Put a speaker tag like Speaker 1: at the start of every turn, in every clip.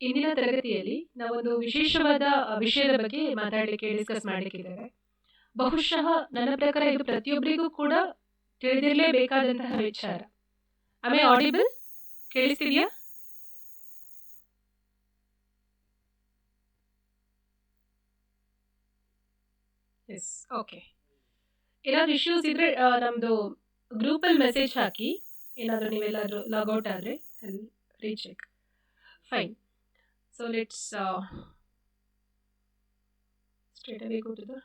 Speaker 1: ಇಂದಿನ ತರಗತಿಯಲ್ಲಿ ನಾವೊಂದು ವಿಶೇಷವಾದ ವಿಷಯದ ಬಗ್ಗೆ ಮಾತಾಡಲಿಕ್ಕೆ ಡಿಸ್ಕಸ್ ಮಾಡಲಿಕ್ಕಿದ್ದೇವೆ. ಬಹುಶಃ ನನ್ನ ಪ್ರಕಾರ ಇದು ಪ್ರತಿಯೊಬ್ಬರಿಗೂ ಕೂಡ ತಿಳಿದಿರಲೇಬೇಕಾದಂತಹ ವಿಚಾರ. ಆಮೇ ಆಡಿಬಲ್ ಕೇಳಿಸ್ತಿದ್ಯಾ? S, okay. ಏನಾದ್ರು ಇಶ್ಯೂಸ್ ಇದ್ರೆ ನಮ್ದು ಗ್ರೂಪಲ್ಲಿ ಮೆಸೇಜ್ ಹಾಕಿ. ಏನಾದರೂ ನೀವೆಲ್ಲಾದರೂ ಲಾಗೌಟ್ ಆದರೆ recheck. Fine. So let's straight away go to the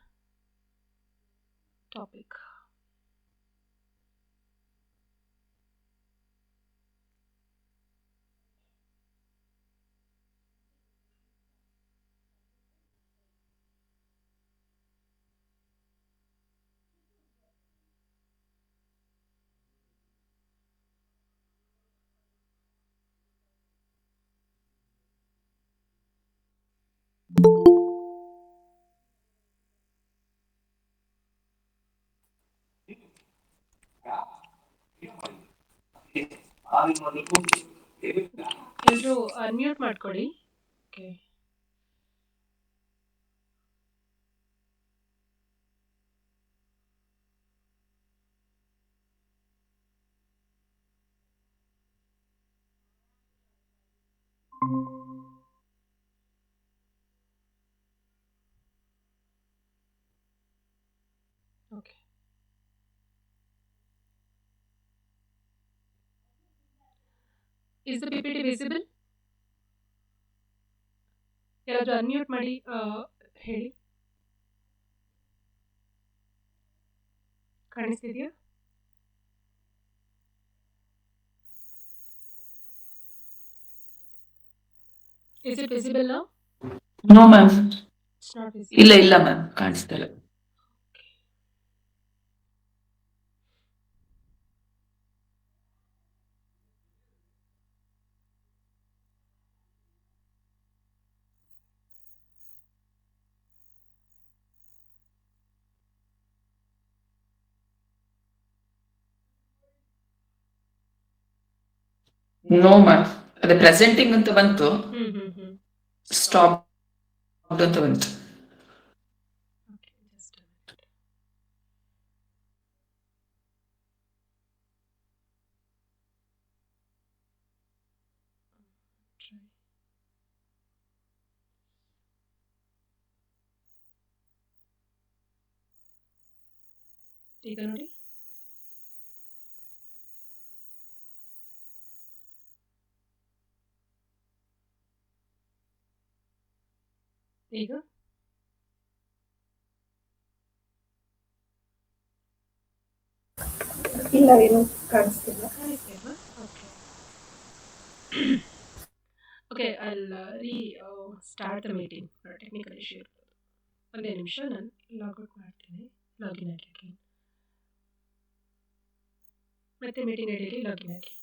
Speaker 1: topic. ಎಲ್ಲರೂ ಅನ್ಮ್ಯೂಟ್ ಮಾಡ್ಕೊಳ್ಳಿ. Okay. Okay. Is the PPT visible? ಯಾರಾದರೂ ಅನ್ಮ್ಯೂಟ್ ಮಾಡಿ ಹೇಳಿ. ಕಾಣಿಸ್ತಿದೆಯಾ? Is it visible now?
Speaker 2: No ma'am.
Speaker 1: It's not visible.
Speaker 2: ಇಲ್ಲ ಮ್ಯಾಮ್, ಕಾಣಿಸ್ತಾ ಇಲ್ಲ. ನೋ ಮ್ಯಾಮ್, ಅದೇ ಪ್ರೆಸೆಂಟಿಂಗ್ ಅಂತ ಬಂತು, ಸ್ಟಾಪ್ ಅಂತ ಬಂತು.
Speaker 1: Okay, just a minute. Try. ಈಗ ನೋಡಿ. ಈಗ
Speaker 3: ಇಲ್ಲ, ಏನು ಕಾಣಿಸ್ತಿಲ್ಲ.
Speaker 1: ಕಾಣಿಸ್ತಿಲ್ವಾ? Okay. Okay, start the meeting. Technical issue ಇರ್ಬೋದು. ಒಂದೇ ನಿಮಿಷ, ನಾನು ಲಾಗೌಟ್ ಮಾಡ್ತೀನಿ. ಲಾಗಿನ್ ಆಗಿ ಮತ್ತೆ ಮೀಟಿಂಗ್ ಐಡಿಯಲ್ಲಿ ಲಾಗಿನ್ ಆಗಿ.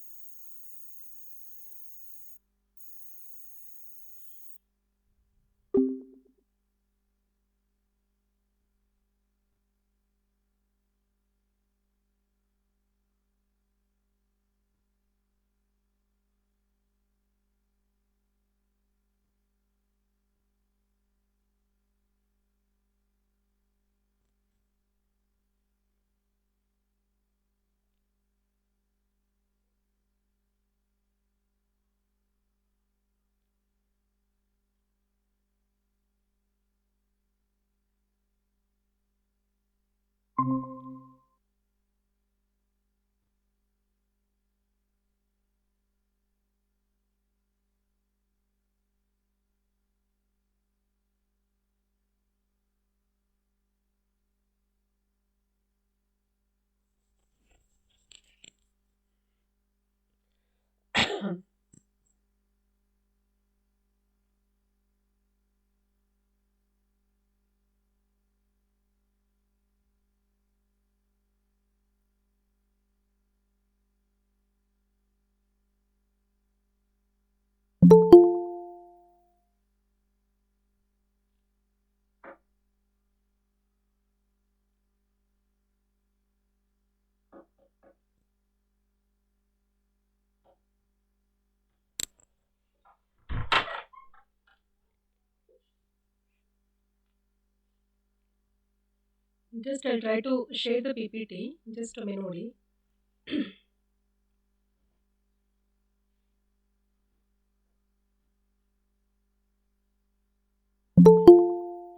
Speaker 1: Just I'll try to share the PPT. Just a minute.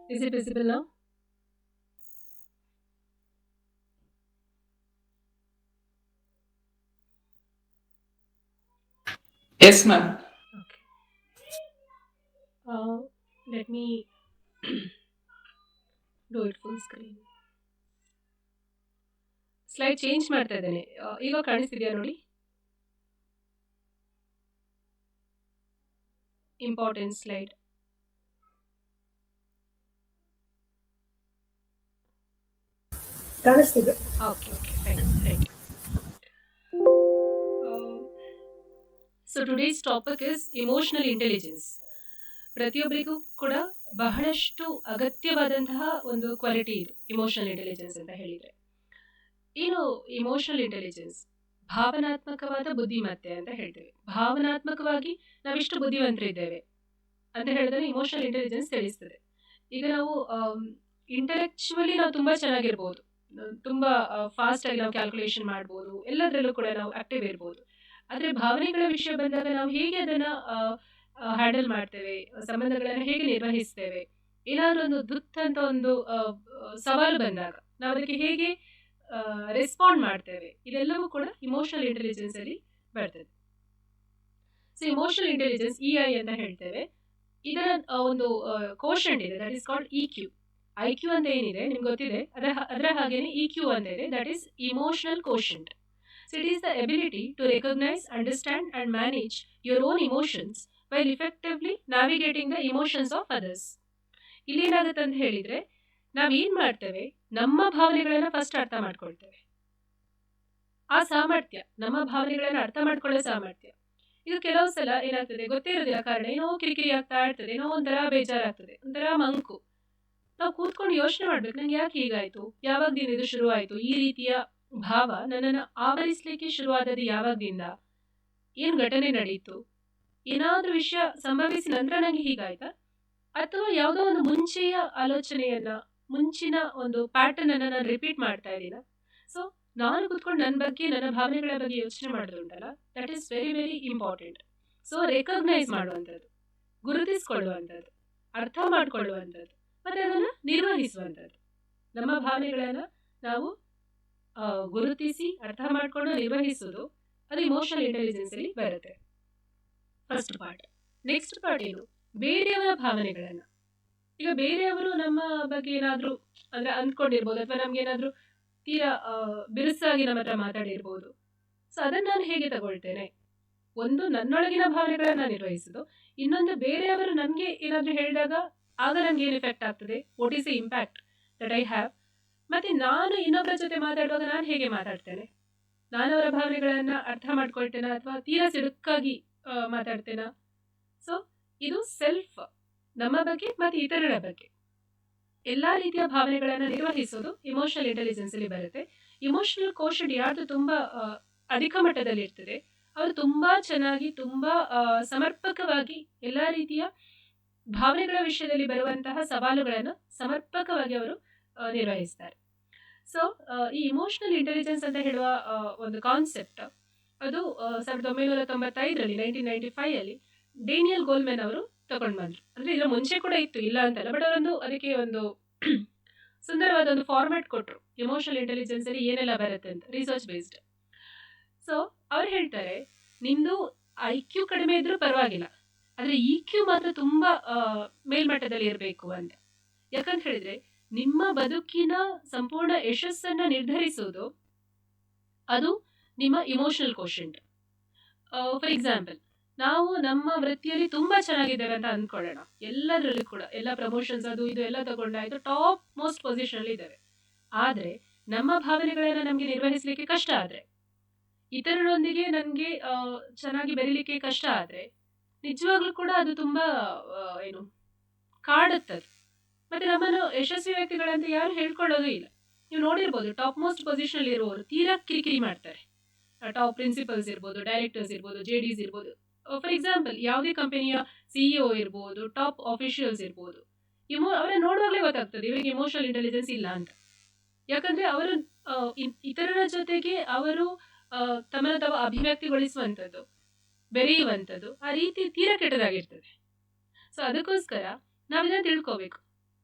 Speaker 1: Is it visible now?
Speaker 2: Yes, ma'am.
Speaker 1: Okay. Let me do it full screen. Slide change ಮಾಡ್ತಾ ಇದ್ದೇನೆ. ಈಗ ಕಾಣಿಸ್ತಿದೆಯಾ ನೋಡಿ? Important slide.
Speaker 3: ಕಾಣಿಸ್ತಿದೆ.
Speaker 1: Okay fine, right. So today's topic is emotional intelligence. ಪ್ರತಿಯೊಬ್ಬರಿಗೂ ಕೂಡ ಬಹಳಷ್ಟು ಅಗತ್ಯವಾದಂತಹ ಒಂದು ಕ್ವಾಲಿಟಿ ಇದು ಇಮೋಷನಲ್ ಇಂಟೆಲಿಜೆನ್ಸ್ ಅಂತ ಹೇಳಿದರೆ. ಏನು ಇಮೋಷನಲ್ ಇಂಟೆಲಿಜೆನ್ಸ್? ಭಾವನಾತ್ಮಕವಾದ ಬುದ್ಧಿಮತ್ತೆ ಅಂತ ಹೇಳ್ತೇವೆ. ಭಾವನಾತ್ಮಕವಾಗಿ ನಾವೆಷ್ಟು ಬುದ್ಧಿವಂತರಿದ್ದೇವೆ ಅಂತ ಹೇಳಿದ್ರೆ ಇಮೋಷನಲ್ ಇಂಟೆಲಿಜೆನ್ಸ್ ತಿಳಿಸ್ತದೆ. ಈಗ ನಾವು ಇಂಟೆಲೆಕ್ಚುವಲಿ ನಾವು ತುಂಬ ಚೆನ್ನಾಗಿರ್ಬೋದು, ತುಂಬ ಫಾಸ್ಟಾಗಿ ನಾವು ಕ್ಯಾಲ್ಕುಲೇಷನ್ ಮಾಡ್ಬೋದು, ಎಲ್ಲದರಲ್ಲೂ ಕೂಡ ನಾವು ಆಕ್ಟಿವ್ ಇರ್ಬೋದು. ಆದರೆ ಭಾವನೆಗಳ ವಿಷಯ ಬಂದಾಗ ನಾವು ಹೇಗೆ ಅದನ್ನು ಹ್ಯಾಂಡಲ್ ಮಾಡ್ತೇವೆ, ಸಂಬಂಧಗಳನ್ನು ಹೇಗೆ ನಿರ್ವಹಿಸ್ತೇವೆ, ಏನಾದರೂ ಒಂದು ದುತ್ ಅಂತ ಒಂದು ಸವಾಲು ಬಂದಾಗ ನಾವು ಅದಕ್ಕೆ ಹೇಗೆ ರೆಸ್ಪಾಂಡ್ ಮಾಡ್ತೇವೆ, ಇದೆಲ್ಲವೂ ಕೂಡ ಇಮೋಷನಲ್ ಇಂಟೆಲಿಜೆನ್ಸ್ ಅಲ್ಲಿ ಬರ್ತದೆ. ಸೊ ಇಮೋಷನಲ್ ಇಂಟೆಲಿಜೆನ್ಸ್ EI ಅಂತ ಹೇಳ್ತೇವೆ. ಇದರ ಒಂದು ಕೋಶಂಟ್ ಇದೆ, that is called EQ. IQ ಅಂತ ಏನಿದೆ ನಿಮ್ಗೆ ಗೊತ್ತಿದೆ, ಅದರ ಹಾಗೇನೆ EQ ಅಂತ ಇದೆ, that is emotional quotient. So it is the ability to recognise, understand and manage your own emotions while effectively navigating the emotions of others. ಇಲ್ಲಿ ಏನಾಗುತ್ತೆ ಅಂತ ಹೇಳಿದ್ರೆ, ನಾವೇನ್ ಮಾಡ್ತೇವೆ, ನಮ್ಮ ಭಾವನೆಗಳನ್ನ ಫಸ್ಟ್ ಅರ್ಥ ಮಾಡ್ಕೊಳ್ತೇವೆ. ಆ ಸಾಮರ್ಥ್ಯ, ನಮ್ಮ ಭಾವನೆಗಳನ್ನ ಅರ್ಥ ಮಾಡ್ಕೊಳ್ಳೋ ಸಾಮರ್ಥ್ಯ, ಇದು ಕೆಲವು ಸಲ ಏನಾಗ್ತದೆ ಗೊತ್ತೇ ಇರೋದಿಲ್ಲ ಕಾರಣ, ಏನೋ ಕಿರಿಕಿರಿ ಆಗ್ತಾ ಇರ್ತದೆ, ಏನೋ ಒಂಥರ ಬೇಜಾರಾಗ್ತದೆ, ಒಂಥರ ಮಂಕು. ನಾವು ಕೂತ್ಕೊಂಡು ಯೋಚನೆ ಮಾಡ್ಬೇಕು, ನಂಗೆ ಯಾಕೆ ಹೀಗಾಯ್ತು, ಯಾವಾಗದಿಂದ ಇದು ಶುರು ಆಯ್ತು, ಈ ರೀತಿಯ ಭಾವ ನನ್ನನ್ನು ಆವರಿಸಲಿಕ್ಕೆ ಶುರುವಾದದ್ದು ಯಾವಾಗದಿಂದ, ಏನು ಘಟನೆ ನಡೀತು, ಏನಾದ್ರೂ ವಿಷಯ ಸಂಭವಿಸಿ ನಂತರ ನಂಗೆ ಹೀಗಾಯ್ತಾ, ಅಥವಾ ಯಾವುದೋ ಒಂದು ಮುಂಚೆಯ ಆಲೋಚನೆಯನ್ನ, ಮುಂಚಿನ ಒಂದು ಪ್ಯಾಟರ್ನ್ ಅನ್ನ ನಾನು ರಿಪೀಟ್ ಮಾಡ್ತಾ ಇದ್ದೀನ. ಸೊ ನಾನು ಕೂತ್ಕೊಂಡು ನನ್ನ ಬಗ್ಗೆ, ನನ್ನ ಭಾವನೆಗಳ ಬಗ್ಗೆ ಯೋಚನೆ ಮಾಡೋದುಂಟಲ್ಲ, that is very very important. So recognise ಮಾಡುವಂಥದ್ದು, ಗುರುತಿಸ್ಕೊಳ್ಳುವಂಥದ್ದು, ಅರ್ಥ ಮಾಡಿಕೊಳ್ಳುವಂಥದ್ದು, ಮತ್ತೆ ಅದನ್ನು ನಿರ್ವಹಿಸುವಂಥದ್ದು. ನಮ್ಮ ಭಾವನೆಗಳನ್ನು ನಾವು ಗುರುತಿಸಿ ಅರ್ಥ ಮಾಡಿಕೊಂಡು ನಿರ್ವಹಿಸೋದು, ಅದು ಇಮೋಷನಲ್ ಇಂಟೆಲಿಜೆನ್ಸ್ ಅಲ್ಲಿ ಬರುತ್ತೆ. First part. ನೆಕ್ಸ್ಟ್ ಪಾರ್ಟ್ ಏನು, ಬೇರೆಯವರ ಭಾವನೆಗಳನ್ನು. ಈಗ ಬೇರೆಯವರು ನಮ್ಮ ಬಗ್ಗೆ ಏನಾದರೂ ಅಂದರೆ ಅಂದ್ಕೊಂಡಿರ್ಬೋದು, ಅಥವಾ ನಮಗೇನಾದರೂ ತೀರಾ ಬಿರುಸಾಗಿ ನಮ್ಮ ಹತ್ರ ಮಾತಾಡಿರ್ಬೋದು. ಸೊ ಅದನ್ನು ನಾನು ಹೇಗೆ ತಗೊಳ್ತೇನೆ, ಒಂದು ನನ್ನೊಳಗಿನ ಭಾವನೆಗಳನ್ನು ನಿರ್ವಹಿಸೋದು, ಇನ್ನೊಂದು ಬೇರೆಯವರು ನನಗೆ ಏನಾದರೂ ಹೇಳಿದಾಗ ಆಗ ನನಗೆ ಏನು ಎಫೆಕ್ಟ್ ಆಗ್ತದೆ, what is the impact that I have. ಮತ್ತು ನಾನು ಇನ್ನೊಬ್ಬರ ಜೊತೆ ಮಾತಾಡುವಾಗ ನಾನು ಹೇಗೆ ಮಾತಾಡ್ತೇನೆ, ನಾನು ಅವರ ಭಾವನೆಗಳನ್ನು ಅರ್ಥ ಮಾಡ್ಕೊಳ್ತೇನೆ ಅಥವಾ ತೀರಾ ಸಿಡುಕಾಗಿ ಮಾತಾಡ್ತೇನೆ. ಸೊ ಇದು ಸೆಲ್ಫ್, ನಮ್ಮ ಬಗ್ಗೆ ಮತ್ತು ಇತರರ ಬಗ್ಗೆ ಎಲ್ಲ ರೀತಿಯ ಭಾವನೆಗಳನ್ನು ನಿರ್ವಹಿಸೋದು ಇಮೋಷನಲ್ ಇಂಟೆಲಿಜೆನ್ಸ್ ಅಲ್ಲಿ ಬರುತ್ತೆ. ಇಮೋಷನಲ್ ಕೋಶಂಟ್ ಯಾರ್ದು ತುಂಬ ಅಧಿಕ ಮಟ್ಟದಲ್ಲಿ ಇರ್ತದೆ, ಅವರು ತುಂಬ ಚೆನ್ನಾಗಿ, ತುಂಬ ಸಮರ್ಪಕವಾಗಿ ಎಲ್ಲ ರೀತಿಯ ಭಾವನೆಗಳ ವಿಷಯದಲ್ಲಿ ಬರುವಂತಹ ಸವಾಲುಗಳನ್ನು ಸಮರ್ಪಕವಾಗಿ ಅವರು ನಿರ್ವಹಿಸ್ತಾರೆ. ಸೊ ಈ ಇಮೋಷನಲ್ ಇಂಟೆಲಿಜೆನ್ಸ್ ಅಂತ ಹೇಳುವ ಒಂದು ಕಾನ್ಸೆಪ್ಟ್, ಅದು 1995ರಲ್ಲಿ 1995 ಡೇನಿಯಲ್ ಗೋಲ್ಮೆನ್ ಅವರು ತಗೊಂಡು ಬಂದರು. ಅಂದರೆ ಇದರ ಮುಂಚೆ ಕೂಡ ಇತ್ತು, ಇಲ್ಲ ಅಂತಲ್ಲ, ಬಟ್ ಅವರೊಂದು ಅದಕ್ಕೆ ಒಂದು ಸುಂದರವಾದ ಒಂದು ಫಾರ್ಮ್ಯಾಟ್ ಕೊಟ್ಟರು, ಇಮೋಷನಲ್ ಇಂಟೆಲಿಜೆನ್ಸ್ ಅಲ್ಲಿ ಏನೆಲ್ಲ ಬರುತ್ತೆ ಅಂತ, ರಿಸರ್ಚ್ ಬೇಸ್ಡ್. ಸೊ ಅವ್ರು ಹೇಳ್ತಾರೆ, ನಿಮ್ಮದು IQ ಕಡಿಮೆ ಇದ್ರೂ ಪರವಾಗಿಲ್ಲ, ಆದರೆ EQ ಮಾತ್ರ ತುಂಬ ಮೇಲ್ಮಟ್ಟದಲ್ಲಿ ಇರಬೇಕು ಅಂತ. ಯಾಕಂತ ಹೇಳಿದ್ರೆ ನಿಮ್ಮ ಬದುಕಿನ ಸಂಪೂರ್ಣ ಯಶಸ್ಸನ್ನು ನಿರ್ಧರಿಸೋದು ಅದು ನಿಮ್ಮ ಇಮೋಷನಲ್ ಕೋಶಂಟ್. ಫಾರ್ ಎಕ್ಸಾಂಪಲ್, ನಾವು ನಮ್ಮ ವೃತ್ತಿಯಲ್ಲಿ ತುಂಬ ಚೆನ್ನಾಗಿದ್ದೇವೆ ಅಂತ ಅಂದ್ಕೊಳ್ಳೋಣ, ಎಲ್ಲದರಲ್ಲೂ ಕೂಡ ಎಲ್ಲ ಪ್ರಮೋಷನ್ಸ್ ಅದು ಇದು ಎಲ್ಲ ತಗೊಂಡಾಯ್ತು, ಟಾಪ್ ಮೋಸ್ಟ್ ಪೊಸಿಷನಲ್ಲಿ ಇದ್ದೇವೆ. ಆದರೆ ನಮ್ಮ ಭಾವನೆಗಳನ್ನು ನಮಗೆ ನಿರ್ವಹಿಸಲಿಕ್ಕೆ ಕಷ್ಟ ಆದರೆ, ಇತರರೊಂದಿಗೆ ನನಗೆ ಚೆನ್ನಾಗಿ ಬೆರೀಲಿಕ್ಕೆ ಕಷ್ಟ ಆದರೆ, ನಿಜವಾಗ್ಲೂ ಕೂಡ ಅದು ತುಂಬ ಏನು ಕಾಡುತ್ತದೆ. ಮತ್ತು ನಮ್ಮನ್ನು ಯಶಸ್ವಿ ವ್ಯಕ್ತಿಗಳಂತ ಯಾರು ಹೇಳ್ಕೊಳ್ಳೋದು ಇಲ್ಲ. ನೀವು ನೋಡಿರ್ಬೋದು, ಟಾಪ್ ಮೋಸ್ಟ್ ಪೊಸಿಷನಲ್ಲಿ ಇರುವವರು ತೀರಾ ಕಿರಿಕಿರಿ ಮಾಡ್ತಾರೆ. ಟಾಪ್ ಪ್ರಿನ್ಸಿಪಲ್ಸ್ ಇರ್ಬೋದು, ಡೈರೆಕ್ಟರ್ಸ್ ಇರ್ಬೋದು, JDs ಇರ್ಬೋದು. ಫಾರ್ ಎಕ್ಸಾಂಪಲ್, ಯಾವುದೇ ಕಂಪನಿಯ CEO ಇರ್ಬೋದು, ಟಾಪ್ ಆಫೀಷಿಯಲ್ಸ್ ಇರ್ಬೋದು, ಅವರನ್ನು ನೋಡುವಾಗಲೇ ಗೊತ್ತಾಗ್ತದೆ ಇವಾಗ ಇಮೋಷನಲ್ ಇಂಟೆಲಿಜೆನ್ಸ್ ಇಲ್ಲ ಅಂತ. ಯಾಕಂದ್ರೆ ಅವರು ಇತರರ ಜೊತೆಗೆ ಅವರು ತಮ್ಮನ್ನು ತಾವು ಅಭಿವ್ಯಕ್ತಿಗೊಳಿಸುವಂಥದ್ದು, ಬೆರೆಯುವಂಥದ್ದು ಆ ರೀತಿ ತೀರಾ ಕೆಟ್ಟದಾಗಿರ್ತದೆ. ಸೊ ಅದಕ್ಕೋಸ್ಕರ ನಾವಿದನ್ನು ತಿಳ್ಕೋಬೇಕು.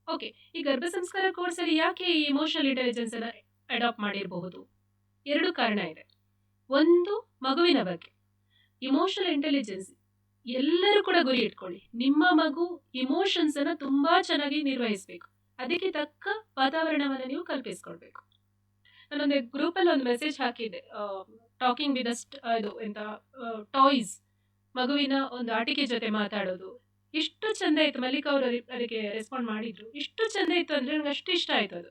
Speaker 1: ಓಕೆ, ಈ ಗರ್ಭ ಸಂಸ್ಕಾರ ಕೋರ್ಸಲ್ಲಿ ಯಾಕೆ ಈ ಇಮೋಷನಲ್ ಇಂಟೆಲಿಜೆನ್ಸ್ ಅನ್ನು ಅಡಾಪ್ಟ್ ಮಾಡಿರಬಹುದು? 2 ಕಾರಣ ಇದೆ. ಒಂದು, ಮಗುವಿನ ಬಗ್ಗೆ ಇಮೋಷನಲ್ ಇಂಟೆಲಿಜೆನ್ಸ್ ಎಲ್ಲರೂ ಕೂಡ ಗುರಿ ಇಟ್ಕೊಳ್ಳಿ. ನಿಮ್ಮ ಮಗು ಇಮೋಷನ್ಸ್ ಅನ್ನು ತುಂಬಾ ಚೆನ್ನಾಗಿ ನಿರ್ವಹಿಸಬೇಕು. ಅದಕ್ಕೆ ತಕ್ಕ ವಾತಾವರಣವನ್ನು ನೀವು ಕಲ್ಪಿಸ್ಕೊಳ್ಬೇಕು. ನಾನೊಂದು ಗ್ರೂಪಲ್ಲಿ ಒಂದು ಮೆಸೇಜ್ ಹಾಕಿದ್ದೆ, ಟಾಕಿಂಗ್ ವಿತ್ ಇದು ಎಂತ ಟಾಯ್ಸ್, ಮಗುವಿನ ಒಂದು ಆಟಿಕೆ ಜೊತೆ ಮಾತಾಡೋದು. ಎಷ್ಟು ಚಂದ ಇತ್ತು. ಮಲ್ಲಿಕಾ ಅವರು ಅದಕ್ಕೆ ರೆಸ್ಪಾಂಡ್ ಮಾಡಿದ್ರು. ಎಷ್ಟು ಚಂದ ಇತ್ತು ಅಂದ್ರೆ ನನಗೆ ಅಷ್ಟು ಇಷ್ಟ ಆಯ್ತು ಅದು.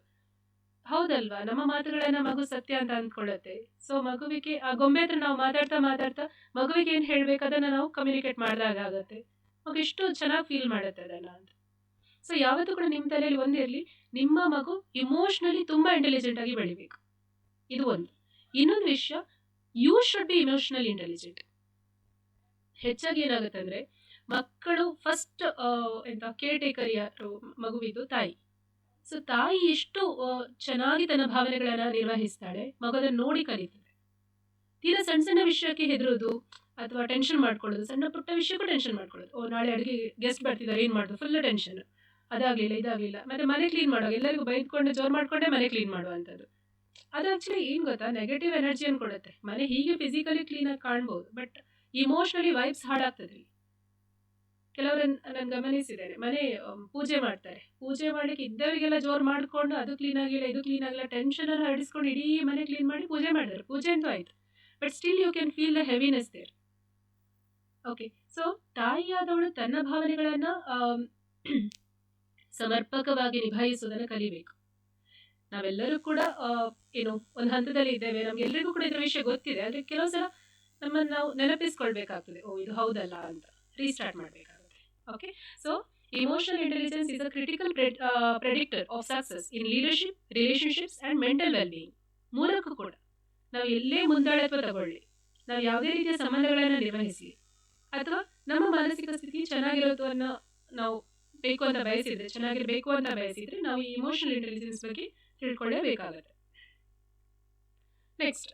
Speaker 1: ಹೌದಲ್ವಾ, ನಮ್ಮ ಮಾತುಗಳನ್ನ ಮಗು ಸತ್ಯ ಅಂತ ಅಂದ್ಕೊಳ್ಳುತ್ತೆ. ಸೊ ಮಗುವಿಗೆ ಆ ಗೊಂಬೆ ಹತ್ರ ನಾವು ಮಾತಾಡ್ತಾ ಮಾತಾಡ್ತಾ ಮಗುವಿಗೆ ಏನು ಹೇಳ್ಬೇಕು ಅದನ್ನ ನಾವು ಕಮ್ಯುನಿಕೇಟ್ ಮಾಡಿದಾಗ ಆಗತ್ತೆ. ಮಗು ಎಷ್ಟು ಚೆನ್ನಾಗಿ ಫೀಲ್ ಮಾಡುತ್ತೆ ಅದನ್ನ ಅಂತ. ಸೊ ಯಾವತ್ತೂ ಕೂಡ ನಿಮ್ಮ ತಲೆಯಲ್ಲಿ ಒಂದಿರಲಿ, ನಿಮ್ಮ ಮಗು ಇಮೋಷ್ನಲಿ ತುಂಬಾ ಇಂಟೆಲಿಜೆಂಟ್ ಆಗಿ ಬೆಳಿಬೇಕು. ಇದು ಒಂದು. ಇನ್ನೊಂದು ವಿಷಯ, you should be emotionally intelligent. ಹೆಚ್ಚಾಗಿ ಏನಾಗುತ್ತೆ ಅಂದ್ರೆ ಮಕ್ಕಳು ಫಸ್ಟ್ ಎಂತ ಕೇರ್ ಟೇಕರ್ ಯಾರು? ಮಗುವಿದು ತಾಯಿ. ಸೊ ತಾಯಿ ಎಷ್ಟು ಚೆನ್ನಾಗಿ ತನ್ನ ಭಾವನೆಗಳನ್ನ ನಿರ್ವಹಿಸ್ತಾಳೆ, ಮಗು ಅದನ್ನ ನೋಡಿ ಕಲಿತದೆ. ತೀರಾ ಸಣ್ಣ ಸಣ್ಣ ವಿಷಯಕ್ಕೆ ಹೆದರೋದು ಅಥವಾ ಟೆನ್ಷನ್ ಮಾಡ್ಕೊಳ್ಳೋದು, ಸಣ್ಣ ಪುಟ್ಟ ವಿಷಯಕ್ಕೂ ಟೆನ್ಷನ್ ಮಾಡ್ಕೊಳ್ಳೋದು. ಓ ನಾಳೆ ಅಡುಗೆ ಗೆಸ್ಟ್ ಬರ್ತಿದ್ದಾರೆ, ಏನು ಮಾಡೋದು, ಫುಲ್ ಟೆನ್ಷನ್. ಅದಾಗಲಿಲ್ಲ ಇದಾಗಲಿಲ್ಲ. ಮತ್ತೆ ಮನೆ ಕ್ಲೀನ್ ಮಾಡುವಾಗ ಎಲ್ಲರಿಗೂ ಬೈದ್ಕೊಂಡು ಜೋರು ಮಾಡ್ಕೊಂಡೇ ಮನೆ ಕ್ಲೀನ್ ಮಾಡುವಂಥದ್ದು. ಅದು ಆ್ಯಕ್ಚುಲಿ ಏನು ಗೊತ್ತಾ, ನೆಗೆಟಿವ್ ಎನರ್ಜಿಯನ್ನು ಕೊಡುತ್ತೆ. ಮನೆ ಹೀಗೆ ಫಿಸಿಕಲಿ ಕ್ಲೀನಾಗಿ ಕಾಣ್ಬೋದು, ಬಟ್ ಇಮೋಷ್ನಲಿ ವೈಬ್ಸ್ ಹಾಳಾಗ್ತದೆ. ಕೆಲವರನ್ನು ನಾನು ಗಮನಿಸಿದ್ದೇನೆ, ಮನೆ ಪೂಜೆ ಮಾಡ್ತಾರೆ, ಪೂಜೆ ಮಾಡಲಿಕ್ಕೆ ಇದ್ದವರಿಗೆಲ್ಲ ಜೋರು ಮಾಡಿಕೊಂಡು ಅದು ಕ್ಲೀನ್ ಆಗಿಲ್ಲ ಇದು ಕ್ಲೀನ್ ಆಗಿಲ್ಲ ಟೆನ್ಷನನ್ನು ಹರಡಿಸ್ಕೊಂಡು ಇಡೀ ಮನೆ ಕ್ಲೀನ್ ಮಾಡಿ ಪೂಜೆ ಮಾಡಿದ್ದಾರೆ. ಪೂಜೆ ಅಂತೂ ಆಯಿತು, but still you can feel the heaviness there. Okay, so ತಾಯಿಯಾದವಳು ತನ್ನ ಭಾವನೆಗಳನ್ನು ಸಮರ್ಪಕವಾಗಿ ನಿಭಾಯಿಸುವುದನ್ನು ಕಲಿಬೇಕು. ನಾವೆಲ್ಲರೂ ಕೂಡ ಏನು ಒಂದು ಹಂತದಲ್ಲಿ ಇದ್ದೇವೆ, ನಮ್ಗೆಲ್ಲರಿಗೂ ಕೂಡ ಇದರ ವಿಷಯ ಗೊತ್ತಿದೆ. ಆದರೆ ಕೆಲವು ಸಲ ನಮ್ಮನ್ನು ನಾವು ನೆನಪಿಸ್ಕೊಳ್ಬೇಕಾಗ್ತದೆ, ಓ ಇದು ಹೌದಲ್ಲ ಅಂತ ರೀಸ್ಟಾರ್ಟ್ ಮಾಡಬೇಕಾಗುತ್ತೆ. Okay, so emotional intelligence is a critical predictor of success in leadership, relationships and mental wellbeing. ಮೂಲಕ್ಕೂ ಕೂಡ ನಾವು ಎಲ್ಲೇ ಮುಂದಾಳತ್ವ ತಗೊಳ್ಳಿ, ನಾವು ಯಾವುದೇ ರೀತಿಯ ಸಂಬಂಧಗಳನ್ನು ನಿರ್ವಹಿಸಲಿ, ಅಥವಾ ನಮ್ಮ ಮಾನಸಿಕ ಸ್ಥಿತಿ ಚೆನ್ನಾಗಿರೋದನ್ನು ನಾವು ಬೇಕು ಅಂತ ಬಯಸಿದ್ರೆ, ಚೆನ್ನಾಗಿರಬೇಕು ಅಂತ ಬಯಸಿದ್ರೆ, ನಾವು ಈ ಇಮೋಷನಲ್ ಇಂಟೆಲಿಜೆನ್ಸ್ ಬಗ್ಗೆ ತಿಳ್ಕೊಳ್ಳೇಬೇಕಾಗುತ್ತೆ. ನೆಕ್ಸ್ಟ್,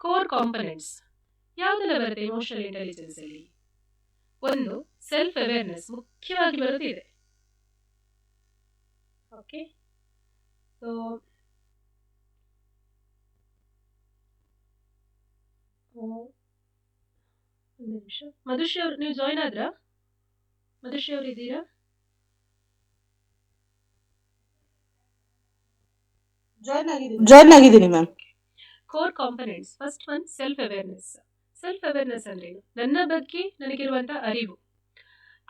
Speaker 1: ಕೋರ್ ಕಾಂಪೊನೆಂಟ್ಸ್ ಯಾವುದೆಲ್ಲ ಬರುತ್ತೆ ಇಮೋಷನಲ್ ಇಂಟೆಲಿಜೆನ್ಸ್ ಅಲ್ಲಿ? ಒಂದು, ಸೆಲ್ಫ್ ಅವೇರ್ನೆಸ್ ಮುಖ್ಯವಾಗಿ ಬರುತ್ತಿದೆ. ಓಕೆ, ಸೊ ಒಂದು ನಿಮಿಷ. ಮಧುಶ್ರೀ ಅವರು ನೀವು ಜಾಯ್ನ್ ಆದ್ರಾ? ಮಧುಶ್ರೀ ಅವರು ಇದ್ದೀರಾ?
Speaker 4: ಜಾಯ್ನ್ ಆಗಿದ್ದೀನಿ ma'am.
Speaker 1: Core components, first one self awareness. Self awareness ಅಂದ್ರೆ ನನ್ನ ಬಗ್ಗೆ ನನಗಿರುವಂಥ ಅರಿವು.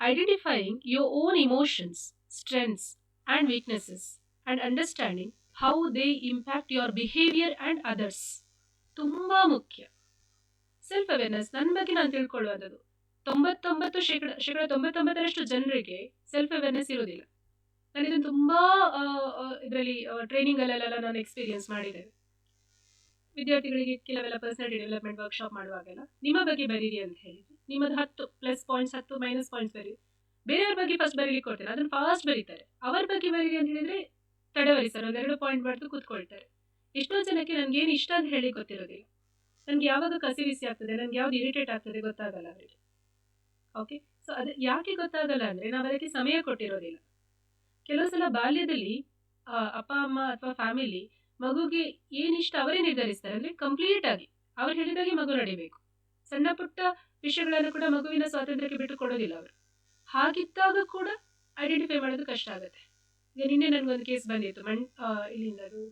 Speaker 1: Identifying your own emotions, strengths and weaknesses and understanding how they impact your behaviour and others ತುಂಬ ಮುಖ್ಯ. ಸೆಲ್ಫ್ ಅವೇರ್ನೆಸ್ ನನ್ನ ಬಗ್ಗೆ ನಾನು ತಿಳ್ಕೊಳ್ಳುವಂಥದ್ದು. 99% ಜನರಿಗೆ ಸೆಲ್ಫ್ ಅವೇರ್ನೆಸ್ ಇರೋದಿಲ್ಲ. ನಾನು ಇದನ್ನು ತುಂಬ ಇದರಲ್ಲಿ ಟ್ರೈನಿಂಗಲ್ಲೆಲ್ಲ ನಾನು ಎಕ್ಸ್ಪೀರಿಯನ್ಸ್ ಮಾಡಿದ್ದೇನೆ. ವಿದ್ಯಾರ್ಥಿಗಳಿಗೆ ಕೆಲವೆಲ್ಲ ಪರ್ಸನಾಲಿಟಿ ಡೆವಲಪ್ಮೆಂಟ್ ವರ್ಕ್ಶಾಪ್ ಮಾಡುವಾಗೆಲ್ಲ ನಿಮ್ಮ ಬಗ್ಗೆ ಬರೀರಿ ಅಂತ ಹೇಳಿದ್ರು. ನಿಮ್ಮದು 10 ಪ್ಲಸ್ ಪಾಯಿಂಟ್ಸ್ 10 ಮೈನಸ್ ಪಾಯಿಂಟ್ಸ್ ಬರೀರಿ. ಬೇರೆಯವ್ರ ಬಗ್ಗೆ ಫಸ್ಟ್ ಬರೀಲಿಕ್ಕೆ ಕೊಡ್ತೇನೆ, ಅದನ್ನು ಫಾಸ್ಟ್ ಬರೀತಾರೆ. ಅವ್ರ ಬಗ್ಗೆ ಬರೀರಿ ಅಂತ ಹೇಳಿದರೆ ತಡವರಿ ಸರ್, ಒಂದು 2 ಪಾಯಿಂಟ್ ಬರೆದು ಕೂತ್ಕೊಳ್ತಾರೆ. ಎಷ್ಟೋ ಜನಕ್ಕೆ ನನಗೇನು ಇಷ್ಟ ಅಂತ ಹೇಳಿ ಗೊತ್ತಿರೋದಿಲ್ಲ. ನನಗೆ ಯಾವಾಗ ಕಸಿವಿಸಿ ಆಗ್ತದೆ, ನನಗೆ ಯಾವ್ದು ಇರಿಟೇಟ್ ಆಗ್ತದೆ ಗೊತ್ತಾಗಲ್ಲ ಅವರಿಗೆ. ಓಕೆ, ಸೊ ಅದು ಯಾಕೆ ಗೊತ್ತಾಗಲ್ಲ ಅಂದರೆ ನಾವು ಅದಕ್ಕೆ ಸಮಯ ಕೊಟ್ಟಿರೋದಿಲ್ಲ. ಕೆಲವು ಸಲ ಬಾಲ್ಯದಲ್ಲಿ ಅಪ್ಪ ಅಮ್ಮ ಅಥವಾ ಫ್ಯಾಮಿಲಿ ಮಗುಗೆ ಏನಿಷ್ಟ ಅವರೇ ನಿರ್ಧರಿಸ್ತಾರೆ. ಅಂದರೆ ಕಂಪ್ಲೀಟ್ ಆಗಿ ಅವ್ರು ಹೇಳಿದಾಗೆ ಮಗು ನಡಿಬೇಕು. ಸಣ್ಣ ಪುಟ್ಟ ವಿಷಯಗಳನ್ನು ಕೂಡ ಮಗುವಿನ ಸ್ವಾತಂತ್ರ್ಯಕ್ಕೆ ಬಿಟ್ಟು ಕೊಡೋದಿಲ್ಲ ಅವರು. ಹಾಗಿದ್ದಾಗ ಕೂಡ ಐಡೆಂಟಿಫೈ ಮಾಡೋದು ಕಷ್ಟ ಆಗುತ್ತೆ. ಈಗ ನಿನ್ನೆ ನನಗೊಂದು ಕೇಸ್ ಬಂದಿತ್ತು, ಇಲ್ಲಿಂದ ಅದು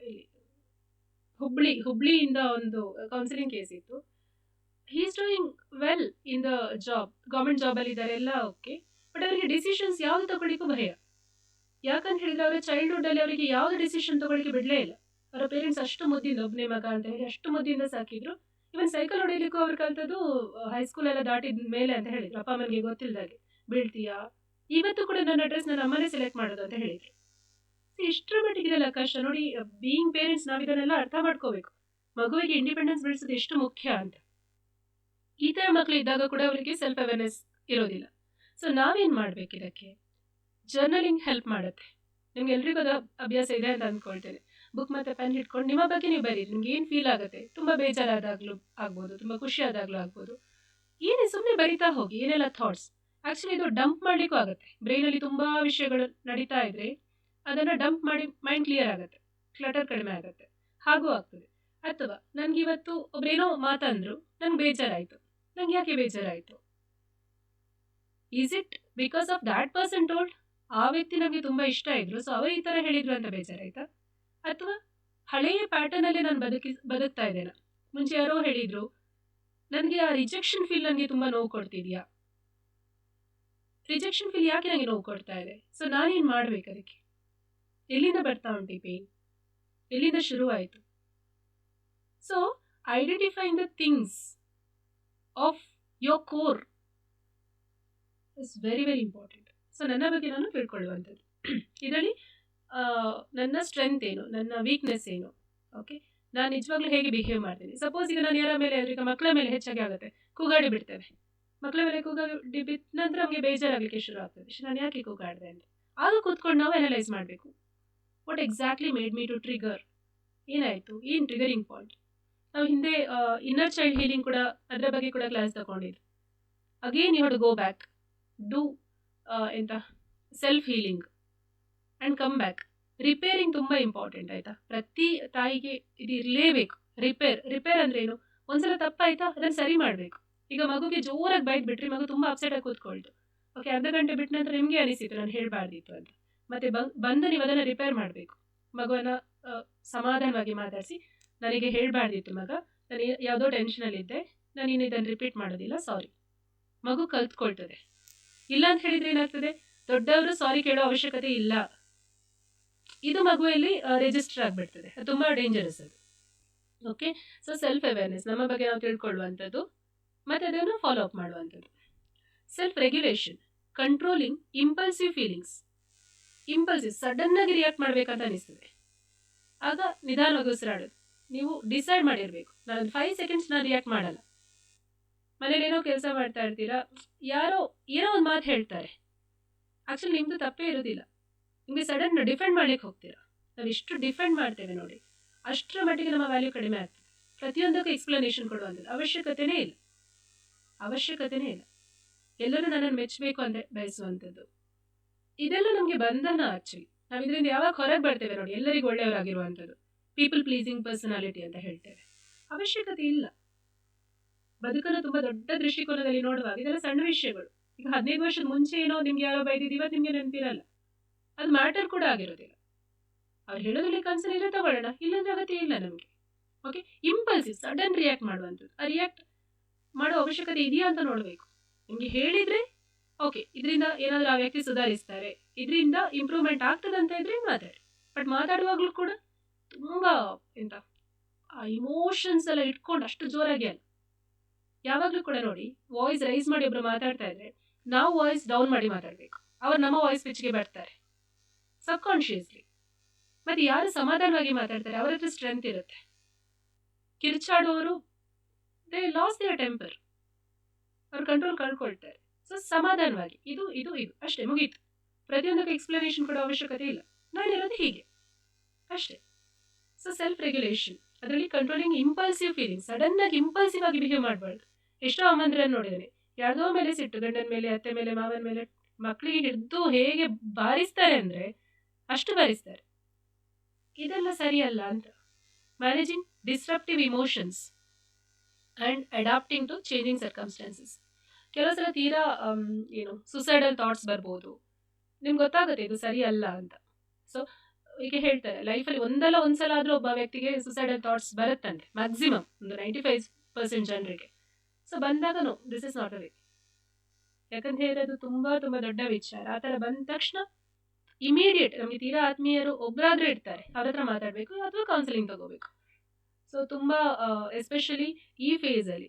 Speaker 1: ಇಲ್ಲಿ ಹುಬ್ಳಿಯಿಂದ ಒಂದು ಕೌನ್ಸಿಲಿಂಗ್ ಕೇಸ್ ಇತ್ತು. He is doing well in the job, government ಜಾಬಲ್ಲಿ ಇದ್ದಾರೆ, ಎಲ್ಲ ಓಕೆ. ಬಟ್ ಅವರಿಗೆ ಡಿಸಿಷನ್ಸ್ ಯಾವುದು ತಗೊಳ್ಳಿಕ್ಕೂ ಭಯ. ಯಾಕಂತ ಹೇಳಿದ್ರೆ ಅವರ ಚೈಲ್ಡ್ಹುಡ್ಡಲ್ಲಿ ಅವರಿಗೆ ಯಾವುದು ಡಿಸಿಷನ್ ತಗೊಳ್ಳಿಕ್ಕೆ ಬಿಡಲೇ ಇಲ್ಲ. ಅವರ ಪೇರೆಂಟ್ಸ್ ಅಷ್ಟು ಮುದ್ದಿಂದ, ಒಬ್ಬನೇ ಮಗ ಅಂತ ಹೇಳಿ ಅಷ್ಟು ಮುದ್ದಿಂದ ಸಾಕಿದ್ರು. ಇವನ್ ಸೈಕಲ್ ಹೊಡೆಯಲಿಕ್ಕೂ ಅವ್ರು ಕಲ್ತದ್ದು ಹೈಸ್ಕೂಲೆಲ್ಲ ದಾಟಿದ ಮೇಲೆ ಅಂತ ಹೇಳಿದ್ರು. ಅಪ್ಪ ಅಮ್ಮನಿಗೆ ಗೊತ್ತಿಲ್ಲದಾಗೆ ಬೀಳ್ತೀಯಾ, ಇವತ್ತು ಕೂಡ ನನ್ನ ಡ್ರೆಸ್ ನನ್ನ ಅಮ್ಮನೇ ಸೆಲೆಕ್ಟ್ ಮಾಡೋದು ಅಂತ ಹೇಳಿದ್ರು. ಇಷ್ಟರ ಮಟ್ಟಿಗೆ ಇದೆಲ್ಲ ಕಷ್ಟ ನೋಡಿ. ಬೀಯಿಂಗ್ ಪೇರೆಂಟ್ಸ್ ನಾವು ಇದನ್ನೆಲ್ಲ ಅರ್ಥ ಮಾಡ್ಕೋಬೇಕು, ಮಗುವಿಗೆ ಇಂಡಿಪೆಂಡೆನ್ಸ್ ಬೆಳೆಸೋದು ಎಷ್ಟು ಮುಖ್ಯ ಅಂತ. ಈ ಥರ ಮಕ್ಕಳು ಇದ್ದಾಗ ಕೂಡ ಅವರಿಗೆ ಸೆಲ್ಫ್ ಅವೇರ್ನೆಸ್ ಇರೋದಿಲ್ಲ. ಸೊ ನಾವೇನು ಮಾಡಬೇಕು ಇದಕ್ಕೆ? ಜರ್ನಲಿಂಗ್ ಹೆಲ್ಪ್ ಮಾಡುತ್ತೆ. ನಿಮ್ಗೆ ಎಲ್ರಿಗೂ ಅದು ಅಭ್ಯಾಸ ಇದೆ ಅಂತ ಅಂದ್ಕೊಳ್ತೇನೆ. ಬುಕ್ ಮತ್ತು ಪೆನ್ ಹಿಡ್ಕೊಂಡು ನಿಮ್ಮ ಬಗ್ಗೆ ನೀವು ಬರೀರಿ. ನಿಮ್ಗೆ ಏನು ಫೀಲ್ ಆಗುತ್ತೆ, ತುಂಬ ಬೇಜಾರಾದಾಗಲೂ ಆಗ್ಬೋದು, ತುಂಬ ಖುಷಿ ಆದಾಗಲೂ ಆಗ್ಬೋದು, ಏನೇ ಸುಮ್ಮನೆ ಬರಿತಾ ಹೋಗಿ ಏನೆಲ್ಲ ಥಾಟ್ಸ್. ಆ್ಯಕ್ಚುಲಿ ಇದು ಡಂಪ್ ಮಾಡಲಿಕ್ಕೂ ಆಗುತ್ತೆ. ಬ್ರೈನಲ್ಲಿ ತುಂಬ ವಿಷಯಗಳು ನಡೀತಾ ಇದ್ರೆ ಅದನ್ನು ಡಂಪ್ ಮಾಡಿ ಮೈಂಡ್ ಕ್ಲಿಯರ್ ಆಗುತ್ತೆ, ಕ್ಲಟರ್ ಕಡಿಮೆ ಆಗುತ್ತೆ, ಹಾಗೂ ಆಗ್ತದೆ. ಅಥವಾ ನನಗೆ ಇವತ್ತು ಒಬ್ರೇನೋ ಮಾತಂದ್ರು, ನಂಗೆ ಬೇಜಾರಾಯಿತು. ನಂಗೆ ಯಾಕೆ ಬೇಜಾರಾಯಿತು? Is it because of that person told? ಆ ವ್ಯಕ್ತಿ ನನಗೆ ತುಂಬ ಇಷ್ಟ ಇದ್ರು, ಸೊ ಅವರು ಈ ಥರ ಹೇಳಿದ್ರು ಅಂತ ಬೇಜಾರಾಯ್ತಾ? ಅಥವಾ ಹಳೆಯ ಪ್ಯಾಟರ್ನಲ್ಲೇ ನಾನು ಬದುಕ್ತಾ ಇದ್ದೇನೆ. ಮುಂಚೆ ಯಾರೋ ಹೇಳಿದ್ರು, ನನಗೆ ಆ ರಿಜೆಕ್ಷನ್ ಫೀಲ್ ನನಗೆ ತುಂಬ ನೋವು ಕೊಡ್ತಿದ್ಯಾ? ರಿಜೆಕ್ಷನ್ ಫೀಲ್ ಯಾಕೆ ನನಗೆ ನೋವು ಕೊಡ್ತಾ ಇದೆ? ಸೊ ನಾನೇನು ಮಾಡ್ಬೇಕು ಅದಕ್ಕೆ? ಎಲ್ಲಿಂದ ಬರ್ತಾ ಉಂಟು ಈ ಪೇನ್? ಎಲ್ಲಿಂದ ಶುರುವಾಯಿತು? So identifying the things of your core is very very important. So ನನ್ನ ಬಗ್ಗೆ ನಾನು ತಿಳ್ಕೊಳ್ಳುವಂಥದ್ದು. ಇದರಲ್ಲಿ ನನ್ನ ಸ್ಟ್ರೆಂತ್ ಏನು, ನನ್ನ ವೀಕ್ನೆಸ್ ಏನು, ಓಕೆ, ನಾನು ನಿಜವಾಗ್ಲೂ ಹೇಗೆ ಬಿಹೇವ್ ಮಾಡ್ತೀನಿ. ಸಪೋಸ್ ಈಗ ನಾನು ಯಾರ ಮೇಲೆ ಈಗ ಮಕ್ಕಳ ಮೇಲೆ ಹೆಚ್ಚಾಗಿ ಆಗುತ್ತೆ, ಕೂಗಾಡಿ ಬಿಡ್ತೇವೆ. ಮಕ್ಕಳ ಮೇಲೆ ಕೂಗಾಡಿ ಬಿಟ್ಟ ನಂತರ ನಮಗೆ ಬೇಜಾರಾಗಲಿಕ್ಕೆ ಶುರು ಆಗ್ತದೆ, ನಾನು ಯಾಕೆ ಕೂಗಾಡಿದೆ ಅಂತ. ಆಗ ಕೂತ್ಕೊಂಡು ನಾವು ಅನಲೈಸ್ ಮಾಡಬೇಕು, what exactly made me to trigger. ಏನಾಯಿತು, ಏನು ಟ್ರಿಗರಿಂಗ್ ಪಾಯಿಂಟ್. ನಾವು ಹಿಂದೆ ಇನ್ನರ್ ಚೈಲ್ಡ್ ಹೀಲಿಂಗ್ ಕೂಡ ಅದರ ಬಗ್ಗೆ ಕೂಡ ಕ್ಲಾಸ್ ತಗೊಂಡಿದ್ದು. Again you have to go back, do ಎಂತ self healing and come back. Repairing ತುಂಬ ಇಂಪಾರ್ಟೆಂಟ್ ಆಯಿತಾ. ಪ್ರತಿ ತಾಯಿಗೆ ಇದು ಇರಲೇಬೇಕು. ರಿಪೇರ್ ಅಂದರೆ ಏನು? ಒಂದ್ಸಲ ತಪ್ಪಾಯ್ತಾ ಅದನ್ನು ಸರಿ ಮಾಡಬೇಕು. ಈಗ ಮಗುಗೆ ಜೋರಾಗಿ ಬೈದು ಬಿಟ್ರಿ, ಮಗು ತುಂಬ ಅಪ್ಸೆಟಾಗಿ ಕೂತ್ಕೊಳ್ತು. ಓಕೆ, ಅರ್ಧ ಗಂಟೆ ಬಿಟ್ಟ ನಂತರ ನಿಮಗೆ ಅನಿಸಿತು ನಾನು ಹೇಳಬಾರ್ದಿತ್ತು ಅಂತ. ಮತ್ತೆ ಬಂದು ನೀವು ಅದನ್ನು ರಿಪೇರ್ ಮಾಡಬೇಕು. ಮಗುವನ್ನು ಸಮಾಧಾನವಾಗಿ ಮಾತಾಡಿಸಿ, ನನಗೆ ಹೇಳಬಾರ್ದಿತ್ತು ಮಗ, ನಾನು ಯಾವುದೋ ಟೆನ್ಷನಲ್ಲಿದ್ದೆ, ನಾನು ಇನ್ನು ಇದನ್ನು ರಿಪೀಟ್ ಮಾಡೋದಿಲ್ಲ, ಸಾರಿ. ಮಗು ಕಲ್ತ್ಕೊಳ್ತದೆ. ಇಲ್ಲ ಅಂತ ಹೇಳಿದರೆ ಏನಾಗ್ತದೆ, ದೊಡ್ಡವರು ಸಾರಿ ಕೇಳೋ ಅವಶ್ಯಕತೆ ಇಲ್ಲ, ಇದು ಮಗುವಲ್ಲಿ ರಿಜಿಸ್ಟರ್ ಆಗಿಬಿಡ್ತದೆ. ಅದು ತುಂಬ ಡೇಂಜರಸ್ ಅದು. ಓಕೆ, ಸೊ ಸೆಲ್ಫ್ ಅವೇರ್ನೆಸ್, ನಮ್ಮ ಬಗ್ಗೆ ನಾವು ತಿಳ್ಕೊಳ್ಳುವಂಥದ್ದು ಮತ್ತು ಅದನ್ನು ಫಾಲೋ ಅಪ್ ಮಾಡುವಂಥದ್ದು. Self regulation, controlling impulsive feelings. Impulsive, ಸಡನ್ನಾಗಿ ರಿಯಾಕ್ಟ್ ಮಾಡಬೇಕಂತ ಅನಿಸ್ತದೆ, ಆಗ ನಿಧಾನವಾಗಿ ಉಸಿರಾಡೋದು. ನೀವು ಡಿಸೈಡ್ ಮಾಡಿರಬೇಕು, ನಾನು 5 ಸೆಕೆಂಡ್ಸ್ ನಾನು ರಿಯಾಕ್ಟ್ ಮಾಡಲ್ಲ. ಮನೇಲಿ ಏನೋ ಕೆಲಸ ಮಾಡ್ತಾ ಇರ್ತೀರಾ, ಯಾರೋ ಏನೋ ಒಂದು ಮಾತು ಹೇಳ್ತಾರೆ, ಆ್ಯಕ್ಚುಲಿ ನಿಮ್ಮದು ತಪ್ಪೇ ಇರೋದಿಲ್ಲ, ನಿಮಗೆ ಸಡನ್ ಡಿಫೆಂಡ್ ಮಾಡ್ಲಿಕ್ಕೆ ಹೋಗ್ತೀರಾ. ನಾವು ಎಷ್ಟು ಡಿಫೆಂಡ್ ಮಾಡ್ತೇವೆ ನೋಡಿ, ಅಷ್ಟರ ಮಟ್ಟಿಗೆ ನಮ್ಮ ವ್ಯಾಲ್ಯೂ ಕಡಿಮೆ ಆಗ್ತದೆ. ಪ್ರತಿಯೊಂದಕ್ಕೂ ಎಕ್ಸ್ಪ್ಲನೇಷನ್ ಕೊಡುವಂಥದ್ದು ಅವಶ್ಯಕತೆಯೇ ಇಲ್ಲ. ಎಲ್ಲರೂ ನನ್ನನ್ನು ಮೆಚ್ಚಬೇಕು ಅಂತ ಬಯಸುವಂಥದ್ದು, ಇದೆಲ್ಲ ನಮಗೆ ಬಂಧನ. ಆ್ಯಕ್ಚುಲಿ ನಾವು ಇದರಿಂದ ಯಾವಾಗ ಹೊರಗೆ ಬರ್ತೇವೆ ನೋಡಿ, ಎಲ್ಲರಿಗೂ ಒಳ್ಳೆಯವರಾಗಿರುವಂಥದ್ದು, ಪೀಪಲ್ ಪ್ಲೀಸಿಂಗ್ ಪರ್ಸನಾಲಿಟಿ ಅಂತ ಹೇಳ್ತೇವೆ. ಅವಶ್ಯಕತೆ ಇಲ್ಲ. ಬದುಕನ್ನು ತುಂಬ ದೊಡ್ಡ ದೃಷ್ಟಿಕೋನದಲ್ಲಿ ನೋಡುವಾಗ ಇದೆಲ್ಲ ಸಣ್ಣ ವಿಷಯಗಳು. ಈಗ 15 ವರ್ಷದ ಮುಂಚೆ ಏನೋ ನಿಮ್ಗೆ ಯಾರೋ ಬೈದಿದ್ದು ಇವತ್ತು ನಿಮಗೆ ನೆನಪಿರಲ್ಲ, ಅದು ಮ್ಯಾಟರ್ ಕೂಡ ಆಗಿರೋದಿಲ್ಲ. ಅವ್ರು ಹೇಳೋದ್ರಲ್ಲಿ ಕನ್ಸರ್ನ್ ತಗೊಳ್ಳೋಣ, ಇಲ್ಲಾಂದ್ರೆ ಅಗತ್ಯ ಇಲ್ಲ ನಮಗೆ. ಓಕೆ, ಇಂಪಲ್ಸಿವ್, ಸಡನ್ ರಿಯಾಕ್ಟ್ ಮಾಡುವಂಥದ್ದು. ಆ ರಿಯಾಕ್ಟ್ ಮಾಡೋ ಅವಶ್ಯಕತೆ ಇದೆಯಾ ಅಂತ ನೋಡಬೇಕು. ನಿಮಗೆ ಹೇಳಿದರೆ ಓಕೆ, ಇದರಿಂದ ಏನಾದರೂ ಆ ವ್ಯಕ್ತಿ ಸುಧಾರಿಸ್ತಾರೆ, ಇದರಿಂದ ಇಂಪ್ರೂವ್ಮೆಂಟ್ ಆಗ್ತದೆ ಅಂತ ಇದ್ರೆ ಮಾತಾಡಿ. ಬಟ್ ಮಾತಾಡುವಾಗಲೂ ಕೂಡ ತುಂಬ ಆ ಇಮೋಷನ್ಸ್ ಎಲ್ಲ ಇಟ್ಕೊಂಡು ಅಷ್ಟು ಜೋರಾಗಿ ಅಲ್ಲ. ಯಾವಾಗಲೂ ಕೂಡ ನೋಡಿ, ವಾಯ್ಸ್ ರೈಸ್ ಮಾಡಿ ಒಬ್ರು ಮಾತಾಡ್ತಾ ಇದ್ರೆ ನಾವು ವಾಯ್ಸ್ ಡೌನ್ ಮಾಡಿ ಮಾತಾಡಬೇಕು. ಅವ್ರು ನಮ್ಮ ವಾಯ್ಸ್ ಪಿಚ್ಗೆ ಬರ್ತಾರೆ ಸಬ್ಕಾನ್ಷಿಯಸ್ಲಿ. ಮತ್ತು ಯಾರು ಸಮಾಧಾನವಾಗಿ ಮಾತಾಡ್ತಾರೆ ಅವರ ಹತ್ರ ಸ್ಟ್ರೆಂತ್ ಇರುತ್ತೆ. ಕಿರ್ಚಾಡುವವರು ದೇ ಲಾಸ್ ದೇರ್ ಟೆಂಪರ್, ಅವ್ರು ಕಂಟ್ರೋಲ್ ಕಳ್ಕೊಳ್ತಾರೆ. ಸೊ ಸಮಾಧಾನವಾಗಿ ಇದು ಇದು ಇದು ಅಷ್ಟೇ, ಮುಗೀತು. ಪ್ರತಿಯೊಂದಕ್ಕೆ ಎಕ್ಸ್ಪ್ಲನೇಷನ್ ಕೊಡೋ ಅವಶ್ಯಕತೆ ಇಲ್ಲ, ನಾನಿರೋದು ಹೀಗೆ ಅಷ್ಟೇ. ಸೊ ಸೆಲ್ಫ್ ರೆಗ್ಯುಲೇಷನ್, ಅದರಲ್ಲಿ ಕಂಟ್ರೋಲಿಂಗ್ ಇಂಪಲ್ಸಿವ್ ಫೀಲಿಂಗ್. ಸಡನ್ನಾಗಿ ಇಂಪಲ್ಸಿವ್ ಆಗಿ ಬಿಹೇವ್ ಮಾಡಬಾರ್ದು. ಎಷ್ಟೋ ಅಮ್ಮಂದ್ರನ್ನು ನೋಡಿದ್ದೇನೆ, ಯಾರ್ದೋ ಮೇಲೆ ಸಿಟ್ಟು, ಗಂಡನ ಮೇಲೆ, ಅತ್ತೆ ಮೇಲೆ, ಮಾವನ ಮೇಲೆ, ಮಕ್ಕಳಿಗೆ ಹಿಡಿದು ಹೇಗೆ ಬಾರಿಸ್ತಾರೆ ಅಂದರೆ ಅಷ್ಟು ಬಾರಿಸ್ತಾರೆ. ಇದೆಲ್ಲ ಸರಿಯಲ್ಲ ಅಂತ. Managing disruptive emotions and adapting to changing circumstances. ಕೆಲವು ಸಲ ತೀರಾ ಸುಸೈಡಲ್ ಥಾಟ್ಸ್ ಬರ್ಬೋದು. ನಿಮ್ಗೆ ಗೊತ್ತಾಗುತ್ತೆ ಇದು ಸರಿ ಅಲ್ಲ ಅಂತ. ಸೊ ಈಗ ಹೇಳ್ತಾರೆ, ಲೈಫಲ್ಲಿ ಒಂದ್ಸಲ ಆದರೂ ಒಬ್ಬ ವ್ಯಕ್ತಿಗೆ ಸುಸೈಡಲ್ ಥಾಟ್ಸ್ ಬರುತ್ತಂತೆ, ಮ್ಯಾಕ್ಸಿಮಮ್ ಒಂದು 95% ಜನರಿಗೆ. ಸೊ ಬಂದಾಗ no, this is not a way. ಯಾಕಂತ ಹೇಳಿದ್ರೆ ಅದು ತುಂಬ ತುಂಬ ದೊಡ್ಡ ವಿಚಾರ. ಆ ಥರ ಬಂದ ತಕ್ಷಣ ಇಮಿಡಿಯೇಟ್ ನಮಗೆ ತೀರಾ ಆತ್ಮೀಯರು ಒಬ್ಬರಾದರೂ ಇರ್ತಾರೆ, ಅವ್ರ ಹತ್ರ ಮಾತಾಡಬೇಕು ಅಥವಾ ಕೌನ್ಸಿಲಿಂಗ್ ತಗೋಬೇಕು. ಸೊ ತುಂಬ ಎಸ್ಪೆಷಲಿ ಈ ಫೇಸಲ್ಲಿ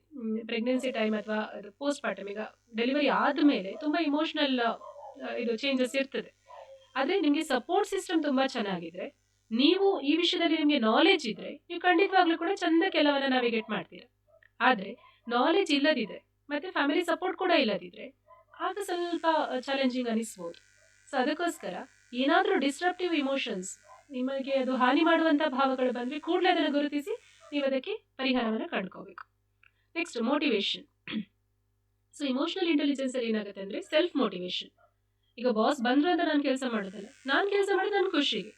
Speaker 1: ಪ್ರೆಗ್ನೆನ್ಸಿ ಟೈಮ್ ಅಥವಾ ಪೋಸ್ಟ್ ಪಾರ್ಟಮ್, ಈಗ ಡೆಲಿವರಿ ಆದಮೇಲೆ ತುಂಬ ಇಮೋಷ್ನಲ್ ಇದು ಚೇಂಜಸ್ ಇರ್ತದೆ. ಆದರೆ ನಿಮಗೆ ಸಪೋರ್ಟ್ ಸಿಸ್ಟಮ್ ತುಂಬ ಚೆನ್ನಾಗಿದ್ರೆ, ನೀವು ಈ ವಿಷಯದಲ್ಲಿ ನಿಮಗೆ ನಾಲೆಜ್ ಇದ್ದರೆ, ನೀವು ಖಂಡಿತವಾಗ್ಲೂ ಕೂಡ ಚಂದ ಕೆಲವನ್ನ ನ್ಯಾವಿಗೇಟ್ ಮಾಡ್ತೀರಾ. ಆದರೆ ನಾಲೆಜ್ ಇಲ್ಲದಿದ್ದರೆ ಮತ್ತು ಫ್ಯಾಮಿಲಿ ಸಪೋರ್ಟ್ ಕೂಡ ಇಲ್ಲದಿದ್ದರೆ ಆಗ ಸ್ವಲ್ಪ ಚಾಲೆಂಜಿಂಗ್ ಅನಿಸ್ಬೋದು. ಸೊ ಅದಕ್ಕೋಸ್ಕರ ಏನಾದರೂ ಡಿಸ್ಟ್ರಪ್ಟಿವ್ ಇಮೋಷನ್ಸ್, ನಿಮಗೆ ಅದು ಹಾನಿ ಮಾಡುವಂಥ ಭಾವಗಳು ಬಂದರೆ ಕೂಡಲೇ ಅದನ್ನು ಗುರುತಿಸಿ ನೀವು ಅದಕ್ಕೆ ಪರಿಹಾರವನ್ನು ಕಂಡುಕೋಬೇಕು. Next motivation. ಸೊ ಇಮೋಷನಲ್ ಇಂಟೆಲಿಜೆನ್ಸಲ್ಲಿ ಏನಾಗುತ್ತೆ ಅಂದರೆ ಸೆಲ್ಫ್ ಮೋಟಿವೇಶನ್. ಈಗ ಬಾಸ್ ಬಂದರು ಅಂತ ನಾನು ಕೆಲಸ ಮಾಡೋದಲ್ಲ, ನಾನು ಕೆಲಸ ಮಾಡಿ ನನ್ನ ಖುಷಿಗೆ,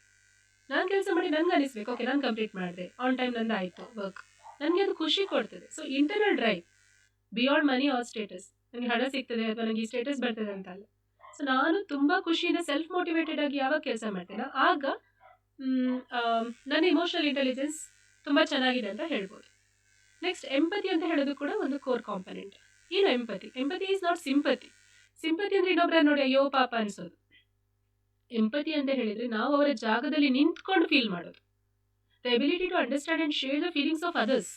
Speaker 1: ನಾನು ಕೆಲಸ ಮಾಡಿ ನನಗೆ ಅನಿಸ್ಬೇಕು ಓಕೆ ನಾನು ಕಂಪ್ಲೀಟ್ ಮಾಡಿದೆ, ಆನ್ ಟೈಮ್ ನಂದು ಆಯಿತು ವರ್ಕ್, ನನಗೆ ಅದು ಖುಷಿ ಕೊಡ್ತದೆ. So internal drive beyond money or status, ನನಗೆ ಹಣ ಸಿಗ್ತದೆ ಅಥವಾ ನನಗೆ ಈ ಸ್ಟೇಟಸ್ ಬರ್ತದೆ ಅಂತ ಅಲ್ಲ. ಸೊ ನಾನು ತುಂಬ ಖುಷಿಯಿಂದ ಸೆಲ್ಫ್ ಮೋಟಿವೇಟೆಡ್ ಆಗಿ ಯಾವಾಗ ಕೆಲಸ ಮಾಡ್ತೇನೆ ಆಗ ನನ್ನ ಇಮೋಷನಲ್ ಇಂಟೆಲಿಜೆನ್ಸ್ ತುಂಬ ಚೆನ್ನಾಗಿದೆ ಅಂತ ಹೇಳ್ಬೋದು. ನೆಕ್ಸ್ಟ್ ಎಂಪತಿ ಅಂತ ಹೇಳೋದು ಕೂಡ ಒಂದು ಕೋರ್ ಕಾಂಪೊನೆಂಟ್. ಏನು empathy? Empathy is not sympathy. Sympathy ಅಂದರೆ ಇನ್ನೊಬ್ಬರ ನೋಡಿ ಅಯ್ಯೋ ಪಾಪ ಅನಿಸೋದು. ಎಂಪತಿ ಅಂತ ಹೇಳಿದರೆ ನಾವು ಅವರ ಜಾಗದಲ್ಲಿ ನಿಂತ್ಕೊಂಡು ಫೀಲ್ ಮಾಡೋದು. The ability to understand and share the feelings of others.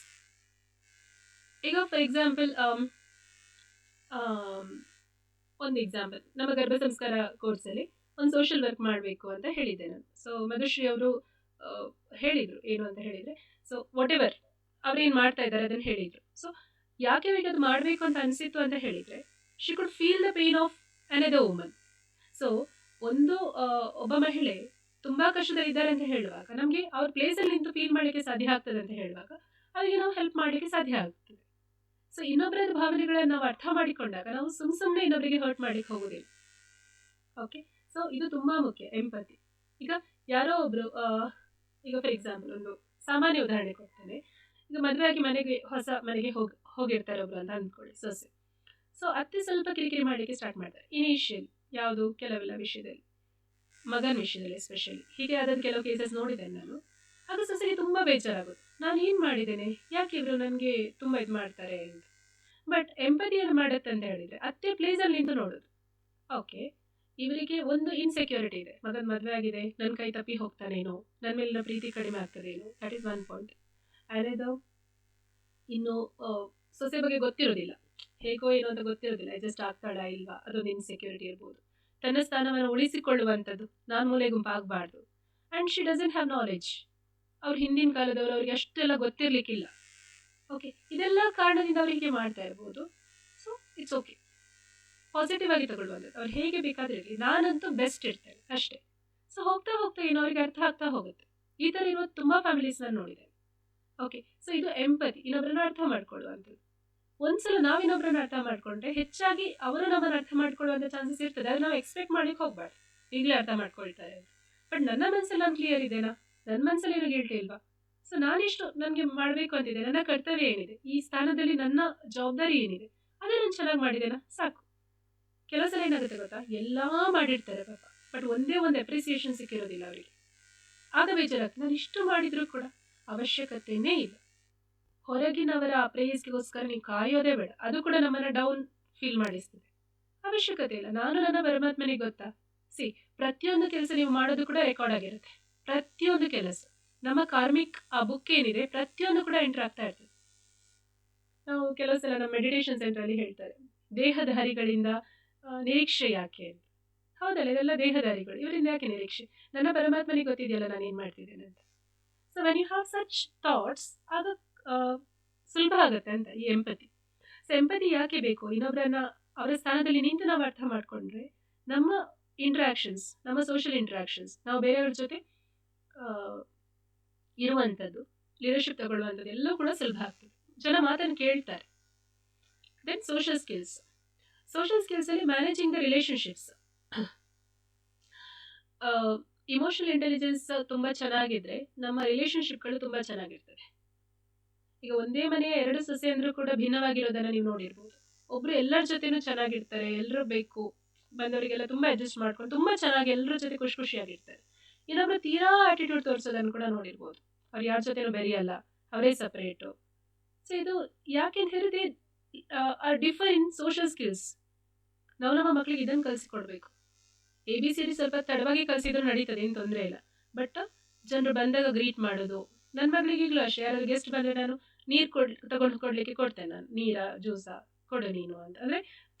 Speaker 1: ಈಗ ಫಾರ್ ಎಕ್ಸಾಂಪಲ್ ಒಂದು ಎಕ್ಸಾಂಪಲ್, ನಮ್ಮ ಗರ್ಭ ಸಂಸ್ಕಾರ ಕೋರ್ಸಲ್ಲಿ ಒಂದು ಸೋಷಿಯಲ್ ವರ್ಕ್ ಮಾಡಬೇಕು ಅಂತ ಹೇಳಿದ್ದೆ ನಾನು. ಸೊ ಮಧುಶ್ರೀ ಅವರು ಹೇಳಿದರು ಏನು ಅಂತ ಹೇಳಿದರೆ, ಸೊ ವಾಟ್ ಎವರ್ ಅವ್ರೇನು ಮಾಡ್ತಾ ಇದ್ದಾರೆ ಅದನ್ನು ಹೇಳಿದರು. ಸೊ ಯಾಕೆ ಅವರಿಗೆ ಅದು ಮಾಡಬೇಕು ಅಂತ ಅನಿಸಿತ್ತು ಅಂತ ಹೇಳಿದರೆ, she could feel the pain of another woman. So ಒಬ್ಬ ಮಹಿಳೆ ತುಂಬ ಕಷ್ಟದಲ್ಲಿದ್ದಾರೆ ಅಂತ ಹೇಳುವಾಗ ನಮಗೆ ಅವ್ರ ಪ್ಲೇಸಲ್ಲಿ ನಿಂತು ಫೀಲ್ ಮಾಡಲಿಕ್ಕೆ ಸಾಧ್ಯ ಆಗ್ತದೆ ಅಂತ ಹೇಳುವಾಗ ಅವರಿಗೆ ನಾವು ಹೆಲ್ಪ್ ಮಾಡಲಿಕ್ಕೆ ಸಾಧ್ಯ ಆಗ್ತದೆ. ಸೊ ಇನ್ನೊಬ್ಬರ ಭಾವನೆಗಳನ್ನು ನಾವು ಅರ್ಥ ಮಾಡಿಕೊಂಡಾಗ ನಾವು ಸುಮ್ಮನೆ ಇನ್ನೊಬ್ಬರಿಗೆ ಹರ್ಟ್ ಮಾಡಲಿಕ್ಕೆ ಹೋಗೋದಿಲ್ಲ. ಓಕೆ, ಸೊ ಇದು ತುಂಬ ಮುಖ್ಯ ಎಂಪತಿ. ಈಗ ಯಾರೋ ಒಬ್ಬರು, ಈಗ ಫಾರ್ ಎಕ್ಸಾಂಪಲ್ ಒಂದು ಸಾಮಾನ್ಯ ಉದಾಹರಣೆ ಕೊಡ್ತೇನೆ. ಈಗ ಮದುವೆಯಾಗಿ ಹೊಸ ಮನೆಗೆ ಹೋಗಿರ್ತಾರೆ ಒಬ್ರು ಅಂತ ಅಂದ್ಕೊಳ್ಳಿ, ಸೊಸೆ. ಸೊ ಅತ್ತೆ ಸ್ವಲ್ಪ ಕಿರಿಕಿರಿ ಮಾಡಲಿಕ್ಕೆ ಸ್ಟಾರ್ಟ್ ಮಾಡ್ತಾರೆ ಇನಿಷಿಯಲ್, ಯಾವುದು ಕೆಲವೆಲ್ಲ ವಿಷಯದಲ್ಲಿ, ಮಗನ ವಿಷಯದಲ್ಲಿ ಎಸ್ಪೆಷಲಿ. ಹೀಗೆ ಅದನ್ನು ಕೆಲವು ಕೇಸಸ್ ನೋಡಿದ್ದೇನೆ ನಾನು. ಆಗ ಸೊಸೆಗೆ ತುಂಬ ಬೇಜಾರಾಗೋದು, ನಾನು ಏನು ಮಾಡಿದ್ದೇನೆ, ಯಾಕೆ ಇವರು ನನಗೆ ತುಂಬ ಇದು ಮಾಡ್ತಾರೆ ಅಂತ. ಬಟ್ ಎಂಪತಿಯನ್ನು ಮಾಡುತ್ತೆ ಅಂತ ಹೇಳಿದರೆ ಅತ್ತೆ ಪ್ಲೇಸಲ್ಲಿ ನಿಂತು ನೋಡೋದು. ಓಕೆ, ಇವರಿಗೆ ಒಂದು ಇನ್ಸೆಕ್ಯೂರಿಟಿ ಇದೆ, ಮಗನ ಮದುವೆ ಆಗಿದೆ, ನನ್ನ ಕೈ ತಪ್ಪಿ ಹೋಗ್ತಾನೇನೋ, ನನ್ನ ಮೇಲಿನ ಪ್ರೀತಿ ಕಡಿಮೆ ಆಗ್ತದೇನೋ, ದಟ್ ಈಸ್ ಒನ್ ಪಾಯಿಂಟ್. ಅದೇದು ಇನ್ನು ಸೊಸೆ ಬಗ್ಗೆ ಗೊತ್ತಿರೋದಿಲ್ಲ, ಹೇಗೋ ಏನೋ ಅಂತ ಗೊತ್ತಿರೋದಿಲ್ಲ, ಅಡ್ಜಸ್ಟ್ ಆಗ್ತಾಳಾ ಇಲ್ವಾ, ಅದೊಂದು ಇನ್ಸೆಕ್ಯೂರಿಟಿ ಇರ್ಬೋದು. ತನ್ನ ಸ್ಥಾನವನ್ನು ಉಳಿಸಿಕೊಳ್ಳುವಂಥದ್ದು, ನಾನು ಮೂಲೆ ಗುಂಪಾಗಬಾರ್ದು. And she doesn't have knowledge. ಅವ್ರು ಹಿಂದಿನ ಕಾಲದವರು, ಅವ್ರಿಗೆ ಅಷ್ಟೆಲ್ಲ ಗೊತ್ತಿರಲಿಕ್ಕಿಲ್ಲ. ಓಕೆ, ಇದೆಲ್ಲ ಕಾರಣದಿಂದ ಅವ್ರು ಹೀಗೆ ಮಾಡ್ತಾ ಇರ್ಬೋದು. ಸೊ ಇಟ್ಸ್ ಓಕೆ, ಪಾಸಿಟಿವ್ ಆಗಿ ತಗೊಳ್ಳುವಂಥದ್ದು. ಅವ್ರು ಹೇಗೆ ಬೇಕಾದ್ರೆ ಇರಲಿ, ನಾನಂತೂ ಬೆಸ್ಟ್ ಇರ್ತೇನೆ ಅಷ್ಟೇ. ಸೊ ಹೋಗ್ತಾ ಹೋಗ್ತಾ ಏನೋ ಅವ್ರಿಗೆ ಅರ್ಥ ಆಗ್ತಾ ಹೋಗುತ್ತೆ. ಈ ಥರ ಇರೋದು ತುಂಬ ಫ್ಯಾಮಿಲೀಸ್ ನಾನು ನೋಡಿದ್ದೇನೆ. ಓಕೆ, ಸೊ ಇದು ಎಂಪತಿ, ಇನ್ನೊಬ್ಬರನ್ನ ಅರ್ಥ ಮಾಡ್ಕೊಳ್ಳುವಂಥದ್ದು. ಒಂದ್ಸಲ ನಾವು ಇನ್ನೊಬ್ಬರನ್ನ ಅರ್ಥ ಮಾಡ್ಕೊಂಡ್ರೆ ಹೆಚ್ಚಾಗಿ ಅವರು ನಮ್ಮನ್ನು ಅರ್ಥ ಮಾಡ್ಕೊಳ್ಳುವಂಥ ಚಾನ್ಸಸ್ ಇರ್ತದೆ. ಅದು ನಾವು ಎಕ್ಸ್ಪೆಕ್ಟ್ ಮಾಡ್ಲಿಕ್ಕೆ ಹೋಗ್ಬಾರ್ದು, ಈಗಲೇ ಅರ್ಥ ಮಾಡ್ಕೊಳ್ತಾರೆ ಅಂತ. ಬಟ್ ನನ್ನ ಮನಸ್ಸಲ್ಲಿ ನಾನು ಕ್ಲಿಯರ್ ಇದ್ದೇನಾ, ನನ್ನ ಮನಸ್ಸಲ್ಲಿ ಏನೋ ಗಿಲ್ಟ್ ಇಲ್ವಾ, ಸೊ ನಾನಿಷ್ಟು ನನಗೆ ಮಾಡಬೇಕು ಅಂತಿದೆ, ನನ್ನ ಕರ್ತವ್ಯ ಏನಿದೆ, ಈ ಸ್ಥಾನದಲ್ಲಿ ನನ್ನ ಜವಾಬ್ದಾರಿ ಏನಿದೆ, ಅದೇ ನಾನು ಚೆನ್ನಾಗಿ ಮಾಡಿದ್ದೇನಾ ಸಾಕು. ಕೆಲವು ಸಲ ಏನಾಗುತ್ತೆ ಗೊತ್ತಾ, ಎಲ್ಲ ಮಾಡಿರ್ತಾರೆ ಪಾಪ, ಬಟ್ ಒಂದೇ ಒಂದು ಅಪ್ರಿಸಿಯೇಷನ್ ಸಿಕ್ಕಿರೋದಿಲ್ಲ ಅವರಿಗೆ. ಆಗ ಬೇಜಾರಾಗ್ತದೆ, ನಾನು ಇಷ್ಟು ಮಾಡಿದರೂ ಕೂಡ ಅವಶ್ಯಕತೆಯೇ ಇಲ್ಲ. ಹೊರಗಿನವರ ಪ್ರೇಯಸ್ಗೋಸ್ಕರ ನೀವು ಕಾಯೋದೇ ಬೇಡ, ಅದು ಕೂಡ ನಮ್ಮನ್ನು ಡೌನ್ ಫೀಲ್ ಮಾಡಿಸ್ತದೆ. ಅವಶ್ಯಕತೆ ಇಲ್ಲ, ನಾನು ನನ್ನ ಪರಮಾತ್ಮನಿಗೆ ಗೊತ್ತಾ. ಪ್ರತಿಯೊಂದು ಕೆಲಸ ನೀವು ಮಾಡೋದು ಕೂಡ ರೆಕಾರ್ಡ್ ಆಗಿರುತ್ತೆ. ಪ್ರತಿಯೊಂದು ಕೆಲಸ ನಮ್ಮ ಕಾರ್ಮಿಕ್ ಆ ಬುಕ್ ಏನಿದೆ ಪ್ರತಿಯೊಂದು ಕೂಡ ಎಂಟರ್ ಆಗ್ತಾ ಇರ್ತದೆ. ನಾವು ಕೆಲವು ಸಲ ನಮ್ಮ ಮೆಡಿಟೇಷನ್ ಸೆಂಟ್ರಲ್ಲಿ ಹೇಳ್ತಾರೆ, ದೇಹಧಾರಿಗಳಿಂದ ನಿರೀಕ್ಷೆ ಯಾಕೆ ಅಂತ. ಹೌದಲ್ಲ, ಇದೆಲ್ಲ ದೇಹಧಾರಿಗಳು, ಇವರಿಂದ ಯಾಕೆ ನಿರೀಕ್ಷೆ, ನನ್ನ ಪರಮಾತ್ಮನಿಗೆ ಗೊತ್ತಿದೆಯಲ್ಲ ನಾನು ಏನು ಮಾಡ್ತಿದ್ದೇನೆ ಅಂತ. So when you have such thoughts, ಆಗ ಸುಲಭ ಆಗುತ್ತೆ ಅಂತ ಈ ಎಂಪತಿ. ಸೊ ಎಂಪತಿ ಯಾಕೆ ಬೇಕು, ಇನ್ನೊಬ್ಬರನ್ನ ಅವರ ಸ್ಥಾನದಲ್ಲಿ ನಿಂತು ನಾವು ಅರ್ಥ ಮಾಡಿಕೊಂಡ್ರೆ ನಮ್ಮ ಇಂಟ್ರಾಕ್ಷನ್ಸ್, ನಮ್ಮ ಸೋಷಿಯಲ್ ಇಂಟ್ರಾಕ್ಷನ್ಸ್, ನಾವು ಬೇರೆಯವ್ರ ಜೊತೆ ಇರುವಂಥದ್ದು, ಲೀಡರ್ಶಿಪ್ ತಗೊಳ್ಳುವಂಥದ್ದು ಎಲ್ಲವೂ ಕೂಡ ಸುಲಭ ಆಗ್ತದೆ. ಜನ ಮಾತನ್ನು ಕೇಳ್ತಾರೆ. Then social skills. ಸೋಷಿಯಲ್ ಸ್ಕಿಲ್ಸಲ್ಲಿ managing the relationships. Emotional intelligence ತುಂಬ ಚೆನ್ನಾಗಿದ್ರೆ ನಮ್ಮ ರಿಲೇಷನ್ಶಿಪ್ಗಳು ತುಂಬ ಚೆನ್ನಾಗಿರ್ತವೆ. ಈಗ ಒಂದೇ ಮನೆಯ ಎರಡು ಸೊಸೆ ಅಂದರೂ ಕೂಡ ಭಿನ್ನವಾಗಿರೋದನ್ನು ನೀವು ನೋಡಿರ್ಬೋದು. ಒಬ್ಬರು ಎಲ್ಲರ ಜೊತೆನೂ ಚೆನ್ನಾಗಿರ್ತಾರೆ, ಎಲ್ಲರೂ ಬೇಕು, ಬಂದವರಿಗೆಲ್ಲ ತುಂಬ ಅಡ್ಜಸ್ಟ್ ಮಾಡ್ಕೊಂಡು ತುಂಬ ಚೆನ್ನಾಗಿ ಎಲ್ಲರ ಜೊತೆ ಖುಷಿಯಾಗಿರ್ತಾರೆ. ಇನ್ನೊಬ್ರು ತೀರಾ ಆಟಿಟ್ಯೂಡ್ ತೋರಿಸೋದನ್ನು ಕೂಡ ನೋಡಿರ್ಬೋದು, ಅವ್ರು ಯಾರ ಜೊತೆನೂ ಬೆರೆಯಲ್ಲ, ಅವರೇ ಸಪ್ರೇಟು. ಸೊ ಇದು ಯಾಕೆಂತ ಹೇಳಿದ್ರೆ ಡಿಫರ್ ಇನ್ ಸೋಷಿಯಲ್ ಸ್ಕಿಲ್ಸ್. ನಾವು ನಮ್ಮ ಮಕ್ಕಳಿಗೆ ಇದನ್ನು ಕಲಿಸಿಕೊಡ್ಬೇಕು. ABCD ಸ್ವಲ್ಪ ತಡವಾಗಿ ಕಲಿಸಿದ್ರು ನಡೀತದೆ, ಏನು ತೊಂದರೆ ಇಲ್ಲ. ಬಟ್ ಜನರು ಬಂದಾಗ ಗ್ರೀಟ್ ಮಾಡೋದು, ನನ್ನ ಮಗಳಿಗೆ ಈಗಲೂ ಅಷ್ಟೇ, ಯಾರಾದ್ರು ಗೆಸ್ಟ್ ಬಂದರೆ ನಾನು ನೀರು ತಗೊಂಡು ಕೊಡಲಿಕ್ಕೆ ಕೊಡ್ತೇನೆ, ನಾನು ನೀರಾ ಜ್ಯೂಸಾ ಕೊಡು ನೀನು ಅಂತ. ಅಂದರೆ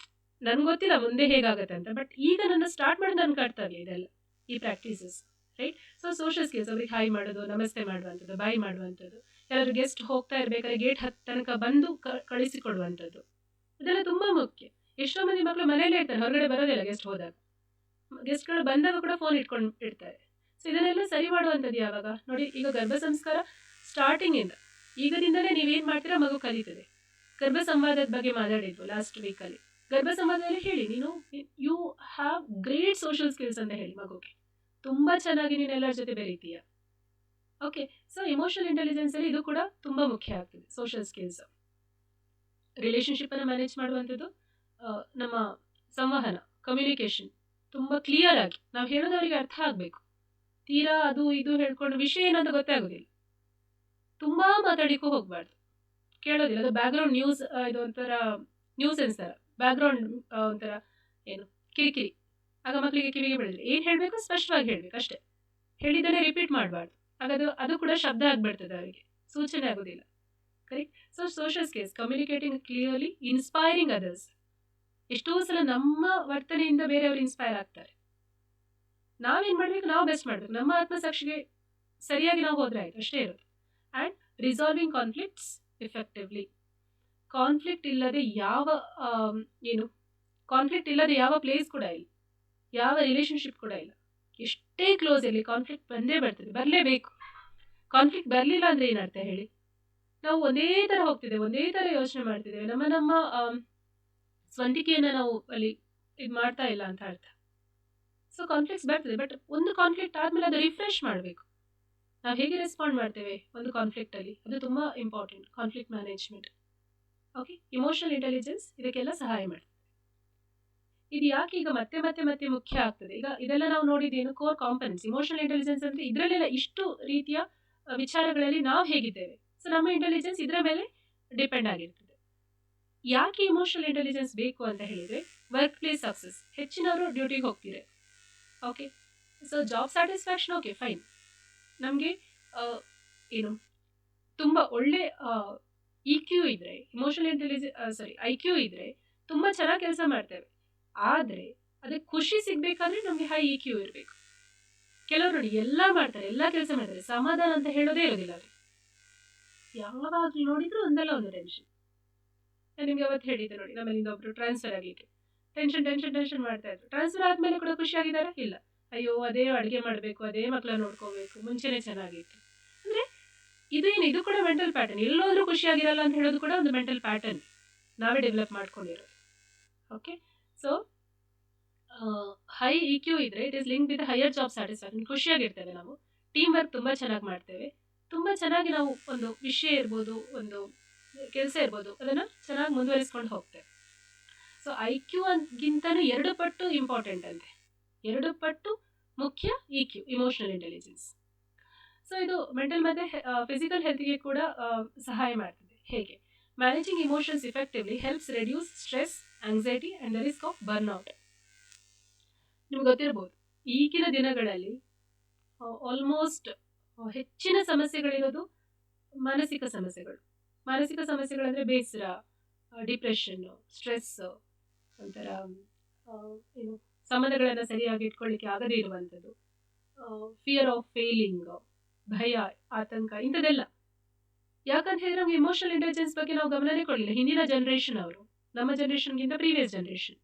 Speaker 1: ನನಗೆ ಗೊತ್ತಿಲ್ಲ ಮುಂದೆ ಹೇಗಾಗುತ್ತೆ ಅಂತ, ಬಟ್ ಈಗ ನನ್ನ ಸ್ಟಾರ್ಟ್ ಮಾಡೋದು ನನ್ನ ಕರ್ತವ್ಯ ಇದೆಲ್ಲ, ಈ practices, right. So social skills, ಅವ್ರಿಗೆ ಹಾಯ್ ಮಾಡೋದು, ನಮಸ್ತೆ ಮಾಡುವಂಥದ್ದು, ಬಾಯ್ ಮಾಡುವಂಥದ್ದು, ಯಾರಾದ್ರು ಗೆಸ್ಟ್ ಹೋಗ್ತಾ ಇರಬೇಕಾದ್ರೆ ಗೇಟ್ ತನಕ ಬಂದು ಕಳಿಸಿಕೊಡುವಂಥದ್ದು, ಇದೆಲ್ಲ ತುಂಬ ಮುಖ್ಯ. ಎಷ್ಟೋ ಮಂದಿ ಮಕ್ಕಳು ಮನೆಯಲ್ಲೇ ಇರ್ತಾರೆ, ಹೊರಗಡೆ ಬರೋದಿಲ್ಲ ಗೆಸ್ಟ್ ಹೋದಾಗ. ಗೆಸ್ಟ್ಗಳು ಬಂದಾಗ ಕೂಡ ಫೋನ್ ಇಟ್ಕೊಂಡು ಇಡ್ತಾರೆ. ಸೊ ಇದನ್ನೆಲ್ಲ ಸರಿ ಮಾಡುವಂಥದ್ದು ಯಾವಾಗ ನೋಡಿ, ಈಗ ಗರ್ಭ ಸಂಸ್ಕಾರ ಸ್ಟಾರ್ಟಿಂಗಿಂದ ಈಗದಿಂದಲೇ ನೀವೇನು ಮಾಡ್ತೀರಾ ಮಗು ಕಲಿತದೆ. ಗರ್ಭ ಸಂವಾದದ ಬಗ್ಗೆ ಮಾತಾಡಿದ್ವು ಲಾಸ್ಟ್ ವೀಕಲ್ಲಿ. ಗರ್ಭ ಸಂವಾದದಲ್ಲಿ ಹೇಳಿ, ನೀನು you have great social skills ಅಂತ ಹೇಳಿ ಮಗುಗೆ, ತುಂಬ ಚೆನ್ನಾಗಿ ನೀನು ಎಲ್ಲರ ಜೊತೆ ಬೆರೀತೀಯ. ಓಕೆ, ಸೊ ಇಮೋಷನಲ್ ಇಂಟೆಲಿಜೆನ್ಸಲ್ಲಿ ಇದು ಕೂಡ ತುಂಬ ಮುಖ್ಯ ಆಗ್ತದೆ. ಸೋಷಿಯಲ್ ಸ್ಕಿಲ್ಸ್, ರಿಲೇಷನ್ಶಿಪ್ಪನ್ನು ಮ್ಯಾನೇಜ್ ಮಾಡುವಂಥದ್ದು, ನಮ್ಮ ಸಂವಹನ, ಕಮ್ಯುನಿಕೇಷನ್ ತುಂಬ ಕ್ಲಿಯರ್ ಆಗಿ ನಾವು ಹೇಳೋದವರಿಗೆ ಅರ್ಥ ಆಗಬೇಕು. ತೀರಾ ಅದು ಇದು ಹೇಳ್ಕೊಂಡು ವಿಷಯ ಏನಂತ ಗೊತ್ತೇ ಆಗೋದಿಲ್ಲ. ತುಂಬ ಮಾತಾಡಿಕ್ಕೂ ಹೋಗಬಾರ್ದು, ಕೇಳೋದಿಲ್ಲ. ಅದು ಬ್ಯಾಕ್ಗ್ರೌಂಡ್ ನ್ಯೂಸ್, ಇದು ಒಂಥರ ನ್ಯೂಸೆನ್ಸ್ ಥರ, ಬ್ಯಾಕ್ಗ್ರೌಂಡ್ ಒಂಥರ ಏನು ಕಿರಿಕಿರಿ. ಆಗ ಮಕ್ಕಳಿಗೆ ಕಿವಿಗೆ ಬಿಡೋದಿಲ್ಲ. ಏನು ಹೇಳಬೇಕು ಸ್ಪಷ್ಟವಾಗಿ ಹೇಳಬೇಕು ಅಷ್ಟೇ, ಹೇಳಿದ್ದನ್ನೇ ರಿಪೀಟ್ ಮಾಡಬಾರ್ದು. ಆಗ ಅದು ಕೂಡ ಶಬ್ದ ಆಗಿಬಿಡ್ತದೆ, ಅವರಿಗೆ ಸೂಚನೆ ಆಗೋದಿಲ್ಲ. Correct. So social skills, communicating clearly, inspiring others. ಎಷ್ಟೋ ಸಲ ನಮ್ಮ ವರ್ತನೆಯಿಂದ ಬೇರೆಯವರು ಇನ್ಸ್ಪೈರ್ ಆಗ್ತಾರೆ. ನಾವೇನು ಮಾಡಬೇಕು, ನಾವು ಬೆಸ್ಟ್ ಮಾಡಬೇಕು, ನಮ್ಮ ಆತ್ಮಸಾಕ್ಷಿಗೆ ಸರಿಯಾಗಿ ನಾವು ಹೋದರೆ ಆಯಿತು, ಅಷ್ಟೇ ಇರೋದು. And resolving conflicts effectively. Conflict ಇಲ್ಲದೆ ಕಾನ್ಫ್ಲಿಕ್ಟ್ ಇಲ್ಲದೆ ಯಾವ ಪ್ಲೇಸ್ ಕೂಡ ಇಲ್ಲ, ಯಾವ ರಿಲೇಷನ್ಶಿಪ್ ಕೂಡ ಇಲ್ಲ. ಎಷ್ಟೇ ಕ್ಲೋಸ್ ಇರಲಿ, ಕಾನ್ಫ್ಲಿಕ್ಟ್ ಬಂದೇ ಬರ್ತದೆ, ಬರಲೇಬೇಕು. ಕಾನ್ಫ್ಲಿಕ್ಟ್ ಬರಲಿಲ್ಲ ಅಂದರೆ ಏನರ್ಥ ಹೇಳಿ? ನಾವು ಒಂದೇ ಥರ ಹೋಗ್ತಿದ್ದೇವೆ, ಒಂದೇ ಥರ ಯೋಚನೆ ಮಾಡ್ತಿದ್ದೇವೆ, ನಮ್ಮ ಸ್ವಂತಿಕೆಯನ್ನು ನಾವು ಅಲ್ಲಿ ಇದು ಮಾಡ್ತಾ ಇಲ್ಲ ಅಂತ ಅರ್ಥ. ಸೊ ಕಾನ್ಫ್ಲಿಕ್ಟ್ಸ್ ಬರ್ತದೆ, ಬಟ್ ಒಂದು ಕಾನ್ಫ್ಲಿಕ್ಟ್ ಆದಮೇಲೆ ಅದು ರಿಫ್ರೆಶ್ ಮಾಡಬೇಕು. ನಾವು ಹೇಗೆ ರೆಸ್ಪಾಂಡ್ ಮಾಡ್ತೇವೆ ಒಂದು ಕಾನ್ಫ್ಲಿಕ್ಟಲ್ಲಿ, ಅದು ತುಂಬ important. Conflict management, okay. Emotional intelligence ಇದಕ್ಕೆಲ್ಲ ಸಹಾಯ ಮಾಡ್ತದೆ. ಇದು ಯಾಕೆ ಈಗ ಮತ್ತೆ ಮತ್ತೆ ಮತ್ತೆ ಮುಖ್ಯ ಆಗ್ತದೆ? ಈಗ ಇದೆಲ್ಲ ನಾವು ನೋಡಿದ್ದೇನು, ಕೋರ್ ಕಾಂಪನೆಂಟ್ಸ್. ಇಮೋಷನಲ್ ಇಂಟೆಲಿಜೆನ್ಸ್ ಅಂದರೆ ಇದರಲ್ಲೆಲ್ಲ ಇಷ್ಟು ರೀತಿಯ ವಿಚಾರಗಳಲ್ಲಿ ನಾವು ಹೇಗಿದ್ದೇವೆ, ಸೊ ನಮ್ಮ ಇಂಟೆಲಿಜೆನ್ಸ್ ಇದರ ಮೇಲೆ ಡಿಪೆಂಡ್ ಆಗಿರ್ತದೆ. ಯಾಕೆ ಇಮೋಷನಲ್ ಇಂಟೆಲಿಜೆನ್ಸ್ ಬೇಕು ಅಂತ ಹೇಳಿದರೆ, ವರ್ಕ್ ಪ್ಲೇಸ್ ಸಕ್ಸಸ್, ಹೆಚ್ಚಿನವರು ಡ್ಯೂಟಿಗೆ ಹೋಗ್ತೀರಿ, okay. So job satisfaction, okay fine. ನಮಗೆ ಏನು ತುಂಬ ಒಳ್ಳೆ IQ ಇದ್ದರೆ, IQ ಇದ್ದರೆ ತುಂಬ ಚೆನ್ನಾಗಿ ಕೆಲಸ ಮಾಡ್ತೇವೆ. ಆದರೆ ಅದಕ್ಕೆ ಖುಷಿ ಸಿಗಬೇಕಾದ್ರೆ ನಮಗೆ ಹೈ IQ ಇರಬೇಕು. ಕೆಲವರು ನೋಡಿ ಎಲ್ಲ ಮಾಡ್ತಾರೆ, ಎಲ್ಲ ಕೆಲಸ ಮಾಡ್ತಾರೆ, ಸಮಾಧಾನ ಅಂತ ಹೇಳೋದೇ ಇರೋದಿಲ್ಲ ಅವ್ರಿಗೆ. ಯಾವಾಗಲೂ ನೋಡಿದ್ರು ಒಂದಲ್ಲ ಒಂದು ಟೆನ್ಷನ್. ನಾನು ನಿಮಗೆ ಅವತ್ತು ಹೇಳಿದ್ದೆ ನೋಡಿ, ನಮ್ಮಲ್ಲಿಂದ ಒಬ್ಬರು ಟ್ರಾನ್ಸ್ಫರ್ ಆಗಲಿಕ್ಕೆ ಟೆನ್ಷನ್ ಮಾಡ್ತಾ ಇದ್ರು. ಟ್ರಾನ್ಸ್ಫರ್ ಆದಮೇಲೆ ಕೂಡ ಖುಷಿಯಾಗಿದ್ದಾರೆ? ಇಲ್ಲ. ಅಯ್ಯೋ ಅದೇ ಅಡುಗೆ ಮಾಡಬೇಕು, ಅದೇ ಮಕ್ಕಳ ನೋಡ್ಕೋಬೇಕು, ಮುಂಚೆನೇ ಚೆನ್ನಾಗಿತ್ತು. ಅಂದರೆ ಇದು ಕೂಡ ಮೆಂಟಲ್ ಪ್ಯಾಟರ್ನ್. ಎಲ್ಲೋದ್ರೂ ಖುಷಿಯಾಗಿರಲ್ಲ ಅಂತ ಹೇಳೋದು ಕೂಡ ಒಂದು ಮೆಂಟಲ್ ಪ್ಯಾಟರ್ನ್ ನಾವೇ ಡೆವಲಪ್ ಮಾಡ್ಕೊಂಡಿರೋದು, ಓಕೆ. ಸೊ ಹೈ IQ ಇದ್ದರೆ it is link with higher job satisfaction. ಖುಷಿಯಾಗಿರ್ತೇವೆ ನಾವು, ಟೀಮ್ ವರ್ಕ್ ತುಂಬ ಚೆನ್ನಾಗಿ ಮಾಡ್ತೇವೆ, ತುಂಬ ಚೆನ್ನಾಗಿ ನಾವು ಒಂದು ವಿಷಯ ಇರ್ಬೋದು, ಒಂದು ಕೆಲಸ ಇರ್ಬೋದು, ಅದನ್ನು ಚೆನ್ನಾಗಿ ಮುಂದುವರಿಸ್ಕೊಂಡು ಹೋಗ್ತೇವೆ. ಸೊ IQ ಗಿಂತನೂ 2 ಪಟ್ಟು ಇಂಪಾರ್ಟೆಂಟ್ ಅಂತೆ, 2 ಪಟ್ಟು ಮುಖ್ಯ IQ, ಇಮೋಷನಲ್ ಇಂಟೆಲಿಜೆನ್ಸ್. ಸೊ ಇದು ಮೆಂಟಲ್ ಮತ್ತು ಫಿಸಿಕಲ್ ಹೆಲ್ತ್ಗೆ ಕೂಡ ಸಹಾಯ ಮಾಡ್ತದೆ. ಹೇಗೆ? Managing emotions effectively helps reduce stress, anxiety and the risk of burnout. ನಿಮ್ಗೆ ಗೊತ್ತಿರ್ಬೋದು, ಈಗಿನ ದಿನಗಳಲ್ಲಿ ಆಲ್ಮೋಸ್ಟ್ ಹೆಚ್ಚಿನ ಸಮಸ್ಯೆಗಳಿರೋದು ಮಾನಸಿಕ ಸಮಸ್ಯೆಗಳು. ಮಾನಸಿಕ ಸಮಸ್ಯೆಗಳಂದರೆ ಬೇಸರ, ಡಿಪ್ರೆಷನ್ನು, ಸ್ಟ್ರೆಸ್, ಒಂಥರ ಏನು ಸಂಬಂಧಗಳನ್ನು ಸರಿಯಾಗಿ ಇಟ್ಕೊಳ್ಳಿಕ್ಕೆ ಆಗದೇ ಇರುವಂಥದ್ದು, ಫಿಯರ್ ಆಫ್ ಫೇಲಿಂಗ್, ಭಯ, ಆತಂಕ, ಇಂಥದ್ದೆಲ್ಲ. ಯಾಕಂತ ಹೇಳಿದ್ರೆ ನಮಗೆ ಇಮೋಷನಲ್ ಇಂಟೆಲಿಜೆನ್ಸ್ ಬಗ್ಗೆ ನಾವು ಗಮನನೇ ಕೊಡಲಿಲ್ಲ. ಹಿಂದಿನ ಜನ್ರೇಷನ್ ಅವರು, ನಮ್ಮ ಜನ್ರೇಷನ್ಗಿಂತ ಪ್ರೀವಿಯಸ್ ಜನ್ರೇಷನ್,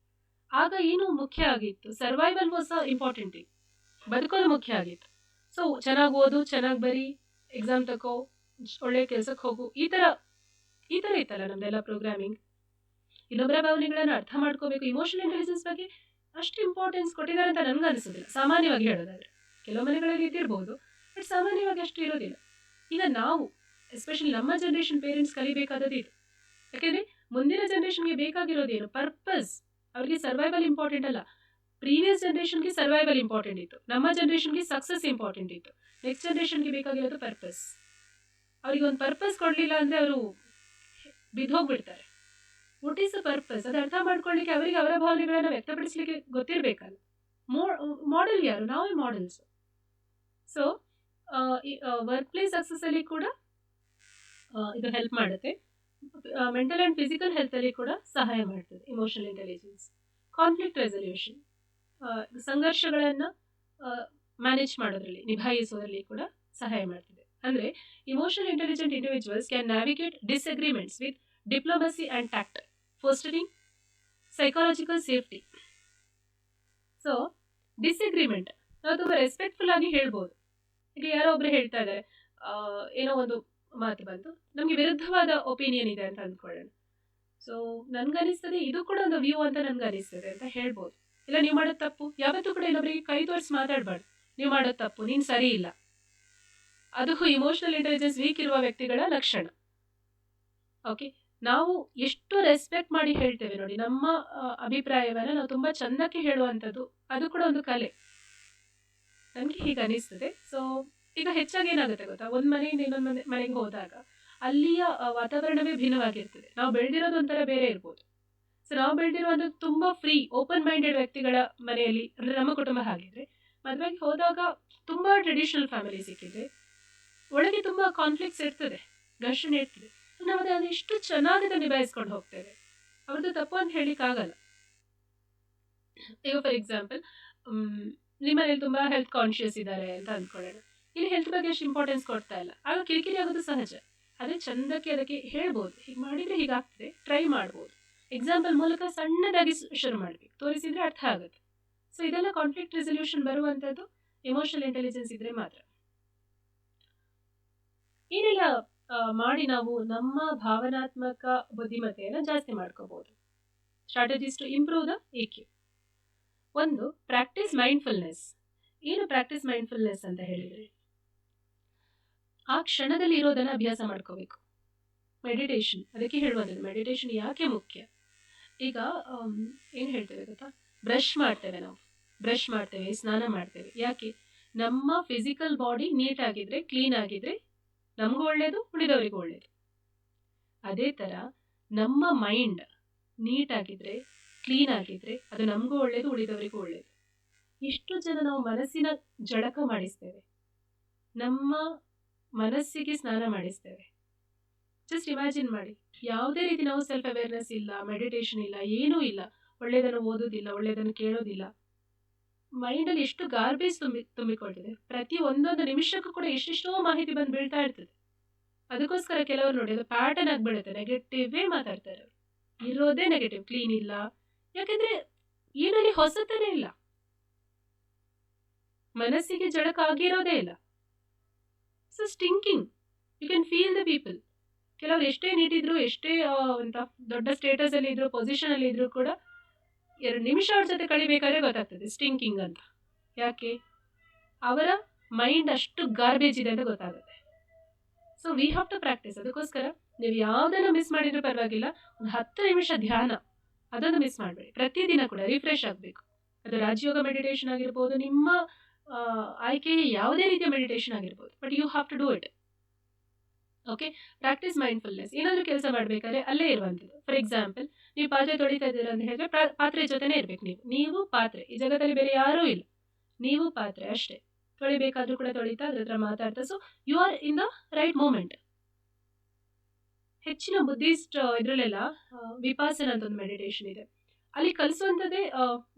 Speaker 1: ಆಗ ಏನು ಮುಖ್ಯ ಆಗಿತ್ತು, ಸರ್ವೈವಲ್ ವಾಸ್ ಇಂಪಾರ್ಟೆಂಟ್. ಬದುಕೋದು ಮುಖ್ಯ ಆಗಿತ್ತು. ಸೊ ಚೆನ್ನಾಗಿ ಓದು, ಚೆನ್ನಾಗಿ ಬರಿ, ಎಕ್ಸಾಮ್ ತಗೋ, ಒಳ್ಳೆ ಕೆಲಸಕ್ಕೆ ಹೋಗು, ಈ ಥರ ಇತ್ತಲ್ಲ ನಮ್ದೆಲ್ಲ ಪ್ರೋಗ್ರಾಮಿಂಗ್. ಇನ್ನೊಬ್ಬರ ಭಾವನೆಗಳನ್ನು ಅರ್ಥ ಮಾಡ್ಕೋಬೇಕು. ಇಮೋಷನಲ್ ಇಂಟೆಲಿಜೆನ್ಸ್ ಬಗ್ಗೆ ಅಷ್ಟು ಇಂಪಾರ್ಟೆನ್ಸ್ ಕೊಟ್ಟಿದ್ದಾರೆ ಅಂತ ನನಗೆ ಅನಿಸೋದಿಲ್ಲ, ಸಾಮಾನ್ಯವಾಗಿ ಹೇಳೋದಾದರೆ. ಕೆಲವು ಮನೆಗಳಲ್ಲಿ ಇದ್ದಿರ್ಬೋದು, ಬಟ್ ಸಾಮಾನ್ಯವಾಗಿ ಅಷ್ಟು ಇರೋದಿಲ್ಲ. ಈಗ ನಾವು ಎಸ್ಪೆಷಲಿ ನಮ್ಮ ಜನ್ರೇಷನ್ ಪೇರೆಂಟ್ಸ್ ಕಲಿಬೇಕಾದದ್ದು ಇದು. ಯಾಕೆಂದರೆ ಮುಂದಿನ ಜನ್ರೇಷನ್ಗೆ ಬೇಕಾಗಿರೋದೇನು? ಪರ್ಪಸ್. ಅವರಿಗೆ ಸರ್ವೈವಲ್ ಇಂಪಾರ್ಟೆಂಟ್ ಅಲ್ಲ. ಪ್ರೀವಿಯಸ್ ಜನ್ರೇಷನ್ಗೆ ಸರ್ವೈವಲ್ ಇಂಪಾರ್ಟೆಂಟ್ ಇತ್ತು, ನಮ್ಮ ಜನ್ರೇಷನ್ಗೆ ಸಕ್ಸಸ್ ಇಂಪಾರ್ಟೆಂಟ್ ಇತ್ತು. ನೆಕ್ಸ್ಟ್ ಜನ್ರೇಷನ್ಗೆ ಬೇಕಾಗಿರೋದು ಪರ್ಪಸ್. ಅವರಿಗೆ ಒಂದು ಪರ್ಪಸ್ ಕೊಡಲಿಲ್ಲ ಅಂದರೆ ಅವರು ಬಿದ್ದೋಗ್ಬಿಡ್ತಾರೆ. What is a purpose? ಅದು ಅರ್ಥ ಮಾಡ್ಕೊಳ್ಳಿಕ್ಕೆ ಅವರಿಗೆ ಅವರ ಭಾವನೆಗಳನ್ನು ವ್ಯಕ್ತಪಡಿಸಲಿಕ್ಕೆ ಗೊತ್ತಿರಬೇಕಲ್ಲ. ಮಾಡೆಲ್ ಯಾರು? ನಾವೇ ಮಾಡೆಲ್ಸ್. ಸೊ ವರ್ಕ್ ಪ್ಲೇಸ್ ಸಕ್ಸಸ್ಸಲ್ಲಿ ಕೂಡ ಇದು ಹೆಲ್ಪ್ ಮಾಡುತ್ತೆ. ಮೆಂಟಲ್ ಆ್ಯಂಡ್ ಫಿಸಿಕಲ್ ಹೆಲ್ತಲ್ಲಿ ಕೂಡ ಸಹಾಯ ಮಾಡ್ತದೆ ಇಮೋಷನಲ್ ಇಂಟೆಲಿಜೆನ್ಸ್. ಕಾನ್ಫ್ಲಿಕ್ಟ್ ರೆಸಲ್ಯೂಷನ್, ಸಂಘರ್ಷಗಳನ್ನು ಮ್ಯಾನೇಜ್ ಮಾಡೋದ್ರಲ್ಲಿ, ನಿಭಾಯಿಸೋದ್ರಲ್ಲಿ ಕೂಡ ಸಹಾಯ ಮಾಡ್ತದೆ. ಅಂದರೆ emotional intelligent individuals can navigate disagreements with diplomacy and tact, fostering psychological safety. So disagreement ನಾವು ತುಂಬ ರೆಸ್ಪೆಕ್ಟ್ಫುಲ್ ಆಗಿ ಹೇಳ್ಬೋದು. ಈಗ ಯಾರೋ ಒಬ್ರು ಹೇಳ್ತಾ ಇದ್ದಾರೆ, ಏನೋ ಒಂದು ಮಾತು ಬಂತು, ನಮಗೆ ವಿರುದ್ಧವಾದ ಒಪಿನಿಯನ್ ಇದೆ ಅಂತ ಅಂದ್ಕೊಳ್ಳೋಣ. ಸೊ ನನ್ಗನಿಸ್ತದೆ ಇದು ಕೂಡ ಒಂದು ವ್ಯೂ ಅಂತ ನನ್ಗನಿಸ್ತದೆ ಅಂತ ಹೇಳ್ಬೋದು. ಇಲ್ಲ ನೀವು ಮಾಡೋದು ತಪ್ಪು, ಯಾವತ್ತೂ ಕೂಡ ಇನ್ನೊಬ್ಬರಿಗೆ ಕೈ ತೋರಿಸಿ ಮಾತಾಡಬಾರ್ದು. ನೀವು ಮಾಡೋದು ತಪ್ಪು, ನೀನು ಸರಿ ಇಲ್ಲ. ಅದು ಇಮೋಷನಲ್ ಇಂಟೆಲಿಜೆನ್ಸ್ ವೀಕ್ ಇರುವ ವ್ಯಕ್ತಿಗಳ ಲಕ್ಷಣ. ಓಕೆ, ನಾವು ಎಷ್ಟು ರೆಸ್ಪೆಕ್ಟ್ ಮಾಡಿ ಹೇಳ್ತೇವೆ ನೋಡಿ, ನಮ್ಮ ಅಭಿಪ್ರಾಯವನ್ನು ನಾವು ತುಂಬ ಚೆಂದಕ್ಕೆ ಹೇಳುವಂಥದ್ದು, ಅದು ಕೂಡ ಒಂದು ಕಲೆ. ನನಗೆ ಹೀಗೆ ಅನಿಸ್ತದೆ. ಸೊ ಈಗ ಹೆಚ್ಚಾಗಿ ಏನಾಗುತ್ತೆ ಗೊತ್ತಾ, ಒಂದು ಮನೆಯಿಂದ ಇನ್ನೊಂದು ಮನೆಗೆ ಹೋದಾಗ ಅಲ್ಲಿಯ ವಾತಾವರಣವೇ ಭಿನ್ನವಾಗಿರ್ತದೆ. ನಾವು ಬೆಳೆದಿರೋದು ಒಂಥರ ಬೇರೆ ಇರ್ಬೋದು. ಸೊ ನಾವು ಬೆಳೆದಿರುವಂಥದ್ದು ತುಂಬ ಫ್ರೀ ಓಪನ್ ಮೈಂಡೆಡ್ ವ್ಯಕ್ತಿಗಳ ಮನೆಯಲ್ಲಿ, ಅಂದರೆ ನಮ್ಮ ಕುಟುಂಬ ಹಾಗಿದ್ರೆ, ಮದುವೆಗೆ ಹೋದಾಗ ತುಂಬ ಟ್ರೆಡಿಷನಲ್ ಫ್ಯಾಮಿಲಿ ಸಿಕ್ಕಿದ್ರೆ ಒಳಗೆ ತುಂಬ ಕಾನ್ಫ್ಲಿಕ್ಟ್ಸ್ ಇರ್ತದೆ, ಘರ್ಷಣೆ ಇರ್ತದೆ. ನಾವು ಅದನ್ನು ಎಷ್ಟು ಚೆನ್ನಾಗಿ ನಿಭಾಯಿಸ್ಕೊಂಡು ಹೋಗ್ತೇವೆ. ಅವ್ರದ್ದು ತಪ್ಪು ಅಂತ ಹೇಳಿಕ್ಕಾಗಲ್ಲ. ಈಗ ಫಾರ್ ಎಕ್ಸಾಂಪಲ್, ನಿಮ್ಮ ಮನೇಲಿ ತುಂಬ ಹೆಲ್ತ್ ಕಾನ್ಷಿಯಸ್ ಇದ್ದಾರೆ ಅಂತ ಅಂದ್ಕೊಳ್ಳೋಣ. ಇಲ್ಲಿ ಹೆಲ್ತ್ ಬಗ್ಗೆ ಎಷ್ಟು ಇಂಪಾರ್ಟೆನ್ಸ್ ಕೊಡ್ತಾ ಇಲ್ಲ, ಆಗ ಕಿರಿಕಿರಿ ಆಗೋದು ಸಹಜ. ಅದೇ ಚಂದಕ್ಕೆ ಅದಕ್ಕೆ ಹೇಳ್ಬೋದು, ಹೀಗೆ ಮಾಡಿದರೆ ಹೀಗಾಗ್ತದೆ, ಟ್ರೈ ಮಾಡ್ಬೋದು. ಎಕ್ಸಾಂಪಲ್ ಮೂಲಕ ಸಣ್ಣದಾಗಿ ಶುರು ಮಾಡಬೇಕು, ತೋರಿಸಿದರೆ ಅರ್ಥ ಆಗುತ್ತೆ. ಸೊ ಇದೆಲ್ಲ ಕಾನ್ಫ್ಲಿಕ್ಟ್ ರೆಸಲ್ಯೂಷನ್ ಬರುವಂಥದ್ದು ಇಮೋಷನಲ್ ಇಂಟೆಲಿಜೆನ್ಸ್ ಇದ್ರೆ ಮಾತ್ರ. ಏನೆಲ್ಲ ಮಾಡಿ ನಾವು ನಮ್ಮ ಭಾವನಾತ್ಮಕ ಬುದ್ಧಿಮತ್ತೆಯನ್ನು ಜಾಸ್ತಿ ಮಾಡ್ಕೋಬಹುದು. Strategies to improve the EQ. ಒಂದು, ಪ್ರಾಕ್ಟೀಸ್ ಮೈಂಡ್ಫುಲ್ನೆಸ್. ಏನು ಪ್ರಾಕ್ಟೀಸ್ ಮೈಂಡ್ಫುಲ್ನೆಸ್ ಅಂತ ಹೇಳಿದರೆ, ಆ ಕ್ಷಣದಲ್ಲಿ ಇರೋದನ್ನು ಅಭ್ಯಾಸ ಮಾಡ್ಕೋಬೇಕು. ಮೆಡಿಟೇಷನ್, ಅದಕ್ಕೆ ಹೇಳುವಂಥದ್ದು ಮೆಡಿಟೇಷನ್ ಯಾಕೆ ಮುಖ್ಯ. ಈಗ ಏನು ಹೇಳ್ತೇವೆ ಗೊತ್ತಾ, ಬ್ರಷ್ ಮಾಡ್ತೇವೆ, ನಾವು ಬ್ರಷ್ ಮಾಡ್ತೇವೆ, ಸ್ನಾನ ಮಾಡ್ತೇವೆ. ಯಾಕೆ? ನಮ್ಮ ಫಿಸಿಕಲ್ ಬಾಡಿ ನೀಟಾಗಿದ್ದರೆ, ಕ್ಲೀನ್ ಆಗಿದ್ರೆ ನಮಗೂ ಒಳ್ಳೆಯದು, ಉಳಿದವರಿಗೂ ಒಳ್ಳೆಯದು. ಅದೇ ಥರ ನಮ್ಮ ಮೈಂಡ್ ನೀಟಾಗಿದ್ದರೆ, ಕ್ಲೀನ್ ಆಗಿದ್ದರೆ ಅದು ನಮಗೂ ಒಳ್ಳೆಯದು, ಉಳಿದವರಿಗೂ ಒಳ್ಳೆಯದು. ಎಷ್ಟು ಜನ ನಾವು ಮನಸ್ಸಿನ ಜಳಕ ಮಾಡಿಸ್ತೇವೆ, ನಮ್ಮ ಮನಸ್ಸಿಗೆ ಸ್ನಾನ ಮಾಡಿಸ್ತೇವೆ. ಜಸ್ಟ್ ಇಮ್ಯಾಜಿನ್ ಮಾಡಿ, ಯಾವುದೇ ರೀತಿ ನಾವು ಸೆಲ್ಫ್ ಅವೇರ್ನೆಸ್ ಇಲ್ಲ, ಮೆಡಿಟೇಷನ್ ಇಲ್ಲ, ಏನೂ ಇಲ್ಲ, ಒಳ್ಳೆಯದನ್ನು ಓದೋದಿಲ್ಲ, ಒಳ್ಳೆಯದನ್ನು ಕೇಳೋದಿಲ್ಲ, ಮೈಂಡಲ್ಲಿ ಎಷ್ಟು ಗಾರ್ಬೇಜ್ ತುಂಬಿಕೊಳ್ತದೆ. ಪ್ರತಿ ಒಂದೊಂದು ನಿಮಿಷಕ್ಕೂ ಕೂಡ ಎಷ್ಟೆಷ್ಟೋ ಮಾಹಿತಿ ಬಂದು ಬೀಳ್ತಾ ಇರ್ತದೆ. ಅದಕ್ಕೋಸ್ಕರ ಕೆಲವರು ನೋಡಿ, ಅದು ಪ್ಯಾಟರ್ನ್ ಆಗಿಬಿಡುತ್ತೆ, ನೆಗೆಟಿವೇ ಮಾತಾಡ್ತಾರೆ. ಅವರು ಇರೋದೇ ನೆಗೆಟಿವ್, ಕ್ಲೀನ್ ಇಲ್ಲ. ಯಾಕೆಂದ್ರೆ ಏನಲ್ಲಿ ಹೊಸತನೇ ಇಲ್ಲ, ಮನಸ್ಸಿಗೆ ಜಳಕ ಆಗಿರೋದೇ ಇಲ್ಲ. So stinking, you can feel the people. ಕೆಲವರು ಎಷ್ಟೇ ನೀಟಿದ್ರು, ಎಷ್ಟೇ ಅಂತ ದೊಡ್ಡ ಸ್ಟೇಟಸ್ ಅಲ್ಲಿ ಇದ್ರು, ಪೊಸಿಷನ್ ಅಲ್ಲಿ ಇದ್ರು ಕೂಡ 2 ನಿಮಿಷ ಅವ್ರ ಜೊತೆ ಕಳಿಬೇಕಾದ್ರೆ ಗೊತ್ತಾಗ್ತದೆ ಸ್ಟಿಂಕಿಂಗ್ ಅಂತ. ಯಾಕೆ? ಅವರ ಮೈಂಡ್ ಅಷ್ಟು ಗಾರ್ಬೇಜ್ ಇದೆ ಅಂತ ಗೊತ್ತಾಗುತ್ತೆ. So we have to practice. ಅದಕ್ಕೋಸ್ಕರ ನೀವು ಯಾವುದನ್ನು ಮಿಸ್ ಮಾಡಿದ್ರೂ ಪರವಾಗಿಲ್ಲ, ಒಂದು 10 ನಿಮಿಷ ಧ್ಯಾನ, ಅದನ್ನು ಮಿಸ್ ಮಾಡಬೇಡಿ. ಪ್ರತಿದಿನ ಕೂಡ ರಿಫ್ರೆಶ್ ಆಗಬೇಕು. ಅದು ರಾಜಯೋಗ ಮೆಡಿಟೇಷನ್ ಆಗಿರ್ಬೋದು, ನಿಮ್ಮ ಆಯ್ಕೆಯ ಯಾವುದೇ ರೀತಿಯ ಮೆಡಿಟೇಷನ್ ಆಗಿರ್ಬೋದು, but you have to do it. Okay, practice mindfulness. ಏನಾದರೂ ಕೆಲಸ ಮಾಡಬೇಕಾದ್ರೆ ಅಲ್ಲೇ ಇರುವಂಥದ್ದು. ಫಾರ್ ಎಕ್ಸಾಂಪಲ್, ನೀವು ಪಾತ್ರೆ ತೊಳಿತಾ ಇದ್ದೀರಾ ಅಂತ ಹೇಳಿದ್ರೆ ಪಾತ್ರೆ ಜೊತೆನೇ ಇರಬೇಕು. ನೀವು ಪಾತ್ರೆ, ಈ ಜಗತ್ತಲ್ಲಿ ಬೇರೆ ಯಾರೂ ಇಲ್ಲ, ನೀವು ಪಾತ್ರೆ ಅಷ್ಟೇ. ತೊಳಿಬೇಕಾದ್ರೂ ಕೂಡ ತೊಳಿತಾ, ಅದ್ರ ಹತ್ರ ಮಾತಾಡ್ತಾ. So you are in the right moment. ಹೆಚ್ಚಿನ ಬುದ್ಧಿಸ್ಟ್ ಇದರಲ್ಲೆಲ್ಲ ವಿಪಾಸನ ಅಂತ ಒಂದು ಮೆಡಿಟೇಷನ್ ಇದೆ, ಅಲ್ಲಿ ಕಲಿಸುವಂಥದ್ದೇ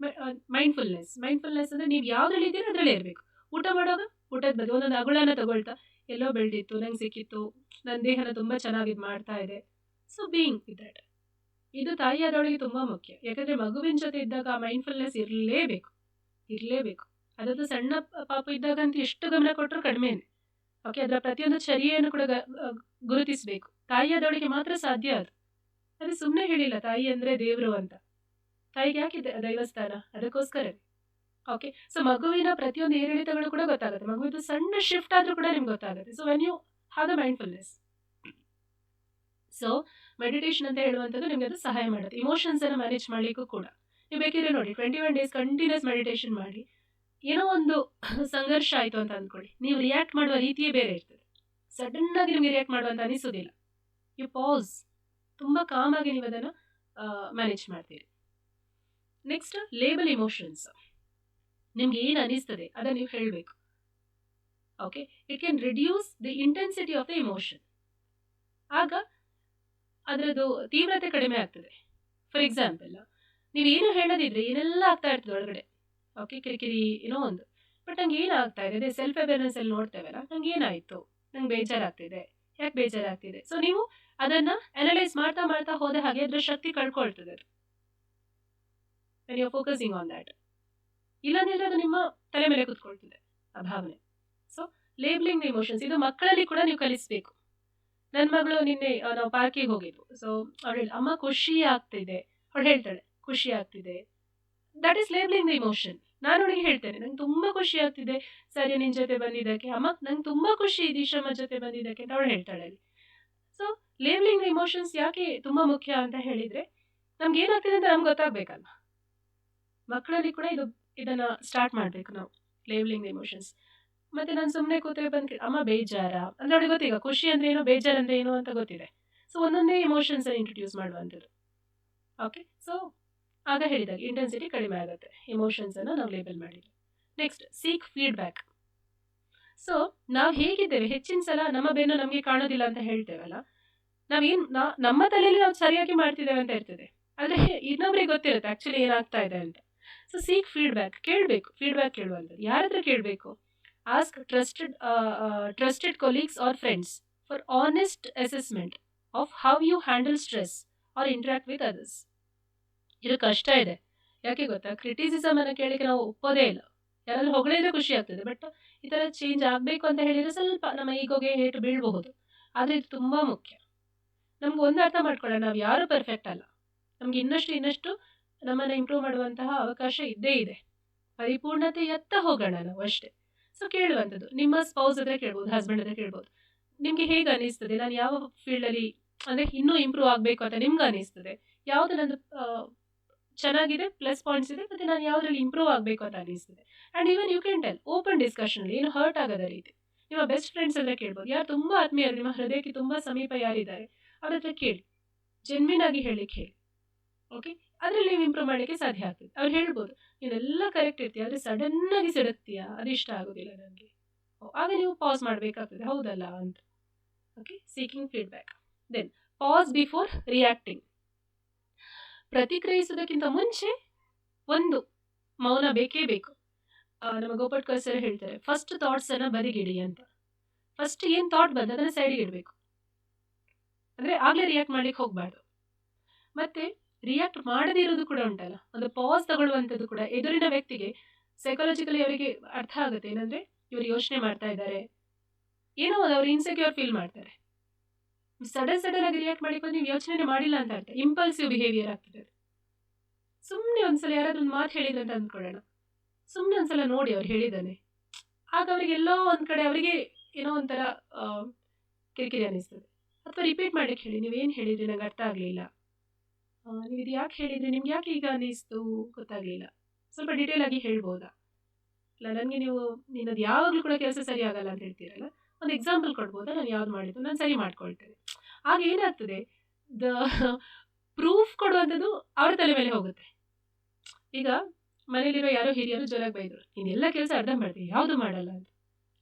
Speaker 1: ಮೈಂಡ್ಫುಲ್ನೆಸ್. ಮೈಂಡ್ಫುಲ್ನೆಸ್ ಅಂದರೆ ನೀವು ಯಾವುದ್ರಲ್ಲಿ ಇದ್ದೀರೋ ಅದರಲ್ಲೇ ಇರಬೇಕು. ಊಟ ಮಾಡುವಾಗ ಊಟದ ಬಗ್ಗೆ ಒಂದೊಂದು ಅಗುಳನ ತಗೊಳ್ತಾ, ಎಲ್ಲೋ ಬೆಳೆದಿತ್ತು, ನಂಗೆ ಸಿಕ್ಕಿತ್ತು, ನನ್ನ ದೇಹನ ತುಂಬ ಚೆನ್ನಾಗಿ ಮಾಡ್ತಾ ಇದೆ. ಸೊ ಬೀಯಿಂಗ್ ವಿತ್ ದಟ್, ಇದು ತಾಯಿಯಾದವಳಿಗೆ ತುಂಬ ಮುಖ್ಯ. ಯಾಕಂದರೆ ಮಗುವಿನ ಜೊತೆ ಇದ್ದಾಗ ಆ ಮೈಂಡ್ಫುಲ್ನೆಸ್ ಇರಲೇಬೇಕು. ಅದರದ್ದು ಸಣ್ಣ ಪಾಪು ಇದ್ದಾಗಂತೂ ಎಷ್ಟು ಗಮನ ಕೊಟ್ಟರು ಕಡಿಮೆನೆ. ಓಕೆ, ಅದರ ಪ್ರತಿಯೊಂದು ಚರ್ಯೆಯನ್ನು ಕೂಡ ಗುರುತಿಸಬೇಕು. ತಾಯಿಯಾದವಳಿಗೆ ಮಾತ್ರ ಸಾಧ್ಯ ಅದು. ಅದು ಸುಮ್ಮನೆ ಹೇಳಿಲ್ಲ ತಾಯಿ ಅಂದರೆ ದೇವರು ಅಂತ. ತಾಯಿಗೆ ಯಾಕೆ ದೈವಸ್ಥಾನ? ಅದಕ್ಕೋಸ್ಕರವೇ. ಓಕೆ, ಸೊ ಮಗುವಿನ ಪ್ರತಿಯೊಂದು ಏರಿಳಿತಗಳು ಕೂಡ ಗೊತ್ತಾಗುತ್ತೆ. ಮಗುವಿದು ಸಣ್ಣ ಶಿಫ್ಟ್ ಆದರೂ ಕೂಡ ನಿಮ್ಗೆ ಗೊತ್ತಾಗುತ್ತೆ. So when you have the mindfulness, so meditation ಅಂತ ಹೇಳುವಂಥದ್ದು ನಿಮಗೆ ಅದು ಸಹಾಯ ಮಾಡುತ್ತೆ. ಇಮೋಷನ್ಸನ್ನು ಮ್ಯಾನೇಜ್ ಮಾಡಲಿಕ್ಕೂ ಕೂಡ ನೀವು ಬೇಕಿದ್ರೆ ನೋಡಿ, 21 ಡೇಸ್ ಕಂಟಿನ್ಯೂಸ್ ಮೆಡಿಟೇಷನ್ ಮಾಡಿ. ಏನೋ ಒಂದು ಸಂಘರ್ಷ ಆಯಿತು ಅಂತ ಅಂದ್ಕೊಳ್ಳಿ, ನೀವು ರಿಯಾಕ್ಟ್ ಮಾಡುವ ರೀತಿಯೇ ಬೇರೆ ಇರ್ತದೆ. ಸಡನ್ನಾಗಿ ನಿಮಗೆ ರಿಯಾಕ್ಟ್ ಮಾಡುವಂತ ಅನಿಸೋದಿಲ್ಲ. ಯು ಪಾಸ್, ತುಂಬ ಕಾಮಾಗಿ ನೀವು ಅದನ್ನು ಮ್ಯಾನೇಜ್ ಮಾಡ್ತೀರಿ. Next, label emotions. ನಿಮ್ಗೆ ಏನು ಅನಿಸ್ತದೆ ಅದನ್ನು ನೀವು ಹೇಳಬೇಕು. Okay, it can reduce the intensity of the emotion. ಆಗ ಅದರದ್ದು ತೀವ್ರತೆ ಕಡಿಮೆ ಆಗ್ತದೆ. ಫಾರ್ ಎಕ್ಸಾಂಪಲ್, ನೀವೇನು ಹೇಳೋದಿದ್ರೆ ಏನೆಲ್ಲ ಆಗ್ತಾ ಇರ್ತದೆ ಒಳಗಡೆ. ಓಕೆ, ಕಿರಿಕಿರಿ ಏನೋ ಒಂದು, ಬಟ್ ನಂಗೆ ಏನಾಗ್ತಾ ಇದೆ, ಅದೇ ಸೆಲ್ಫ್ ಅವೇರ್ನೆಸ್ ಅಲ್ಲಿ ನೋಡ್ತೇವಲ್ಲ, ನಂಗೆ ಏನಾಯಿತು, ನಂಗೆ ಬೇಜಾರಾಗ್ತಿದೆ, ಯಾಕೆ ಬೇಜಾರಾಗ್ತಿದೆ. ಸೊ ನೀವು ಅದನ್ನು ಅನಲೈಸ್ ಮಾಡ್ತಾ ಮಾಡ್ತಾ ಹೋದ ಹಾಗೆ ಅದರ ಶಕ್ತಿ ಕಳ್ಕೊಳ್ತದೆ ಅದು, when you are focusing on that. ಇಲ್ಲಾಂದ್ರೆ ಅದು ನಿಮ್ಮ ತಲೆ ಮೇಲೆ ಕೂತ್ಕೊಳ್ತದೆ ಆ ಭಾವನೆ. ಸೊ ಲೇಬ್ಲಿಂಗ್ ದ ಇಮೋಷನ್ಸ್ ಇದು ಮಕ್ಕಳಲ್ಲಿ ಕೂಡ ನೀವು ಕಲಿಸ್ಬೇಕು. ನನ್ನ ಮಗಳು ನಿನ್ನೆ ನಾವು ಪಾರ್ಕಿಗೆ ಹೋಗಿದ್ವು. ಸೊ ಅವಳು ಹೇಳಿ ಅಮ್ಮ ಖುಷಿ ಆಗ್ತಿದೆ, ಅವಳು ಹೇಳ್ತಾಳೆ ಖುಷಿ ಆಗ್ತಿದೆ, that is labelling the emotion. ನಾನು ಅವಳಿಗೆ ಹೇಳ್ತೇನೆ ನಂಗೆ ತುಂಬ ಖುಷಿ ಆಗ್ತಿದೆ ಸರಿ ನಿನ್ನ ಜೊತೆ ಬಂದಿದ್ದಕ್ಕೆ, ಅಮ್ಮ ನಂಗೆ ತುಂಬ ಖುಷಿ ಇದೆ ಈಶಮ್ಮ ಜೊತೆ ಬಂದಿದ್ದಕ್ಕೆ ಅಂತ ಅವಳು ಹೇಳ್ತಾಳೆ ಅಲ್ಲಿ. ಸೊ ಲೇಬ್ಲಿಂಗ್ ದ ಇಮೋಷನ್ಸ್ ಯಾಕೆ ತುಂಬ ಮುಖ್ಯ ಅಂತ ಹೇಳಿದರೆ ನಮ್ಗೆ ಏನಾಗ್ತಿದೆ ಅಂತ ನಮ್ಗೆ ಗೊತ್ತಾಗಬೇಕಲ್ಲ. ಮಕ್ಕಳಲ್ಲಿ ಕೂಡ ಇದನ್ನು ಸ್ಟಾರ್ಟ್ ಮಾಡಬೇಕು ನಾವು ಲೇಬ್ಲಿಂಗ್ ದ ಇಮೋಷನ್ಸ್. ಮತ್ತು ನಾನು ಸುಮ್ಮನೆ ಕೂತೇ ಬಂದು ಅಮ್ಮ ಬೇಜಾರ ಅಂದರೆ ಅವಳಿಗೆ ಗೊತ್ತೀಗ ಖುಷಿ ಅಂದರೆ ಏನು ಬೇಜಾರು ಅಂದರೆ ಏನು ಅಂತ ಗೊತ್ತಿದೆ. ಸೊ ಒಂದೊಂದೇ ಇಮೋಷನ್ಸನ್ನು ಇಂಟ್ರೊಡ್ಯೂಸ್ ಮಾಡುವಂಥದ್ದು. ಓಕೆ, ಸೊ ಆಗ ಹೇಳಿದಾಗ ಇಂಟೆನ್ಸಿಟಿ ಕಡಿಮೆ ಆಗುತ್ತೆ ಇಮೋಷನ್ಸನ್ನು ನಾವು ಲೇಬಲ್ ಮಾಡಿದರೆ. Next seek feedback. ಸೊ ನಾವು ಹೇಗಿದ್ದೇವೆ ಹೆಚ್ಚಿನ ಸಲ ನಮ್ಮ ಬೆನ್ನು ನಮಗೆ ಕಾಣೋದಿಲ್ಲ ಅಂತ ಹೇಳ್ತೇವಲ್ಲ, ನಾವೇನು ನಮ್ಮ ತಲೆಯಲ್ಲಿ ನಾವು ಸರಿಯಾಗಿ ಮಾಡ್ತಿದ್ದೇವೆ ಅಂತ ಇರ್ತದೆ, ಆದರೆ ಇನ್ನೊಬ್ರಿಗೆ ಗೊತ್ತಿರುತ್ತೆ ಆ್ಯಕ್ಚುಲಿ ಏನಾಗ್ತಾ ಇದೆ ಅಂತ. ಸೊ ಸೀಕ್ ಫೀಡ್ಬ್ಯಾಕ್, ಕೇಳಬೇಕು, ಫೀಡ್ಬ್ಯಾಕ್ ಕೇಳುವಂಥದ್ದು ಯಾರ ಹತ್ರ ಕೇಳಬೇಕು? Ask trusted colleagues or friends for honest assessment of how you handle stress or interact with others. ಇದು ಕಷ್ಟ ಇದೆ, ಯಾಕೆ ಗೊತ್ತಾ? ಕ್ರಿಟಿಸಿಸಮ್ ಅನ್ನು ಕೇಳಿಕ್ಕೆ ನಾವು ಒಪ್ಪೋದೇ ಇಲ್ಲ. ಯಾರಾದರೂ ಹೊಗಳಿದ್ರೆ ಖುಷಿ ಆಗ್ತದೆ, ಬಟ್ ಈ ಥರ ಚೇಂಜ್ ಆಗಬೇಕು ಅಂತ ಹೇಳಿದರೆ ಸ್ವಲ್ಪ ನಮ್ಮ ಈಗೋಗೆ ಏಟು ಬೀಳಬಹುದು. ಆದರೆ ಇದು ತುಂಬ ಮುಖ್ಯ. ನಮ್ಗೆ ಒಂದು ಅರ್ಥ ಮಾಡ್ಕೊಳ್ಳೋಣ, ನಾವು ಯಾರೂ ಪರ್ಫೆಕ್ಟ್ ಅಲ್ಲ. ನಮ್ಗೆ ಇನ್ನಷ್ಟು ನಮ್ಮನ್ನು ಇಂಪ್ರೂವ್ ಮಾಡುವಂತಹ ಅವಕಾಶ ಇದ್ದೇ ಇದೆ. ಪರಿಪೂರ್ಣತೆಯತ್ತ ಹೋಗೋಣ ನಾವು ಅಷ್ಟೇ. ಸೊ ಕೇಳುವಂಥದ್ದು ನಿಮ್ಮ ಸ್ಪೌಸ್ ಹತ್ರ ಕೇಳ್ಬೋದು, ಹಸ್ಬೆಂಡ್ ಹತ್ರ ಕೇಳ್ಬೋದು, ನಿಮಗೆ ಹೇಗೆ ಅನಿಸ್ತದೆ, ನಾನು ಯಾವ ಫೀಲ್ಡಲ್ಲಿ ಅಂದರೆ ಇನ್ನೂ ಇಂಪ್ರೂವ್ ಆಗಬೇಕು ಅಂತ ನಿಮ್ಗೆ ಅನಿಸ್ತದೆ, ಯಾವುದು ನಂದು ಚೆನ್ನಾಗಿದೆ ಪ್ಲಸ್ ಪಾಯಿಂಟ್ಸ್ ಇದೆ, ಮತ್ತು ನಾನು ಯಾವುದರಲ್ಲಿ ಇಂಪ್ರೂವ್ ಆಗಬೇಕು ಅಂತ ಅನಿಸ್ತದೆ. And even you can tell open ಡಿಸ್ಕಷನಲ್ಲಿ, ಏನು ಹರ್ಟ್ ಆಗದ ರೀತಿ. ನಿಮ್ಮ ಬೆಸ್ಟ್ ಫ್ರೆಂಡ್ಸ್ ಹತ್ರ ಕೇಳ್ಬೋದು, ಯಾರು ತುಂಬ ಆತ್ಮೀಯರು, ನಿಮ್ಮ ಹೃದಯಕ್ಕೆ ತುಂಬ ಸಮೀಪ ಯಾರಿದ್ದಾರೆ ಅವ್ರ ಹತ್ರ ಕೇಳಿ, ಜೆನ್ವಿನ್ ಆಗಿ ಹೇಳಿಕ್ಕೆ ಹೇಳಿ. ಓಕೆ, ಅದರಲ್ಲಿ ನೀವು ಇಂಪ್ರೂವ್ ಮಾಡಲಿಕ್ಕೆ ಸಾಧ್ಯ ಆಗ್ತದೆ. ಅವ್ರು ಹೇಳ್ಬೋದು ನೀನೆಲ್ಲ ಕರೆಕ್ಟ್ ಇರ್ತೀಯ, ಆದರೆ ಸಡನ್ನಾಗಿ ಸಿಡುತ್ತೀಯಾ, ಅದು ಇಷ್ಟ ಆಗೋದಿಲ್ಲ ನನಗೆ. ಆಗ ನೀವು ಪಾಸ್ ಮಾಡಬೇಕಾಗ್ತದೆ, ಹೌದಲ್ಲ ಅಂತ. Okay, seeking feedback. Then pause before reacting. ಪ್ರತಿಕ್ರಿಯಿಸೋದಕ್ಕಿಂತ ಮುಂಚೆ ಒಂದು ಮೌನ ಬೇಕೇ ಬೇಕು. ನಮ್ಮ ಗೋಪಟ್ಕರ್ ಸರ್ ಹೇಳ್ತಾರೆ ಫಸ್ಟ್ ಥಾಟ್ಸನ್ನು ಬದಿಗಿಡಿ ಅಂತ. ಫಸ್ಟ್ ಏನು ಥಾಟ್ ಬಂದು ಅದನ್ನು ಸೈಡಿಗೆ ಇಡಬೇಕು, ಅಂದರೆ ಆಗಲೇ ರಿಯಾಕ್ಟ್ ಮಾಡಲಿಕ್ಕೆ ಹೋಗಬಾರ್ದು. ಮತ್ತು ರಿಯಾಕ್ಟ್ ಮಾಡದೇ ಇರೋದು ಕೂಡ ಉಂಟಲ್ಲ, ಒಂದು ಪಾಸ್ ತಗೊಳ್ಳುವಂಥದ್ದು ಕೂಡ ಎದುರಿನ ವ್ಯಕ್ತಿಗೆ ಸೈಕಾಲಜಿಕಲಿ ಅವರಿಗೆ ಅರ್ಥ ಆಗುತ್ತೆ. ಏನಂದರೆ ಇವರು ಯೋಚನೆ ಮಾಡ್ತಾ ಇದ್ದಾರೆ, ಏನೋ ಒಂದು ಅವರು ಇನ್ಸೆಕ್ಯೂರ್ ಫೀಲ್ ಮಾಡ್ತಾರೆ. ಸಡನ್ ಆಗಿ ರಿಯಾಕ್ಟ್ ಮಾಡಿಕೊಂಡು ನೀವು ಯೋಚನೆ ಮಾಡಿಲ್ಲ ಅಂತ ಅರ್ಥ, ಇಂಪಲ್ಸಿವ್ ಬಿಹೇವಿಯರ್ ಆಗ್ತದೆ. ಸುಮ್ಮನೆ ಒಂದ್ಸಲ ಯಾರಾದ್ರೂ ಒಂದು ಮಾತು ಹೇಳಿದ್ರು ಅಂತ ಅಂದ್ಕೊಳ್ಳೋಣ, ಸುಮ್ಮನೆ ಒಂದ್ಸಲ ನೋಡಿ ಅವ್ರು ಹೇಳಿದ್ದಾನೆ, ಆಗ ಅವರಿಗೆ ಎಲ್ಲೋ ಒಂದು ಕಡೆ ಅವರಿಗೆ ಏನೋ ಒಂಥರ ಕಿರಿಕಿರಿ ಅನ್ನಿಸ್ತದೆ. ಅಥವಾ ರಿಪೀಟ್ ಮಾಡಲಿಕ್ಕೆ ಹೇಳಿ, ನೀವೇನು ಹೇಳಿದ್ರಿ ನಂಗೆ ಅರ್ಥ ಆಗಲಿಲ್ಲ, ನೀವು ಇದು ಯಾಕೆ ಹೇಳಿದ್ರಿ, ನಿಮ್ಗೆ ಯಾಕೆ ಈಗ ಅನ್ನಿಸ್ತು ಗೊತ್ತಾಗಲಿಲ್ಲ, ಸ್ವಲ್ಪ ಡೀಟೇಲ್ ಆಗಿ ಹೇಳ್ಬೋದಾ, ಇಲ್ಲ ನನಗೆ ನೀನದು ಯಾವಾಗಲೂ ಕೂಡ ಕೆಲಸ ಸರಿ ಆಗಲ್ಲ ಅಂತ ಹೇಳ್ತೀರಲ್ಲ, ಒಂದು ಎಕ್ಸಾಂಪಲ್ ಕೊಡ್ಬೋದಾ, ನಾನು ಯಾವ್ದು ಮಾಡಿದ್ದು ನಾನು ಸರಿ ಮಾಡ್ಕೊಳ್ತೇನೆ. ಆಗ ಏನಾಗ್ತದೆ, ದ ಪ್ರೂಫ್ ಕೊಡುವಂಥದ್ದು ಅವರ ತಲೆ ಮೇಲೆ ಹೋಗುತ್ತೆ. ಈಗ ಮನೇಲಿರೋ ಯಾರೋ ಹಿರಿಯರು ಜೋರಾಗಿ ಬೈದರು, ನೀನೆಲ್ಲ ಕೆಲಸ ಅರ್ಧ ಮಾಡ್ತೀವಿ ಯಾವುದು ಮಾಡಲ್ಲ ಅಂತ.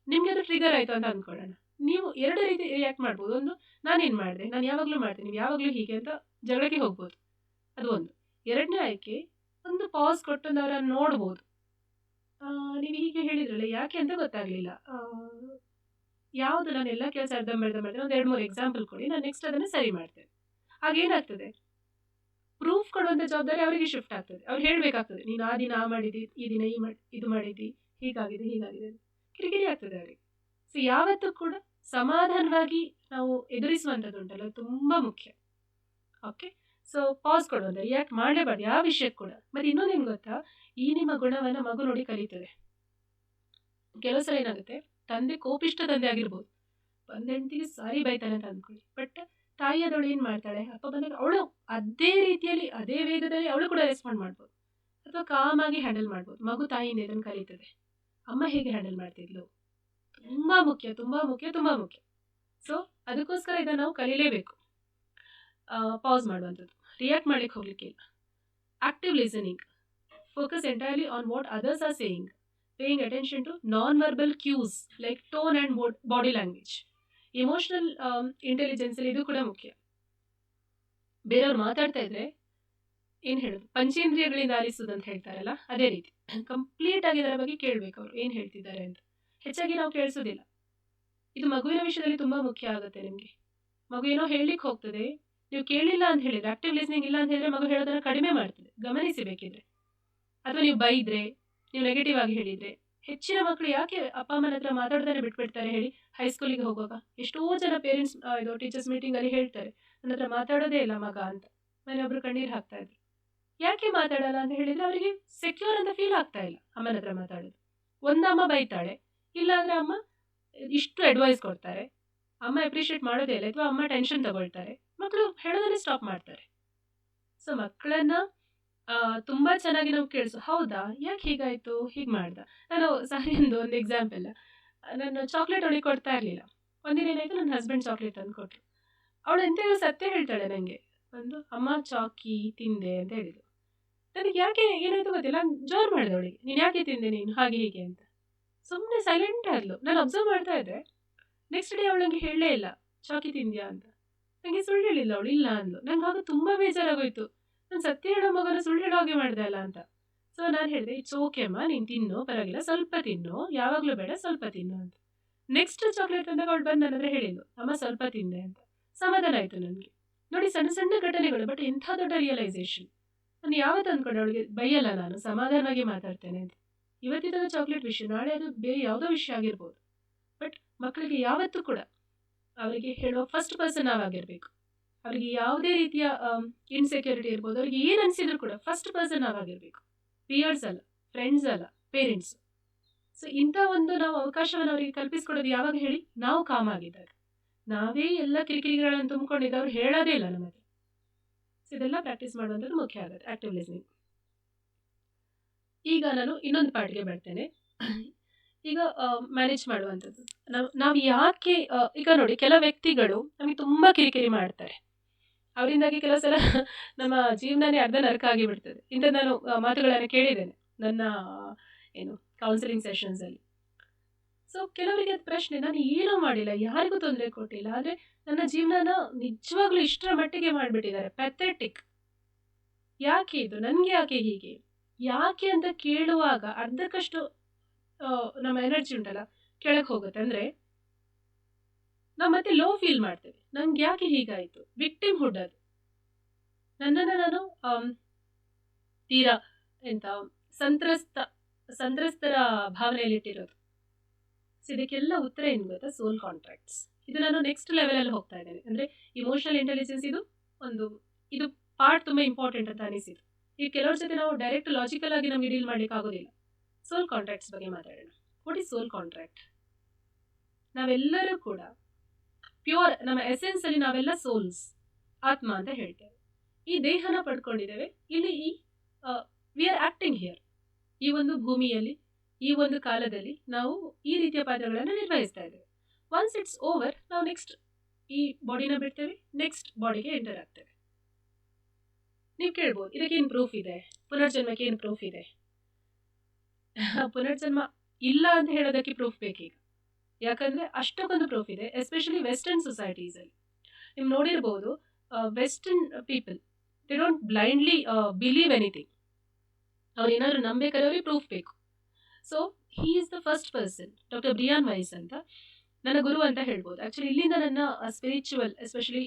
Speaker 1: ನಿಮಗೆ ಅದು ಟ್ರಿಗರ್ ಆಯಿತು ಅಂತ ಅಂದ್ಕೊಳ್ಳೋಣ, ನೀವು ಎರಡು ರೀತಿ ರಿಯಾಕ್ಟ್ ಮಾಡ್ಬೋದು. ಒಂದು, ನಾನೇನು ಮಾಡಿದೆ, ನಾನು ಯಾವಾಗಲೂ ಮಾಡ್ತೀನಿ, ನೀವು ಯಾವಾಗಲೂ ಹೀಗೆ ಅಂತ ಜಗಳಕ್ಕೆ ಹೋಗ್ಬೋದು, ಅದು ಒಂದು. ಎರಡನೇ ಆಯ್ಕೆ, ಒಂದು ಪಾಸ್ ಕೊಟ್ಟು ಅವರನ್ನು ನೋಡ್ಬೋದು, ನೀವು ಹೀಗೆ ಹೇಳಿದ್ರಲ್ಲ ಯಾಕೆ ಅಂತ ಗೊತ್ತಾಗಲಿಲ್ಲ, ಯಾವುದು ನಾನು ಎಲ್ಲ ಕೆಲಸ ಅರ್ಧ ಮಾಡ್ತೇನೆ, ಒಂದು 2-3 ಎಕ್ಸಾಂಪಲ್ ಕೊಡಿ, ನಾನು ನೆಕ್ಸ್ಟ್ ಅದನ್ನು ಸರಿ ಮಾಡ್ತೇನೆ. ಆಗೇನಾಗ್ತದೆ, ಪ್ರೂಫ್ ಕೊಡುವಂಥ ಜವಾಬ್ದಾರಿ ಅವರಿಗೆ ಶಿಫ್ಟ್ ಆಗ್ತದೆ. ಅವ್ರು ಹೇಳಬೇಕಾಗ್ತದೆ, ನೀನು ಆ ದಿನ ಮಾಡಿದ್ದಿ, ಈ ದಿನ ಇದು ಮಾಡಿದ್ದಿ, ಹೀಗಾಗಿದೆ ಕಿರಿಕಿರಿ ಆಗ್ತದೆ ಅವರಿಗೆ. ಸೊ ಯಾವತ್ತೂ ಕೂಡ ಸಮಾಧಾನವಾಗಿ ನಾವು ಎದುರಿಸುವಂಥದ್ದು ಉಂಟಲ್ಲ, ತುಂಬ ಮುಖ್ಯ. ಓಕೆ, ಸೊ ಪಾಸ್ ಕೊಡುವಂಥ, ರಿಯಾಕ್ಟ್ ಮಾಡಲೇಬಾರ್ದು ಯಾವ ವಿಷಯಕ್ಕೆ ಕೂಡ. ಮತ್ತು ಇನ್ನೊಂದು ಏನು ಗೊತ್ತಾ, ಈ ನಿಮ್ಮ ಗುಣವನ್ನು ಮಗು ನೋಡಿ ಕಲಿತದೆ. ಕೆಲವು ಸಲ ಏನಾಗುತ್ತೆ, ತಂದೆ ಕೋಪಿಷ್ಟ ತಂದೆ ಆಗಿರ್ಬೋದು, ಒಂದು ಹೆಂಡತಿಗೆ ಸಾರಿ ಬೈತಾನೆ ಅಂತ ಅಂದ್ಕೊಳ್ಳಿ, ಬಟ್ ತಾಯಿಯಾದವಳು ಏನು ಮಾಡ್ತಾಳೆ, ಅಪ್ಪ ಬಂದಾಗ ಅವಳು ಅದೇ ರೀತಿಯಲ್ಲಿ ಅದೇ ವೇಗದಲ್ಲಿ ಅವಳು ಕೂಡ ರೆಸ್ಪಾಂಡ್ ಮಾಡ್ಬೋದು, ಅಥವಾ ಕಾಮಾಗಿ ಹ್ಯಾಂಡಲ್ ಮಾಡ್ಬೋದು. ಮಗು ತಾಯಿಯಿಂದ ಇದನ್ನು ಕಲಿತದೆ, ಅಮ್ಮ ಹೇಗೆ ಹ್ಯಾಂಡಲ್ ಮಾಡ್ತಿದ್ಲು. ತುಂಬ ಮುಖ್ಯ. ಸೊ ಅದಕ್ಕೋಸ್ಕರ ಇದನ್ನು ನಾವು ಕಲೀಲೇಬೇಕು. ಪಾಸ್ ಮಾಡುವಂಥದ್ದು, ರಿಯಾಕ್ಟ್ ಮಾಡ್ಲಿಕ್ಕೆ ಹೋಗ್ಲಿಕ್ಕಿಲ್ಲ. Active listening, focus entirely on what others are saying, paying attention to non verbal cues like tone and body language. Emotional ಇಂಟೆಲಿಜೆನ್ಸಲ್ಲಿ ಇದು ಕೂಡ ಮುಖ್ಯ. ಬೇರೆಯವ್ರು ಮಾತಾಡ್ತಾ ಇದ್ರೆ ಏನು ಹೇಳೋದು, ಪಂಚೇಂದ್ರಿಯಗಳಿಂದ ಆಲಿಸೋದು ಅಂತ ಹೇಳ್ತಾರಲ್ಲ, ಅದೇ ರೀತಿ ಕಂಪ್ಲೀಟಾಗಿ ಇದರ ಬಗ್ಗೆ ಕೇಳಬೇಕು ಅವರು ಏನು ಹೇಳ್ತಿದ್ದಾರೆ ಅಂತ. ಹೆಚ್ಚಾಗಿ ನಾವು ಕೇಳಿಸೋದಿಲ್ಲ. ಇದು ಮಗುವಿನ ವಿಷಯದಲ್ಲಿ ತುಂಬ ಮುಖ್ಯ ಆಗುತ್ತೆ ನಿಮಗೆ. ಮಗು ಏನೋ ಹೇಳಲಿಕ್ಕೆ ಹೋಗ್ತದೆ, ನೀವು ಕೇಳಿಲ್ಲ ಅಂತ ಹೇಳಿದರೆ, ಆಕ್ಟಿವ್ ಲಿಸ್ನಿಂಗ್ ಇಲ್ಲ ಅಂತ ಹೇಳಿದ್ರೆ ಮಗು ಹೇಳೋದನ್ನು ಕಡಿಮೆ ಮಾಡ್ತದೆ, ಗಮನಿಸಿ ಬೇಕಿದ್ರೆ. ಅಥವಾ ನೀವು ಬೈದರೆ ನೀವು ನೆಗೆಟಿವ್ ಆಗಿ ಹೇಳಿದರೆ. ಹೆಚ್ಚಿನ ಮಕ್ಕಳು ಯಾಕೆ ಅಪ್ಪ ಅಮ್ಮನ ಹತ್ರ ಮಾತಾಡ್ತಾನೆ ಬಿಟ್ಬಿಡ್ತಾರೆ ಹೇಳಿ? ಹೈಸ್ಕೂಲಿಗೆ ಹೋಗುವಾಗ ಎಷ್ಟೋ ಜನ ಪೇರೆಂಟ್ಸ್ ಇದು ಟೀಚರ್ಸ್ ಮೀಟಿಂಗಲ್ಲಿ ಹೇಳ್ತಾರೆ, ನನ್ನ ಹತ್ರ ಮಾತಾಡೋದೇ ಇಲ್ಲ ಮಗ ಅಂತ. ಮನೆಯೊಬ್ಬರು ಕಣ್ಣೀರು ಹಾಕ್ತಾ ಇದ್ರು. ಯಾಕೆ ಮಾತಾಡಲ್ಲ ಅಂತ ಹೇಳಿದರೆ ಅವರಿಗೆ ಸೆಕ್ಯೂರ್ ಅಂತ ಫೀಲ್ ಆಗ್ತಾ ಇಲ್ಲ ಅಮ್ಮನ ಹತ್ರ ಮಾತಾಡೋದು. ಅಮ್ಮ ಬೈತಾಳೆ, ಇಲ್ಲಾಂದರೆ ಅಮ್ಮ ಇಷ್ಟು ಅಡ್ವೈಸ್ ಕೊಡ್ತಾರೆ, ಅಮ್ಮ ಅಪ್ರಿಷಿಯೇಟ್ ಮಾಡೋದೇ ಇಲ್ಲ, ಅಥವಾ ಅಮ್ಮ ಟೆನ್ಷನ್ ತಗೊಳ್ತಾರೆ, ಮಕ್ಕಳು ಹೇಳೋದನ್ನೇ ಸ್ಟಾಪ್ ಮಾಡ್ತಾರೆ. ಸೊ ಮಕ್ಕಳನ್ನ ತುಂಬ ಚೆನ್ನಾಗಿ ನಾವು ಕೇಳಿಸು, ಹೌದಾ ಯಾಕೆ ಹೀಗಾಯಿತು, ಹೀಗೆ ಮಾಡ್ದ. ನಾನು ಸಾರಿ ಒಂದು ಎಕ್ಸಾಂಪಲ್, ನಾನು ಚಾಕ್ಲೇಟ್ ಅವಳಿಗೆ ಕೊಡ್ತಾ ಇರಲಿಲ್ಲ. ಒಂದಿನ ಏನಾಯಿತು, ನನ್ನ ಹಸ್ಬೆಂಡ್ ಚಾಕ್ಲೇಟ್ ತಂದು ಕೊಟ್ಟರು. ಅವಳು ಎಂತ ಸತ್ಯ ಹೇಳ್ತಾಳೆ ನನಗೆ, ಅಮ್ಮ ಚಾಕಿ ತಿಂದೆ ಅಂತ ಹೇಳಿದ್ರು. ನನಗೆ ಯಾಕೆ ಏನಾಯಿತು ಗೊತ್ತಿಲ್ಲ, ಜೋರು ಮಾಡಿದೆ ಅವಳಿಗೆ, ನೀನು ಯಾಕೆ ತಿಂದೆ ನೀನು ಹಾಗೆ ಹೀಗೆ ಅಂತ. ಸುಮ್ಮನೆ ಸೈಲೆಂಟ್ ಆದ್ಲು. ನಾನು ಅಬ್ಸರ್ವ್ ಮಾಡ್ತಾ ಇದ್ದೆ. ನೆಕ್ಸ್ಟ್ ಡೇ ಅವಳು ನನಗೆ ಹೇಳಲೇ ಇಲ್ಲ ಚಾಕಿ ತಿಂದ್ಯಾ ಅಂತ. ನನಗೆ ಸುಳ್ಳು ಹೇಳಿಲ್ಲ ಅವಳು, ಇಲ್ಲ ಅಂದ್ಲು. ನಂಗೆ ಆಗ ತುಂಬ ಬೇಜಾರಾಗೋಯ್ತು, ನಾನು ಸತ್ಯ ಹೇಳೋ ಮಗನ ಸುಳ್ಳು ಹೇಳೋ ಹಾಗೆ ಮಾಡಿದೆ ಅಲ್ಲ ಅಂತ. ಸೊ ನಾನು ಹೇಳಿದೆ, ಇಟ್ಸ್ ಓಕೆ ಅಮ್ಮ, ನೀನು ತಿನ್ನು, ಪರವಾಗಿಲ್ಲ, ಸ್ವಲ್ಪ ತಿನ್ನು, ಯಾವಾಗಲೂ ಬೇಡ, ಸ್ವಲ್ಪ ತಿನ್ನು ಅಂತ. ನೆಕ್ಸ್ಟ್ ಚಾಕ್ಲೇಟ್ ತಂದಾಗ ಅವಳು ಬಂದು ನನ್ನ ಹತ್ರ ಹೇಳಿದ್ಲು, ಅಮ್ಮ ಸ್ವಲ್ಪ ತಿಂದೆ ಅಂತ. ಸಮಾಧಾನ ಆಯಿತು ನನಗೆ. ನೋಡಿ, ಸಣ್ಣ ಸಣ್ಣ ಘಟನೆಗಳು, ಬಟ್ ಎಂಥ ದೊಡ್ಡ ರಿಯಲೈಸೇಷನ್. ನಾನು ಯಾವತ್ತು ಅಂದ್ಕೊಂಡೆ ಅವಳಿಗೆ ಬೈಯಲ್ಲ, ನಾನು ಸಮಾಧಾನವಾಗಿ ಮಾತಾಡ್ತೇನೆ ಅಂತ. ಇವತ್ತಿದ್ದ ಚಾಕ್ಲೇಟ್ ವಿಷಯ, ನಾಳೆ ಅದು ಬೇರೆ ಯಾವುದೋ ವಿಷಯ ಆಗಿರ್ಬೋದು. ಬಟ್ ಮಕ್ಕಳಿಗೆ ಯಾವತ್ತೂ ಕೂಡ ಅವರಿಗೆ ಹೇಳೋ ಫಸ್ಟ್ ಪರ್ಸನ್ ನಾವಾಗಿರಬೇಕು. ಅವರಿಗೆ ಯಾವುದೇ ರೀತಿಯ ಇನ್ಸೆಕ್ಯೂರಿಟಿ ಇರ್ಬೋದು, ಅವರಿಗೆ ಏನು ಅನಿಸಿದ್ರು ಕೂಡ ಫಸ್ಟ್ ಪರ್ಸನ್ ನಾವಾಗಿರಬೇಕು. ಪಿಯರ್ಸ್ ಅಲ್ಲ, ಫ್ರೆಂಡ್ಸ್ ಅಲ್ಲ, ಪೇರೆಂಟ್ಸ್. ಸೊ ಇಂಥ ಒಂದು ನಾವು ಅವಕಾಶವನ್ನು ಅವರಿಗೆ ಕಲ್ಪಿಸ್ಕೊಡೋದು ಯಾವಾಗ ಹೇಳಿ? ನಾವು ಕಾಮ್ ಆಗಿದ್ದಾಗ. ನಾವೇ ಎಲ್ಲ ಕಿರಿಕಿರಿಗಳನ್ನು ತುಂಬಿಕೊಂಡಿದ್ದು ಅವ್ರು ಹೇಳೋದೇ ಇಲ್ಲ ನಮ್ಮ ಹತ್ರ. ಸೊ ಇದೆಲ್ಲ ಪ್ರಾಕ್ಟೀಸ್ ಮಾಡುವಂಥದ್ದು ಮುಖ್ಯ ಆಗುತ್ತೆ, ಆಕ್ಟಿವ್ ಲಿಸ್ನಿಂಗ್. ಈಗ ನಾನು ಇನ್ನೊಂದು ಪಾರ್ಟ್ಗೆ ಬರ್ತೇನೆ. ಈಗ ಮ್ಯಾನೇಜ್ ಮಾಡುವಂಥದ್ದು. ನಾವು ಯಾಕೆ ಈಗ ನೋಡಿ, ಕೆಲವು ವ್ಯಕ್ತಿಗಳು ನಮಗೆ ತುಂಬ ಕಿರಿಕಿರಿ ಮಾಡ್ತಾರೆ. ಅವರಿಂದಾಗಿ ಕೆಲವು ಸಲ ನಮ್ಮ ಜೀವನನೇ ಅರ್ಧ ನರಕ ಆಗಿಬಿಡ್ತದೆ. ಇಂಥದ್ದು ನಾನು ಮಾತುಗಳನ್ನು ಕೇಳಿದ್ದೇನೆ ನನ್ನ ಕೌನ್ಸಿಲಿಂಗ್ ಸೆಷನ್ಸಲ್ಲಿ. ಸೊ ಕೆಲವರಿಗೆ ಅದು ಪ್ರಶ್ನೆ, ನಾನು ಏನೂ ಮಾಡಿಲ್ಲ, ಯಾರಿಗೂ ತೊಂದರೆ ಕೊಟ್ಟಿಲ್ಲ, ಆದರೆ ನನ್ನ ಜೀವನನ ನಿಜವಾಗ್ಲೂ ಇಷ್ಟರ ಮಟ್ಟಿಗೆ ಮಾಡಿಬಿಟ್ಟಿದ್ದಾರೆ, ಪ್ಯಾಥೆಟಿಕ್. ಯಾಕೆ ಇದು, ನನಗೆ ಯಾಕೆ ಹೀಗೆ, ಯಾಕೆ ಅಂತ ಕೇಳುವಾಗ ಅರ್ಧಕ್ಕಷ್ಟು ನಮ್ಮ ಎನರ್ಜಿ ಉಂಟಲ್ಲ ಕೆಳಗೆ ಹೋಗುತ್ತೆ. ಅಂದರೆ ನಾವು ಮತ್ತೆ ಲೋ ಫೀಲ್ ಮಾಡ್ತೇವೆ, ನಂಗೆ ಯಾಕೆ ಹೀಗಾಯಿತು, ವಿಕ್ಟಿಮ್ ಹುಡ್. ಅದು ನನ್ನನ್ನು ನಾನು ತೀರಾ ಸಂತ್ರಸ್ತರ ಭಾವನೆಯಲ್ಲಿಟ್ಟಿರೋದು. ಸೊ ಇದಕ್ಕೆಲ್ಲ ಉತ್ತರ ಏನು ಗೊತ್ತಾ? ಸೋಲ್ ಕಾಂಟ್ರಾಕ್ಟ್ಸ್. ಇದು ನಾನು ನೆಕ್ಸ್ಟ್ ಲೆವೆಲಲ್ಲಿ ಹೋಗ್ತಾ ಇದ್ದೇನೆ. ಅಂದರೆ ಇಮೋಷನಲ್ ಇಂಟೆಲಿಜೆನ್ಸ್ ಇದು ಪಾರ್ಟ್ ತುಂಬ ಇಂಪಾರ್ಟೆಂಟ್ ಅಂತ ಅನಿಸಿತು. ಈಗ ಕೆಲವ್ರ ಜೊತೆ ನಾವು ಡೈರೆಕ್ಟ್ ಲಾಜಿಕಲ್ ಆಗಿ ನಮಗೆ ಡೀಲ್ ಮಾಡಲಿಕ್ಕೆ ಆಗೋದಿಲ್ಲ. ಸೋಲ್ ಕಾಂಟ್ರಾಕ್ಟ್ಸ್ ಬಗ್ಗೆ ಮಾತಾಡೋಣ. What is soul contract? ನಾವೆಲ್ಲರೂ ಕೂಡ ಪ್ಯೂರ್, ನಮ್ಮ ಎಸೆನ್ಸಲ್ಲಿ ನಾವೆಲ್ಲ ಸೋಲ್ಸ್, ಆತ್ಮ ಅಂತ ಹೇಳ್ತೇವೆ. ಈ ದೇಹನ ಪಡ್ಕೊಂಡಿದ್ದೇವೆ. ಇಲ್ಲಿ ವಿ ಆರ್ ಆ್ಯಕ್ಟಿಂಗ್ ಹಿಯರ್. ಈ ಒಂದು ಭೂಮಿಯಲ್ಲಿ, ಈ ಒಂದು ಕಾಲದಲ್ಲಿ ನಾವು ಈ ರೀತಿಯ ಪಾತ್ರಗಳನ್ನು ನಿರ್ವಹಿಸ್ತಾ ಇದ್ದೇವೆ. ಒನ್ಸ್ ಇಟ್ಸ್ ಓವರ್, ನಾವು ನೆಕ್ಸ್ಟ್ ಈ ಬಾಡಿನ ಬಿಡ್ತೇವೆ, ನೆಕ್ಸ್ಟ್ ಬಾಡಿಗೆ ಎಂಟರ್ ಆಗ್ತೇವೆ. ನೀವು ಕೇಳ್ಬೋದು, ಇದಕ್ಕೇನು ಪ್ರೂಫ್ ಇದೆ, ಪುನರ್ಜನ್ಮಕ್ಕೆ ಏನು ಪ್ರೂಫ್ ಇದೆ? ಪುನರ್ಜನ್ಮ ಇಲ್ಲ ಅಂತ ಹೇಳೋದಕ್ಕೆ ಪ್ರೂಫ್ ಬೇಕೀಗ. ಯಾಕಂದರೆ ಅಷ್ಟಕ್ಕೊಂದು ಪ್ರೂಫ್ ಇದೆ, ಎಸ್ಪೆಷಲಿ ವೆಸ್ಟರ್ನ್ ಸೊಸೈಟೀಸಲ್ಲಿ. ನೀವು ನೋಡಿರ್ಬೋದು, western people they don't blindly believe anything. ಅವ್ರು ಏನಾದರೂ ನಂಬೇಕಾದ್ರೆ ಅವ್ರಿಗೆ ಪ್ರೂಫ್ ಬೇಕು. So he is the first person, doctor Brian Weiss ಅಂತ, ನನ್ನ ಗುರು ಅಂತ ಹೇಳ್ಬೋದು. ಆ್ಯಕ್ಚುಲಿ ಇಲ್ಲಿಂದ ನನ್ನ spiritual, especially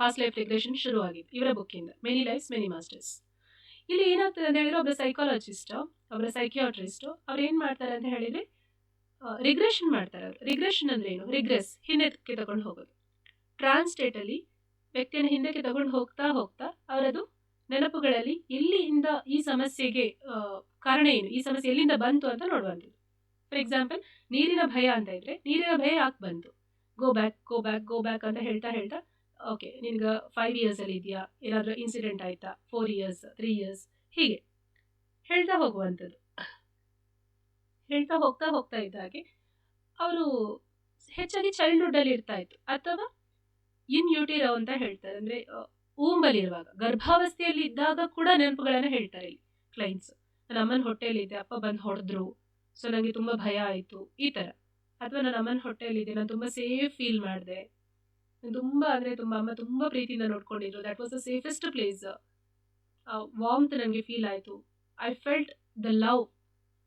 Speaker 1: past life regression ಶುರುವಾಗಿತ್ತು ಇವರ ಬುಕ್ಕಿಂದ, ಮೆನಿ ಲೈಫ್ಸ್ ಮೆನಿ ಮಾಸ್ಟರ್ಸ್. ಇಲ್ಲಿ ಏನಾಗ್ತದೆ ಅಂತ ಹೇಳಿದ್ರೆ, ಒಬ್ಬರ ಸೈಕಾಲಜಿಸ್ಟು, ಒಬ್ಬರ ಸೈಕಿಯಾಟ್ರಿಸ್ಟು, ಅವ್ರು ಏನು ಮಾಡ್ತಾರೆ ಅಂತ ಹೇಳಿದರೆ ರಿಗ್ರೆಷನ್ ಮಾಡ್ತಾರೆ. ಅವರು ರಿಗ್ರೆಷನ್ ಅಂದರೆ ಏನು? ರಿಗ್ರೆಸ್, ಹಿಂದಕ್ಕೆ ತಗೊಂಡು ಹೋಗೋದು. ಟ್ರಾನ್ಸ್ ಸ್ಟೇಟಲ್ಲಿ ವ್ಯಕ್ತಿಯನ್ನು ಹಿಂದಕ್ಕೆ ತಗೊಂಡು ಹೋಗ್ತಾ ಹೋಗ್ತಾ ಅವರದು ನೆನಪುಗಳಲ್ಲಿ ಎಲ್ಲಿಂದ ಈ ಸಮಸ್ಯೆಗೆ ಕಾರಣ ಏನು, ಈ ಸಮಸ್ಯೆ ಎಲ್ಲಿಂದ ಬಂತು ಅಂತ ನೋಡುವಂಥದ್ದು. ಫಾರ್ ಎಕ್ಸಾಂಪಲ್, ನೀರಿನ ಭಯ ಅಂತ ಇದ್ದರೆ, ನೀರಿನ ಭಯ ಯಾಕೆ ಬಂತು, go back go back go back ಅಂತ ಹೇಳ್ತಾ ಹೇಳ್ತಾ, ಓಕೆ ನಿನ್ಗೆ 5 ಇಯರ್ಸಲ್ಲಿ ಇದೆಯಾ, ಏನಾದರೂ ಇನ್ಸಿಡೆಂಟ್ ಆಯಿತಾ, 4 ಇಯರ್ಸ್ 3 ಇಯರ್ಸ್, ಹೀಗೆ ಹೇಳ್ತಾ ಹೋಗುವಂಥದ್ದು. ಹೇಳ್ತಾ ಹೋಗ್ತಾ ಹೋಗ್ತಾ ಇದ್ದ ಹಾಗೆ ಅವರು ಹೆಚ್ಚಾಗಿ ಚೈಲ್ಡ್ಹುಡ್ಡಲ್ಲಿ ಇರ್ತಾ ಇತ್ತು, ಅಥವಾ ಇನ್ ಯೂಟಿರೋ ಅಂತ ಹೇಳ್ತಾರೆ, ಅಂದರೆ ಊಂಬಲ್ಲಿರುವಾಗ, ಗರ್ಭಾವಸ್ಥೆಯಲ್ಲಿ ಇದ್ದಾಗ ಕೂಡ ನೆನಪುಗಳನ್ನು ಹೇಳ್ತಾರೆ ಇಲ್ಲಿ ಕ್ಲೈಂಟ್ಸ್. ನನ್ನ ಅಮ್ಮನ ಹೊಟ್ಟೆಯಲ್ಲಿದ್ದೆ, ಅಪ್ಪ ಬಂದು ಹೊಡೆದ್ರು, ಸೊ ನನಗೆ ತುಂಬ ಭಯ ಆಯಿತು, ಈ ಥರ. ಅಥವಾ ನನ್ನ ಅಮ್ಮನ ಹೊಟ್ಟೆಯಲ್ಲಿದ್ದೆ, ನಾನು ತುಂಬ ಸೇಫ್ ಫೀಲ್ ಮಾಡಿದೆ, ತುಂಬ ಅಂದರೆ ತುಂಬ ಅಮ್ಮ ತುಂಬ ಪ್ರೀತಿಯಿಂದ ನೋಡ್ಕೊಂಡಿದ್ರು, that was the safest place, warmth ನನಗೆ ಫೀಲ್ ಆಯಿತು, ಐ ಫೆಲ್ಟ್ ದ ಲವ್,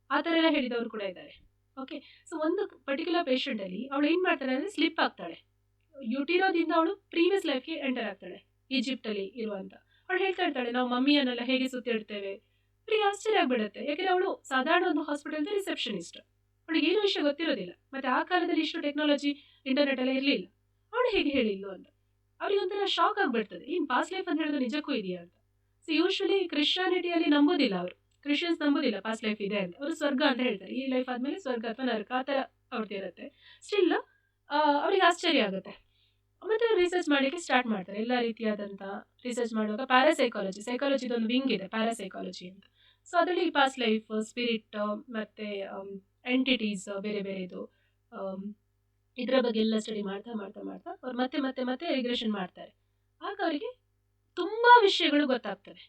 Speaker 1: ಆ ಥರ ಎಲ್ಲ ಹೇಳಿದವರು ಕೂಡ ಇದ್ದಾರೆ. ಓಕೆ, ಸೊ ಒಂದು ಪರ್ಟಿಕ್ಯುಲರ್ ಪೇಷಂಟಲ್ಲಿ ಅವಳು ಏನು ಮಾಡ್ತಾಳೆ ಅಂದರೆ ಸ್ಲಿಪ್ ಆಗ್ತಾಳೆ. ಯುಟಿರೋದಿಂದ ಅವಳು ಪ್ರೀವಿಯಸ್ ಲೈಫ್ಗೆ ಎಂಟರ್ ಆಗ್ತಾಳೆ, ಈಜಿಪ್ಟಲ್ಲಿ ಇರುವಂಥ. ಅವಳು ಹೇಳ್ತಾ ಇರ್ತಾಳೆ, ನಾವು ಮಮ್ಮಿಯನ್ನೆಲ್ಲ ಹೇಗೆ ಸುತ್ತಿಡ್ತೇವೆ, ಅವಳಿಗೆ ಆಶ್ಚರ್ಯ ಆಗ್ಬಿಡುತ್ತೆ. ಯಾಕೆಂದ್ರೆ ಅವಳು ಸಾಧಾರಣ ಒಂದು ಹಾಸ್ಪಿಟಲ್ ರಿಸೆಪ್ಷನಿಸ್ಟ್, ಅವಳಿಗೆ ಏನು ವಿಷಯ ಗೊತ್ತಿರೋದಿಲ್ಲ. ಮತ್ತೆ ಆ ಕಾಲದಲ್ಲಿ ಇಷ್ಟು ಟೆಕ್ನಾಲಜಿ ಇಂಟರ್ನೆಟ್ ಎಲ್ಲ ಇರಲಿಲ್ಲ. ಅವಳು ಹೇಗೆ ಹೇಳಿದ್ಲು ಅಂತ ಅವ್ರಿಗೆ ಒಂಥರ ಶಾಕ್ ಆಗ್ಬಿಡ್ತದೆ. ಏನು ಪಾಸ್ಟ್ ಲೈಫ್ ಅಂತ ಹೇಳೋದು ನಿಜಕ್ಕೂ ಇದೆಯಾ ಅಂತ. ಸೊ ಯೂಶ್ವಲಿ ಕ್ರಿಶ್ಚಿಯಾನಿಟಿಯಲ್ಲಿ ನಂಬೋದಿಲ್ಲ, ಅವರು ಕ್ರಿಶ್ಚಿಯನ್ಸ್ ನಂಬೋದಿಲ್ಲ ಪಾಸ್ಟ್ ಲೈಫ್ ಇದೆ ಅಂತ. ಅವರು ಸ್ವರ್ಗ ಅಂತ ಹೇಳ್ತಾರೆ, ಈ ಲೈಫ್ ಆದಮೇಲೆ ಸ್ವರ್ಗ ಅಥವಾ ನರಕ ಆ ಥರ ಅವ್ರದ್ದು ಇರುತ್ತೆ. ಸ್ಟಿಲ್ ಅವರಿಗೆ ಆಶ್ಚರ್ಯ ಆಗುತ್ತೆ. ಮತ್ತೆ ಅವ್ರು ರಿಸರ್ಚ್ ಮಾಡಲಿಕ್ಕೆ ಸ್ಟಾರ್ಟ್ ಮಾಡ್ತಾರೆ. ಎಲ್ಲ ರೀತಿಯಾದಂಥ ರಿಸರ್ಚ್ ಮಾಡುವಾಗ ಸೈಕಾಲಜಿದು ಒಂದು ವಿಂಗ್ ಇದೆ, ಪ್ಯಾರಾಸೈಕಾಲಜಿ ಅಂತ. ಸೊ ಅದರಲ್ಲಿ ಪಾಸ್ಟ್ ಲೈಫ್, ಸ್ಪಿರಿಟ್, ಮತ್ತು ಎಂಟಿಟೀಸ್ ಬೇರೆ ಬೇರೆದು, ಇದರ ಬಗ್ಗೆ ಎಲ್ಲ ಸ್ಟಡಿ ಮಾಡ್ತಾ ಮಾಡ್ತಾ ಮಾಡ್ತಾ ಅವ್ರು ಮತ್ತೆ ಮತ್ತೆ ಮತ್ತೆ ರಿಗ್ರೆಷನ್ ಮಾಡ್ತಾರೆ. ಆಗ ಅವರಿಗೆ ತುಂಬ ವಿಷಯಗಳು ಗೊತ್ತಾಗ್ತದೆ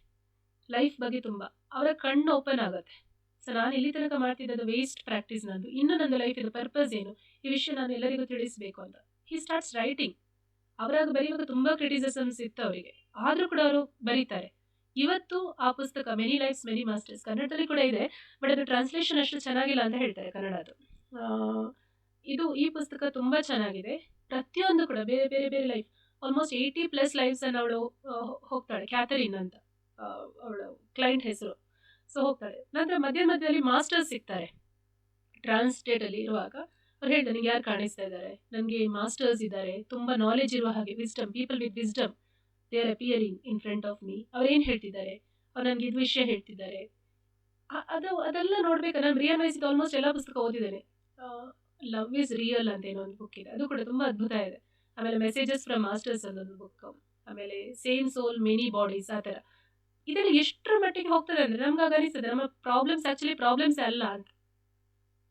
Speaker 1: ಲೈಫ್ ಬಗ್ಗೆ. ತುಂಬ ಅವರ ಕಣ್ಣು ಓಪನ್ ಆಗುತ್ತೆ. ಸೊ ನಾನು ಇಲ್ಲಿ ತನಕ ಮಾಡ್ತಿದ್ದದು ವೇಸ್ಟ್ ಪ್ರಾಕ್ಟೀಸ್, ನಂದು ಇನ್ನು ನನ್ನ ಲೈಫ್ ಇದು ಪರ್ಪಸ್ ಏನು, ಈ ವಿಷಯ ನಾನು ಎಲ್ಲರಿಗೂ ತಿಳಿಸಬೇಕು ಅಂತ ಹಿ ಸ್ಟಾರ್ಟ್ಸ್ ರೈಟಿಂಗ್. ಅವರಾಗ ಬರೆಯುವಾಗ ತುಂಬ ಕ್ರಿಟಿಸಿಸಮ್ಸ್ ಇತ್ತು ಅವರಿಗೆ, ಆದರೂ ಕೂಡ ಅವರು ಬರೀತಾರೆ. ಇವತ್ತು ಆ ಪುಸ್ತಕ ಮೆನಿ ಲೈಫ್ಸ್ ಮೆನಿ ಮಾಸ್ಟರ್ಸ್ ಕನ್ನಡದಲ್ಲಿ ಕೂಡ ಇದೆ, ಬಟ್ ಅದು ಟ್ರಾನ್ಸ್ಲೇಷನ್ ಅಷ್ಟು ಚೆನ್ನಾಗಿಲ್ಲ ಅಂತ ಹೇಳ್ತಾರೆ ಕನ್ನಡದು. ಈ ಪುಸ್ತಕ ತುಂಬ ಚೆನ್ನಾಗಿದೆ. ಪ್ರತಿಯೊಂದು ಕೂಡ ಬೇರೆ ಬೇರೆ ಬೇರೆ ಲೈಫ್, ಆಲ್ಮೋಸ್ಟ್ 80+ ಲೈಫ್ಸನ್ನು ಅವಳು ಹೋಗ್ತಾಳೆ. ಕ್ಯಾಥರಿನ್ ಅಂತ ಅವಳು ಕ್ಲೈಂಟ್ ಹೆಸರು. ಸೊ ಹೋಗ್ತಾಳೆ. ನಂತರ ಮಧ್ಯದಲ್ಲಿ ಮಾಸ್ಟರ್ಸ್ ಸಿಗ್ತಾರೆ. ಟ್ರಾನ್ಸ್ ಸ್ಟೇಟಲ್ಲಿ ಇರುವಾಗ ಅವ್ರು ಹೇಳ್ತಾರೆ, ನನಗೆ ಯಾರು ಕಾಣಿಸ್ತಾ ಇದ್ದಾರೆ, ನನಗೆ ಮಾಸ್ಟರ್ಸ್ ಇದ್ದಾರೆ, ತುಂಬ ನಾಲೆಜ್ ಇರುವ ಹಾಗೆ, wisdom, people with wisdom they or appearing in front of me. ಅವ್ರೇನು ಹೇಳ್ತಿದ್ದಾರೆ, ಅವ್ರು ನನಗೆ ಇದು ವಿಷಯ ಹೇಳ್ತಿದ್ದಾರೆ. ಅದೆಲ್ಲ ನೋಡ್ಬೇಕು. ನಾನು ಬ್ರಿಯಾನ್ ವೈಸಿದು ಆಲ್ಮೋಸ್ಟ್ ಎಲ್ಲ ಪುಸ್ತಕ ಓದಿದ್ದೇನೆ. ಲವ್ ಈಸ್ ರಿಯಲ್ ಅಂತ ಏನೋ ಒಂದು ಬುಕ್ ಇದೆ, ಅದು ಕೂಡ ತುಂಬ ಅದ್ಭುತ ಇದೆ. ಆಮೇಲೆ ಮೆಸೇಜಸ್ ಫ್ರಮ್ ಮಾಸ್ಟರ್ಸ್ ಅನ್ನೊಂದು ಬುಕ್, ಆಮೇಲೆ ಸೇಮ್ ಸೋಲ್ ಮೆನಿ ಬಾಡೀಸ್, ಆ ಥರ. ಇದೆಲ್ಲ ಎಷ್ಟರ ಮಟ್ಟಿಗೆ ಹೋಗ್ತದೆ ಅಂದರೆ ನಮ್ಗೆ ಆಗ ಅನಿಸ್ತದೆ ನಮ್ಮ ಪ್ರಾಬ್ಲಮ್ಸ್ ಆ್ಯಕ್ಚುಲಿ ಪ್ರಾಬ್ಲಮ್ಸ್ ಅಲ್ಲ ಅಂತ.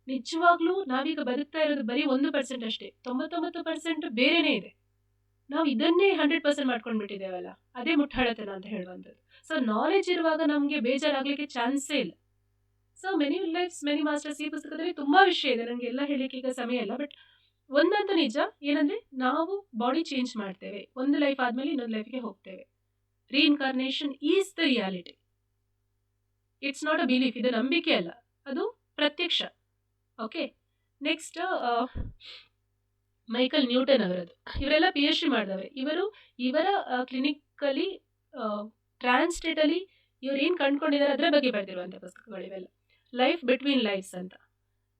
Speaker 1: ನಿಜವಾಗ್ಲೂ ನಾವೀಗ ಬದುಕ್ತಾ ಇರೋದು ಬರೀ 1% ಅಷ್ಟೇ, 99% ಬೇರೆನೇ ಇದೆ. ನಾವು ಇದನ್ನೇ 100% ಮಾಡ್ಕೊಂಡ್ಬಿಟ್ಟಿದ್ದೇವಲ್ಲ, ಅದೇ ಮುಟ್ಟಾಳತನ ಅಂತ ಹೇಳುವಂಥದ್ದು. ಸೊ ನಾಲೆಜ್ ಇರುವಾಗ ನಮಗೆ ಬೇಜಾರಾಗಲಿಕ್ಕೆ ಚಾನ್ಸೇ ಇಲ್ಲ. So many lives many masters ಈ ಪುಸ್ತಕದಲ್ಲಿ ತುಂಬ ವಿಷಯ ಇದೆ, ನನಗೆ ಎಲ್ಲ ಹೇಳಲಿಕ್ಕೆ ಈಗ ಸಮಯ ಇಲ್ಲ. ಬಟ್ ಒಂದಂತೂ ನಿಜ ಏನಂದರೆ, ನಾವು ಬಾಡಿ ಚೇಂಜ್ ಮಾಡ್ತೇವೆ, ಒಂದು ಲೈಫ್ ಆದಮೇಲೆ ಇನ್ನೊಂದು ಲೈಫ್ಗೆ ಹೋಗ್ತೇವೆ. Reincarnation is the reality, it's not a belief. ಇದು ನಂಬಿಕೆ ಅಲ್ಲ, ಅದು ಪ್ರತ್ಯಕ್ಷ. ಓಕೆ, ನೆಕ್ಸ್ಟ್ ಮೈಕಲ್ ನ್ಯೂಟನ್ ಅವರದ್ದು. ಇವರೆಲ್ಲ PhD ಮಾಡಿದವರು. ಇವರ ಕ್ಲಿನಿಕಲ್ಲಿ ಟ್ರಾನ್ಸ್ ಸ್ಟೇಟಲ್ಲಿ ಇವರು ಏನು ಕಂಡುಕೊಂಡಿದ್ದಾರೆ ಅದರ ಬಗ್ಗೆ ಬರೆದಿರುವಂಥ ಪುಸ್ತಕಗಳಿವೆಲ್ಲ. ಲೈಫ್ ಬಿಟ್ವೀನ್ ಲೈಫ್ಸ್ ಅಂತ.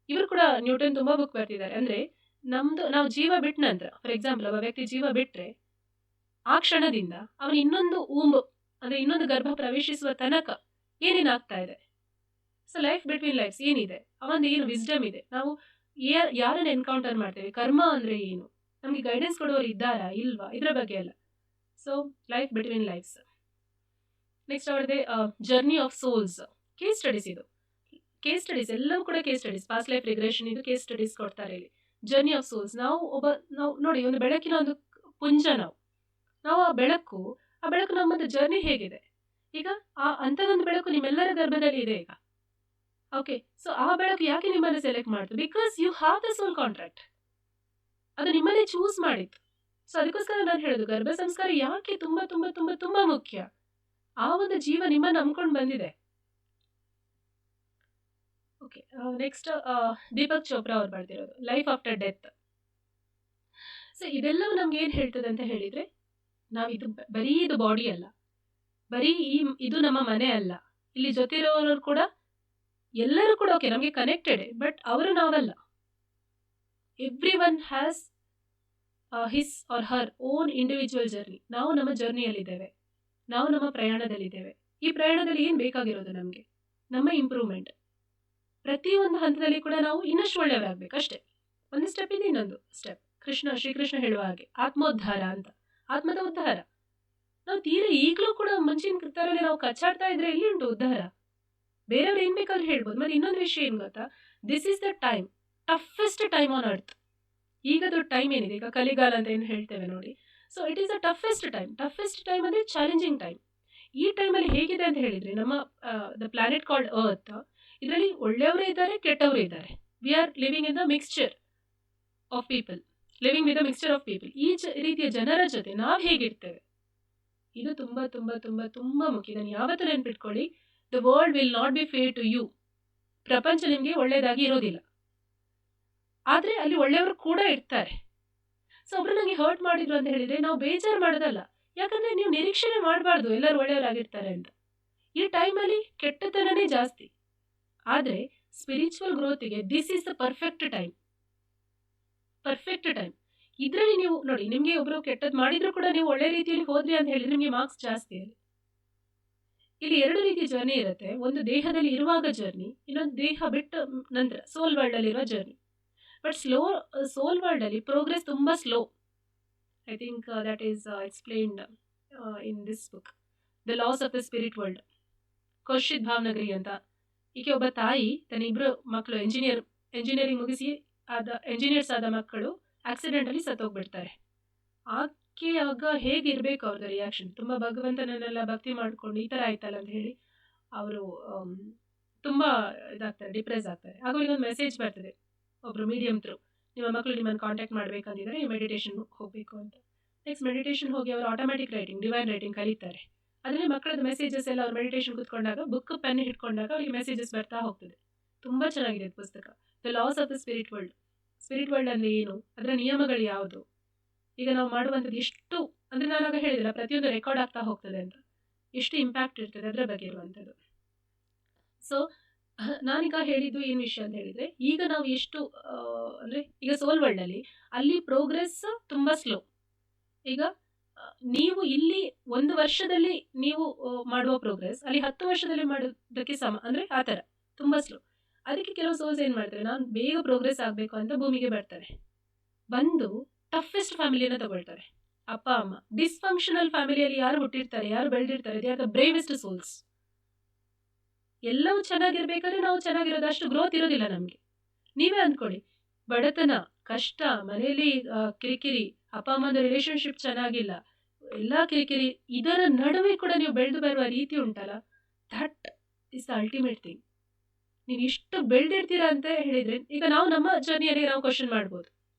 Speaker 1: ಇವರು ಕೂಡ ನ್ಯೂಟನ್ ತುಂಬ ಬುಕ್ ಬರ್ತಿದ್ದಾರೆ. ಅಂದರೆ ನಾವು ಜೀವ ಬಿಟ್ಟ ನಂತರ, ಫಾರ್ ಎಕ್ಸಾಂಪಲ್ ಒಬ್ಬ ವ್ಯಕ್ತಿ ಜೀವ ಬಿಟ್ಟರೆ ಆ ಕ್ಷಣದಿಂದ ಅವನು ಇನ್ನೊಂದು ಅಂದರೆ ಇನ್ನೊಂದು ಗರ್ಭ ಪ್ರವೇಶಿಸುವ ತನಕ ಏನೇನಾಗ್ತಾ ಇದೆ. ಸೊ ಲೈಫ್ ಬಿಟ್ವೀನ್ ಲೈಫ್ಸ್ ಏನಿದೆ, ಅವೊಂದು ಏನು ವಿಸ್ಡಮ್ ಇದೆ, ನಾವು ಯಾರನ್ನು ಎನ್ಕೌಂಟರ್ ಮಾಡ್ತೇವೆ, ಕರ್ಮ ಅಂದರೆ ಏನು, ನಮಗೆ ಗೈಡೆನ್ಸ್ ಕೊಡೋರು ಇದ್ದಾರಾ ಇಲ್ವಾ, ಇದರ ಬಗ್ಗೆ ಎಲ್ಲ. So life between lives. Next ಅವರದೇ journey of souls, case studies. ಇದು ಕೇಸ್ ಸ್ಟಡೀಸ್ ಎಲ್ಲವೂ ಕೂಡ case studies. Past life regression ಇದು ಕೇಸ್ ಸ್ಟಡೀಸ್ ಕೊಡ್ತಾರೆ ಇಲ್ಲಿ. ಜರ್ನಿ ಆಫ್ ಸೋಲ್ಸ್, ನಾವು ನೋಡಿ ಒಂದು ಬೆಳಕಿನ ಒಂದು ಪುಂಜ, ನಾವು ಆ ಬೆಳಕು ನಮ್ಮದು ಜರ್ನಿ ಹೇಗಿದೆ. ಈಗ ಅಂಥದ್ದೊಂದು ಬೆಳಕು ನಿಮ್ಮೆಲ್ಲರ ಗರ್ಭದಲ್ಲಿ ಇದೆ ಈಗ. ಓಕೆ, ಸೊ ಆ ಬೆಳಕು ಯಾಕೆ ನಿಮ್ಮನ್ನು ಸೆಲೆಕ್ಟ್ ಮಾಡ್ತು? Because you have the soul contract, ಅದು ನಿಮ್ಮನ್ನೇ ಚೂಸ್ ಮಾಡಿತ್ತು. ಸೊ ಅದಕ್ಕೋಸ್ಕರ ನಾನು ಹೇಳೋದು, ಗರ್ಭ ಸಂಸ್ಕಾರ ಯಾಕೆ ತುಂಬ ತುಂಬ ತುಂಬ ತುಂಬ ಮುಖ್ಯ. ಆ ಒಂದು ಜೀವ ನಿಮ್ಮನ್ನು ನಂಬ್ಕೊಂಡು ಬಂದಿದೆ. ಓಕೆ, ನೆಕ್ಸ್ಟ್ ದೀಪಕ್ ಚೋಪ್ರಾ ಅವ್ರು ಬರ್ತಿರೋದು ಲೈಫ್ ಆಫ್ಟರ್ ಡೆತ್. ಸೊ ಇದೆಲ್ಲವೂ ನಮ್ಗೆ ಏನು ಹೇಳ್ತದೆ ಅಂತ ಹೇಳಿದರೆ, ನಾವಿದು ಬರೀ ಇದು ಬಾಡಿ ಅಲ್ಲ, ಬರೀ ಇದು ನಮ್ಮ ಮನೆ ಅಲ್ಲ, ಇಲ್ಲಿ ಜೊತೆ ಇರೋರು ಕೂಡ ಎಲ್ಲರೂ ಕೂಡ ಓಕೆ ನಮಗೆ ಕನೆಕ್ಟೆಡ್, ಬಟ್ ಅವರು ನಾವಲ್ಲ. Every one has his or her own individual journey. ನಾವು ನಮ್ಮ ಜರ್ನಿಯಲ್ಲಿದ್ದೇವೆ, ನಾವು ನಮ್ಮ ಪ್ರಯಾಣದಲ್ಲಿದ್ದೇವೆ. ಈ ಪ್ರಯಾಣದಲ್ಲಿ ಏನು ಬೇಕಾಗಿರೋದು ನಮಗೆ? ನಮ್ಮ ಇಂಪ್ರೂವ್ಮೆಂಟ್. ಪ್ರತಿಯೊಂದು ಹಂತದಲ್ಲಿ ಕೂಡ ನಾವು ಇನ್ನಷ್ಟು ಒಳ್ಳೆಯವರಾಗಬೇಕು ಅಷ್ಟೇ. ಒಂದು ಸ್ಟೆಪ್ ಇದೆ, ಇನ್ನೊಂದು ಸ್ಟೆಪ್. ಶ್ರೀಕೃಷ್ಣ ಹೇಳುವ ಹಾಗೆ ಆತ್ಮೋದ್ಧಾರ ಅಂತ, ಆತ್ಮದ ಉದ್ಧಾರ. ನಾವು ತೀರಾ ಈಗಲೂ ಕೂಡ ಮುಂಚಿನ ಥರನೇ ನಾವು ಕಚ್ಚಾಡ್ತಾ ಇದ್ರೆ ಎಲ್ಲಿ ಉಂಟು ಉದ್ಧಾರ? ಬೇರೆಯವ್ರು ಏನು ಬೇಕಾದ್ರೂ ಹೇಳ್ಬೋದು. ಮತ್ತು ಇನ್ನೊಂದು ವಿಷಯ ಏನು ಗೊತ್ತಾ, this is the time, toughest time on earth. ಈಗದು ಟೈಮ್ ಏನಿದೆ, ಈಗ ಕಲಿಗಾಲ ಅಂತ ಏನು ಹೇಳ್ತೇವೆ ನೋಡಿ. So it is the toughest time ಅಂದರೆ ಚಾಲೆಂಜಿಂಗ್ ಟೈಮ್. ಈ ಟೈಮಲ್ಲಿ ಹೇಗಿದೆ ಅಂತ ಹೇಳಿದರೆ, ನಮ್ಮ ದ ಪ್ಲಾನೆಟ್ ಕಾಲ್ಡ್ ಅರ್ತ್, ಇದರಲ್ಲಿ ಒಳ್ಳೆಯವರೇ ಇದ್ದಾರೆ, ಕೆಟ್ಟವರೇ ಇದ್ದಾರೆ. We are living in the mixture of people, living with the mixture of people. ಈ ರೀತಿಯ ಜನರ ಜೊತೆ ನಾವು ಹೇಗಿರ್ತೇವೆ, ಇದು ತುಂಬ ತುಂಬ ತುಂಬ ತುಂಬ ಮುಖ್ಯ. ನಾನು ಯಾವತ್ತೂ ನೆನ್ಪಿಟ್ಕೊಳ್ಳಿ, the world will not be fair to you. ಪ್ರಪಂಚ ನಿಮಗೆ ಒಳ್ಳೆಯದಾಗಿ ಇರೋದಿಲ್ಲ, ಆದರೆ ಅಲ್ಲಿ ಒಳ್ಳೆಯವರು ಕೂಡ ಇರ್ತಾರೆ. ಸೊ ಒಬ್ರು ನನಗೆ ಹರ್ಟ್ ಮಾಡಿದ್ರು ಅಂತ ಹೇಳಿದರೆ ನಾವು ಬೇಜಾರು ಮಾಡೋದಲ್ಲ, ಯಾಕಂದರೆ ನೀವು ನಿರೀಕ್ಷಣೆ ಮಾಡಬಾರ್ದು ಎಲ್ಲರೂ ಒಳ್ಳೆಯವರಾಗಿರ್ತಾರೆ ಅಂತ. ಈ ಟೈಮಲ್ಲಿ ಕೆಟ್ಟತನನೇ ಜಾಸ್ತಿ. ಆದರೆ ಸ್ಪಿರಿಚುವಲ್ ಗ್ರೋತಿಗೆ this is the perfect time. ಇದರಲ್ಲಿ ನೀವು ನೋಡಿ, ನಿಮಗೆ ಒಬ್ಬರು ಕೆಟ್ಟದ್ದು ಮಾಡಿದ್ರು ಕೂಡ ನೀವು ಒಳ್ಳೆ ರೀತಿಯಲ್ಲಿ ಹೋದ್ರಿ ಅಂತ ಹೇಳಿದ್ರೆ ನಿಮಗೆ ಮಾರ್ಕ್ಸ್ ಜಾಸ್ತಿ ಅಲ್ಲಿ. ಇಲ್ಲಿ 2 ರೀತಿ ಜರ್ನಿ ಇರುತ್ತೆ. ಒಂದು ದೇಹದಲ್ಲಿ ಇರುವಾಗ ಜರ್ನಿ, ಇನ್ನೊಂದು ದೇಹ ಬಿಟ್ಟ ನಂತರ ಸೋಲ್ ವರ್ಲ್ಡ್ ಅಲ್ಲಿರುವ ಜರ್ನಿ. ಬಟ್ ಸೋಲ್ ವರ್ಲ್ಡ್ ಅಲ್ಲಿ ಪ್ರೋಗ್ರೆಸ್ ತುಂಬಾ slow. I think that is explained in this book, the laws of the spirit world. Khorshed Bhavnagri ಅಂತ, ಈಕೆ ಒಬ್ಬ ತಾಯಿ ತನ್ನ 2 ಮಕ್ಕಳು ಎಂಜಿನಿಯರಿಂಗ್ ಮುಗಿಸಿ ಎಂಜಿನಿಯರ್ಸ್ ಆದ ಮಕ್ಕಳು ಆಕ್ಸಿಡೆಂಟಲ್ಲಿ ಸತ್ತೋಗ್ಬಿಡ್ತಾರೆ. ಆಕೆ ಆಗ ಹೇಗಿರಬೇಕು ಅವ್ರದ್ದು ರಿಯಾಕ್ಷನ್? ತುಂಬ ಭಗವಂತನನ್ನೆಲ್ಲ ಭಕ್ತಿ ಮಾಡ್ಕೊಂಡು ಈ ಥರ ಆಯ್ತಲ್ಲ ಅಂತ ಹೇಳಿ ಅವರು ತುಂಬ ಇದಾಗ್ತಾರೆ, ಡಿಪ್ರೆಸ್ ಆಗ್ತಾರೆ. ಆಗ ಅವ್ರಿಗೆ ಒಂದು ಮೆಸೇಜ್ ಬರ್ತದೆ ಒಬ್ಬರು ಮೀಡಿಯಮ್ ಥ್ರೂ, ನಿಮ್ಮ ಮಕ್ಕಳು ನಿಮ್ಮನ್ನು ಕಾಂಟ್ಯಾಕ್ಟ್ ಮಾಡಬೇಕಂತಿದ್ದಾರೆ, ನೀವು ಮೆಡಿಟೇಷನ್ ಹೋಗಬೇಕು ಅಂತ. ನೆಕ್ಸ್ಟ್ ಮೆಡಿಟೇಷನ್ ಹೋಗಿ ಅವರು ಆಟೋಮ್ಯಾಟಿಕ್ ರೈಟಿಂಗ್, ಡಿವೈನ್ ರೈಟಿಂಗ್ ಕಲಿತಾರೆ. ಅದರಲ್ಲಿ ಮಕ್ಕಳದ್ದು ಮೆಸೇಜಸ್ ಎಲ್ಲ ಅವ್ರು ಮೆಡಿಟೇಷನ್ ಕೂತ್ಕೊಂಡಾಗ ಬುಕ್ ಪೆನ್ ಹಿಡ್ಕೊಂಡಾಗ ಅವರಿಗೆ ಮೆಸೇಜಸ್ ಬರ್ತಾ ಹೋಗ್ತದೆ. ತುಂಬ ಚೆನ್ನಾಗಿದೆ ಪುಸ್ತಕ, the laws of the spirit world. Spirit world ಅಂದರೆ ಏನು, ಅದರ ನಿಯಮಗಳು ಯಾವುದು, ಈಗ ನಾವು ಮಾಡುವಂಥದ್ದು ಎಷ್ಟು ಅಂದರೆ, ನಾನಾಗ ಹೇಳಿದಿಲ್ಲ ಪ್ರತಿಯೊಂದು ರೆಕಾರ್ಡ್ ಆಗ್ತಾ ಹೋಗ್ತದೆ ಅಂತ, ಎಷ್ಟು ಇಂಪ್ಯಾಕ್ಟ್ ಇರ್ತದೆ ಅದರ ಬಗ್ಗೆ ಇರುವಂಥದ್ದು. ಸೊ ನಾನೀಗ ಹೇಳಿದ್ದು ಏನು ವಿಷಯ ಅಂತ ಹೇಳಿದರೆ, ಈಗ ನಾವು ಎಷ್ಟು ಅಂದರೆ ಈಗ ಸೋಲ್ ವರ್ಲ್ಡಲ್ಲಿ ಅಲ್ಲಿ ಪ್ರೋಗ್ರೆಸ್ ತುಂಬ ಸ್ಲೋ. ಈಗ ನೀವು ಇಲ್ಲಿ 1 ವರ್ಷದಲ್ಲಿ ನೀವು ಮಾಡುವ ಪ್ರೋಗ್ರೆಸ್ ಅಲ್ಲಿ 10 ವರ್ಷದಲ್ಲಿ ಮಾಡೋದಕ್ಕೆ ಸಮ, ಅಂದರೆ ಆ ಥರ ತುಂಬ ಸ್ಲೋ. ಅದಕ್ಕೆ ಕೆಲವು ಸೋಲ್ಸ್ ಏನು ಮಾಡ್ತಾರೆ, ನಾನು ಬೇಗ ಪ್ರೋಗ್ರೆಸ್ ಆಗಬೇಕು ಅಂತ ಭೂಮಿಗೆ ಬರ್ತಾರೆ. ಬಂದು ಟಫೆಸ್ಟ್ ಫ್ಯಾಮಿಲಿಯನ್ನು ತಗೊಳ್ತಾರೆ. ಅಪ್ಪ ಅಮ್ಮ ಡಿಸ್ಫಂಕ್ಷನಲ್ ಫ್ಯಾಮಿಲಿಯಲ್ಲಿ ಯಾರು ಹುಟ್ಟಿರ್ತಾರೆ, ಯಾರು ಬೆಳೆದಿರ್ತಾರೆ, they are the bravest souls. ಎಲ್ಲವೂ ಚೆನ್ನಾಗಿರ್ಬೇಕಾದ್ರೆ ನಾವು ಚೆನ್ನಾಗಿರೋದು, ಅಷ್ಟು ಗ್ರೋತ್ ಇರೋದಿಲ್ಲ ನಮಗೆ. ನೀವೇ ಅಂದ್ಕೊಳ್ಳಿ, ಬಡತನ, ಕಷ್ಟ, ಮನೆಯಲ್ಲಿ ಕಿರಿಕಿರಿ, ಅಪ್ಪ ಅಮ್ಮನ ರಿಲೇಶನ್ಶಿಪ್ ಚೆನ್ನಾಗಿಲ್ಲ, ಎಲ್ಲ ಕಿರಿಕಿರಿ, ಇದರ ನಡುವೆ ಕೂಡ ನೀವು ಬೆಳೆದು ಬರುವ ರೀತಿ ಉಂಟಲ್ಲ, that is the ultimate thing. ನೀವು ಇಷ್ಟು ಬೆಳೆದಿರ್ತೀರಾ ಅಂತ ಹೇಳಿದರೆ, ಈಗ ನಾವು ನಮ್ಮ ಜರ್ನಿಯಲ್ಲಿ ನಾವು ಕ್ವಶನ್ ಮಾಡ್ಬೋದು.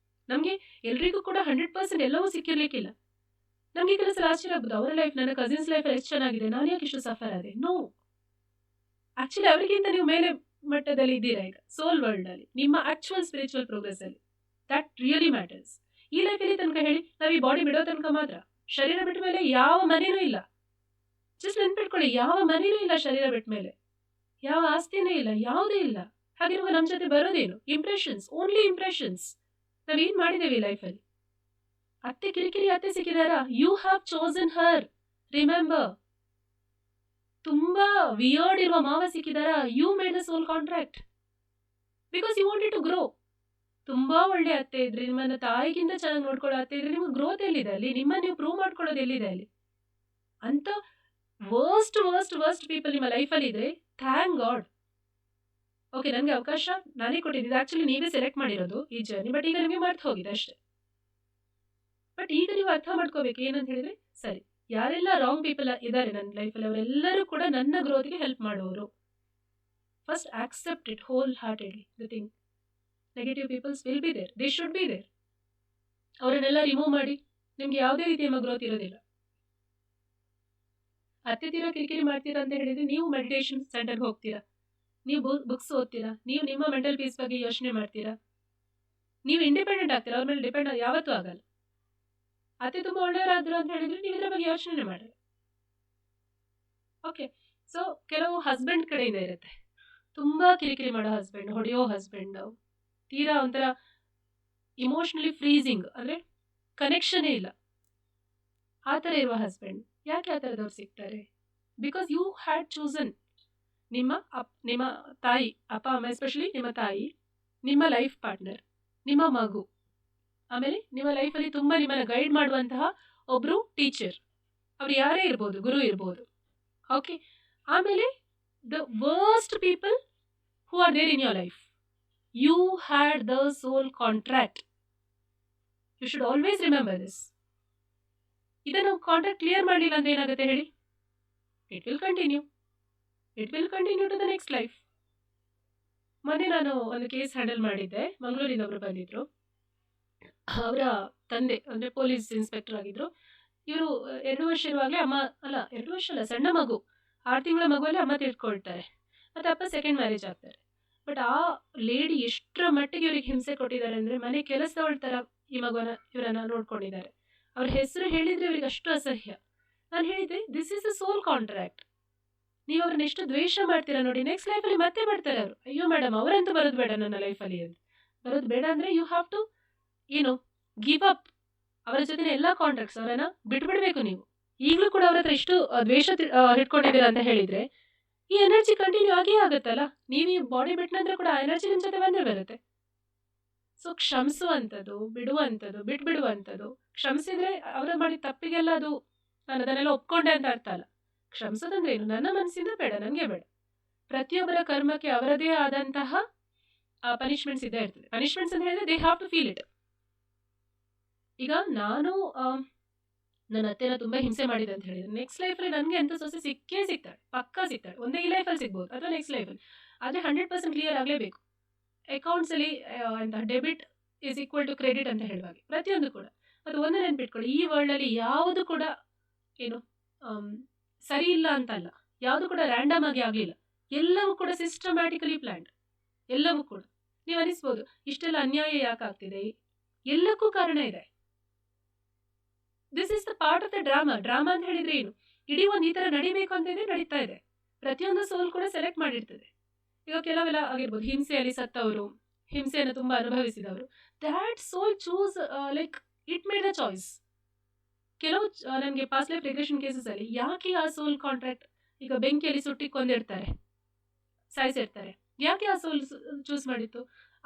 Speaker 1: ನಮಗೆ ಎಲ್ರಿಗೂ ಕೂಡ 100% ಎಲ್ಲವೂ ಸಿಕ್ಕಿರ್ಲಿಕ್ಕಿಲ್ಲ. ನಮಗೆ ಕೆಲಸ ಆಶ್ಚರ್ಯ ಆಗ್ಬೋದು, ಅವರ ಲೈಫ್ ನನ್ನ ಕಸಿನ್ಸ್ ಲೈಫಲ್ಲಿ ಎಷ್ಟು ಚೆನ್ನಾಗಿದೆ, ನಾನು ಯಾಕೆ ಇಷ್ಟು ಸಫರ್ ಆದೆ. ನೋ, ಆ್ಯಕ್ಚುಲಿ ಅವರಿಗಿಂತ ನೀವು ಮೇಲೆ ಮಟ್ಟದಲ್ಲಿ ಇದ್ದೀರಾ ಈಗ ಸೋಲ್ ವರ್ಲ್ಡಲ್ಲಿ, ನಿಮ್ಮ ಆ್ಯಕ್ಚುಯಲ್ ಸ್ಪಿರಿಚುವಲ್ ಪ್ರೋಗ್ರೆಸ್ಸಲ್ಲಿ. That really matters. ಈ ಲೈಫಲ್ಲಿ ತನಕ ಹೇಳಿ, ನಾವು ಈ ಬಾಡಿ ಬಿಡೋ ತನಕ ಮಾತ್ರ, ಶರೀರ ಬಿಟ್ಟ ಮೇಲೆ ಯಾವ ಮನೇನೂ ಇಲ್ಲ. ಜಸ್ಟ್ ನೆನ್ಪಿಟ್ಕೊಳ್ಳಿ, ಯಾವ ಮನೇನೂ ಇಲ್ಲ ಶರೀರ ಬಿಟ್ಟ ಮೇಲೆ, ಯಾವ ಆಸ್ತಿನೂ ಇಲ್ಲ, ಯಾವುದೇ ಇಲ್ಲ. ಹಾಗಿರುವಾಗ ನಮ್ಮ ಜೊತೆ ಬರೋದೇನು? Impressions, only impressions. ನಾವೇನು ಮಾಡಿದ್ದೇವೆ ಈ ಲೈಫಲ್ಲಿ? ಅತ್ತೆ ಕಿರಿಕಿರಿ ಅತ್ತೆ ಸಿಕ್ಕಿದಾರಾ? You have chosen her, remember. ತುಂಬಾ ವಿಯರ್ಡ್ ಇರುವ ಮಾವ ಸಿಕ್ಕಿದಾರಾ? You made the soul contract because you wanted to grow. ತುಂಬಾ ಒಳ್ಳೆ ಅತ್ತೆ ಇದ್ರೆ, ನಿಮ್ಮನ್ನ ತಾಯಿಗಿಂತ ಚೆನ್ನಾಗಿ ನೋಡ್ಕೊಳ್ಳೋ ಅತ್ತೆ ಇದ್ರೆ, ನಿಮ್ಗೆ ಗ್ರೋತ್ ಎಲ್ಲಿದೆ ಅಲ್ಲಿ? ನಿಮ್ಮ ನೀವು ಪ್ರೂವ್ ಮಾಡ್ಕೊಳ್ಳೋದು ಎಲ್ಲಿದೆ ಅಲ್ಲಿ? ಅಂತ ವರ್ಸ್ಟ್ ವರ್ಸ್ಟ್ ವರ್ಸ್ಟ್ ಪೀಪಲ್ ನಿಮ್ಮ ಲೈಫಲ್ಲಿ ಇದ್ರೆ, ಥ್ಯಾಂಕ್ ಗಾಡ್. ಓಕೆ, ನನಗೆ ಅವಕಾಶ ನಾನೇ ಕೊಟ್ಟಿದ್ದೆ. ಆ್ಯಕ್ಚುಲಿ ನೀವೇ ಸೆಲೆಕ್ಟ್ ಮಾಡಿರೋದು ಈ ಜರ್ನಿ, ಬಟ್ ಈಗ ನಿಮಗೆ ಮರ್ತು ಹೋಗಿದೆ ಅಷ್ಟೇ. ಬಟ್ ಈಗ ನೀವು ಅರ್ಥ ಮಾಡ್ಕೋಬೇಕು ಏನಂತ ಹೇಳಿದ್ರೆ, ಸರಿ, ಯಾರೆಲ್ಲ ರಾಂಗ್ ಪೀಪಲ್ ಇದ್ದಾರೆ ನನ್ನ ಲೈಫಲ್ಲಿ, ಅವರೆಲ್ಲರೂ ಕೂಡ ನನ್ನ ಗ್ರೋತ್ಗೆ ಹೆಲ್ಪ್ ಮಾಡುವವರು. First accept it whole heartedly. The thing, negative peoples will be there, they should be there. ಅವರನ್ನೆಲ್ಲ ರಿಮೂವ್ ಮಾಡಿ, ನಿಮ್ಗೆ ಯಾವುದೇ ರೀತಿಯ ಗ್ರೋತ್ ಇರೋದಿಲ್ಲ. ಅತ್ತೆ ತೀರಾ ಕಿರಿಕಿರಿ ಮಾಡ್ತೀರಾ ಅಂತ ಹೇಳಿದ್ರೆ, ನೀವು ಮೆಡಿಟೇಷನ್ ಸೆಂಟರ್ಗೆ ಹೋಗ್ತೀರಾ, ನೀವು ಬುಕ್ಸ್ ಓದ್ತೀರಾ, ನೀವು ನಿಮ್ಮ ಮೆಂಟಲ್ ಪೀಸ್ ಬಗ್ಗೆ ಯೋಚನೆ ಮಾಡ್ತೀರಾ, ನೀವು ಇಂಡಿಪೆಂಡೆಂಟ್ ಆಗ್ತೀರಾ, ಅವ್ರ ಮೇಲೆ ಡಿಪೆಂಡ್ ಯಾವತ್ತೂ ಆಗಲ್ಲ. ಅತ್ತೆ ತುಂಬ ಒಳ್ಳೆಯವರಾದ್ರು ಅಂತ ಹೇಳಿದ್ರೆ ನೀವು ಇದರ ಬಗ್ಗೆ ಯೋಚನೆ ಮಾಡಲ್ಲ. ಓಕೆ, ಸೊ ಕೆಲವು ಹಸ್ಬೆಂಡ್ ಕಡೆಯಿಂದ ಇರುತ್ತೆ, ತುಂಬ ಕಿರಿಕಿರಿ ಮಾಡೋ ಹಸ್ಬೆಂಡ್, ಹೊಡೆಯೋ ಹಸ್ಬೆಂಡ್, ತೀರಾ ಒಂಥರ ಇಮೋಷ್ನಲಿ ಫ್ರೀಸಿಂಗ್, ಅಂದರೆ ಕನೆಕ್ಷನೇ ಇಲ್ಲ, ಆ ಥರ ಇರುವ ಹಸ್ಬೆಂಡ್. ಯಾಕೆ ಆ ಥರದವ್ರು ಸಿಗ್ತಾರೆ? Because you had chosen. ನಿಮ್ಮ ತಾಯಿ, ಅಪ್ಪ ಅಮ್ಮ, ಎಸ್ಪೆಷಲಿ ನಿಮ್ಮ ತಾಯಿ, ನಿಮ್ಮ ಲೈಫ್ ಪಾರ್ಟ್ನರ್, ನಿಮ್ಮ ಮಗು, ಆಮೇಲೆ ನಿಮ್ಮ ಲೈಫಲ್ಲಿ ತುಂಬ ನಿಮ್ಮನ್ನು ಗೈಡ್ ಮಾಡುವಂತಹ ಒಬ್ಬರು ಟೀಚರ್, ಅವ್ರು ಯಾರೇ ಇರ್ಬೋದು, ಗುರು ಇರ್ಬೋದು. ಓಕೆ, ಆಮೇಲೆ the worst people who are there in your life, you had the soul contract. You should always remember this. ಇದನ್ನು ಕಾಂಟ್ರಾಕ್ಟ್ ಕ್ಲಿಯರ್ ಮಾಡಲಿಲ್ಲ ಅಂದರೆ ಏನಾಗುತ್ತೆ ಹೇಳಿ? It will continue to the next life. ಮೊನ್ನೆ ನಾನು ಒಂದು ಕೇಸ್ ಹ್ಯಾಂಡಲ್ ಮಾಡಿದ್ದೆ. ಮಂಗಳೂರಿಂದ ಒಬ್ಬರು ಬಂದಿದ್ರು. ಅವರ ತಂದೆ ಅಂದರೆ ಪೊಲೀಸ್ ಇನ್ಸ್ಪೆಕ್ಟರ್ ಆಗಿದ್ರು. ಇವರು 2 ವರ್ಷ ಇರುವಾಗಲೇ ಅಮ್ಮ, 2 ವರ್ಷ ಅಲ್ಲ, ಸಣ್ಣ ಮಗು, 6 ತಿಂಗಳ ಮಗುವಲ್ಲಿ ಅಮ್ಮ ತಿಳ್ಕೊಳ್ತಾರೆ, ಮತ್ತು ಅಪ್ಪ ಸೆಕೆಂಡ್ ಮ್ಯಾರೇಜ್ ಆಗ್ತಾರೆ. ಬಟ್ ಆ ಲೇಡಿ ಎಷ್ಟರ ಮಟ್ಟಿಗೆ ಇವ್ರಿಗೆ ಹಿಂಸೆ ಕೊಟ್ಟಿದ್ದಾರೆ ಅಂದರೆ, ಮನೆ ಕೆಲಸದವಳ ಥರ ಇವರನ್ನು ನೋಡ್ಕೊಂಡಿದ್ದಾರೆ. ಅವ್ರ ಹೆಸರು ಹೇಳಿದರೆ ಇವ್ರಿಗೆ ಅಷ್ಟು ಅಸಹ್ಯ. ನಾನು ಹೇಳಿದ್ದೆ, this is a soul contract. ನೀವು ಅವ್ರನ್ನ ಎಷ್ಟು ದ್ವೇಷ ಮಾಡ್ತೀರಾ ನೋಡಿ, ನೆಕ್ಸ್ಟ್ ಲೈಫಲ್ಲಿ ಮತ್ತೆ ಬರ್ತಾರೆ ಅವರು. ಅಯ್ಯೋ ಮೇಡಮ್ ಅವರಂತೂ ಬರೋದು ಬೇಡ ನನ್ನ ಲೈಫಲ್ಲಿ ಅಂತ. ಬರೋದು ಬೇಡ ಅಂದರೆ you have to give up ಅವರ ಜೊತೆ ಎಲ್ಲ ಕಾಂಟ್ರಾಕ್ಟ್ಸ್, ಅವರನ್ನ ಬಿಟ್ಬಿಡ್ಬೇಕು ನೀವು. ಈಗಲೂ ಕೂಡ ಅವ್ರ ಹತ್ರ ಇಷ್ಟು ದ್ವೇಷ ಹಿಡ್ಕೊಂಡಿದ್ದೀರಾ ಅಂತ ಹೇಳಿದರೆ ಈ ಎನರ್ಜಿ ಕಂಟಿನ್ಯೂ ಆಗೇ ಆಗುತ್ತಲ್ಲ. ನೀವು ಈ ಬಾಡಿ ಬಿಟ್ಟ ನಂತರ ಕೂಡ ಆ ಎನರ್ಜಿ ನಿಮ್ಮ ಜೊತೆ ಬಂದೇ ಬರುತ್ತೆ. ಸೊ ಕ್ಷಮಿಸುವಂಥದ್ದು, ಬಿಡುವಂಥದ್ದು, ಬಿಟ್ಬಿಡುವಂಥದ್ದು. ಕ್ಷಮಿಸಿದ್ರೆ ಅವರ ಮಾಡಿದ ತಪ್ಪಿಗೆಲ್ಲ ಅದು ನಾನು ಅದನ್ನೆಲ್ಲ ಒಪ್ಕೊಂಡೆ ಅಂತ ಅರ್ಥ ಅಲ್ಲ. ಕ್ಷಮಿಸೋದಂದ್ರೆ ಏನು, ನನ್ನ ಮನಸ್ಸಿಂದ ಬೇಡ, ನನಗೆ ಬೇಡ. ಪ್ರತಿಯೊಬ್ಬರ ಕರ್ಮಕ್ಕೆ ಅವರದೇ ಆದಂತಹ ಪನಿಷ್ಮೆಂಟ್ಸ್ ಇದ್ದೇ ಇರ್ತದೆ. ಪನಿಷ್ಮೆಂಟ್ಸ್ ಅಂತ ಹೇಳಿದ್ರೆ they have to feel it. ಈಗ ನಾನು ನನ್ನ ಅತ್ತೆನ ತುಂಬ ಹಿಂಸೆ ಮಾಡಿದೆ ಅಂತ ಹೇಳಿದ್ರೆ ನೆಕ್ಸ್ಟ್ ಲೈಫಲ್ಲಿ ನನಗೆ ಅಂತ ಸೊಸೆ ಸಿಕ್ಕೇ ಸಿಗ್ತಾಳೆ, ಪಕ್ಕಾ ಸಿಗ್ತಾಳೆ. ಒಂದೇ ಈ ಲೈಫಲ್ಲಿ ಸಿಗ್ಬೋದು ಅಥವಾ ನೆಕ್ಸ್ಟ್ ಲೈಫಲ್ಲಿ. ಆದರೆ 100% ಕ್ಲಿಯರ್ ಆಗಲೇಬೇಕು. ಅಕೌಂಟ್ಸಲ್ಲಿ ಎಂತ debit is equal to credit ಅಂತ ಹೇಳುವಾಗೆ ಪ್ರತಿಯೊಂದು ಕೂಡ. ಮತ್ತು ಒಂದು ನೆನ್ಪಿಟ್ಕೊಳ್ಳಿ, ಈ ವರ್ಲ್ಡಲ್ಲಿ ಯಾವುದು ಕೂಡ ಸರಿ ಇಲ್ಲ ಅಂತಲ್ಲ, ಯಾವುದು ಕೂಡ ರ್ಯಾಂಡಮ್ ಆಗಿ ಆಗಲಿಲ್ಲ. ಎಲ್ಲವೂ ಕೂಡ ಸಿಸ್ಟಮ್ಯಾಟಿಕಲಿ ಪ್ಲ್ಯಾನ್ಡ್. ಎಲ್ಲವೂ ಕೂಡ ನೀವು ಅನಿಸ್ಬೋದು ಇಷ್ಟೆಲ್ಲ ಅನ್ಯಾಯ ಯಾಕೆ ಆಗ್ತಿದೆ, ಎಲ್ಲಕ್ಕೂ ಕಾರಣ ಇದೆ. This is the part of the drama. Drama ಅಂತ ಹೇಳಿದ್ರೆ ಏನು, ಇಡೀ ಒಂದು ಈ ಥರ ನಡಿಬೇಕು ಅಂತ ಇದೆ, ನಡೀತಾ ಇದೆ. ಪ್ರತಿಯೊಂದು ಸೋಲ್ ಕೂಡ ಸೆಲೆಕ್ಟ್ ಮಾಡಿರ್ತದೆ. ಈಗ ಕೆಲವೆಲ್ಲ ಆಗಿರ್ಬೋದು ಹಿಂಸೆಯಲ್ಲಿ ಸತ್ತವರು, ಹಿಂಸೆಯನ್ನು ತುಂಬ ಅನುಭವಿಸಿದವರು. That soul choose like it made the choice. ಕೆಲವು ನನಗೆ ಪಾಸ್ಟ್ ಲೈಫ್ ರಿಗ್ರೆಷನ್ ಕೇಸಸಲ್ಲಿ ಯಾಕೆ ಆ ಸೋಲ್ ಕಾಂಟ್ರಾಕ್ಟ್, ಈಗ ಬೆಂಕಿಯಲ್ಲಿ ಸುಟ್ಟಿ ಕೊಂದಿರ್ತಾರೆ, ಸಾಯಿಸಿರ್ತಾರೆ, ಯಾಕೆ ಆ ಸೋಲ್ ಚೂಸ್ ಮಾಡಿತ್ತು?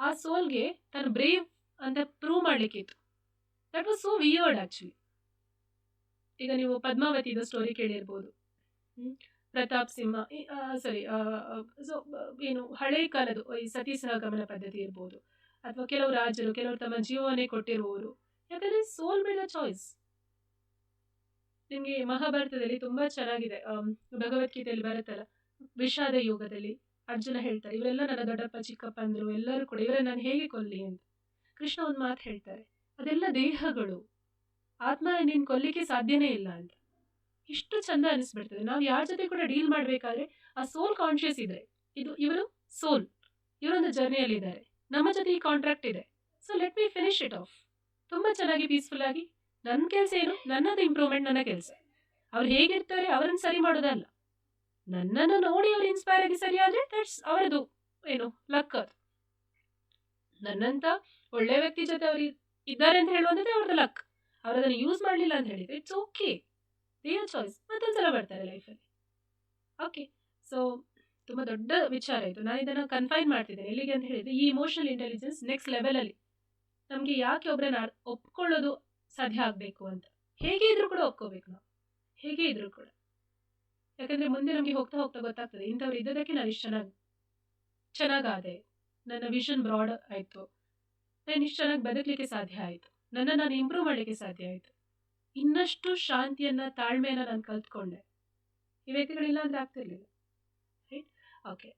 Speaker 1: ಆ ಸೋಲ್ಗೆ ತಾನು ಬ್ರೇವ್ ಅಂತ ಪ್ರೂವ್ ಮಾಡಲಿಕ್ಕಿತ್ತು. That was so weird actually. ಈಗ ನೀವು ಪದ್ಮಾವತಿದು ಸ್ಟೋರಿ ಕೇಳಿರ್ಬೋದು. ಪ್ರತಾಪ್ ಸಿಂಹ ಸೊ ಏನು ಹಳೆ ಕಾಲದ ಈ ಸತಿ ಸಹಗಮನ ಪದ್ಧತಿ ಇರ್ಬೋದು, ಅಥವಾ ಕೆಲವು ರಾಜರು, ಕೆಲವರು ತಮ್ಮ ಜೀವವನ್ನೇ ಕೊಟ್ಟಿರುವವರು. ಯಾಕಂದರೆ ಸೋಲ್ ಮೇಡ್ ಅ ಚಾಯ್ಸ್. ನಿಮಗೆ ಮಹಾಭಾರತದಲ್ಲಿ ತುಂಬ ಚೆನ್ನಾಗಿದೆ, ಭಗವದ್ಗೀತೆಯಲ್ಲಿ ಬರುತ್ತಲ್ಲ, ವಿಷಾದ ಯೋಗದಲ್ಲಿ ಅರ್ಜುನ ಹೇಳ್ತಾರೆ, ಇವರೆಲ್ಲ ನನ್ನ ದೊಡ್ಡಪ್ಪ ಚಿಕ್ಕಪ್ಪ ಅಂದರು, ಎಲ್ಲರೂ ಕೂಡ ಇವರನ್ನು ನಾನು ಹೇಗೆ ಕೊಲ್ಲಿ ಅಂತ. ಕೃಷ್ಣ ಒಂದು ಮಾತು ಹೇಳ್ತಾರೆ, ಅದೆಲ್ಲ ದೇಹಗಳು, ಆತ್ಮ ನೀನು ಕೊಲ್ಲಿಕ್ಕೆ ಸಾಧ್ಯನೇ ಇಲ್ಲ ಅಂತ. ಇಷ್ಟು ಚಂದ ಅನಿಸ್ಬಿಡ್ತದೆ. ನಾವು ಯಾರ ಜೊತೆ ಕೂಡ ಡೀಲ್ ಮಾಡಬೇಕಾದ್ರೆ ಆ ಸೋಲ್ ಕಾನ್ಷಿಯಸ್ ಇದ್ರೆ, ಇವರು ಸೋಲ್, ಇವರೊಂದು ಜರ್ನಿಯಲ್ಲಿದ್ದಾರೆ, ನಮ್ಮ ಜೊತೆ ಈ ಕಾಂಟ್ರಾಕ್ಟ್ ಇದೆ, so let me finish it off. ತುಂಬ ಚೆನ್ನಾಗಿ ಪೀಸ್ಫುಲ್ ಆಗಿ. ನನ್ನ ಕೆಲಸ ಏನು, ನನ್ನದು ಇಂಪ್ರೂವ್ಮೆಂಟ್ ನನ್ನ ಕೆಲಸ. ಅವ್ರು ಹೇಗಿರ್ತಾರೆ ಅವರನ್ನು ಸರಿ ಮಾಡೋದಲ್ಲ, ನನ್ನನ್ನು ನೋಡಿ ಅವ್ರು ಇನ್ಸ್ಪೈರ್ ಆಗಿ ಸರಿ ಆದರೆ ದಟ್ಸ್ ಅವರದು ಲಕ್. ಅದು ನನ್ನಂತ ಒಳ್ಳೆ ವ್ಯಕ್ತಿ ಜೊತೆ ಅವರು ಇದ್ದಾರೆ ಅಂತ ಹೇಳುವಂಥದ್ದು ಅವ್ರದ್ದು ಲಕ್. ಅವ್ರು ಅದನ್ನು ಯೂಸ್ ಮಾಡಲಿಲ್ಲ ಅಂತ ಹೇಳಿದರೆ ಇಟ್ಸ್ ಓಕೆ, ದೇರ್ ಚಾಯ್ಸ್. ಮತ್ತೊಂದ್ಸಲ ಬರ್ತಾರೆ ಲೈಫಲ್ಲಿ. ಓಕೆ, ಸೊ ತುಂಬ ದೊಡ್ಡ ವಿಚಾರ ಇದು. ನಾನು ಇದನ್ನು ಕನ್ಫೈನ್ ಮಾಡ್ತಿದ್ದೇನೆ ಎಲ್ಲಿಗೆ ಅಂತ ಹೇಳಿದರೆ, ಈ ಇಮೋಷನಲ್ ಇಂಟೆಲಿಜೆನ್ಸ್ ನೆಕ್ಸ್ಟ್ ಲೆವೆಲಲ್ಲಿ ನಮಗೆ ಯಾಕೆ ಒಬ್ಬರನ್ನ ಒಪ್ಕೊಳ್ಳೋದು ಸಾಧ್ಯ ಆಗಬೇಕು ಅಂತ. ಹೇಗೆ ಇದ್ರೂ ಕೂಡ ಒಪ್ಕೋಬೇಕು ನಾವು, ಹೇಗೆ ಇದ್ರೂ ಕೂಡ. ಯಾಕಂದರೆ ಮುಂದೆ ನಮಗೆ ಹೋಗ್ತಾ ಹೋಗ್ತಾ ಗೊತ್ತಾಗ್ತದೆ, ಇಂಥವ್ರು ಇದ್ದದಕ್ಕೆ ನಾನು ಇಷ್ಟು ಚೆನ್ನಾಗಾದೆ, ನನ್ನ ವಿಷನ್ ಬ್ರಾಡ್ ಆಯಿತು, ನಾನು ಇಷ್ಟು ಚೆನ್ನಾಗಿ ಬದುಕಲಿಕ್ಕೆ ಸಾಧ್ಯ ಆಯಿತು, ನಾನು ಇಂಪ್ರೂವ್ ಮಾಡಲಿಕ್ಕೆ ಸಾಧ್ಯ ಆಯಿತು, ಇನ್ನಷ್ಟು ಶಾಂತಿಯನ್ನು, ತಾಳ್ಮೆಯನ್ನು ನಾನು ಕಲ್ತ್ಕೊಂಡೆ. ಈ ವ್ಯಕ್ತಿಗಳಿಲ್ಲ ಅಂದರೆ ಆಗ್ತಿರ್ಲಿಲ್ಲ, ರೈಟ್? ಓಕೆ,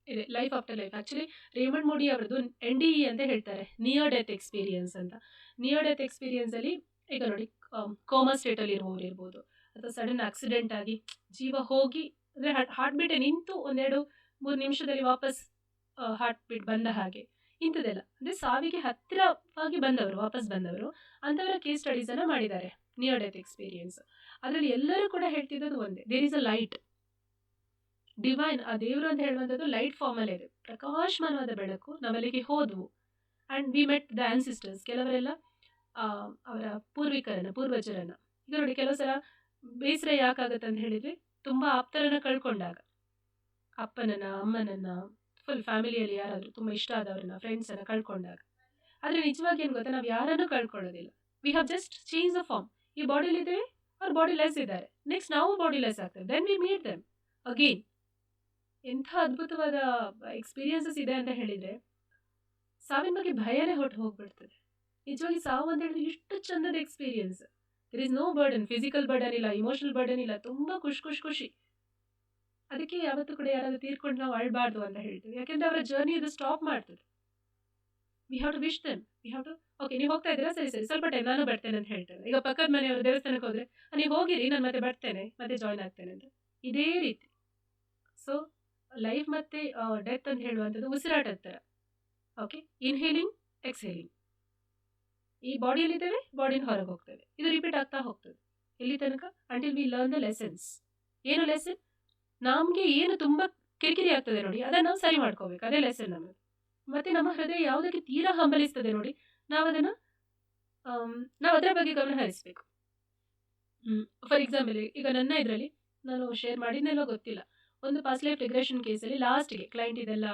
Speaker 1: ಇದೆ life after life. Actually Raymond ಮೋಡಿ ಅವರದ್ದು NDE ಅಂತ ಹೇಳ್ತಾರೆ, ನಿಯರ್ ಡೆತ್ ಎಕ್ಸ್ಪೀರಿಯನ್ಸ್ ಅಂತ. ನಿಯರ್ ಡೆತ್ ಎಕ್ಸ್ಪೀರಿಯನ್ಸಲ್ಲಿ ಈಗ ನೋಡಿ, ಕೋಮಾ ಸ್ಟೇಟಲ್ಲಿ ಇರುವವರು ಇರ್ಬೋದು, ಅಥವಾ ಸಡನ್ ಆಕ್ಸಿಡೆಂಟ್ ಆಗಿ ಜೀವ ಹೋಗಿ, ಅಂದರೆ ಹಾರ್ಟ್ ಬೀಟೇ ನಿಂತು 1-2-3 ನಿಮಿಷದಲ್ಲಿ ವಾಪಸ್ ಹಾರ್ಟ್ ಬೀಟ್ ಬಂದ ಹಾಗೆ, ಇಂಥದ್ದೆಲ್ಲ ಅಂದರೆ ಸಾವಿಗೆ ಹತ್ತಿರವಾಗಿ ಬಂದವರು, ವಾಪಸ್ ಬಂದವರು, ಅಂಥವರ ಕೇಸ್ ಸ್ಟಡೀಸನ್ನು ಮಾಡಿದ್ದಾರೆ, ನಿಯರ್ ಡೆತ್ ಎಕ್ಸ್ಪೀರಿಯನ್ಸ್. ಅದರಲ್ಲಿ ಎಲ್ಲರೂ ಕೂಡ ಹೇಳ್ತಿದ್ದದ್ದು ಒಂದೇ, there is a light, divine, ಆ ದೇವರು ಅಂತ ಹೇಳುವಂಥದ್ದು ಲೈಟ್ ಫಾರ್ಮಲ್ಲೇ ಇದೆ, ಪ್ರಕಾಶಮಾನವಾದ ಬೆಳಕು. ನಾವಲ್ಲಿಗೆ ಹೋದವು and we met the ancestors. ಕೆಲವರೆಲ್ಲ ಅವರ ಪೂರ್ವಜರನ್ನು. ಈಗ ನೋಡಿ, ಕೆಲವು ಸಲ ಬೇಸರ ಯಾಕಾಗತ್ತೆ ಅಂತ ಹೇಳಿದರೆ, ತುಂಬ ಆಪ್ತರನ್ನು ಕಳ್ಕೊಂಡಾಗ, ಅಪ್ಪನನ್ನು, ಅಮ್ಮನನ್ನು, ಫುಲ್ ಫ್ಯಾಮಿಲಿಯಲ್ಲಿ ಯಾರಾದರೂ ತುಂಬ ಇಷ್ಟ ಆದವ್ರನ್ನ, ಫ್ರೆಂಡ್ಸನ್ನು ಕಳ್ಕೊಂಡಾಗ. ಆದರೆ ನಿಜವಾಗಿ ಏನು ಗೊತ್ತಾ, ನಾವು ಯಾರನ್ನೂ ಕಳ್ಕೊಳ್ಳೋದಿಲ್ಲ. We have just change the form. ಈ ಬಾಡಿಲಿದ್ದೇವೆ, ಅವ್ರ ಬಾಡಿ ಲೆಸ್ ಇದ್ದಾರೆ, ನೆಕ್ಸ್ಟ್ ನಾವು ಬಾಡಿ ಲೆಸ್ ಆಗ್ತೇವೆ, then we meet them again. ಎಂಥ ಅದ್ಭುತವಾದ ಎಕ್ಸ್ಪೀರಿಯನ್ಸಸ್ ಇದೆ ಅಂತ ಹೇಳಿದರೆ, ಸಾವಿನ ಬಗ್ಗೆ ಭಯನೇ ಹೋಗ್ಬಿಡ್ತದೆ. ನಿಜವಾಗಿ ಸಾವು ಅಂತ ಹೇಳಿದ್ರೆ ಇಷ್ಟು ಚಂದದ experience. There is no burden, physical burden ಇಲ್ಲ, ಇಮೋಷನಲ್ ಬರ್ಡನ್ ಇಲ್ಲ, ತುಂಬ ಖುಷಿ. ಅದಕ್ಕೆ ಯಾವತ್ತೂ ಕೂಡ ಯಾರಾದರೂ ತೀರ್ಕೊಂಡು ನಾವು ಅಳಬಾರ್ದು ಅಂತ ಹೇಳ್ತೀವಿ, ಯಾಕೆಂದರೆ ಅವರ ಜರ್ನಿ ಇದು ಸ್ಟಾಪ್ ಮಾಡ್ತದೆ. We have to wish them, we have to, okay ನೀವು ಹೋಗ್ತಾ ಇದ್ದೀರಾ, ಸರಿ ಸ್ವಲ್ಪ ಟೈಮ್ ನಾನು ಬರ್ತೇನೆ ಅಂತ ಹೇಳ್ತಾರೆ. ಈಗ ಪಕ್ಕದ ಮನೆಯವರು ದೇವಸ್ಥಾನಕ್ಕೆ ಹೋದರೆ, ನೀವು ಹೋಗಿರಿ, ನಾನು ಮತ್ತೆ ಬರ್ತೇನೆ, ಮತ್ತೆ ಜಾಯ್ನ್ ಆಗ್ತೇನೆ ಅಂತ. ಇದೇ ರೀತಿ. ಸೊ ಲೈಫ್ ಮತ್ತು ಡೆತ್ ಅಂತ ಹೇಳುವಂಥದ್ದು ಉಸಿರಾಟದ ಥರ. Okay, inhaling, exhaling. ಈ ಬಾಡಿಯಲ್ಲಿದ್ದೇವೆ, ಬಾಡಿನ ಹೊರಗೆ ಹೋಗ್ತೇವೆ, ಇದು ರಿಪೀಟ್ ಆಗ್ತಾ ಹೋಗ್ತದೆ. ಎಲ್ಲಿ ತನಕ? Until we learn the lessons. ಏನು ಲೆಸನ್? ನಮಗೆ ಏನು ತುಂಬ ಕಿರಿಕಿರಿ ಆಗ್ತದೆ ನೋಡಿ, ಅದನ್ನು ನಾವು ಸರಿ ಮಾಡ್ಕೋಬೇಕು. ಅದೇ ಲೆಸನ್ ನಮಗೆ. ಮತ್ತೆ ನಮ್ಮ ಹೃದಯ ಯಾವುದಕ್ಕೆ ತೀರಾ ಹಂಬಲಿಸ್ತದೆ ನೋಡಿ, ನಾವು ಅದನ್ನು ನಾವು ಅದರ ಬಗ್ಗೆ ಗಮನ ಹರಿಸಬೇಕು. ಫಾರ್ ಎಕ್ಸಾಂಪಲ್, ಈಗ ನನ್ನ ಇದರಲ್ಲಿ ನಾನು ಶೇರ್ ಮಾಡಿದ್ನೆಲ್ಲೋ ಗೊತ್ತಿಲ್ಲ, ಒಂದು ಪಾಸ್ಟ್ ಲೈಫ್ ರಿಗ್ರೆಷನ್ ಕೇಸಲ್ಲಿ ಲಾಸ್ಟ್ಗೆ ಕ್ಲೈಂಟ್ ಇದೆಲ್ಲ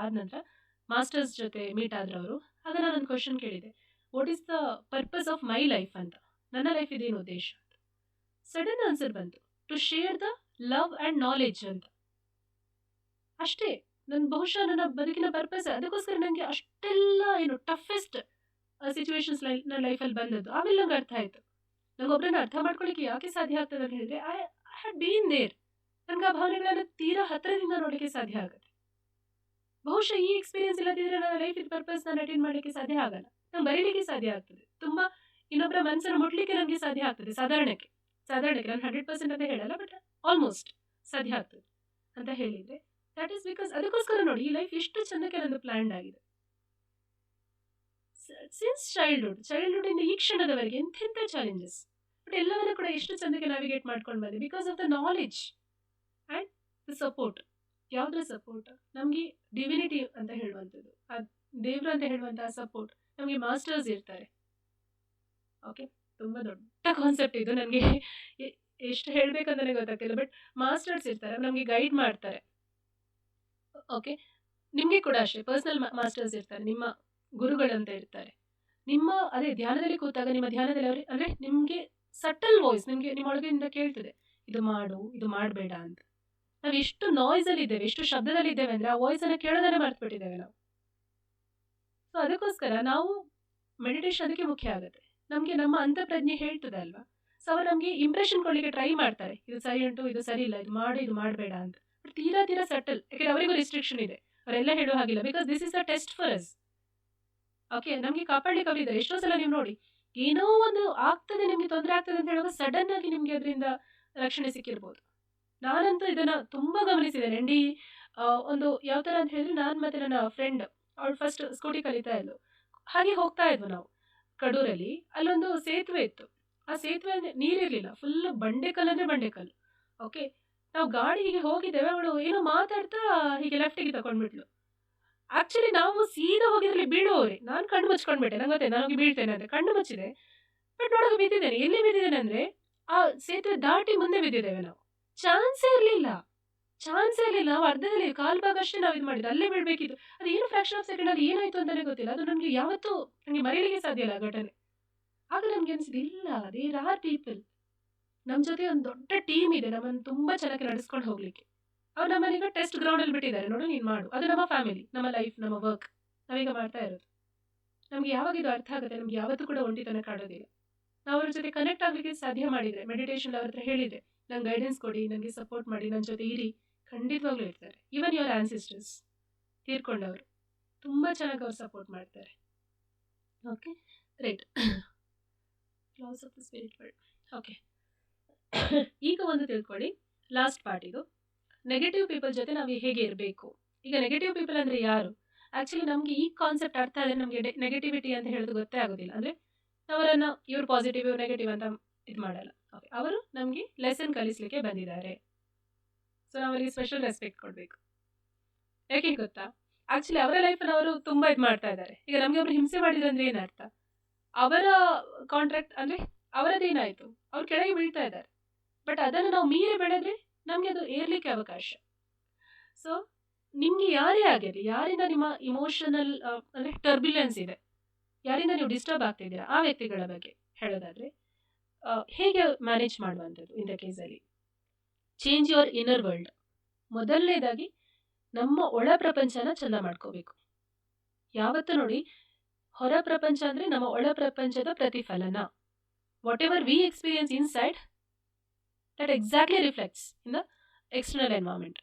Speaker 1: ಆದ ನಂತರ ಮಾಸ್ಟರ್ಸ್ ಜೊತೆ ಮೀಟ್ ಆದ್ರು ಅವರು. ಆಗ ನಾನು ಒಂದು ಕ್ವಶನ್ ಕೇಳಿದೆ, what is the purpose of my life ಅಂತ, ನನ್ನ ಲೈಫ್ ಇದೇನು ಉದ್ದೇಶ ಅಂತ. ಸಡನ್ ಆನ್ಸರ್ ಬಂತು, to share the love and knowledge ಅಂತ. ಅಷ್ಟೇ, ಬಹುಶಃ ನನ್ನ ಬದುಕಿನ ಪರ್ಪಸ್. ಅದಕ್ಕೋಸ್ಕರ ನನಗೆ ಅಷ್ಟೆಲ್ಲ ಏನು ಟಫೆಸ್ಟ್ ಸಿಚುವೇಶನ್ಸ್ ನನ್ನ ಲೈಫಲ್ಲಿ ಬಂದದ್ದು. ಆಮೇಲೆ ನಂಗೆ ಅರ್ಥ ಆಯಿತು, ನಂಗೆ ಒಬ್ಬರನ್ನ ಅರ್ಥ ಮಾಡ್ಕೊಳ್ಳಿಕ್ಕೆ ಯಾಕೆ ಸಾಧ್ಯ ಆಗ್ತದೆ ಅಂತ ಹೇಳಿದ್ರೆ, ಐ ಹ್ಯಾಡ್ ಬೀನ್ ದೇರ್. ನನಗೆ ಆ ಭಾವನೆಗಳನ್ನು ತೀರಾ ಹತ್ತಿರದಿಂದ ನೋಡಲಿಕ್ಕೆ ಸಾಧ್ಯ ಆಗುತ್ತೆ. ಬಹುಶಃ ಈ ಎಕ್ಸ್ಪೀರಿಯನ್ಸ್ ಇಲ್ಲದಿದ್ದರೆ ನನ್ನ ಲೈಫ್ ಇದು ಪರ್ಪಸ್ ನಾನು ಅಟೆಂಡ್ ಮಾಡಲಿಕ್ಕೆ ಸಾಧ್ಯ ಆಗಲ್ಲ. ನಂಗೆ ಬರೀಲಿಕ್ಕೆ ಸಾಧ್ಯ ಆಗ್ತದೆ, ತುಂಬ ಇನ್ನೊಬ್ಬರ ಮನಸ್ಸನ್ನು ಮುಟ್ಲಿಕ್ಕೆ ನನಗೆ ಸಾಧ್ಯ ಆಗ್ತದೆ. ಸಾಧಾರಣಕ್ಕೆ ನಾನು 100% ಅಂತ ಹೇಳಲ್ಲ, ಬಟ್ ಆಲ್ಮೋಸ್ಟ್ ಸಾಧ್ಯ ಆಗ್ತದೆ ಅಂತ ಹೇಳಿದರೆ, ದಟ್ ಈಸ್ ಬಿಕಾಸ್ ಅದಕ್ಕೋಸ್ಕರ ನೋಡಿ ಈ ಲೈಫ್ ಎಷ್ಟು ಚೆಂದಕ್ಕೆ ನಂದು ಪ್ಲ್ಯಾನ್ಡ್ ಆಗಿದೆ. ಸಿನ್ಸ್ ಚೈಲ್ಡ್ಹುಡ್ಡಿಂದ ಈ ಕ್ಷಣದವರೆಗೆ ಎಂತೆಂಥ ಚಾಲೆಂಜಸ್, ಬಟ್ ಎಲ್ಲವನ್ನೂ ಕೂಡ ಎಷ್ಟು ಚೆಂದಕ್ಕೆ ನ್ಯಾವಿಗೇಟ್ ಮಾಡ್ಕೊಂಡು ಬಂದೆ, because of the knowledge and the support. ಯಾವುದ್ರ ಸಪೋರ್ಟ್? ನಮಗೆ ಡಿವಿನಿಟಿ ಅಂತ ಹೇಳುವಂಥದ್ದು, ಆ ದೇವರು ಅಂತ ಹೇಳುವಂತಹ ಸಪೋರ್ಟ್. ನಮಗೆ ಮಾಸ್ಟರ್ಸ್ ಇರ್ತಾರೆ. ಓಕೆ, ತುಂಬ ದೊಡ್ಡ ಕಾನ್ಸೆಪ್ಟ್ ಇದು, ನನಗೆ ಎಷ್ಟು ಹೇಳಬೇಕಂತ ನನಗೆ ಗೊತ್ತಾಗ್ತಿಲ್ಲ, ಬಟ್ ಮಾಸ್ಟರ್ಸ್ ಇರ್ತಾರೆ, ನಮಗೆ ಗೈಡ್ ಮಾಡ್ತಾರೆ. ಓಕೆ, ನಿಮಗೆ ಕೂಡ ಅಷ್ಟೇ ಪರ್ಸನಲ್ ಮಾಸ್ಟರ್ಸ್ ಇರ್ತಾರೆ, ನಿಮ್ಮ ಗುರುಗಳಂತ ಇರ್ತಾರೆ. ನಿಮ್ಮ ಅದೇ ಧ್ಯಾನದಲ್ಲಿ ಕೂತಾಗ ನಿಮ್ಮ ಧ್ಯಾನದಲ್ಲಿ ಅವರು ಅಂದರೆ ನಿಮಗೆ ಸಟಲ್ ವಾಯ್ಸ್ ನಿಮಗೆ ನಿಮ್ಮೊಳಗಿಂದ ಕೇಳ್ತದೆ, ಇದು ಮಾಡು, ಇದು ಮಾಡಬೇಡ ಅಂತ. ನಾವು ಎಷ್ಟು ನಾಯ್ಸಲ್ಲಿ ಇದ್ದೇವೆ, ಎಷ್ಟು ಶಬ್ದದಲ್ಲಿ ಇದ್ದೇವೆ ಅಂದರೆ ಆ ವಾಯ್ಸನ್ನು ಕೇಳೋದನ್ನೇ ಮರ್ತು ಬಿಟ್ಟಿದ್ದೇವೆ ನಾವು. ಸೊ ಅದಕ್ಕೋಸ್ಕರ ನಾವು ಮೆಡಿಟೇಷನ್ ಅದಕ್ಕೆ ಮುಖ್ಯ ಆಗುತ್ತೆ. ನಮಗೆ ನಮ್ಮ ಅಂತಃಪ್ರಜ್ಞೆ ಹೇಳ್ತದೆ ಅಲ್ವಾ, ಸೊ ಅವರು ನಮಗೆ ಇಂಪ್ರೆಷನ್ ಕೊಡಲಿಕ್ಕೆ ಟ್ರೈ ಮಾಡ್ತಾರೆ, ಇದು ಸರಿ ಉಂಟು, ಇದು ಸರಿ ಇಲ್ಲ, ಇದು ಮಾಡು, ಇದು ಮಾಡಬೇಡ ಅಂತ. ಬಟ್ ತೀರಾ ಸಟಲ್, ಯಾಕೆಂದರೆ ಅವರಿಗೂ ರಿಸ್ಟ್ರಿಕ್ಷನ್ ಇದೆ, ಅವರೆಲ್ಲ ಹೇಳೋ ಹಾಗಿಲ್ಲ, because this is a test for us. Okay, ನಮಗೆ ಕಾಪಾಡಲಿಕ್ಕೆ ಅವರಿದ್ದಾರೆ. ಎಷ್ಟೋ ಸಲ ನೀವು ನೋಡಿ, ಏನೋ ಒಂದು ಆಗ್ತದೆ, ನಿಮಗೆ ತೊಂದರೆ ಆಗ್ತದೆ ಅಂತ ಹೇಳುವಾಗ ಸಡನ್ ಆಗಿ ನಿಮಗೆ ಅದರಿಂದ ರಕ್ಷಣೆ ಸಿಕ್ಕಿರ್ಬೋದು. ನಾನಂತೂ ಇದನ್ನು ತುಂಬ ಗಮನಿಸಿದ್ದೇನೆ. ಒಂದು ಯಾವ ಥರ ಅಂತ ಹೇಳಿದ್ರೆ, ನಾನು ಮತ್ತು ನನ್ನ ಫ್ರೆಂಡ್, ಅವಳು ಫಸ್ಟ್ ಸ್ಕೂಟಿ ಕಲಿತಾ ಇದ್ಲು. ಹಾಗೆ ಹೋಗ್ತಾ ಇದ್ವು ನಾವು ಕಡೂರಲ್ಲಿ. ಅಲ್ಲೊಂದು ಸೇತುವೆ ಇತ್ತು. ಆ ಸೇತುವೆ ನೀರಿರಲಿಲ್ಲ, ಫುಲ್ ಬಂಡೆಕಲ್ಲು ಅಂದರೆ ಬಂಡೆಕಲ್ಲು. ಓಕೆ, ನಾವು ಗಾಡಿ ಹೀಗೆ ಹೋಗಿದ್ದೇವೆ, ಅವಳು ಏನೋ ಮಾತಾಡ್ತಾ ಹೀಗೆ ಲೆಫ್ಟಿಗೆ ತಗೊಂಡ್ಬಿಟ್ಲು. ಆ್ಯಕ್ಚುಲಿ ನಾವು ಸೀದಾ ಹೋಗಿದ್ರಲ್ಲಿ ಬೀಳುವವ್ರೆ. ನಾನು ಕಣ್ಣು ಮುಚ್ಕೊಂಡ್ಬಿಟ್ಟೆ, ನಂಗೆ ಗೊತ್ತೆ ನಾನು ಹೋಗಿ ಬೀಳ್ತೇನೆ ಅಂತ. ಕಣ್ಣು ಮುಚ್ಚಿದೆ, ಬಟ್ ನೋಡೋಕೆ ಬಿದ್ದಿದ್ದೇನೆ. ಎಲ್ಲಿ ಬಿದ್ದಿದ್ದೇನೆ ಅಂದರೆ ಆ ಸೇತುವೆ ದಾಟಿ ಮುಂದೆ ಬಿದ್ದಿದ್ದೇವೆ ನಾವು. ಚಾನ್ಸೇ ಇರಲಿಲ್ಲ. ನಾವು ಅರ್ಧದಲ್ಲಿ ಕಾಲು ಭಾಗ ಅಷ್ಟೇ ನಾವು ಇದು ಮಾಡಿದ್ದು, ಅಲ್ಲೇ ಬೀಳಬೇಕಿತ್ತು. ಅದು ಏನು ಫ್ರಾಕ್ಷನ್ ಆಫ್ ಸೆಕೆಂಡಲ್ಲಿ ಏನಾಯಿತು ಅಂತಲೇ ಗೊತ್ತಿಲ್ಲ. ಅದು ನನಗೆ ಯಾವತ್ತೂ ನನಗೆ ಮರೆಯಲಿಕ್ಕೆ ಸಾಧ್ಯ ಇಲ್ಲ ಆ ಘಟನೆ. ಆಗ ನಮಗೆ ಅನಿಸಿದ್ದು, ಇಲ್ಲ, ದೇರ್ ಆರ್ ಪೀಪಲ್, ನಮ್ಮ ಜೊತೆ ಒಂದು ದೊಡ್ಡ ಟೀಮ್ ಇದೆ ನಮ್ಮನ್ನು ತುಂಬ ಚೆನ್ನಾಗಿ ನಡೆಸ್ಕೊಂಡು ಹೋಗಲಿಕ್ಕೆ. ಅವ್ರು ನಮ್ಮನ್ನೀಗ ಟೆಸ್ಟ್ ಗ್ರೌಂಡಲ್ಲಿ ಬಿಟ್ಟಿದ್ದಾರೆ, ನೋಡು ನೀನು ಮಾಡು. ಅದು ನಮ್ಮ ಫ್ಯಾಮಿಲಿ, ನಮ್ಮ ಲೈಫ್, ನಮ್ಮ ವರ್ಕ್ ನಾವೀಗ ಮಾಡ್ತಾ ಇರೋದು. ನಮಗೆ ಯಾವಾಗ ಇದು ಅರ್ಥ ಆಗುತ್ತೆ, ನಮ್ಗೆ ಯಾವತ್ತೂ ಕೂಡ ಒಂಟಿತನ ಕಾಡೋದಿಲ್ಲ. ನಾವು ಅವ್ರ ಜೊತೆ ಕನೆಕ್ಟ್ ಆಗಲಿಕ್ಕೆ ಸಾಧ್ಯ ಮಾಡಿದರೆ, ಮೆಡಿಟೇಷನ್ ಅವ್ರ ಹತ್ರ ಹೇಳಿದರೆ, ನಂಗೆ ಗೈಡೆನ್ಸ್ ಕೊಡಿ, ನನಗೆ ಸಪೋರ್ಟ್ ಮಾಡಿ, ನನ್ನ ಜೊತೆ ಇರಿ, ಖಂಡಿತವಾಗ್ಲೂ ಇರ್ತಾರೆ. ಈವನ್ ಯುವರ್ ಆನ್ಸಿಸ್ಟರ್ಸ್ ತೀರ್ಕೊಂಡವರು ತುಂಬ ಚೆನ್ನಾಗಿ ಅವ್ರು ಸಪೋರ್ಟ್ ಮಾಡ್ತಾರೆ. Okay, right. Loss of the spirit world. Okay, ಈಗ ಒಂದು ತಿಳ್ಕೊಳ್ಳಿ, ಲಾಸ್ಟ್ ಪಾರ್ಟ್ ಇದು. ನೆಗೆಟಿವ್ ಪೀಪಲ್ ಜೊತೆ ನಾವು ಹೇಗೆ ಇರಬೇಕು. ಈಗ ನೆಗೆಟಿವ್ ಪೀಪಲ್ ಅಂದರೆ ಯಾರು? ಆ್ಯಕ್ಚುಲಿ ನಮಗೆ ಈ ಕಾನ್ಸೆಪ್ಟ್ ಅರ್ಥ ಆದರೆ ನಮಗೆ ನೆಗೆಟಿವಿಟಿ ಅಂತ ಹೇಳೋದು ಗೊತ್ತೇ ಆಗೋದಿಲ್ಲ. ಅಂದರೆ ಅವರನ್ನು ಇವ್ರು ಪಾಸಿಟಿವ್, ಇವ್ರು ನೆಗೆಟಿವ್ ಅಂತ ಇದು ಮಾಡಲ್ಲ. ಓಕೆ, ಅವರು ನಮಗೆ ಲೆಸನ್ ಕಲಿಸಲಿಕ್ಕೆ ಬಂದಿದ್ದಾರೆ. ಸೊ ನಾವು ಅವರಿಗೆ ಸ್ಪೆಷಲ್ ರೆಸ್ಪೆಕ್ಟ್ ಕೊಡಬೇಕು. ಯಾಕೆ ಗೊತ್ತಾ? ಆ್ಯಕ್ಚುಲಿ ಅವರ ಲೈಫನ್ನು ಅವರು ತುಂಬ ಇದು ಮಾಡ್ತಾ ಇದ್ದಾರೆ. ಈಗ ನಮಗೆ ಒಬ್ರು ಹಿಂಸೆ ಮಾಡಿದ್ರೆ ಅಂದರೆ ಏನರ್ಥ? ಅವರ ಕಾಂಟ್ರಾಕ್ಟ್ ಅಂದರೆ ಅವರದ್ದೇನಾಯಿತು, ಅವ್ರು ಕೆಳಗೆ ಬೀಳ್ತಾ ಇದ್ದಾರೆ. ಬಟ್ ಅದನ್ನು ನಾವು ಮೀರಿ ಬೆಳೆದ್ರೆ ನಮಗೆ ಅದು ಏರ್ಲಿಕ್ಕೆ ಅವಕಾಶ. ಸೊ ನಿಮಗೆ ಯಾರೇ ಆಗಿರಲಿ, ಯಾರಿಂದ ನಿಮ್ಮ ಇಮೋಷನಲ್ ಅಂದರೆ ಟರ್ಬ್ಯುಲೆನ್ಸ್ ಇದೆ, ಯಾರಿಂದ ನೀವು ಡಿಸ್ಟರ್ಬ್ ಆಗ್ತಿದ್ದೀರಾ, ಆ ವ್ಯಕ್ತಿಗಳ ಬಗ್ಗೆ ಹೇಳೋದಾದರೆ ಹೇಗೆ ಮ್ಯಾನೇಜ್ ಮಾಡುವಂಥದ್ದು ಇಂಥ ಕೇಸಲ್ಲಿ? Change your inner world. ಮೊದಲನೇದಾಗಿ ನಮ್ಮ ಒಳ ಪ್ರಪಂಚನ ಚೆಂದ ಮಾಡ್ಕೋಬೇಕು. ಯಾವತ್ತೂ ನೋಡಿ, ಹೊರ ಪ್ರಪಂಚ ಅಂದರೆ ನಮ್ಮ ಒಳ ಪ್ರಪಂಚದ ಪ್ರತಿಫಲನ. What ever V experience inside, that exactly reflects in the external environment.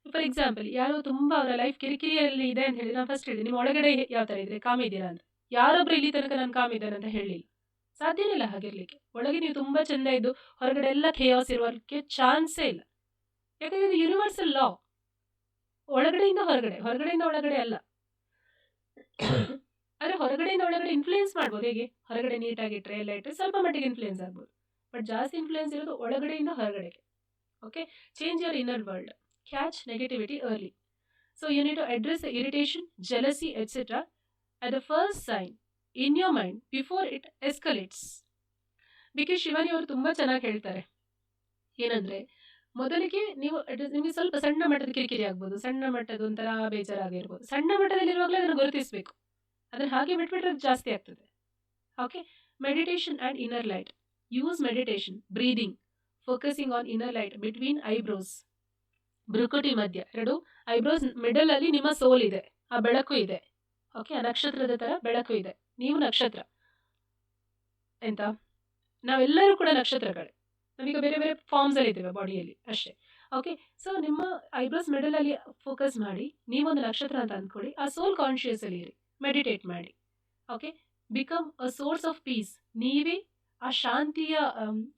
Speaker 1: For example, ಯಾರೋ ತುಂಬ ಅವರ ಲೈಫ್ ಕಿರಿಕಿರಿಯಲ್ಲಿ ಇದೆ ಅಂತ ಹೇಳಿ, ನಾನು ಫಸ್ಟ್ ಹೇಳಿದೆ, ನಿಮ್ಮ ಒಳಗಡೆ ಯಾವ ಥರ ಇದ್ರೆ ಕಾಮ್ ಇದ್ದೀರಾ ಅಂತ. ಯಾರೊಬ್ಬರು ಇಲ್ಲಿ ತನಕ ನಾನು ಕಾಮ್ ಇದ್ದೇನೆ ಅಂತ ಹೇಳಲಿಲ್ಲ. ಸಾಧ್ಯನೇ ಇಲ್ಲ ಹಾಗಿರಲಿಕ್ಕೆ. ಒಳಗೆ ನೀವು ತುಂಬ ಚೆಂದ ಇದ್ದು ಹೊರಗಡೆ ಎಲ್ಲ ಖೇಯಾಸ್ ಇರೋಕ್ಕೆ ಚಾನ್ಸೇ ಇಲ್ಲ. ಯಾಕಂದರೆ ಇದು ಯೂನಿವರ್ಸಲ್ ಲಾ. ಒಳಗಡೆಯಿಂದ ಹೊರಗಡೆ, ಹೊರಗಡೆಯಿಂದ ಒಳಗಡೆ ಅಲ್ಲ. ಆದರೆ ಹೊರಗಡೆಯಿಂದ ಒಳಗಡೆ ಇನ್ಫ್ಲೂಯೆನ್ಸ್ ಮಾಡ್ಬೋದು. ಹೇಗೆ? ಹೊರಗಡೆ ನೀಟಾಗಿಟ್ಟರೆ ಎಲ್ಲ ಇಟ್ಟರೆ ಸ್ವಲ್ಪ ಮಟ್ಟಿಗೆ ಇನ್ಫ್ಲೂಯೆನ್ಸ್ ಆಗ್ಬೋದು. ಬಟ್ ಜಾಸ್ತಿ ಇನ್ಫ್ಲೂಯೆನ್ಸ್ ಇರೋದು ಒಳಗಡೆಯಿಂದ ಹೊರಗಡೆಗೆ. Okay, change your inner world, catch negativity early. So you need to address the irritation, jealousy, etc. at the first sign in your mind before it escalates. B K Shivani ಅವರು ತುಂಬ ಚೆನ್ನಾಗಿ ಹೇಳ್ತಾರೆ. ಏನಂದ್ರೆ, ಮೊದಲಿಗೆ ನೀವು ನಿಮಗೆ ಸ್ವಲ್ಪ ಸಣ್ಣ ಮಟ್ಟದ ಕಿರಿಕಿರಿ ಆಗ್ಬೋದು, ಸಣ್ಣ ಮಟ್ಟದ ಒಂಥರ ಬೇಜಾರಾಗಿರ್ಬೋದು. ಸಣ್ಣ ಮಟ್ಟದಲ್ಲಿರುವಾಗಲೇ ಅದನ್ನು ಗುರುತಿಸಬೇಕು. ಅದನ್ನು ಹಾಗೆ ಬಿಟ್ಬಿಟ್ರೆ ಅದು ಜಾಸ್ತಿ ಆಗ್ತದೆ. Okay, meditation and inner light. Use meditation, breathing, focusing on inner light between eyebrows. ಭ್ರುಕುಟಿ ಮಧ್ಯ 2 ಐಬ್ರೋಸ್ ಮಿಡಲ್ ಅಲ್ಲಿ ನಿಮ್ಮ ಸೋಲ್ ಇದೆ, ಆ ಬೆಳಕು ಇದೆ. ಓಕೆ, ಆ ನಕ್ಷತ್ರದ ತರ ಬೆಳಕು ಇದೆ. ನೀವು ನಕ್ಷತ್ರ ಎಂತ, ನಾವೆಲ್ಲರೂ ಕೂಡ ನಕ್ಷತ್ರಗಳೇ. ನಾವೀಗ ಬೇರೆ ಬೇರೆ ಫಾರ್ಮ್ಸ್ ಅಲ್ಲಿ ಇದ್ದೇವೆ ಬಾಡಿಯಲ್ಲಿ ಅಷ್ಟೇ. ಓಕೆ, ಸೊ ನಿಮ್ಮ ಐಬ್ರೋಸ್ ಮಿಡಲ್ ಅಲ್ಲಿ ಫೋಕಸ್ ಮಾಡಿ, ನೀವೊಂದು ನಕ್ಷತ್ರ ಅಂತ ಅಂದ್ಕೊಳ್ಳಿ. ಆ ಸೋಲ್ ಕಾನ್ಶಿಯಸ್ ಅಲ್ಲಿ ಇರಿ, ಮೆಡಿಟೇಟ್ ಮಾಡಿ. Okay, become a source of piece. ನೀವೇ ಆ ಶಾಂತಿಯ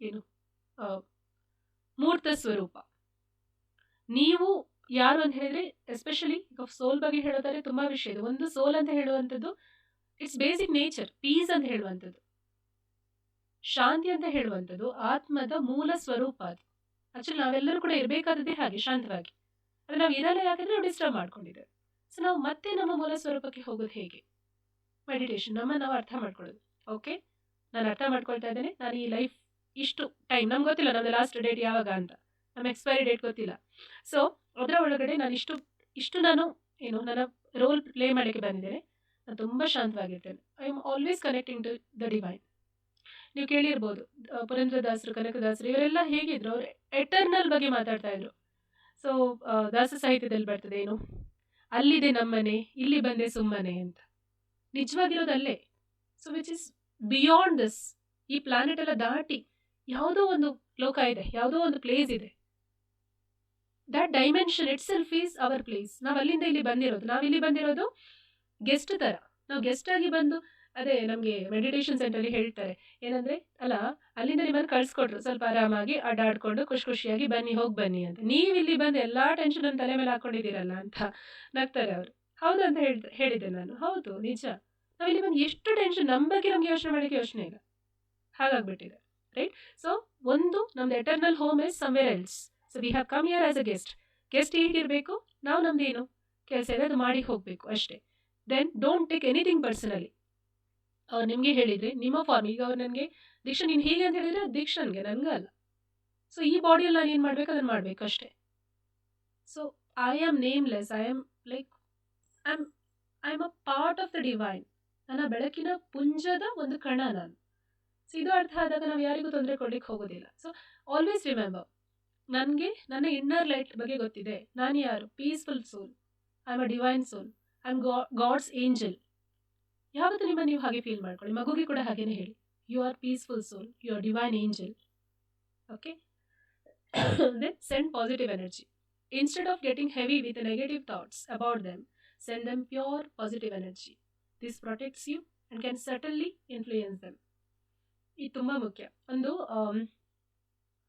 Speaker 1: ಏನು ಮೂರ್ತ ಸ್ವರೂಪ. ನೀವು ಯಾರು ಅಂತ ಹೇಳಿದ್ರೆ, ಎಸ್ಪೆಷಲಿ ಈಗ ಸೋಲ್ ಬಗ್ಗೆ ಹೇಳೋದಾದ್ರೆ ತುಂಬಾ ವಿಷಯ ಇದೆ. ಒಂದು ಸೋಲ್ ಅಂತ ಹೇಳುವಂಥದ್ದು ಇಟ್ಸ್ ಬೇಸಿಕ್ ನೇಚರ್. ಪೀಸ್ ಅಂತ ಹೇಳುವಂಥದ್ದು, ಶಾಂತಿ ಅಂತ ಹೇಳುವಂಥದ್ದು ಆತ್ಮದ ಮೂಲ ಸ್ವರೂಪ. ಅದು ಆಕ್ಚುಲಿ ನಾವೆಲ್ಲರೂ ಕೂಡ ಇರಬೇಕಾದದ್ದೇ ಹಾಗೆ ಶಾಂತವಾಗಿ. ಆದರೆ ನಾವು ಇರಲ್ಲ, ಯಾಕಂದ್ರೆ ನಾವು ಡಿಸ್ಟರ್ಬ್ ಮಾಡ್ಕೊಂಡಿದ್ದೇವೆ. ಸೊ ನಾವು ಮತ್ತೆ ನಮ್ಮ ಮೂಲ ಸ್ವರೂಪಕ್ಕೆ ಹೋಗೋದು ಹೇಗೆ? ಮೆಡಿಟೇಷನ್, ನಾವು ಅರ್ಥ ಮಾಡ್ಕೊಳ್ಳೋದು. ಓಕೆ, ನಾನು ಅರ್ಥ ಮಾಡ್ಕೊಳ್ತಾ ಇದ್ದೇನೆ, ನಾನು ಈ ಲೈಫ್ ಇಷ್ಟು ಟೈಮ್, ನಮ್ಗೆ ಗೊತ್ತಿಲ್ಲ ನಮ್ದು ಲಾಸ್ಟ್ ಡೇಟ್ ಯಾವಾಗ ಅಂತ, ನಮ್ಮ ಎಕ್ಸ್ಪೈರಿ ಡೇಟ್ ಗೊತ್ತಿಲ್ಲ. ಸೊ ಅದರ ಒಳಗಡೆ ನಾನು ಇಷ್ಟು ನಾನು ನನ್ನ ರೋಲ್ ಪ್ಲೇ ಮಾಡೋಕ್ಕೆ ಬಂದಿದ್ದೇನೆ. ನಾನು ತುಂಬ ಶಾಂತವಾಗಿರ್ತೇನೆ. I am always connecting to the divine. ನೀವು ಕೇಳಿರ್ಬೋದು, ಪುರಂದ್ರದಾಸರು, ಕನಕದಾಸರು ಇವರೆಲ್ಲ ಹೇಗಿದ್ರು, ಅವರು ಎಟರ್ನಲ್ ಬಗ್ಗೆ ಮಾತಾಡ್ತಾ ಇದ್ರು. ಸೊ ದಾಸ ಸಾಹಿತ್ಯದಲ್ಲಿ ಬರ್ತದೆ ಏನು, ಅಲ್ಲಿದೆ ನಮ್ಮನೆ, ಇಲ್ಲಿ ಬಂದೆ ಸುಮ್ಮನೆ ಅಂತ. ನಿಜವಾಗಿರೋದು ಅಲ್ಲೇ. So which is beyond this. ಈ ಪ್ಲಾನೆಟ್ ಎಲ್ಲ ದಾಟಿ ಯಾವುದೋ ಒಂದು ಲೋಕ ಇದೆ, ಯಾವುದೋ ಒಂದು ಪ್ಲೇಸ್ ಇದೆ. That dimension it self is our place. ನಾವು ಅಲ್ಲಿಂದ ಇಲ್ಲಿ ಬಂದಿರೋದು. ನಾವಿಲ್ಲಿ ಬಂದಿರೋದು ಗೆಸ್ಟ್ ಥರ. ನಾವು ಗೆಸ್ಟ್ ಆಗಿ ಬಂದು, ಅದೇ ನಮಗೆ ಮೆಡಿಟೇಷನ್ ಸೆಂಟರಲ್ಲಿ ಹೇಳ್ತಾರೆ ಏನಂದರೆ, ಅಲ್ಲ ಅಲ್ಲಿಂದ ನಿಮ್ಮನ್ನು ಕಳಿಸ್ಕೊಟ್ರು ಸ್ವಲ್ಪ ಆರಾಮಾಗಿ ಅಡ್ಡಾಡ್ಕೊಂಡು ಖುಷಿಯಾಗಿ ಬನ್ನಿ, ಹೋಗಿ ಬನ್ನಿ ಅಂತ. ನೀವು ಇಲ್ಲಿ ಬಂದು ಎಲ್ಲ ಟೆನ್ಷನ್ ತಲೆ ಮೇಲೆ ಹಾಕ್ಕೊಂಡಿದ್ದೀರಲ್ಲ ಅಂತ ನಗ್ತಾರೆ ಅವರು. ಹೌದು ಅಂತ ಹೇಳಿದ್ದೆ ನಾನು. ಹೌದು, ನಿಜ. ನಾವಿಲ್ಲಿ ಬಂದು ಎಷ್ಟು ಟೆನ್ಷನ್, ನಮ್ಮ ಬಗ್ಗೆ ನಮಗೆ ಯೋಚನೆ ಮಾಡೋಕ್ಕೆ ಯೋಚನೆ ಇಲ್ಲ, ಹಾಗಾಗ್ಬಿಟ್ಟಿದೆ. ರೈಟ್? ಸೊ ಒಂದು ನಮ್ದು eternal home is somewhere else. So we have come here as a guest. Guest ಹೇಗಿರಬೇಕು, ನಾವು ನಮ್ದೇನು ಕೆಲಸ ಇದೆ ಅದು ಮಾಡಿ ಹೋಗಬೇಕು ಅಷ್ಟೇ. Then don't take anything personally. ಅವ್ರು ನಿಮಗೆ ಹೇಳಿದರೆ ನಿಮ್ಮ ಫಾರ್ಮ್, ಈಗ ಅವ್ರು ನನಗೆ ದೀಕ್ಷಾ ನೀನು ಹೇಗೆ ಅಂತ ಹೇಳಿದರೆ ಅದು ದೀಕ್ಷನ್ಗೆ, ನನಗಲ್ಲ. ಸೊ ಈ ಬಾಡಿಯಲ್ಲಿ ನಾನು ಏನು ಮಾಡಬೇಕು ಅದನ್ನು ಮಾಡಬೇಕು ಅಷ್ಟೇ. So I am nameless. I am like I am a part of the divine. ನನ್ನ ಬೆಳಕಿನ ಪುಂಜದ ಒಂದು ಕಣ ನಾನು. ಸೊ ಇದು ಅರ್ಥ ಆದಾಗ ನಾವು ಯಾರಿಗೂ ತೊಂದರೆ ಕೊಡ್ಲಿಕ್ಕೆ ಹೋಗೋದಿಲ್ಲ. ಸೊ ಆಲ್ವೇಸ್ ರಿಮೆಂಬರ್, ನನಗೆ ನನ್ನ ಇನ್ನರ್ ಲೈಟ್ ಬಗ್ಗೆ ಗೊತ್ತಿದೆ. ನಾನು ಯಾರು? Peaceful soul. I am a divine soul. I am God's angel. ಯಾವತ್ತೂ ನೀವು ಹಾಗೆ ಫೀಲ್ ಮಾಡ್ಕೊಳ್ಳಿ. ಮಗುಗೆ ಕೂಡ ಹಾಗೇನೆ ಹೇಳಿ, you are peaceful soul, you are divine angel. Okay, then send positive energy. Instead of getting heavy with negative thoughts about them, send them pure positive energy. This protects you and can certainly influence them. ಇದು ತುಂಬ ಮುಖ್ಯ. ಒಂದು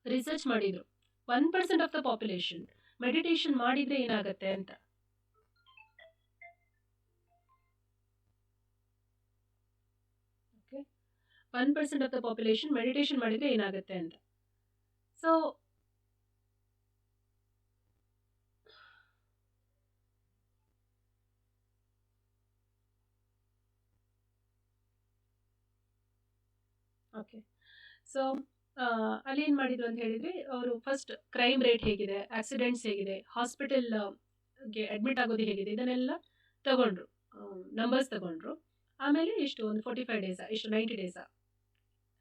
Speaker 1: research ಮಾಡಿದ್ರು, 1% of the population meditation ಮಾಡಿದರೆ ಏನಾಗುತ್ತೆ ಅಂತ. Okay, 1% of the population meditation ಮಾಡಿದರೆ ಏನಾಗುತ್ತೆ ಅಂತ. ಸೊ ಓಕೆ, ಸೊ ಅಲ್ಲಿ ಏನು ಮಾಡಿದ್ರು ಅಂತ ಹೇಳಿದರೆ, ಅವರು ಫಸ್ಟ್ ಕ್ರೈಮ್ ರೇಟ್ ಹೇಗಿದೆ, ಆಕ್ಸಿಡೆಂಟ್ಸ್ ಹೇಗಿದೆ, ಹಾಸ್ಪಿಟಲ್ಗೆ ಅಡ್ಮಿಟ್ ಆಗೋದು ಹೇಗಿದೆ, ಇದನ್ನೆಲ್ಲ ತಗೊಂಡ್ರು, ನಂಬರ್ಸ್ ತಗೊಂಡ್ರು. ಆಮೇಲೆ ಇಷ್ಟು ಒಂದು 45 ಡೇಸಾ, ಇಷ್ಟು 90 ಡೇಸಾ,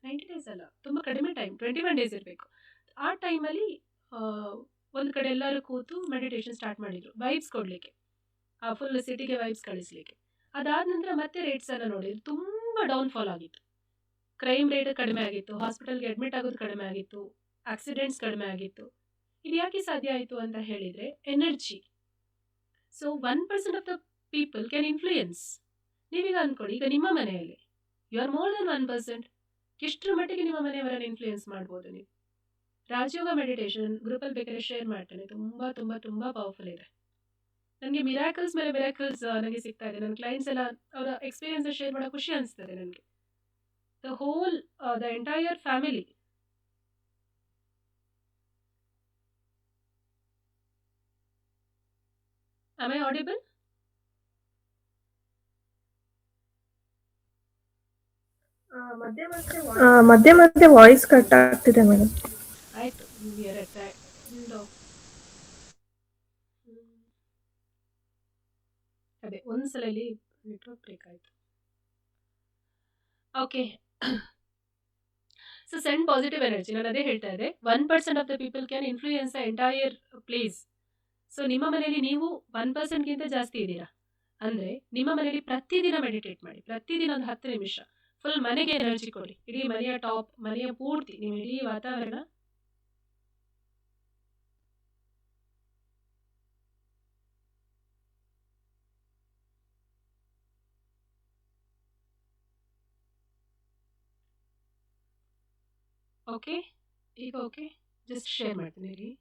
Speaker 1: 90 ಡೇಸ್ ಅಲ್ಲ, ತುಂಬ ಕಡಿಮೆ ಟೈಮ್, 21 ಡೇಸ್ ಇರಬೇಕು. ಆ ಟೈಮಲ್ಲಿ ಒಂದು ಕಡೆ ಎಲ್ಲರೂ ಕೂತು ಮೆಡಿಟೇಷನ್ ಸ್ಟಾರ್ಟ್ ಮಾಡಿದರು, ವೈಬ್ಸ್ ಕೊಡಲಿಕ್ಕೆ, ಆ ಫುಲ್ ಸಿಟಿಗೆ ವೈಬ್ಸ್ ಕಳಿಸ್ಲಿಕ್ಕೆ. ಅದಾದ ನಂತರ ಮತ್ತೆ ರೇಟ್ಸನ್ನು ನೋಡಿದ್ರು, ತುಂಬ ಡೌನ್ಫಾಲ್ ಆಗಿತ್ತು. ಕ್ರೈಮ್ ರೇಟ್ ಕಡಿಮೆ ಆಗಿತ್ತು, ಹಾಸ್ಪಿಟಲ್ಗೆ ಅಡ್ಮಿಟ್ ಆಗೋದು ಕಡಿಮೆ ಆಗಿತ್ತು, ಆಕ್ಸಿಡೆಂಟ್ಸ್ ಕಡಿಮೆ ಆಗಿತ್ತು. ಇದು ಯಾಕೆ ಸಾಧ್ಯ ಆಯಿತು ಅಂತ ಹೇಳಿದರೆ, energy. So 1% of the people can influence. ನೀವೀಗ ಅಂದ್ಕೊಳ್ಳಿ, ಈಗ ನಿಮ್ಮ ಮನೆಯಲ್ಲಿ ಯು ಆರ್ ಮೋರ್ ದೆನ್ 1%. ಎಷ್ಟರ ಮಟ್ಟಿಗೆ ನಿಮ್ಮ ಮನೆಯವರನ್ನು ಇನ್ಫ್ಲೂಯೆನ್ಸ್ ಮಾಡ್ಬೋದು ನೀವು. ರಾಜಯೋಗ ಮೆಡಿಟೇಷನ್ ಗ್ರೂಪಲ್ಲಿ ಬೇಕಾದ್ರೆ ಶೇರ್ ಮಾಡ್ತೇನೆ, ತುಂಬ ತುಂಬ ತುಂಬ ಪವರ್ಫುಲ್ ಇದೆ. ನನಗೆ ಮಿರಾಕಲ್ಸ್ ಮೇಲೆ ಮಿರಾಕಲ್ಸ್ ನನಗೆ ಸಿಗ್ತಾ ಇದೆ. ನನ್ನ ಕ್ಲೈಂಟ್ಸ್ ಎಲ್ಲ ಅವರ ಎಕ್ಸ್ಪೀರಿಯನ್ಸ್ ಶೇರ್ ಮಾಡೋ ಖುಷಿ ಅನಿಸ್ತದೆ ನನಗೆ. The whole, the entire family Am I audible?
Speaker 3: ಮಧ್ಯೆ ಮಧ್ಯೆ ವಾಯ್ಸ್ ಕಟ್ ಆಗ್ತಿದೆ ಮೇಡಮ್.
Speaker 1: ಆಯ್ತು, we are at the end of ಅದೇ ಒಂದ್ಸಲ ಇಲ್ಲಿ ನೆಟ್ವರ್ಕ್ ಬ್ರೇಕ್ ಆಯ್ತು. Okay, so send positive energy. ನಾನು ಅದೇ ಹೇಳ್ತಾ ಇದ್ದೆ, 1% of the people can influence the entire place. So ನಿಮ್ಮ ಮನೆಯಲ್ಲಿ ನೀವು 1%ಗಿಂತ ಜಾಸ್ತಿ ಇದ್ದೀರಾ ಅಂದರೆ ನಿಮ್ಮ ಮನೆಯಲ್ಲಿ ಪ್ರತಿದಿನ ಮೆಡಿಟೇಟ್ ಮಾಡಿ, ಪ್ರತಿದಿನ ಒಂದು 10 ನಿಮಿಷ ಫುಲ್ ಮನೆಗೆ ಎನರ್ಜಿ ಕೊಡಿ. ಇಡೀ ಮನೆಯ ಟಾಪ್, ಮನೆಯ ಪೂರ್ತಿ, ನಿಮ್ಮ ಇಡೀ ವಾತಾವರಣ ಓಕೆ. ಈಗ ಓಕೆ, ಜಸ್ಟ್ ಶೇರ್ ಮಾಡ್ತೀನಿ ಇಲ್ಲಿ.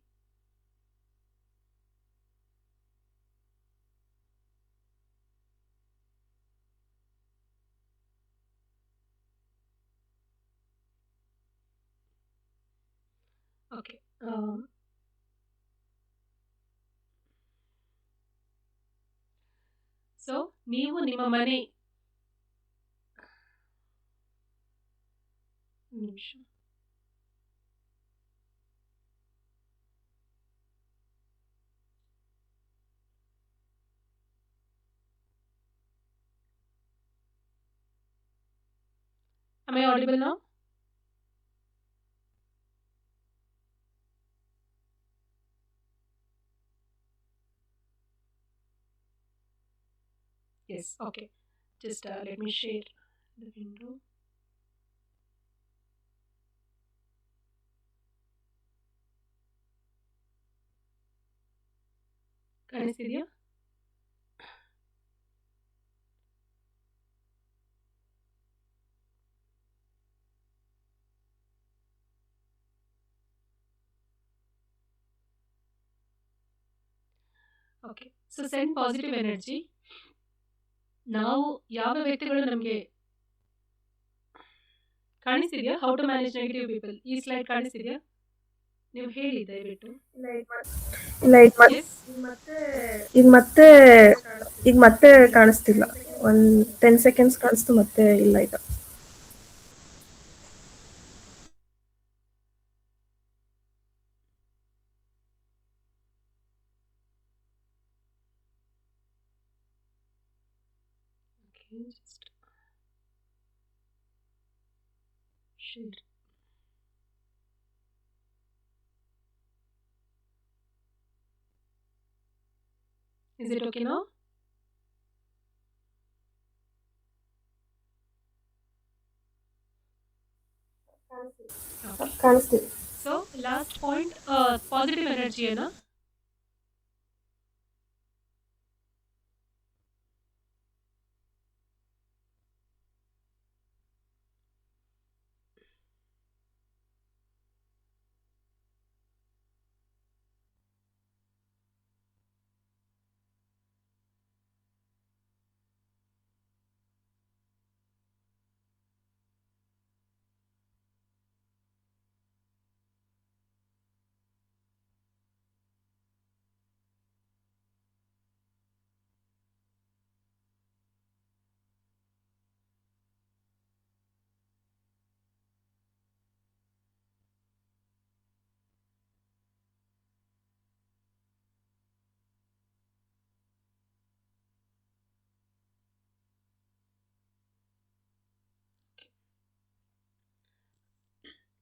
Speaker 1: ಓಕೆ, ಸೊ ನೀವು ನಿಮ್ಮ ಮನೆ ನಿಮಿಷ Am I audible now? Yes, okay. Just let me share the window. ಕಾಣಿಸ್ತಿದೆಯಾ? Okay, so send positive energy. ನಾವು ಯಾವ ವ್ಯಕ್ತಿಗಳು ನಮಗೆ ಕಾಣಿಸ್ತಿದೆಯಾ? How to manage negative people. ಈ ಸ್ಲೈಡ್ ಕಾಣಿಸ್ತಿದೆಯಾ? ನೀವು ಹೇಳಿ ದಯವಿಟ್ಟು.
Speaker 3: ಇಲ್ಲ
Speaker 1: ಎಸ್,
Speaker 3: ಈಗ ಮತ್ತೆ ಕಾಣಿಸ್ತಿಲ್ಲ. ಒಂದು 10 ಸೆಕೆಂಡ್ಸ್ ಕಾಣಿಸ್ತು, ಮತ್ತೆ ಇಲ್ಲ ಈಗ.
Speaker 1: just share. Is it okay now?
Speaker 3: ಕಾಣಿಸ್ತಿದೆ.
Speaker 1: So last point, positive energy है ना.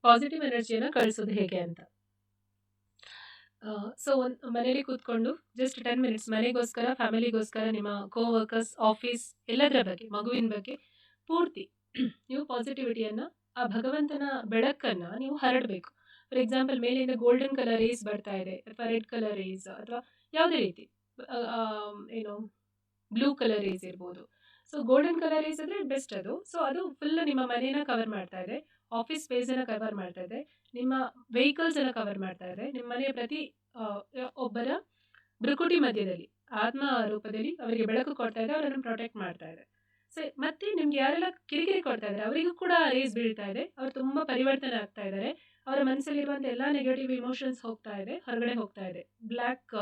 Speaker 1: ಪಾಸಿಟಿವ್ ಎನರ್ಜಿಯನ್ನು ಕಳಿಸೋದು ಹೇಗೆ ಅಂತ. ಸೊ ಒಂದು ಮನೇಲಿ ಕೂತ್ಕೊಂಡು ಜಸ್ಟ್ 10 ಮಿನಿಟ್ಸ್ ಮನೆಗೋಸ್ಕರ, ಫ್ಯಾಮಿಲಿಗೋಸ್ಕರ, ನಿಮ್ಮ ಕೋವರ್ಕರ್ಸ್, ಆಫೀಸ್ ಎಲ್ಲದರ ಬಗ್ಗೆ, ಮಗುವಿನ ಬಗ್ಗೆ ಪೂರ್ತಿ ನೀವು ಪಾಸಿಟಿವಿಟಿಯನ್ನು, ಆ ಭಗವಂತನ ಬೆಳಕನ್ನು ನೀವು ಹರಡಬೇಕು. ಫಾರ್ ಎಕ್ಸಾಂಪಲ್, ಮೇಲಿಂದ ಗೋಲ್ಡನ್ ಕಲರ್ ರೇಸ್ ಬರ್ತಾ ಇದೆ, ಅಥವಾ ರೆಡ್ ಕಲರ್ ರೇಸ್, ಅಥವಾ ಯಾವುದೇ ರೀತಿ ಏನು ಬ್ಲೂ ಕಲರ್ ರೇಸ್ ಇರ್ಬೋದು. ಸೊ ಗೋಲ್ಡನ್ ಕಲರ್ ರೇಸ್ ಅಂದರೆ ಬೆಸ್ಟ್ ಅದು. ಸೊ ಅದು ಫುಲ್ ನಿಮ್ಮ ಮನೇನ ಕವರ್ ಮಾಡ್ತಾ ಇದೆ, ಆಫೀಸ್ ಸ್ಪೇಸನ್ನು ಕವರ್ ಮಾಡ್ತಾ ಇದೆ, ನಿಮ್ಮ ವೆಹಿಕಲ್ಸನ್ನು ಕವರ್ ಮಾಡ್ತಾ ಇದೆ, ನಿಮ್ಮ ಮನೆಯ ಪ್ರತಿ ಒಬ್ಬರ ಭ್ರುಕುಟಿ ಮಧ್ಯದಲ್ಲಿ ಆತ್ಮ ರೂಪದಲ್ಲಿ ಅವರಿಗೆ ಬೆಳಕು ಕೊಡ್ತಾ ಇದೆ, ಅವರನ್ನು ಪ್ರೊಟೆಕ್ಟ್ ಮಾಡ್ತಾ ಇದೆ. ಸೊ ಮತ್ತೆ ನಿಮ್ಗೆ ಯಾರೆಲ್ಲ ಕಿರಿಕಿರಿ ಕೊಡ್ತಾ ಇದ್ದಾರೆ ಅವರಿಗೂ ಕೂಡ ರೇಸ್ ಬೀಳ್ತಾ ಇದೆ, ಅವ್ರು ತುಂಬ ಪರಿವರ್ತನೆ ಆಗ್ತಾ ಇದ್ದಾರೆ, ಅವರ ಮನಸ್ಸಲ್ಲಿರುವಂಥ ಎಲ್ಲ ನೆಗೆಟಿವ್ ಇಮೋಷನ್ಸ್ ಹೋಗ್ತಾ ಇದೆ, ಹೊರಗಡೆ ಹೋಗ್ತಾ ಇದೆ. ಬ್ಲ್ಯಾಕ್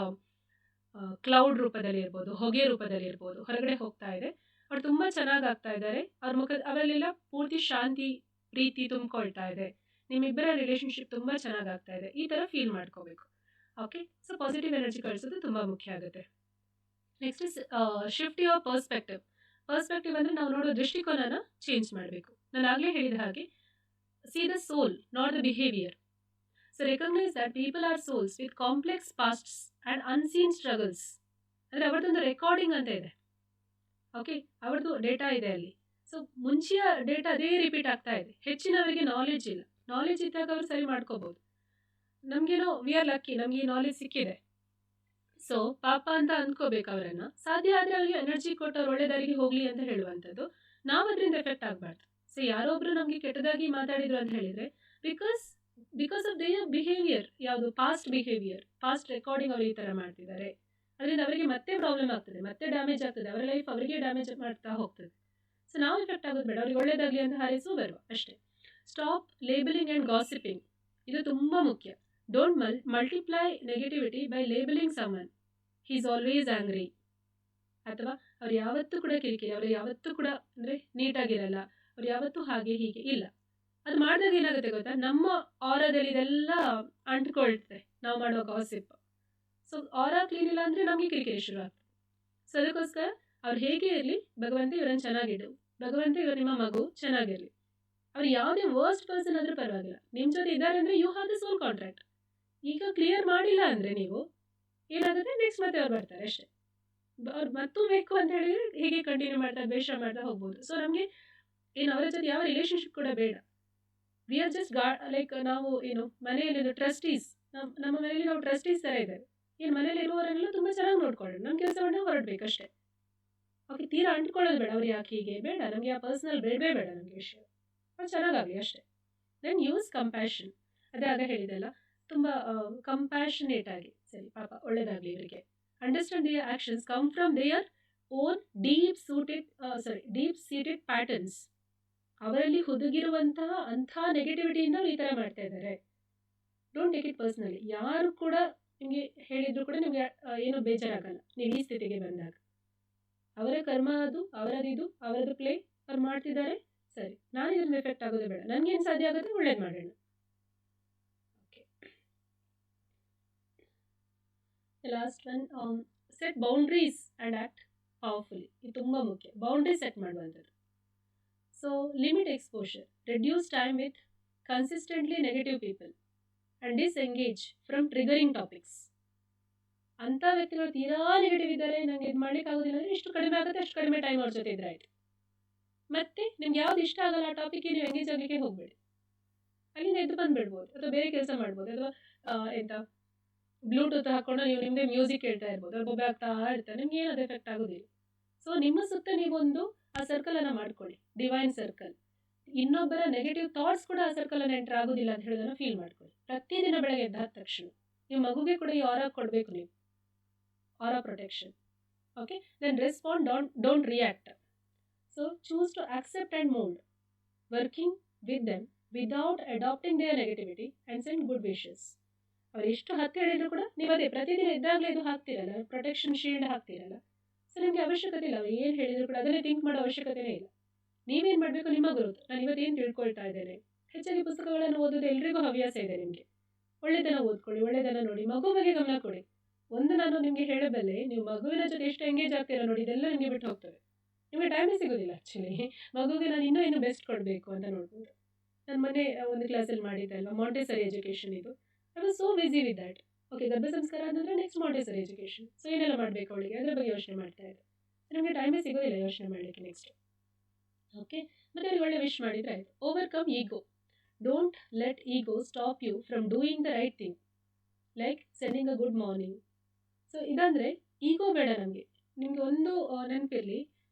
Speaker 1: ಕ್ಲೌಡ್ ರೂಪದಲ್ಲಿ ಇರ್ಬೋದು, ಹೊಗೆ ರೂಪದಲ್ಲಿ ಇರ್ಬೋದು, ಹೊರಗಡೆ ಹೋಗ್ತಾ ಇದೆ. ಅವ್ರು ತುಂಬ ಚೆನ್ನಾಗಿ ಆಗ್ತಾ ಇದ್ದಾರೆ. ಅವ್ರ ಅವರಲ್ಲೆಲ್ಲ ಪೂರ್ತಿ ಶಾಂತಿ, ಪ್ರೀತಿ ತುಂಬಿಕೊಳ್ತಾ ಇದೆ. ನಿಮ್ಮಿಬ್ಬರ ರಿಲೇಶನ್ಶಿಪ್ ತುಂಬ ಚೆನ್ನಾಗಿ ಆಗ್ತಾ ಇದೆ. ಈ ಥರ ಫೀಲ್ ಮಾಡ್ಕೋಬೇಕು. ಓಕೆ, ಸೊ ಪಾಸಿಟಿವ್ ಎನರ್ಜಿ ಕಳಿಸೋದು ತುಂಬ ಮುಖ್ಯ ಆಗುತ್ತೆ. Next is shift your perspective. Perspective ಅಂದರೆ ನಾವು ನೋಡೋ ದೃಷ್ಟಿಕೋನನ ಚೇಂಜ್ ಮಾಡಬೇಕು. ನಾನು ಆಗಲೇ ಹೇಳಿದ ಹಾಗೆ see the soul, not the behavior. So recognize that people are souls with complex pasts and unseen struggles. ಅಂದರೆ ಅವ್ರದ್ದೊಂದು ರೆಕಾರ್ಡಿಂಗ್ ಅಂತ ಇದೆ. ಓಕೆ, ಅವ್ರದ್ದು ಡೇಟಾ ಇದೆ ಅಲ್ಲಿ. ಸೊ ಮುಂಚೆಯ ಡೇಟಾ ಅದೇ ರಿಪೀಟ್ ಆಗ್ತಾ ಇದೆ. ಹೆಚ್ಚಿನವರಿಗೆ ನಾಲೆಜ್ ಇಲ್ಲ. ನಾಲೆಜ್ ಇದ್ದಾಗ ಅವರು ಸರಿ ಮಾಡ್ಕೋಬೋದು. ನಮಗೇನೋ ವಿ ಆರ್ ಲಕ್ಕಿ, ನಮಗೆ ಈ ನಾಲೆಜ್ ಸಿಕ್ಕಿದೆ. ಸೊ ಪಾಪ ಅಂತ ಅಂದ್ಕೋಬೇಕು ಅವರನ್ನು. ಸಾಧ್ಯ ಆದರೆ ಅವರಿಗೆ ಎನರ್ಜಿ ಕೊಟ್ಟು ಅವ್ರು ಒಳ್ಳೆ ದಾರಿಗೆ ಹೋಗಲಿ ಅಂತ ಹೇಳುವಂಥದ್ದು. ನಾವು ಅದರಿಂದ ಎಫೆಕ್ಟ್ ಆಗಬಾರ್ದು. ಸೊ ಯಾರೊಬ್ಬರು ನಮಗೆ ಕೆಟ್ಟದಾಗಿ ಮಾತಾಡಿದ್ರು ಅಂತ ಹೇಳಿದರೆ ಬಿಕಾಸ್ ಆಫ್ ದೇರ್ ಬಿಹೇವಿಯರ್, ಯಾವುದು ಪಾಸ್ಟ್ ಬಿಹೇವಿಯರ್, ಪಾಸ್ಟ್ ರೆಕಾರ್ಡಿಂಗ್ ಅವರು ಈ ಥರ ಮಾಡ್ತಿದ್ದಾರೆ. ಅದರಿಂದ ಅವರಿಗೆ ಮತ್ತೆ ಪ್ರಾಬ್ಲಮ್ ಆಗ್ತದೆ, ಮತ್ತೆ ಡ್ಯಾಮೇಜ್ ಆಗ್ತದೆ. ಅವರ ಲೈಫ್ ಅವರಿಗೆ ಡ್ಯಾಮೇಜ್ ಮಾಡ್ತಾ ಹೋಗ್ತದೆ. ಸೊ ನಾವು ಎಫೆಕ್ಟ್ ಆಗೋದು ಬೇಡ. ಅವ್ರಿಗೆ ಒಳ್ಳೇದಾಗಲಿ ಅಂತ ಹಾರೈಸು ಬರುವ ಅಷ್ಟೇ. Stop labelling and gossiping. ಇದು ತುಂಬ ಮುಖ್ಯ. Don't multiply negativity by labelling someone he is always angry. ಅಥವಾ ಅವ್ರು ಯಾವತ್ತೂ ಕೂಡ ಕಿರಿಕಿರಿ, ಅವರು ಯಾವತ್ತೂ ಕೂಡ ಅಂದರೆ ನೀಟಾಗಿರಲ್ಲ, ಅವ್ರು ಯಾವತ್ತೂ ಹಾಗೆ ಹೀಗೆ ಇಲ್ಲ. ಅದು ಮಾಡಿದಾಗ ಏನಾಗುತ್ತೆ ಗೊತ್ತಾ, ನಮ್ಮ ಆರಾದಲ್ಲಿ ಇದೆಲ್ಲ ಅಂಟ್ಕೊಳ್ತದೆ ನಾವು ಮಾಡೋ ಗಾಸಿಪ್. ಸೊ ಆರಾ ಕ್ಲೀನ್ ಇಲ್ಲ ಅಂದರೆ ನಮಗೆ ಕಿರಿಕಿರಿ ಶುರು ಆಗ್ತದೆ. ಸೊ ಅದಕ್ಕೋಸ್ಕರ ಅವ್ರು ಹೇಗೆ ಇರಲಿ, ಭಗವಂತ ಇವರನ್ನು ಚೆನ್ನಾಗಿಡು, ಭಗವಂತ ಇವರು ನಿಮ್ಮ ಮಗು ಚೆನ್ನಾಗಿರಲಿ. ಅವ್ರು ಯಾವುದೇ ವರ್ಸ್ಟ್ ಪರ್ಸನ್ ಆದರೂ ಪರವಾಗಿಲ್ಲ, ನಿಮ್ಮ ಜೊತೆ ಇದ್ದಾರೆ ಅಂದರೆ you have the soul contract. ಈಗ ಕ್ಲಿಯರ್ ಮಾಡಿಲ್ಲ ಅಂದರೆ ನೀವು ಏನಾಗುತ್ತೆ, ನೆಕ್ಸ್ಟ್ ಮತ್ತೆ ಅವ್ರು ಬರ್ತಾರೆ ಅಷ್ಟೇ. ಅವ್ರು ಮತ್ತೂ ಬೇಕು ಅಂತ ಹೇಳಿದರೆ ಹೀಗೆ ಕಂಟಿನ್ಯೂ ಮಾಡ್ತಾ ದ್ವೇಷ ಮಾಡ್ತಾ ಹೋಗ್ಬೋದು. ಸೊ ನಮಗೆ ಏನು ಅವರ ಜೊತೆ ಯಾವ ರಿಲೇಷನ್ಶಿಪ್ ಕೂಡ ಬೇಡ. ವಿ ಆರ್ ಜಸ್ಟ್ ಲೈಕ್ ನಾವು ಏನು ಮನೆಯಲ್ಲಿ ಟ್ರಸ್ಟೀಸ್, ನಮ್ಮ ಮನೆಯಲ್ಲಿ ನಾವು ಟ್ರಸ್ಟೀಸ್ ಥರ ಇದ್ದೇವೆ. ಏನು ಮನೇಲಿ ಇರುವವರೆಲ್ಲ ತುಂಬ ಚೆನ್ನಾಗಿ ನೋಡ್ಕೊಳ್ಳೋಣ, ನಮ್ಮ ಕೆಲಸವನ್ನು ಹೊರಡ್ಬೇಕಷ್ಟೇ. ಓಕೆ, ತೀರಾ ಅಂಟ್ಕೊಳ್ಳೋದು ಬೇಡ. ಅವ್ರು ಯಾಕೆ ಹೀಗೆ ಬೇಡ, ನಮಗೆ ಆ ಪರ್ಸ್ನಲ್ ಬೇಡವೇ ಬೇಡ ನಮಗೆ ವಿಷಯ. ಅದು ಚೆನ್ನಾಗಾಗಲಿ ಅಷ್ಟೇ. Then use compassion. ಅದೇ ಆಗ ಹೇಳಿದೆಲ್ಲ, ತುಂಬ ಕಂಪ್ಯಾಷನೇಟ್ ಆಗಿ, ಸರಿ ಪಾಪ ಒಳ್ಳೇದಾಗಲಿ ಇವರಿಗೆ. Understand their actions come from their own deep seated patterns. ಅವರಲ್ಲಿ ಹುದುಗಿರುವಂತಹ ಅಂಥ ನೆಗೆಟಿವಿಟಿಯಿಂದ ಈ ಥರ ಮಾಡ್ತಾ ಇದ್ದಾರೆ. Don't take it personally. ಯಾರು ಕೂಡ ನಿಮಗೆ ಹೇಳಿದ್ರು ಕೂಡ ನಿಮಗೆ ಏನೂ ಬೇಜಾರಾಗಲ್ಲ ನೀವು ಈ ಸ್ಥಿತಿಗೆ ಬಂದಾಗ. ಅವರ ಕರ್ಮ ಅದು, ಅವರದ್ದು ಪ್ಲೇ, ಅವ್ರು ಮಾಡ್ತಿದ್ದಾರೆ, ಸರಿ. ನಾನು ಇದರಿಂದ ಎಫೆಕ್ಟ್ ಆಗೋದೇ ಬೇಡ, ನನಗೇನು ಸಾಧ್ಯ ಆಗುತ್ತೆ ಒಳ್ಳೇದು ಮಾಡೋಣ. Okay, last one, set boundaries and act ಪವರ್ಫುಲಿ. ಇದು ತುಂಬ ಮುಖ್ಯ, ಬೌಂಡ್ರಿ ಸೆಟ್ ಮಾಡುವಂಥದ್ದು. So limit exposure, reduce time with consistently negative people and disengage from triggering topics. ಅಂಥ ವ್ಯಕ್ತಿಗಳು ತೀರಾ ನೆಗೆಟಿವ್ ಇದ್ದಾರೆ, ನನಗೆ ಇದು ಮಾಡ್ಲಿಕ್ಕೆ ಆಗೋದಿಲ್ಲ ಅಂದರೆ ಇಷ್ಟು ಕಡಿಮೆ ಆಗುತ್ತೆ, ಅಷ್ಟು ಕಡಿಮೆ ಟೈಮ್ ಅವ್ರ ಜೊತೆ ಇದ್ರೆ ಆಯಿತು. ಮತ್ತು ನಿಮ್ಗೆ ಯಾವ್ದು ಇಷ್ಟ ಆಗಲ್ಲ ಆ ಟಾಪಿಕ್ಗೆ ನೀವು ಎಂಗೇಜ್ ಆಗಲಿಕ್ಕೆ ಹೋಗಬೇಡಿ. ಅಲ್ಲಿಂದ ಎದ್ದು ಬಂದುಬಿಡ್ಬೋದು, ಅಥವಾ ಬೇರೆ ಕೆಲಸ ಮಾಡ್ಬೋದು, ಅಥವಾ ಬ್ಲೂಟೂತ್ ಹಾಕ್ಕೊಂಡು ನೀವು ನಿಮ್ಮದೇ ಮ್ಯೂಸಿಕ್ ಕೇಳ್ತಾ ಇರ್ಬೋದು, ಅವ್ರು ಬೊಬ್ಬೆ ಆಗ್ತಾ ಇರ್ತಾರೆ, ನಿಮ್ಗೆ ಏನು ಅದು ಎಫೆಕ್ಟ್ ಆಗೋದಿಲ್ಲ. ಸೊ ನಿಮ್ಮ ಸುತ್ತ ನೀವೊಂದು ಆ ಸರ್ಕಲನ್ನು ಮಾಡ್ಕೊಳ್ಳಿ, ಡಿವೈನ್ ಸರ್ಕಲ್. ಇನ್ನೊಬ್ಬರ ನೆಗೆಟಿವ್ ಥಾಟ್ಸ್ ಕೂಡ ಆ ಸರ್ಕಲನ್ನು ಎಂಟರ್ ಆಗೋದಿಲ್ಲ ಅಂತ ಹೇಳೋದನ್ನು ಫೀಲ್ ಮಾಡ್ಕೊಳ್ಳಿ. ಪ್ರತಿದಿನ ಬೆಳಗ್ಗೆ ಎದ್ದಾದ ತಕ್ಷಣ ನಿಮ್ಮ ಮಗುಗೆ ಕೂಡ ಈ ಆರಾ ಕೊಡಬೇಕು ನೀವು, aura protection. Okay, then respond, don't react. So choose to accept and mould, working with them without adapting their negativity and send good wishes. ಅವ್ರು ಎಷ್ಟು ಹತ್ತು ಹೇಳಿದ್ರು ಕೂಡ ನೀವು ಅದೇ ಪ್ರತಿದಿನ ಇದ್ದಾಗಲೇ ಇದು ಹಾಕ್ತಿರಲ್ಲ, ಪ್ರೊಟೆಕ್ಷನ್ ಶೀಲ್ಡ್ ಹಾಕ್ತಿರಲ್ಲ. ಸೊ ನಿಮಗೆ ಅವಶ್ಯಕತೆ ಇಲ್ಲ, ಅವ್ರು ಏನು ಹೇಳಿದ್ರು ಕೂಡ ಅದನ್ನೇ ಥಿಂಕ್ ಮಾಡೋ ಅವಶ್ಯಕತೆನೇ ಇಲ್ಲ. ನೀವೇನು ಮಾಡಬೇಕು, ನಿಮ್ಮ ಗ್ರೋತ್. ನಾನು ಇವತ್ತೇನು ತಿಳ್ಕೊಳ್ತಾ ಇದ್ದೇನೆ, ಹೆಚ್ಚಾಗಿ ಪುಸ್ತಕಗಳನ್ನು ಓದೋದು ಎಲ್ರಿಗೂ ಹವ್ಯಾಸ ಇದೆ. ನಿಮಗೆ ಒಳ್ಳೆದನ್ನು ಓದ್ಕೊಳ್ಳಿ, ಒಳ್ಳೆದನ್ನು ನೋಡಿ, ಮಗು ಬಗ್ಗೆ ಗಮನ ಕೊಡಿ. ಒಂದು ನಾನು ನಿಮಗೆ ಹೇಳಬಲ್ಲೆ, ನೀವು ಮಗುವಿನ ಜೊತೆ ಎಷ್ಟು ಎಂಗೇಜ್ ಆಗ್ತೀರಾ ನೋಡಿ, ಇದೆಲ್ಲ ನಿಮಗೆ ಬಿಟ್ಟು ಹೋಗ್ತದೆ. ನಿಮಗೆ ಟೈಮೇ ಸಿಗೋದಿಲ್ಲ ಆ್ಯಕ್ಚುಲಿ. ಮಗುಗೆ ನಾನು ಇನ್ನೂ ಬೆಸ್ಟ್ ಕೊಡಬೇಕು ಅಂತ ನೋಡ್ಬೋದು. ನಾನು ಮೊನ್ನೆ ಒಂದು ಕ್ಲಾಸಲ್ಲಿ ಮಾಡಿದ್ದೆ ಅಲ್ವಾ, ಮಾಂಟೆಸರಿ ಎಜುಕೇಷನ್. ಇದು I was so busy with that. Okay, ಗರ್ಭ ಸಂಸ್ಕಾರ ಅಂದರೆ ನೆಕ್ಸ್ಟ್ ಮಾಂಟೆಸರಿ ಎಜುಕೇಷನ್. ಸೊ ಏನೆಲ್ಲ ಮಾಡಬೇಕು ಅವಳಿಗೆ, ಅದರ ಬಗ್ಗೆ ಯೋಚನೆ ಮಾಡ್ತಾ ಇದ್ದೆ. ನಮಗೆ ಟೈಮೇ ಸಿಗೋದಿಲ್ಲ ಯೋಚನೆ ಮಾಡಲಿಕ್ಕೆ ನೆಕ್ಸ್ಟ್. ಓಕೆ, ಮತ್ತು ಅವ್ರಿಗೆ ಒಳ್ಳೆ ವಿಶ್ ಮಾಡಿದರೆ ಆಯಿತು. Overcome ego. Don't let ego stop you from doing the right thing, like sending a good morning. So ಇದಂದರೆ ಈಗೋ ಬೇಡ ನಮಗೆ. ನಿಮಗೆ ಒಂದು ನೆನಪಿರಲಿ,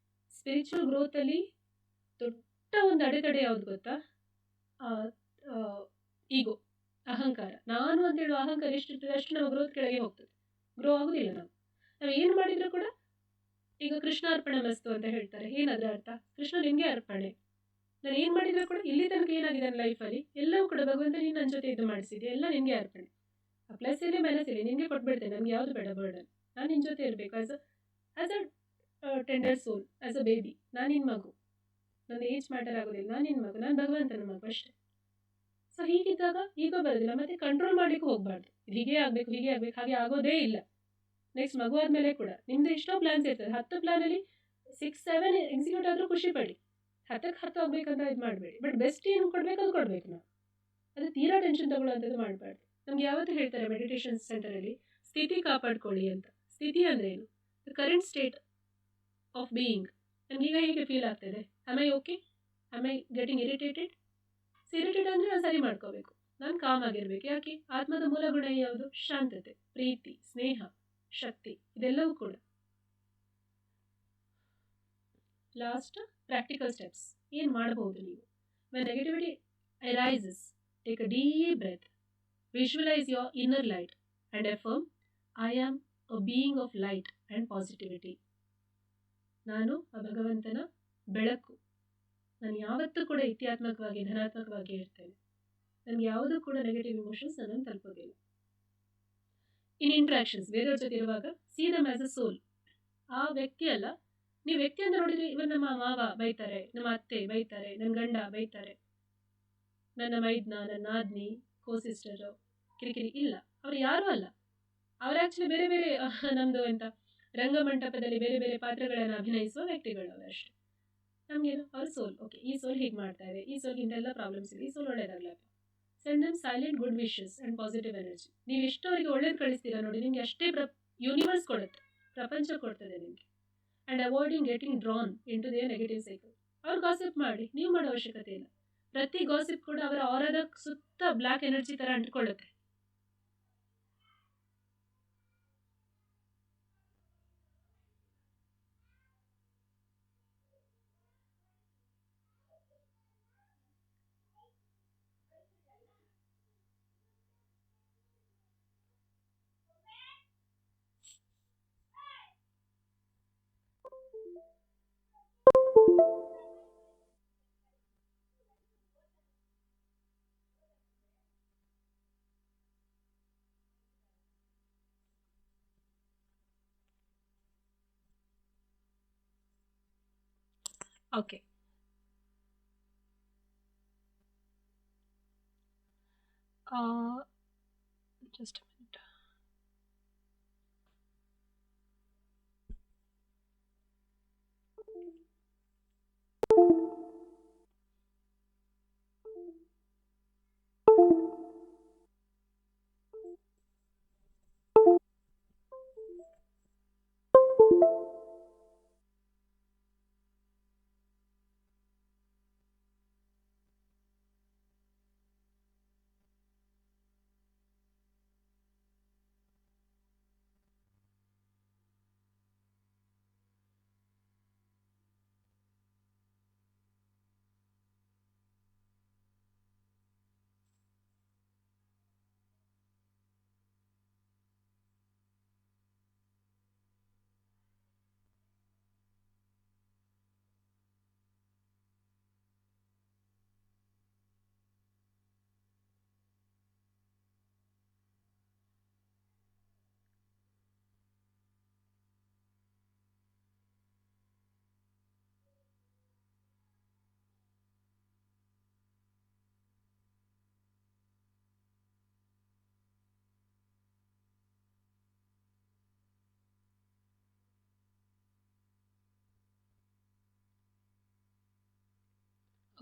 Speaker 1: ಸ್ಪಿರಿಚುವಲ್ ಗ್ರೋತಲ್ಲಿ ದೊಡ್ಡ ಒಂದು ಅಡೆತಡೆ ಯಾವುದು ಗೊತ್ತಾ? ಈಗೋ, ಅಹಂಕಾರ. ನಾನು ಅಂತ ಹೇಳುವ ಅಹಂಕಾರ ಎಷ್ಟಿರ್ತದೆ ಅಷ್ಟು ನಮ್ಮ ಗ್ರೋತ್ ಕೆಳಗೆ ಹೋಗ್ತದೆ, ಗ್ರೋ ಆಗೋದಿಲ್ಲ. ನಾವು ಏನು ಮಾಡಿದರೂ ಕೂಡ, ಈಗ ಕೃಷ್ಣ ಅರ್ಪಣೆ ಮಸ್ತು ಅಂತ ಹೇಳ್ತಾರೆ, ಏನಾದರೂ ಅರ್ಥ? ಕೃಷ್ಣ ನಿಮಗೆ ಅರ್ಪಣೆ. ನಾನು ಏನು ಮಾಡಿದರೂ ಕೂಡ ಇಲ್ಲಿ ತನಕ ಏನಾಗಿದೆ ನನ್ನ ಲೈಫಲ್ಲಿ ಎಲ್ಲವೂ ಕೂಡ ಭಗವಂತ ನೀನು ನನ್ನ ಜೊತೆ ಇದು ಮಾಡಿಸಿದೆ, ಎಲ್ಲ ನಿನಗೆ ಅರ್ಪಣೆ. ಆ ಪ್ಲಸ್ ಇರಲಿ ಮೈನಸ್ ಇರಲಿ ನಿನಗೆ ಕೊಟ್ಬಿಡ್ತೇನೆ, ನನಗೆ ಯಾವುದು ಬೇಡ ಬರ್ಡನ್. ನಾನು ನಿನ್ನ ಜೊತೆ ಇರಬೇಕು as a tender soul, as a baby. ನಾನು ನಿನ್ನ ಮಗು, ನನ್ನ ಏಜ್ ಮ್ಯಾಟರ್ ಆಗೋದಿಲ್ಲ. ನಾನು ನಿನ್ನ ಮಗು, ನಾನು ಭಗವಂತನ ಮಗು ಅಷ್ಟೇ. ಸೊ ಹೀಗಿದ್ದಾಗ ಈಗೋ ಬರೋದಿಲ್ಲ. ಮತ್ತು ಕಂಟ್ರೋಲ್ ಮಾಡಲಿಕ್ಕೆ ಹೋಗಬಾರ್ದು. ಇದು ಹೀಗೆ ಆಗಬೇಕು, ಹೀಗೆ ಆಗಬೇಕು, ಹಾಗೆ ಆಗೋದೇ ಇಲ್ಲ. ನೆಕ್ಸ್ಟ್ ಮಗು ಆದಮೇಲೆ ಕೂಡ ನಿಮ್ಮದು ಎಷ್ಟೋ ಪ್ಲ್ಯಾನ್ಸ್ ಇರ್ತದೆ. 10 ಪ್ಲ್ಯಾನಲ್ಲಿ 6-7 ಎಕ್ಸಿಕ್ಯೂಟ್ ಆದರೂ ಖುಷಿ ಪಡಿ. 10ಕ್ಕೆ 10 ಆಗಬೇಕಂತ ಇದು ಮಾಡಬೇಡಿ. ಬಟ್ ಬೆಸ್ಟ್ ಏನು ಕೊಡಬೇಕು ಅದು ಕೊಡಬೇಕು ನಾವು. ಅದು ತೀರಾ ಟೆನ್ಷನ್ ತಗೊಳ್ಳೋಂಥದ್ದು ಮಾಡಬಾರ್ದು. ನಮ್ಗೆ ಯಾವತ್ತೂ ಹೇಳ್ತಾರೆ ಮೆಡಿಟೇಷನ್ ಸೆಂಟರಲ್ಲಿ ಸ್ಥಿತಿ ಕಾಪಾಡ್ಕೊಳ್ಳಿ ಅಂತ. ಸ್ಥಿತಿ ಅಂದರೆ ಏನು? The current state of being. ನಮಗೀಗ ಹೇಗೆ ಫೀಲ್ ಆಗ್ತದೆ? Am I okay? Am I getting irritated? Irritate ಅಂದರೆ ನಾನು ಸರಿ ಮಾಡ್ಕೋಬೇಕು. ನಾನು ಕಾಮ್ ಆಗಿರಬೇಕು. ಯಾಕೆ? ಆತ್ಮದ ಮೂಲ ಗುಣ ಯಾವುದು? ಶಾಂತತೆ, ಪ್ರೀತಿ, ಸ್ನೇಹ, ಶಕ್ತಿ, ಇದೆಲ್ಲವೂ ಕೂಡ. ಲಾಸ್ಟ್ ಪ್ರಾಕ್ಟಿಕಲ್ ಸ್ಟೆಪ್ಸ್ ಏನು ಮಾಡಬಹುದು ನೀವು? When negativity arises, take a deep breath, visualize your inner light and affirm, I am a being of light and positivity. ನಾನು ಆ ಭಗವಂತನ ಬೆಳಕು. ನಾನು ಯಾವತ್ತೂ ಕೂಡ ಇತ್ಯಾತ್ಮಕವಾಗಿ ಧನಾತ್ಮಕವಾಗಿ ಇರ್ತೇನೆ. ನನಗೆ ಯಾವುದೂ ಕೂಡ ನೆಗೆಟಿವ್ ಇಮೋಷನ್ಸ್ ನನ್ನನ್ನು ತಲುಪೋದಿಲ್ಲ. ಇನ್ ಇಂಟ್ರಾಕ್ಷನ್ಸ್, ಬೇರೆಯವ್ರ ಜೊತೆ ಇರುವಾಗ ಸಿ ದಮ್ ಆಸ್ ಅ ಸೋಲ್. ಆ ವ್ಯಕ್ತಿ ಅಲ್ಲ, ನೀವು ವ್ಯಕ್ತಿ ಅಂತ ನೋಡಿದ್ರೆ ಇವನ್ ನಮ್ಮ ಮಾವ ಬೈತಾರೆ, ನಮ್ಮ ಅತ್ತೆ ಬೈತಾರೆ, ನನ್ನ ಗಂಡ ಬೈತಾರೆ, ನನ್ನ ಮೈದ್ನ, ನನ್ನ ನಾದ್ನಿ, ಕೋ-ಸಿಸ್ಟರು, ಕಿರಿಕಿರಿ ಇಲ್ಲ. ಅವರು ಯಾರೂ ಅಲ್ಲ. ಅವರು ಆ್ಯಕ್ಚುಲಿ ಬೇರೆ ಬೇರೆ ನಮ್ಮದು ಎಂತ ರಂಗಮಂಟಪದಲ್ಲಿ ಬೇರೆ ಬೇರೆ ಪಾತ್ರಗಳನ್ನು ಅಭಿನಯಿಸುವ ವ್ಯಕ್ತಿಗಳು ಅವರಷ್ಟೇ. ನಮಗೇನು ಅವ್ರ ಸೋಲ್. ಓಕೆ, ಈ ಸೋಲ್ ಹೀಗೆ ಮಾಡ್ತಾ ಇದೆ, ಈ ಸೋಲ್ ಇಂತೆಲ್ಲ ಪ್ರಾಬ್ಲಮ್ಸ್ ಇದೆ, ಈ ಸೋಲ್ ಒಳ್ಳೇದಾಗಲಪ್ಪ. Send them silent good wishes and positive energy. ನೀವು ಎಷ್ಟು ಅವರಿಗೆ ಒಳ್ಳೇದು ಕಳಿಸ್ತೀರಾ ನೋಡಿ, ನಿಮಗೆ ಅಷ್ಟೇ ಯೂನಿವರ್ಸ್ ಕೊಡುತ್ತೆ, ಪ್ರಪಂಚ ಕೊಡ್ತದೆ ನಿಮಗೆ. And avoiding getting drawn into their negative cycle. ಅವ್ರು ಗಾಸಿಪ್ ಮಾಡಿ, ನೀವು ಮಾಡೋ ಅವಶ್ಯಕತೆ ಇಲ್ಲ. ಪ್ರತಿ ಗಾಸಿಪ್ ಕೂಡ ಅವರ ಆರಾದ ಸುತ್ತ ಬ್ಲ್ಯಾಕ್ ಎನರ್ಜಿ ಥರ ಅಂಟ್ಕೊಳ್ಳುತ್ತೆ. Okay, just a minute.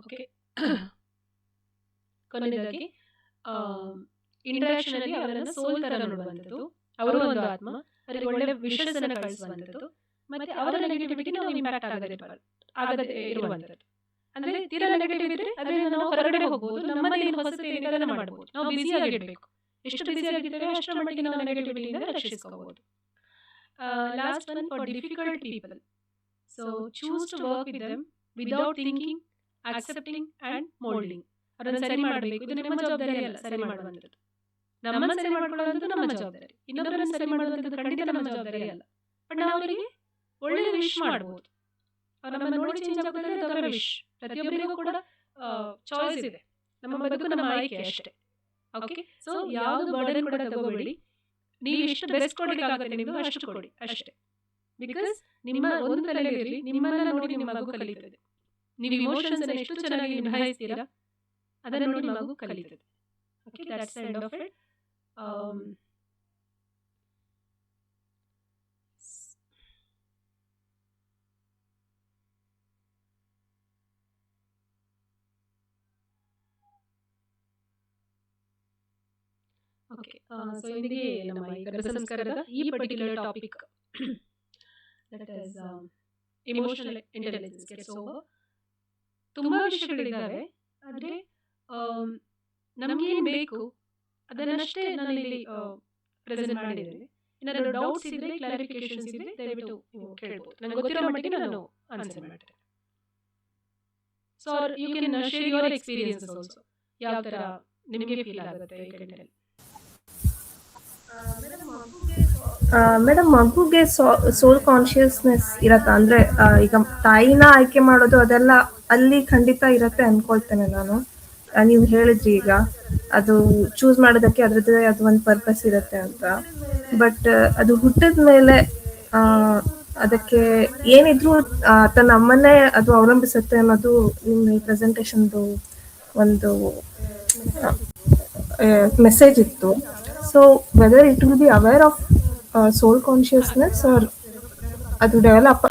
Speaker 1: Okay, ಕೊನೆಯದಾಗಿ ಇಂಟ್ರಾಕ್ಷನಲ್ಲಿ ಅವರನ್ನು ಸೋಲ್ ಥರ ನೋಡುವಂಥದ್ದು. ಅವರು ಒಂದು ಆತ್ಮ, ಅವರಿಗೆ ಒಳ್ಳೆ ವಿಷಯವನ್ನು ಕಳಿಸುವಂಥದ್ದು, ಮತ್ತು ಅವರ ನೆಗೆಟಿವಿಟಿ ನಾವು ಇಂಪ್ಯಾಕ್ಟ್ ಆಗದೆ ಇರುವಂಥದ್ದು. ಅಂದರೆ ತೀರಾ ನೆಗೆಟಿವ್ ಇದ್ದರೆ ಅದರಿಂದ ನಾವು ಹೊರಗಡೆ ಹೋಗ್ಬೋದು, ನಮ್ಮಲ್ಲಿ ಏನು ಹೊಸತು ಏನಿದೆ ಅದನ್ನು ಮಾಡ್ಬೋದು. ನಾವು ಬ್ಯುಸಿಯಾಗಿರಬೇಕು. ಎಷ್ಟು ಬ್ಯುಸಿಯಾಗಿದ್ದೇವೆ ಅಷ್ಟರ ಮಟ್ಟಿಗೆ ನಾವು ನೆಗೆಟಿವಿಟಿಯಿಂದ ರಕ್ಷಿಸ್ಕೋಬಹುದು. Last one, for difficult people, so choose to work with them without thinking, accepting and moulding. ಅದನ್ನು ಸರಿ ಮಾಡಬೇಕು. ಇದು ನಿಮ್ಮ ಜವಾಬ್ದಾರಿ ಅಲ್ಲ ಸರಿ ಮಾಡುವಂಥದ್ದು. ನಮ್ಮನ್ನು ಸರಿ ಮಾಡ್ಕೊಳ್ಳೋದು ನಮ್ಮ ಜವಾಬ್ದಾರಿ. ಇನ್ನೊಬ್ಬರನ್ನು ಸರಿ ಮಾಡುವಂಥದ್ದು ಖಂಡಿತ ನಮ್ಮ ಜವಾಬ್ದಾರಿ ಅಲ್ಲ. ಬಟ್ ನಾವು ಅವರಿಗೆ ಒಳ್ಳೆಯ ವಿಶ್ ಮಾಡ್ಬೋದು. ಅವ್ರು ನಮ್ಮನ್ನು ನೋಡಿ ಚೇಂಜ್ ಆಗೋದಾದ್ರೆ ಅದು ಅವರ ವಿಶ್. ಪ್ರತಿಯೊಬ್ಬರಿಗೂ ಕೂಡ ಚಾಯ್ಸ್ ಇದೆ. ನಮ್ಮ ಬದುಕು ನಮ್ಮ ಆಯ್ಕೆ ಅಷ್ಟೇ. ಓಕೆ, ಸೊ ಯಾವುದು ಬರ್ಡನ್ ಕೂಡ ತಗೋಬೇಡಿ. ನೀವು ಇಷ್ಟು ಬೆಸ್ಟ್ ಕೊಡಲಿಕ್ಕಾಗುತ್ತೆ ನಿಮ್ಮದು ಅಷ್ಟು ಕೊಡಿ ಅಷ್ಟೇ. ಬಿಕಾಸ್ ನಿಮ್ಮ ಒಂದು ತಲೆಯಲ್ಲಿ ನಿಮ್ಮನ್ನ ನೋಡಿ ನಿಮ್ಮ ಮಗು ಕಲಿತದೆ. ನೀವು ಇಮೋಷನ್ಸ್ ಅನ್ನು ಎಷ್ಟು ಚೆನ್ನಾಗಿ ನಿಭಾಯಿಸ್ತೀರಾ ಅದನ್ನು ನೋಡಿ ಮಗು ಕಲಿತದೆ. Okay, that's the end of it. Okay, so ಇಂದಿಗೆ ನಮ್ಮ ಈ ಗರ್ಭ ಸಂಸ್ಕಾರದ ಈ particular topic that is emotional intelligence gets over. ತುಂಬ ವಿಷಯಗಳಿದ್ದಾವೆ, ಆದರೆ ನಮಗೇನು ಬೇಕು ಅದನ್ನಷ್ಟೇ ನಾನು ಇಲ್ಲಿ ಪ್ರೆಸೆಂಟ್ ಮಾಡಿದ್ದೇನೆ. ಏನಾದರೂ ಡೌಟ್ಸ್ ಇದ್ದರೆ, ಕ್ಲಾರಿಫಿಕೇಶನ್ಸ್ ಇದ್ದರೆ ದಯವಿಟ್ಟು ನೀವು ಕೇಳ್ಬೋದು. ನನಗೆ ಗೊತ್ತಿರೋ ಮಟ್ಟಿಗೆ ನಾನು ಆನ್ಸರ್ ಮಾಡ್ತೇನೆ. So you can share your experiences also. ಯಾವ ಥರ ನಿಮಗೆ ಫೀಲ್ ಆಗುತ್ತೆ ಈ ಗಂಟೆಯಲ್ಲಿ?
Speaker 3: ಮೇಡಮ್, ಮಗುಗೆ ಸೋಲ್ ಕಾನ್ಶಿಯಸ್ನೆಸ್ ಇರತ್ತಾ? ಅಂದ್ರೆ ಈಗ ತಾಯಿನ ಆಯ್ಕೆ ಮಾಡೋದು ಅದೆಲ್ಲ ಅಲ್ಲಿ ಖಂಡಿತ ಇರತ್ತೆ ಅನ್ಕೊಳ್ತೇನೆ ನಾನು. ನೀವು ಹೇಳಿದ್ರಿ ಈಗ ಅದು ಚೂಸ್ ಮಾಡೋದಕ್ಕೆ ಅದ್ರದ್ದೇ ಅದು ಒಂದು ಪರ್ಪಸ್ ಇರತ್ತೆ ಅಂತ. ಬಟ್ ಅದು ಹುಟ್ಟಿದ ಮೇಲೆ ಅದಕ್ಕೆ ಏನಿದ್ರು ತನ್ನ ಅಮ್ಮನ್ನೇ ಅದು ಅವಲಂಬಿಸುತ್ತೆ ಅನ್ನೋದು ನಿಮ್ಮ ಪ್ರೆಸೆಂಟೇಷನ್ದು ಒಂದು ಮೆಸೇಜ್ ಇತ್ತು. So whether it will be aware of soul consciousness or ಅದು ಡೆವಲಪ್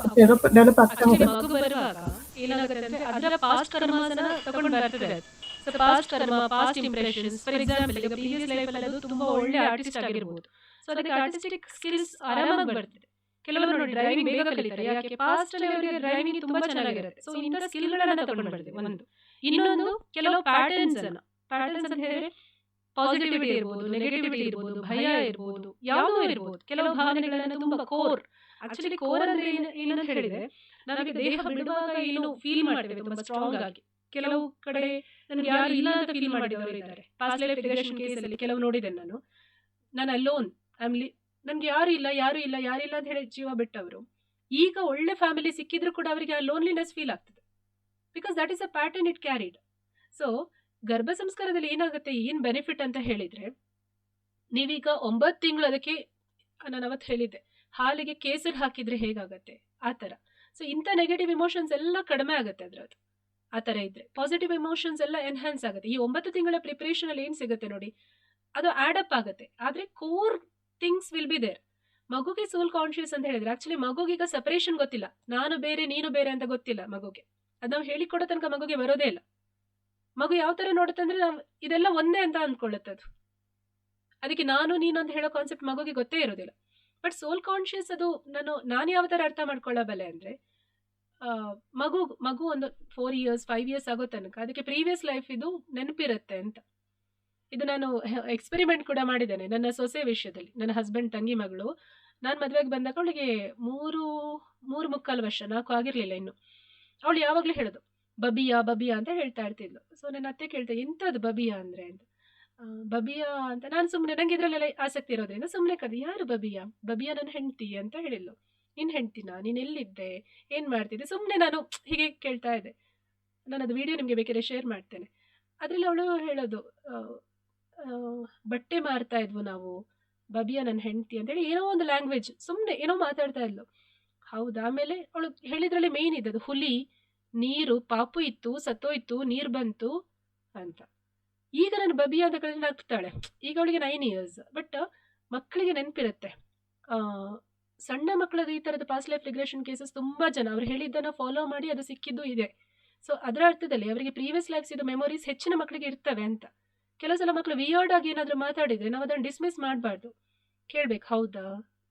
Speaker 3: ಆಗ್ತಾ ಹೋಗುತ್ತೆ.
Speaker 1: ಮಗು ಬರುವಾಗ ಏನಾಗುತ್ತೆ ಅಂದ್ರೆ ಅದರ ಪಾಸ್ಟ್ ಕರ್ಮನ ತಗೊಂಡು ಬರ್ತದೆ. ಸೊ ಪಾಸ್ಟ್ ಕರ್ಮ, ಪಾಸ್ಟ್ ಇಂಪ್ರೆಷನ್ಸ್. ಫಾರ್ ಎಕ್ಸಾಂಪಲ್, ಈಗ ಪ್ರೀವಿಯಸ್ ಲೈಫ್ ಅಲ್ಲಿ ಅದು ತುಂಬಾ ಒಳ್ಳೆ ಆರ್ಟಿಸ್ಟ್ ಆಗಿರ್ಬೋದು. ಸೊ ಅದಕ್ಕೆ ಆರ್ಟಿಸ್ಟಿಕ್ ಸ್ಕಿಲ್ಸ್ ಆರಾಮಾಗಿ ಬರ್ತದೆ. ಕೆಲವರು ನೋಡಿ ಡ್ರೈವಿಂಗ್ ಬೇಗ ಕಲಿತಾರೆ, ಯಾಕೆ? ಪಾಸ್ಟ್ ಅಲ್ಲಿ ಅವರಿಗೆ ಡ್ರೈವಿಂಗ್ ತುಂಬಾ ಚೆನ್ನಾಗಿರುತ್ತೆ. ಸೊ ಇಂಥ ಸ್ಕಿಲ್ಗಳನ್ನ ತಗೊಂಡು ಬರ್ತದೆ ಒಂದು. ಇನ್ನೊಂದು, ಕೆಲವು ಪ್ಯಾಟರ್ನ್ಸ್ ಅಂತ ಹೇಳಿದ್ರೆ ಪಾಸಿಟಿವಿಟಿ ಇರ್ಬೋದು, ನೆಗೆಟಿವಿಟಿ ಇರ್ಬೋದು, ಭಯ ಇರ್ಬೋದು, ಯಾವುದೋ ಇರ್ಬೋದು. ಕೆಲವು ಭಾವನೆಗಳನ್ನ ತುಂಬಾ ಕೋರ್. ಆಕ್ಚುಲಿ ಕೋರ್ ಅಂದ್ರೆ ಏನಂತ ಹೇಳಿದ್ರೆ, ನಮಗೆ ದೇಹ ಬಿಡುವಾಗ ಏನು ಫೀಲ್ ಮಾಡ್ತೇವೆ ತುಂಬಾ ಸ್ಟ್ರಾಂಗ್ ಆಗಿ. ಕೆಲವು ಕಡೆ ನನಗೆ ಯಾರು ಇಲ್ಲ ಅಂತ ಫೀಲ್ ಮಾಡಿದವರು ಇದ್ದಾರೆ. ಪಾಸ್ಟ್ ಲೈಫ್ ರಿಗ್ರೆಷನ್ ಕೇಸಲ್ಲಿ ಕೆಲವು ನೋಡಿದೆ ನಾನು ಅಲೋನ್, ನನ್ಗೆ ಯಾರಿಲ್ಲ ಅಂತ ಹೇಳಿ ಜೀವ ಬಿಟ್ಟವರು ಈಗ ಒಳ್ಳೆ ಫ್ಯಾಮಿಲಿ ಸಿಕ್ಕಿದ್ರು ಕೂಡ ಅವರಿಗೆ ಆ ಲೋನ್ಲಿನೆಸ್ ಫೀಲ್ ಆಗ್ತದೆ. Because that is a pattern it carried. So ಗರ್ಭ ಸಂಸ್ಕಾರದಲ್ಲಿ ಏನಾಗುತ್ತೆ, ಏನು ಬೆನಿಫಿಟ್ ಅಂತ ಹೇಳಿದ್ರೆ, ನೀವೀಗ 9 ತಿಂಗಳು ಅದಕ್ಕೆ ನಾನು ಅವತ್ತು ಹೇಳಿದ್ದೆ, ಹಾಲಿಗೆ ಕೇಸರಿ ಹಾಕಿದ್ರೆ ಹೇಗಾಗತ್ತೆ ಆ ಥರ. ಸೊ ಇಂಥ ನೆಗೆಟಿವ್ ಇಮೋಷನ್ಸ್ ಎಲ್ಲ ಕಡಿಮೆ ಆಗುತ್ತೆ ಅದರದ್ದು. ಆ ಥರ ಇದ್ರೆ ಪಾಸಿಟಿವ್ ಇಮೋಷನ್ಸ್ ಎಲ್ಲ ಎನ್ಹಾನ್ಸ್ ಆಗುತ್ತೆ. ಈ 9 ತಿಂಗಳ ಪ್ರಿಪರೇಷನ್ ಅಲ್ಲಿ ಏನು ಸಿಗುತ್ತೆ ನೋಡಿ, ಅದು ಆ್ಯಡಪ್ ಆಗುತ್ತೆ. ಆದರೆ core things will be there. ಮಗುಗೆ ಸೋಲ್ ಕಾನ್ಶಿಯಸ್ ಅಂತ ಹೇಳಿದ್ರೆ, ಆಕ್ಚುಲಿ ಮಗುಗೀಗ ಸಪರೇಷನ್ ಗೊತ್ತಿಲ್ಲ, ನಾನು ಬೇರೆ ನೀನು ಬೇರೆ ಅಂತ ಗೊತ್ತಿಲ್ಲ ಮಗುಗೆ. ಅದು ನಾವು ಹೇಳಿಕೊಡೋ ತನಕ ಮಗುಗೆ ಬರೋದೇ ಇಲ್ಲ. ಮಗು ಯಾವ ಥರ ನೋಡುತ್ತೆ ಅಂದ್ರೆ, ನಾವು ಇದೆಲ್ಲ ಒಂದೇ ಅಂತ ಅಂದ್ಕೊಳ್ಳುತ್ತೆ ಅದು. ಅದಕ್ಕೆ ನಾನು ನೀನು ಅಂತ ಹೇಳೋ ಕಾನ್ಸೆಪ್ಟ್ ಮಗುಗೆ ಗೊತ್ತೇ ಇರೋದಿಲ್ಲ. ಬಟ್ ಸೋಲ್ ಕಾನ್ಶಿಯಸ್ ಅದು ನಾನು ಯಾವ ಥರ ಅರ್ಥ ಮಾಡ್ಕೊಳ್ಳಬಲ್ಲೆ ಅಂದರೆ, ಮಗು ಒಂದು 4 years 5 years ಆಗೋ ತನಕ ಅದಕ್ಕೆ ಪ್ರೀವಿಯಸ್ ಲೈಫ್ ಇದು ನೆನಪಿರುತ್ತೆ ಅಂತ. ಇದು ನಾನು ಎಕ್ಸ್ಪೆರಿಮೆಂಟ್ ಕೂಡ ಮಾಡಿದ್ದೇನೆ ನನ್ನ ಸೊಸೆ ವಿಷಯದಲ್ಲಿ. ನನ್ನ ಹಸ್ಬೆಂಡ್ ತಂಗಿ ಮಗಳು, ನಾನು ಮದುವೆಗೆ ಬಂದಾಗ ಅವಳಿಗೆ 3.25 ವರ್ಷ, 4 ಆಗಿರಲಿಲ್ಲ ಇನ್ನು. ಅವಳು ಯಾವಾಗಲೂ ಹೇಳೋದು ಬಬಿಯಾ ಅಂತ ಹೇಳ್ತಾ ಇರ್ತಿದ್ಲು. ಸೊ ನನ್ನ ಅತ್ತೆ ಕೇಳ್ತೆ, ಎಂಥದ್ದು ಬಬಿಯಾ ಅಂದರೆ ಅಂತ. ಬಬಿಯಾ ಅಂತ ನಾನು ಸುಮ್ಮನೆ, ನನಗೆ ಇದರಲ್ಲೆಲ್ಲ ಆಸಕ್ತಿ ಇರೋದ್ರಿಂದ ಸುಮ್ಮನೆ ಕದ್ದು, ಯಾರು ಬಬಿಯಾ ನನ್ನ ಹೆಂಡ್ತಿ ಅಂತ ಹೇಳಿದ್ಲು. ನಿನ್ನ ಹೆಂಡ್ತಿನ? ನೀನು ಎಲ್ಲಿದ್ದೆ, ಏನು ಮಾಡ್ತಿದ್ದೆ? ಸುಮ್ಮನೆ ನಾನು ಹೀಗೆ ಕೇಳ್ತಾ ಇದ್ದೆ. ನಾನು ಅದು ವಿಡಿಯೋ ನಿಮಗೆ ಬೇಕಾದ್ರೆ ಶೇರ್ ಮಾಡ್ತೇನೆ. ಅದರಲ್ಲಿ ಅವಳು ಹೇಳೋದು, ಬಟ್ಟೆ ಮಾರ್ತಾ ಇದ್ವು ನಾವು, ಬಬಿಯಾ ನನ್ನ ಹೆಂಡ್ತಿ ಅಂತೇಳಿ ಏನೋ ಒಂದು ಲ್ಯಾಂಗ್ವೇಜ್ ಸುಮ್ಮನೆ ಏನೋ ಮಾತಾಡ್ತಾ ಇದ್ಲು. ಹೌದಾ? ಆಮೇಲೆ ಅವಳು ಹೇಳಿದ್ರಲ್ಲಿ ಮೇಯ್ನ್ ಇದ್ದದ್ದು ಹುಲಿ, ನೀರು, ಪಾಪು ಇತ್ತು, ಸತ್ತೋಯ್ತು, ನೀರು ಬಂತು ಅಂತ. ಈಗ ನಾನು ಬಬಿಯಾ ಅಂತ ಕಳೆದ್ರೆ ನಗ್ತಾಳೆ. ಈಗ ಅವಳಿಗೆ 9 years. ಬಟ್ ಮಕ್ಕಳಿಗೆ ನೆನಪಿರುತ್ತೆ. ಸಣ್ಣ ಮಕ್ಕಳದು ಈ ಥರದ ಪಾಸ್ಟ್ ಲೈಫ್ ರಿಗ್ರೆಷನ್ ಕೇಸಸ್ ತುಂಬ ಜನ ಅವ್ರು ಹೇಳಿದ್ದನ್ನು ಫಾಲೋ ಮಾಡಿ ಅದು ಸಿಕ್ಕಿದ್ದು ಇದೆ. ಸೊ ಅದರ ಅರ್ಥದಲ್ಲಿ ಅವರಿಗೆ ಪ್ರೀವಿಯಸ್ ಲೈಫ್ಸ್ ಇದು ಮೆಮೊರೀಸ್ ಹೆಚ್ಚಿನ ಮಕ್ಕಳಿಗೆ ಇರ್ತವೆ ಅಂತ. ಕೆಲವು ಸಲ ಮಕ್ಕಳು ವಿಯರ್ಡ್ ಆಗಿ ಏನಾದರೂ ಮಾತಾಡಿದರೆ ನಾವು ಅದನ್ನು ಡಿಸ್ಮಿಸ್ ಮಾಡಬಾರ್ದು, ಕೇಳಬೇಕು. ಹೌದಾ,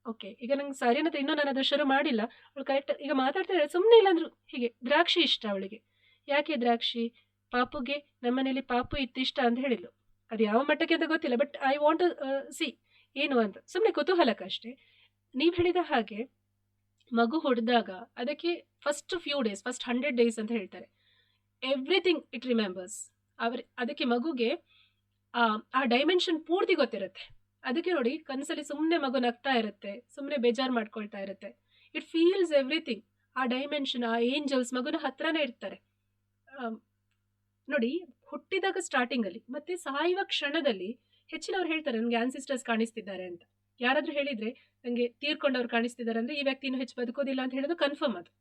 Speaker 1: ಓಕೆ, ಈಗ ನಂಗೆ ಸರಿ ಅನ್ನತ್ತೆ, ಇನ್ನೂ ನಾನು ಅದು ಶುರು ಮಾಡಿಲ್ಲ. ಅವಳು ಕರೆಕ್ಟ್ ಈಗ ಮಾತಾಡ್ತಿದ್ರೆ ಸುಮ್ಮನೆ ಇಲ್ಲಾಂದ್ರು ಹೀಗೆ. ದ್ರಾಕ್ಷಿ ಇಷ್ಟ ಅವಳಿಗೆ. ಯಾಕೆ ದ್ರಾಕ್ಷಿ? ಪಾಪುಗೆ ನಮ್ಮನೇಲಿ ಪಾಪು ಇತ್ತು ಇಷ್ಟ ಅಂತ ಹೇಳಿದ್ಲು. ಅದು ಯಾವ ಮಟ್ಟಕ್ಕೆ ಅಂತ ಗೊತ್ತಿಲ್ಲ, but I want to see ಏನು ಅಂತ, ಸುಮ್ಮನೆ ಕುತೂಹಲಕ್ಕಷ್ಟೇ. ನೀವು ಹೇಳಿದ ಹಾಗೆ ಮಗು ಹೊಡೆದಾಗ ಅದಕ್ಕೆ first few days, first 100 days ಅಂತ ಹೇಳ್ತಾರೆ, ಎವ್ರಿಥಿಂಗ್ ಇಟ್ ರಿಮೆಂಬರ್ಸ್. ಅದಕ್ಕೆ ಮಗುಗೆ ಆ ಡೈಮೆನ್ಷನ್ ಪೂರ್ತಿ ಗೊತ್ತಿರುತ್ತೆ. ಅದಕ್ಕೆ ನೋಡಿ ಕನಸಲ್ಲಿ ಸುಮ್ಮನೆ ಮಗು ನಗ್ತಾ ಇರುತ್ತೆ, ಸುಮ್ಮನೆ ಬೇಜಾರು ಮಾಡ್ಕೊಳ್ತಾ ಇರುತ್ತೆ. It feels everything. ಆ ಡೈಮೆನ್ಷನ್, ಆ ಏಂಜಲ್ಸ್ ಮಗುನ ಹತ್ರನೇ ಇರ್ತಾರೆ. ನೋಡಿ, ಹುಟ್ಟಿದಾಗ ಸ್ಟಾರ್ಟಿಂಗಲ್ಲಿ ಮತ್ತೆ ಸಾಯುವ ಕ್ಷಣದಲ್ಲಿ ಹೆಚ್ಚಿನವ್ರು ಹೇಳ್ತಾರೆ ನನಗೆ ಆನ್ಸಿಸ್ಟರ್ಸ್ ಕಾಣಿಸ್ತಿದ್ದಾರೆ ಅಂತ. ಯಾರಾದ್ರೂ ಹೇಳಿದ್ರೆ ನಂಗೆ ತೀರ್ಕೊಂಡವ್ರು ಕಾಣಿಸ್ತಿದ್ದಾರೆ ಅಂದ್ರೆ ಈ ವ್ಯಕ್ತಿ ಇನ್ನೂ ಹೆಚ್ಚು ಬದುಕೋದಿಲ್ಲ ಅಂತ ಹೇಳೋದು ಕನ್ಫರ್ಮ್. ಅದು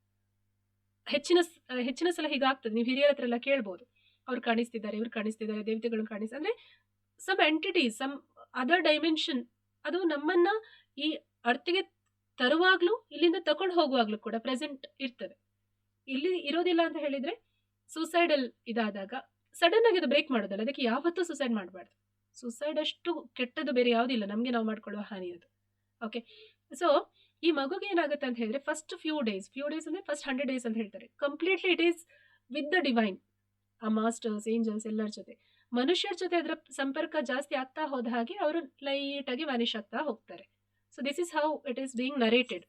Speaker 1: ಹೆಚ್ಚಿನ ಸಲ ಹೀಗಾಗ್ತದೆ. ನೀವು ಹಿರಿಯರ ಹತ್ರ ಎಲ್ಲ ಕೇಳ್ಬೋದು, ಅವ್ರು ಕಾಣಿಸ್ತಿದ್ದಾರೆ, ಇವ್ರು ಕಾಣಿಸ್ತಿದ್ದಾರೆ, ದೇವತೆಗಳು ಅಂದ್ರೆ some entities, some other dimension, ಅದು ನಮ್ಮನ್ನ ಈ ಅರ್ಥಿಗೆ ತರುವಾಗ್ಲೂ ಇಲ್ಲಿಂದ ತಕೊಂಡು ಹೋಗುವಾಗ್ಲೂ ಕೂಡ ಪ್ರೆಸೆಂಟ್ ಇರ್ತವೆ. ಇಲ್ಲಿ ಇರೋದಿಲ್ಲ ಅಂತ ಹೇಳಿದ್ರೆ ಸೂಸೈಡಲ್ ಇದಾದಾಗ ಸಡನ್ ಆಗಿ ಅದು ಬ್ರೇಕ್ ಮಾಡೋದಲ್ಲ, ಅದಕ್ಕೆ ಯಾವತ್ತೂ ಸೂಸೈಡ್ ಮಾಡಬಾರ್ದು. ಸೂಸೈಡ್ ಅಷ್ಟು ಕೆಟ್ಟದ್ದು ಬೇರೆ ಯಾವುದಿಲ್ಲ, ನಮಗೆ ನಾವು ಮಾಡ್ಕೊಳ್ಳುವ ಹಾನಿ ಅದು. ಓಕೆ, ಸೊ ಈ ಮಗುಗೆ ಏನಾಗುತ್ತೆ ಅಂತ ಹೇಳಿದ್ರೆ ಫಸ್ಟ್ ಫ್ಯೂ ಡೇಸ್ ಅಂದ್ರೆ ಫಸ್ಟ್ 100 days ಅಂತ ಹೇಳ್ತಾರೆ, completely it is with the divine, ಆ ಮಾಸ್ಟರ್ಸ್, ಏಂಜಲ್ಸ್ ಎಲ್ಲರ ಜೊತೆ. ಮನುಷ್ಯರ ಜೊತೆ ಅದರ ಸಂಪರ್ಕ ಜಾಸ್ತಿ ಆಗ್ತಾ ಹೋದ ಹಾಗೆ ಅವರು ಲೈಟ್ ಆಗಿ ವ್ಯಾನಿಷ್ ಆಗ್ತಾ ಹೋಗ್ತಾರೆ. So this is how it is being narrated.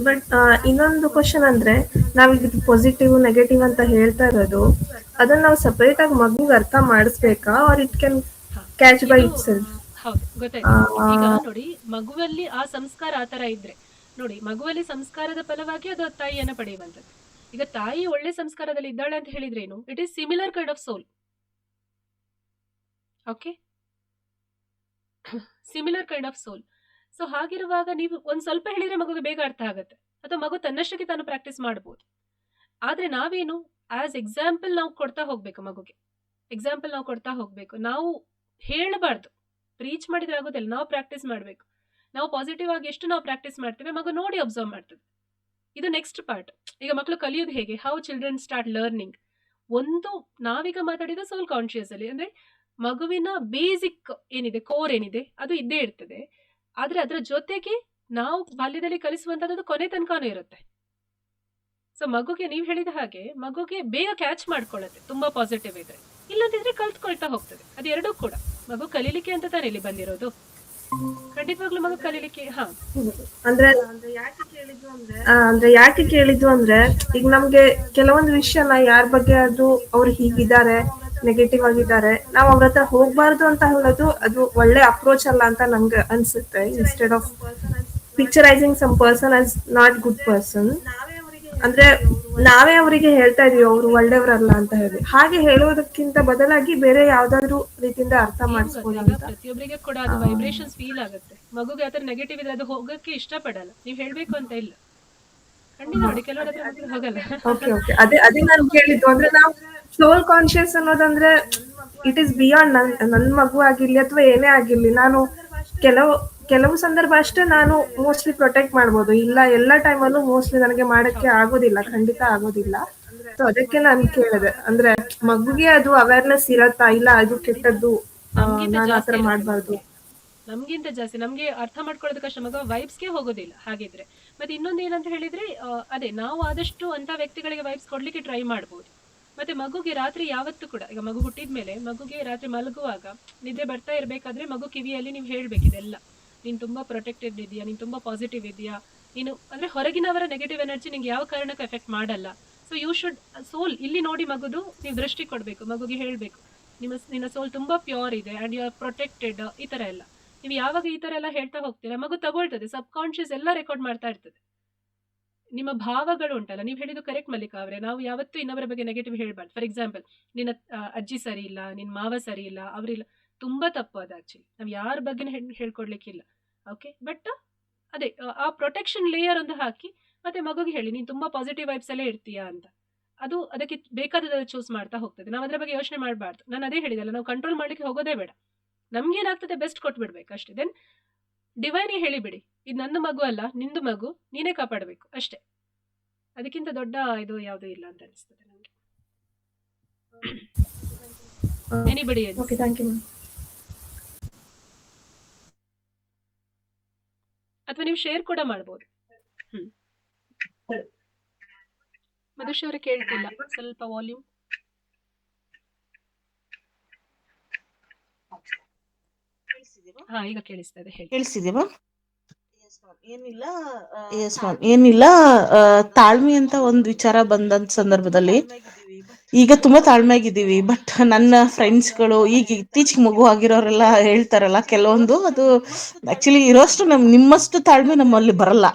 Speaker 3: But ಇನ್ನೊಂದು ಕ್ವಶನ್ ಅಂದ್ರೆ, ನಾವೀಗ ಪಾಸಿಟಿವ್ ನೆಗೆಟಿವ್ ಅಂತ ಹೇಳ್ತಾ ಇರೋದು, ಅದನ್ನ ನಾವು ಸಪರೇಟ್ ಆಗಿ ಮಗುಗೆ ಅರ್ಥ ಮಾಡಿಸ್ಬೇಕಾ, or it can catch by itself?
Speaker 1: ಹೌದು, ಗೊತ್ತಾಯ್ತು. ಈಗ ನೋಡಿ, ಮಗುವಲ್ಲಿ ಆ ಸಂಸ್ಕಾರ ಆ ತರ ಇದ್ರೆ ನೋಡಿ, ಮಗುವಲ್ಲಿ ಸಂಸ್ಕಾರದ ಫಲವಾಗಿ ಅದು ತಾಯಿಯನ್ನ ಪಡೆಯುವಂಥದ್ದು. ಈಗ ತಾಯಿ ಒಳ್ಳೆ ಸಂಸ್ಕಾರದಲ್ಲಿ ಇದ್ದಾಳೆ ಅಂತ ಹೇಳಿದ್ರೇನು, it is similar kind of soul. Okay, similar kind of soul. So ಹಾಗಿರುವಾಗ ನೀವು ಒಂದ್ ಸ್ವಲ್ಪ ಹೇಳಿದ್ರೆ ಮಗುಗೆ ಬೇಗ ಅರ್ಥ ಆಗುತ್ತೆ, ಅಥವಾ ಮಗು ತನ್ನಷ್ಟಕ್ಕೆ ತಾನು ಪ್ರಾಕ್ಟೀಸ್ ಮಾಡ್ಬೋದು. ಆದ್ರೆ ನಾವೇನು ಆಸ್ ಎಕ್ಸಾಂಪಲ್ ನಾವು ಕೊಡ್ತಾ ಹೋಗ್ಬೇಕು, ಮಗುಗೆ ಎಕ್ಸಾಂಪಲ್ ನಾವು ಕೊಡ್ತಾ ಹೋಗ್ಬೇಕು. ನಾವು ಹೇಳಬಾರ್ದು, ಪ್ರೀಚ್ ಮಾಡಿದ್ರೆ ಆಗೋದಿಲ್ಲ, ನಾವು ಪ್ರಾಕ್ಟೀಸ್ ಮಾಡಬೇಕು. ನಾವು ಪಾಸಿಟಿವ್ ಆಗಿ ಎಷ್ಟು ನಾವು ಪ್ರಾಕ್ಟೀಸ್ ಮಾಡ್ತೇವೆ, ಮಗು ನೋಡಿ ಅಬ್ಸರ್ವ್ ಮಾಡ್ತದೆ. ಇದು ನೆಕ್ಸ್ಟ್ ಪಾರ್ಟ್. ಈಗ ಮಕ್ಕಳು ಕಲಿಯೋದು ಹೇಗೆ, ಹೌ ಚಿಲ್ಡ್ರನ್ ಸ್ಟಾರ್ಟ್ ಲರ್ನಿಂಗ್. ಒಂದು ನಾವೀಗ ಮಾತಾಡಿದ ಸೋಲ್ ಕಾನ್ಶಿಯಸ್ ಅಲ್ಲಿ, ಅಂದ್ರೆ ಮಗುವಿನ ಬೇಸಿಕ್ ಏನಿದೆ, ಕೋರ್ ಏನಿದೆ, ಅದು ಇದ್ದೇ ಇರ್ತದೆ. ಆದ್ರೆ ಅದರ ಜೊತೆಗೆ ನಾವು ಬಾಲ್ಯದಲ್ಲಿ ಕಲಿಸುವಂತದ್ದು ಕೊನೆ ತನಕನೂ ಇರುತ್ತೆ. ಸೊ ಮಗುಗೆ ನೀವು ಹೇಳಿದ ಹಾಗೆ ಮಗುಗೆ ಬೇಗ ಕ್ಯಾಚ್ ಮಾಡ್ಕೊಳ್ಳುತ್ತೆ, ತುಂಬಾ ಪಾಸಿಟಿವ್ ಇದ್ರೆ. ಇಲ್ಲದಿದ್ರೆ ಕಲ್ತ್ಕೊಳ್ತಾ ಹೋಗ್ತದೆ. ಅದು ಎರಡೂ ಕೂಡ ಮಗು ಕಲೀಲಿಕ್ಕೆ ಅಂತ ತಾನೇ ಇಲ್ಲಿ ಬಂದಿರೋದು. ಖಂಡಿತವಾಗ್ಲೂ ಮಗು ಕಲೀಲಿಕ್ಕೆ.
Speaker 3: ಅಂದ್ರೆ ಯಾಕೆ ಕೇಳಿದ್ದು ಅಂದ್ರೆ, ಈಗ ನಮ್ಗೆ ಕೆಲವೊಂದು ವಿಷಯನ ಯಾರ ಬಗ್ಗೆ ಆದ್ರೂ ಅವ್ರು ಹೀಗಿದ್ದಾರೆ, ನೆಗೆಟಿವ್ ಆಗಿದ್ದಾರೆ, ನಾವು ಅವ್ರ ಹತ್ರ ಹೋಗ್ಬಾರ್ದು ಅಂತ ಹೇಳೋದು ಅದು ಒಳ್ಳೆ ಅಪ್ರೋಚ್ ಅಲ್ಲ ಅಂತ ನಂಗೆ ಅನ್ಸುತ್ತೆ. Instead of picturising some person as not good person, ಅಂದ್ರೆ ನಾವೇ ಅವರಿಗೆ ಹೇಳ್ತಾ ಇದೀವಿ ಅವರು ಒಳ್ಳೆಯವರಲ್ಲ ಅಂತ ಹೇಳಿ, ಹಾಗೆ ಹೇಳೋದಕ್ಕಿಂತ ಬದಲಾಗಿ ಬೇರೆ ಯಾವ್ದಾದ್ರು ರೀತಿಯಿಂದ ಅರ್ಥ ಮಾಡಿಸ್ಬೋದು ಅಂತ.
Speaker 1: ಪ್ರತಿಯೊಬ್ಬರಿಗೆ ಕೂಡ ಅದು ವೈಬ್ರೇಷನ್ಸ್ ಫೀಲ್ ಆಗುತ್ತೆ. ಮಗುಗೆ ಆತರ ನೆಗೆಟಿವ್ ಇದ್ರೆ ಅದು ಹೋಗಕ್ಕೆ ಇಷ್ಟಪಡಲ್ಲ, ನೀವು ಹೇಳ್ಬೇಕು ಅಂತ ಇಲ್ಲ. ಖಂಡಿತ ನೋಡಿ, ಕೆಲವರ ಹತ್ರ ಹೋಗಲ್ಲ.
Speaker 3: ಓಕೆ, ಅದೇ ನಾನು ಕೇಳಿದ್ದು. ಅಂದ್ರೆ ನಾವು ಸೋಲ್ ಕಾನ್ಶಿಯಸ್ ಅನ್ನೋದಂದ್ರೆ ಇಟ್ ಈಸ್ ಬಿಯಾಂಡ್ ನನ್ ಮಗು ಆಗಿರ್ಲಿ ಅಥವಾ ಏನೇ ಆಗಿರ್ಲಿ, ನಾನು ಕೆಲವು ಸಂದರ್ಭ ಅಷ್ಟೇ ನಾನು ಮೋಸ್ಟ್ಲಿ ಪ್ರೊಟೆಕ್ಟ್ ಮಾಡ್ಬೋದು, ಇಲ್ಲ ಎಲ್ಲ ಟೈಮಲ್ಲೂ ಮೋಸ್ಟ್ಲಿ ನನಗೆ ಮಾಡಕ್ಕೆ ಆಗೋದಿಲ್ಲ, ಖಂಡಿತ ಆಗೋದಿಲ್ಲ. ಸೊ ಅದಕ್ಕೆ ನಾನು ಕೇಳಿದೆ, ಅಂದ್ರೆ ಮಗುಗೆ ಅದು ಅವೇರ್ನೆಸ್ ಇರತ್ತಾ, ಇಲ್ಲ ಅದು ಕೆಟ್ಟದ್ದು, ನಾನು ಆತರ ಮಾಡ್ಬಾರ್ದು.
Speaker 1: ನಮ್ಗಿಂತ ಜಾಸ್ತಿ ನಮ್ಗೆ ಅರ್ಥ ಮಾಡ್ಕೊಳ್ಳೋದು ಕಷ್ಟ, ಮಗ ವೈಬ್ಸ್ಗೆ ಹೋಗೋದಿಲ್ಲ ಹಾಗಿದ್ರೆ. ಮತ್ತೆ ಇನ್ನೊಂದು ಏನಂತ ಹೇಳಿದ್ರೆ, ಅದೇ ನಾವು ಆದಷ್ಟು ಅಂತ ವ್ಯಕ್ತಿಗಳಿಗೆ ವೈಬ್ಸ್ ಕೊಡ್ಲಿಕ್ಕೆ ಟ್ರೈ ಮಾಡ್ಬೋದು. ಮತ್ತೆ ಮಗುಗೆ ರಾತ್ರಿ ಯಾವತ್ತೂ ಕೂಡ, ಈಗ ಮಗು ಹುಟ್ಟಿದ ಮೇಲೆ ಮಗುಗೆ ರಾತ್ರಿ ಮಲಗುವಾಗ ನಿದ್ದೆ ಬರ್ತಾ ಇರ್ಬೇಕಾದ್ರೆ ಮಗು ಕಿವಿಯಲ್ಲಿ ನೀವು ಹೇಳ್ಬೇಕಿದೆಲ್ಲ, ನೀನು ತುಂಬಾ ಪ್ರೊಟೆಕ್ಟೆಡ್ ಇದೆಯಾ, ನೀನು ತುಂಬಾ ಪಾಸಿಟಿವ್ ಇದೆಯಾ, ನೀನು ಅಂದ್ರೆ ಹೊರಗಿನವರ ನೆಗೆಟಿವ್ ಎನರ್ಜಿ ನಿಂಗೆ ಯಾವ ಕಾರಣಕ್ಕೂ ಎಫೆಕ್ಟ್ ಮಾಡಲ್ಲ. ಸೊ ಯು ಶುಡ್ ಸೋಲ್ ಇಲ್ಲಿ ನೋಡಿ ಮಗುದು ನೀವು ದೃಷ್ಟಿ ಕೊಡ್ಬೇಕು, ಮಗುಗೆ ಹೇಳ್ಬೇಕು ನಿನ್ನ ಸೋಲ್ ತುಂಬಾ ಪ್ಯೂರ್ ಇದೆ ಅಂಡ್ ಯು ಆರ್ ಪ್ರೊಟೆಕ್ಟೆಡ್. ಈ ತರ ಎಲ್ಲ ನೀವು ಯಾವಾಗ ಈ ತರ ಎಲ್ಲ ಹೇಳ್ತಾ ಹೋಗ್ತೀರಾ, ಮಗು ತಗೊಳ್ತದೆ, ಸಬ್ ಕಾನ್ಶಿಯಸ್ ಎಲ್ಲ ರೆಕಾರ್ಡ್ ಮಾಡ್ತಾ ಇರ್ತದೆ. ನಿಮ್ಮ ಭಾವಗಳು ಉಂಟಲ್ಲ, ನೀವು ಹೇಳಿದ್ದು ಕರೆಕ್ಟ್ ಮಲ್ಲಿಕಾ ಅವರೇ, ನಾವು ಯಾವತ್ತೂ ಇನ್ನೊಬ್ಬರ ಬಗ್ಗೆ ನೆಗೆಟಿವ್ ಹೇಳ್ಬಾರ್ದು. ಫಾರ್ ಎಕ್ಸಾಂಪಲ್, ನಿನ್ನ ಅಜ್ಜಿ ಸರಿ ಇಲ್ಲ, ನಿನ್ನ ಮಾವ ಸರಿ ಇಲ್ಲ, ಅವರಿಲ್ಲ, ತುಂಬಾ ತಪ್ಪು ಅದು. ಆಕ್ಚುಲಿ ನಾವು ಯಾರ ಬಗ್ಗೆ ಹೇಳ್ಕೊಡ್ಲಿಕ್ಕಿಲ್ಲ. ಓಕೆ, ಬಟ್ ಅದೇ ಆ ಪ್ರೊಟೆಕ್ಷನ್ ಲೇಯರ್ ಒಂದು ಹಾಕಿ ಮತ್ತೆ ಮಗುಗೆ ಹೇಳಿ ನೀನು ತುಂಬಾ ಪಾಸಿಟಿವ್ ವೈಬ್ಸ್ ಅಲ್ಲೇ ಇರ್ತೀಯಾ ಅಂತ. ಅದು ಅದಕ್ಕೆ ಬೇಕಾದ ಚೂಸ್ ಮಾಡ್ತಾ ಹೋಗ್ತದೆ. ನಾವು ಅದ್ರ ಬಗ್ಗೆ ಯೋಚನೆ ಮಾಡಬಾರ್ದು. ನಾನು ಅದೇ ಹೇಳಿದಲ್ಲ, ನಾವು ಕಂಟ್ರೋಲ್ ಮಾಡ್ಲಿಕ್ಕೆ ಹೋಗೋದೇ ಬೇಡ, ನಮ್ಗೇನಾಗ್ತದೆ ಬೆಸ್ಟ್ ಕೊಟ್ಬಿಡ್ಬೇಕು ಅಷ್ಟೇ. ದೆನ್ ಡಿವೈನಿಗೆ ಹೇಳಿಬಿಡಿ, ಇದು ನನ್ನ ಮಗು ಅಲ್ಲ, ನಿಂದು ಮಗು, ನೀನೇ ಕಾಪಾಡಬೇಕು ಅಷ್ಟೇ. ಅದಕ್ಕಿಂತ ದೊಡ್ಡ ಇದು ಯಾವುದೂ ಇಲ್ಲ ಅಂತ ಅನಿಸ್ತದೆ ನನಗೆ. Anybody else?
Speaker 3: Okay, thank you.
Speaker 1: ಅಥವಾ ನೀವು ಶೇರ್ ಕೂಡ ಮಾಡ್ಬೋದು. ಮಧುಷ್ ಅವರೇ ಕೇಳ್ತಿಲ್ಲ, ಸ್ವಲ್ಪ ವಾಲ್ಯೂಮ್. ಹಾ, ಈಗ ಕೇಳಿಸ್ತಾ ಇದೆ, ಹೇಳಿ.
Speaker 4: ಕೇಳಿಸ್ತಿದೆಯಾ? ಏನಿಲ್ಲ, ತಾಳ್ಮೆ ಅಂತ ಒಂದು ವಿಚಾರ ಬಂದಂತ ಸಂದರ್ಭದಲ್ಲಿ ಈಗ ತುಂಬಾ ತಾಳ್ಮೆ ಆಗಿದ್ದೀವಿ. ಬಟ್ ನನ್ನ ಫ್ರೆಂಡ್ಸ್ಗಳು ಈಗ ಇತ್ತೀಚೆಗೆ ಮಗು ಆಗಿರೋರೆಲ್ಲ ಹೇಳ್ತಾರಲ್ಲ ಕೆಲವೊಂದು, ಅದು ಆಕ್ಚುಲಿ ಇರೋಷ್ಟು ನಿಮ್ಮಷ್ಟು ತಾಳ್ಮೆ ನಮ್ಮಲ್ಲಿ ಬರಲ್ಲ.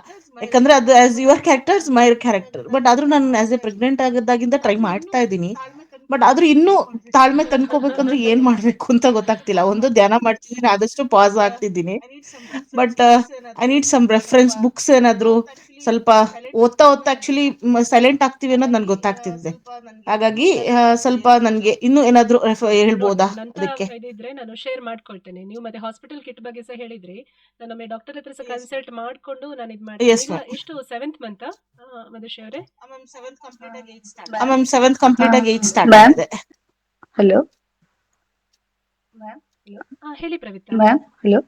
Speaker 4: ಯಾಕಂದ್ರೆ ಅದು as your character my character. But ಆದ್ರೂ ನಾನು ಆಸ್ ಎ ಪ್ರೆಗ್ನೆಂಟ್ ಆಗಿದ್ದಾಗಿಂದ ಟ್ರೈ ಮಾಡ್ತಾ ಇದ್ದೀನಿ. ಬಟ್ ಆದ್ರೂ ಇನ್ನೂ ತಾಳ್ಮೆ ತಂದ್ಕೋಬೇಕಂದ್ರೆ ಏನ್ ಮಾಡ್ಬೇಕು ಅಂತ ಗೊತ್ತಾಗ್ತಿಲ್ಲ. ಒಂದು ಧ್ಯಾನ ಮಾಡ್ತಿದ್ದೀನಿ, ಆದಷ್ಟು ಪಾಸ್ ಆಗ್ತಿದ್ದೀನಿ. But I need some reference books ಏನಾದ್ರು ಸ್ವಲ್ಪ ಓದ್ತಾ ಆಕ್ಚುಲಿ ಸೈಲೆಂಟ್ ಆಗ್ತೀವಿ ಅನ್ನೋದು ನನ್ಗೆ ಗೊತ್ತಾಗ್ತಿದೆ. ಹಾಗಾಗಿ ಸ್ವಲ್ಪ ನನ್ಗೆ ಇನ್ನೂ ಏನಾದ್ರು ಹೇಳ್ಬೋದಾ
Speaker 1: ನಂತ
Speaker 4: ಅದಕ್ಕೆ?
Speaker 1: ಇದಿದ್ರೆ ನಾನು ಶೇರ್ ಮಾಡ್ಕೊಳ್ತೇನೆ. ನೀವು ಮತ್ತೆ ಹಾಸ್ಪಿಟಲ್ ಕಿಟ್ ಬಗ್ಗೆ ಸಹ ಹೇಳಿದ್ರಿ. ನಾನು ಒಮ್ಮೆ ಡಾಕ್ಟರ್ ಹತ್ರ ಸಹ ಕನ್ಸಲ್ಟ್ ಮಾಡ್ಕೊಂಡು ನಾನು ಇದು ಮಾಡ್ತೇನೆ.
Speaker 4: Yes,
Speaker 1: ಈಗ
Speaker 4: ma'am.
Speaker 1: ಎಷ್ಟು 7th ಮಂತ್ ಮಧುಶ್ರೀ ಅವರೇ?
Speaker 4: ಮ್ಯಾಮ್ 7th ಕಂಪ್ಲೀಟ್ ಆಗಿ 8 ಸ್ಟಾರ್ಟ್
Speaker 5: ಮ್ಯಾಮ್
Speaker 4: ಆಗಿದೆ.
Speaker 5: ಹಲೋ
Speaker 1: ಹೇಳಿ ಪ್ರವಿತಾ.
Speaker 5: ಮ್ಯಾಮ್ ಹಲೋ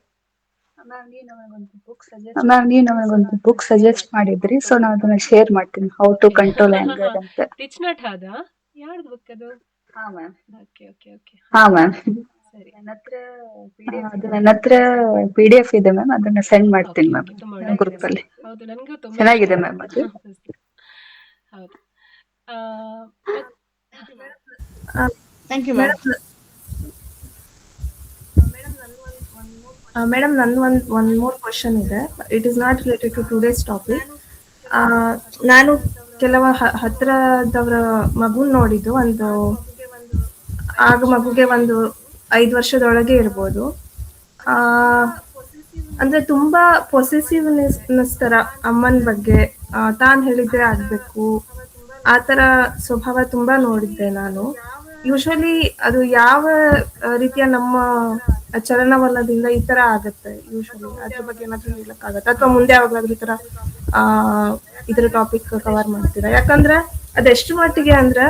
Speaker 5: ಮ್ಯಾಮ್ ನೀವು ನಮಗೊಂದು ಬುಕ್ ಸಜೆಸ್ಟ್ ಮಾಡಿದ್ರಿ, ಸೊ ನಾನು ಅದನ್ನ ಶೇರ್ ಮಾಡ್ತೀನಿ, ಹೌ ಟು ಕಂಟ್ರೋಲ್ ಆಂಗರ್ ಅಂತ.
Speaker 1: ರಿಚ್ ನಾಟ್ ಹಾದ ಯಾರ್ದು ಬುಕ್ ಅದು?
Speaker 5: ಹಾ ಮ್ಯಾಮ್.
Speaker 1: ಓಕೆ ಓಕೆ ಓಕೆ
Speaker 5: ಹಾ ಮ್ಯಾಮ್.
Speaker 1: ಸರಿ.
Speaker 5: ಅದು ನನ್ನ ಹತ್ರ PDF ಇದೆ ಮ್ಯಾಮ್, ಅದನ್ನ ಸೆಂಡ್ ಮಾಡ್ತೀನಿ ಮ್ಯಾಮ್
Speaker 1: ತುಂಬಾ ಒಳ್ಳೆ
Speaker 5: ಗ್ರೂಪ್ ಅಲ್ಲಿ.
Speaker 1: ಹೌದು, ನನಗೂ ತುಂಬಾ
Speaker 5: ಚೆನ್ನಾಗಿದೆ
Speaker 1: ಇಷ್ಟ
Speaker 5: ಮ್ಯಾಮ್ ಅದು.
Speaker 1: ಹೌದು.
Speaker 4: Thank you ma'am.
Speaker 3: ಮೇಡಮ್ ನನ್ ಒನ್ ಮೋರ್ ಕ್ವಶನ್ ಇದೆ. It is not related to today's topic. ನಾನು ಕೆಲವು ಹತ್ರದವರ ಮಗುನ್ ನೋಡಿದ್ದು. ಆಗ ಮಗುಗೆ ಒಂದು 5 ವರ್ಷದೊಳಗೆ ಇರ್ಬೋದು. ಅಂದ್ರೆ ತುಂಬಾ ಪೊಸೆಸಿವ್ನೆಸ್ ತರ ಅಮ್ಮನ ಬಗ್ಗೆ, ತಾನ್ ಹೇಳಿದ್ರೆ ಆಗ್ಬೇಕು, ಆ ತರ ಸ್ವಭಾವ ತುಂಬಾ ನೋಡಿದ್ದೆ ನಾನು. ಯೂಶಲಿ ಅದು ಯಾವ ರೀತಿಯ ನಮ್ಮ ಚಲನವಲನದಿಂದ ಈ ತರ ಆಗತ್ತೆ ಯೂಶಲಿ? ಅದ್ರ ಬಗ್ಗೆ ಏನಾದ್ರು ಹೇಳಕ್ಕಾಗತ್ತೆ, ಅಥವಾ ಮುಂದೆ ಯಾವಾಗ್ಲಾದ್ರೂ ಈ ತರ ಇದ್ರ ಟಾಪಿಕ್ ಕವರ್ ಮಾಡ್ತೀರಾ? ಯಾಕಂದ್ರೆ ಅದೆಷ್ಟು ಮಟ್ಟಿಗೆ ಅಂದ್ರೆ,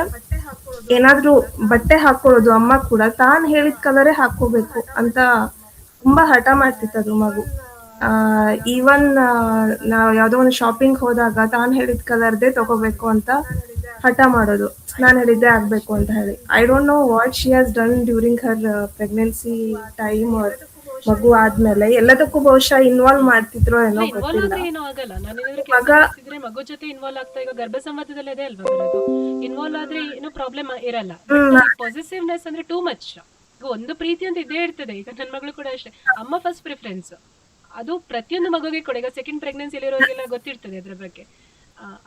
Speaker 3: ಏನಾದ್ರೂ ಬಟ್ಟೆ ಹಾಕೊಳ್ಳೋದು ಅಮ್ಮ ಕೂಡ ತಾನ್ ಹೇಳಿದ ಕಲರೇ ಹಾಕೋಬೇಕು ಅಂತ ತುಂಬಾ ಹಠ ಮಾಡ್ತಿತ್ತು ಅದು ಮಗು. ಈವನ್ ನಾವ್ ಯಾವ್ದೋ ಒಂದು ಶಾಪಿಂಗ್ ಹೋದಾಗ ತಾನ್ ಹೇಳಿದ ಕಲರ್ದೇ ತಗೋಬೇಕು ಅಂತ ಹಠ ಮಾಡೋದು, ನಾನ್ ಹೇಳಿದ್ದೆ ಆಗ್ಬೇಕು ಅಂತ ಹೇಳಿ. I don't know what she has done during Har pregnancy time, ಮಗು ಆದ್ಮೇಲೆ ಎಲ್ಲದಕ್ಕೂ ಬಹುಶಃ ಇನ್ವಾಲ್ವ್ ಮಾಡ್ತಿದ್ರು ಏನೋ ಗೊತ್ತಿಲ್ಲ.
Speaker 1: ಏನೂ ಆಗಲ್ಲ. ನಾನು ಮಗು ಜೊತೆ ಇನ್ವಾಲ್ವ್ ಆಗ್ತಾ, ಈಗ ಗರ್ಭ ಸಂವಾದದಲ್ಲಿ ಅದೇ ಅಲ್ವಾ ಬರೋದು, ಇನ್ವಾಲ್ವ್ ಆದ್ರೆ ಏನೋ ಪ್ರಾಬ್ಲಮ್ ಇರಲ್ಲ. ಪಾಸಿಟಿವ್ನೆಸ್ ಅಂದ್ರೆ ಟೂ ಮಚ್. ಈಗ ಒಂದು ಪ್ರೀತಿ ಅಂತ ಇದೇ ಇರ್ತದೆ. ಈಗ ನನ್ನ ಮಗಳು ಕೂಡ ಅಷ್ಟೇ, ಅಮ್ಮ ಫಸ್ಟ್ ಪ್ರಿಫರೆನ್ಸ್. ಅದು ಪ್ರತಿಯೊಂದು ಮಗುಗೆ ಕೂಡ, ಈಗ ಸೆಕೆಂಡ್ ಪ್ರೆಗ್ನೆನ್ಸಿ ಇರೋರಿಗೆಲ್ಲ ಗೊತ್ತಿರ್ತದೆ ಅದ್ರ ಬಗ್ಗೆ.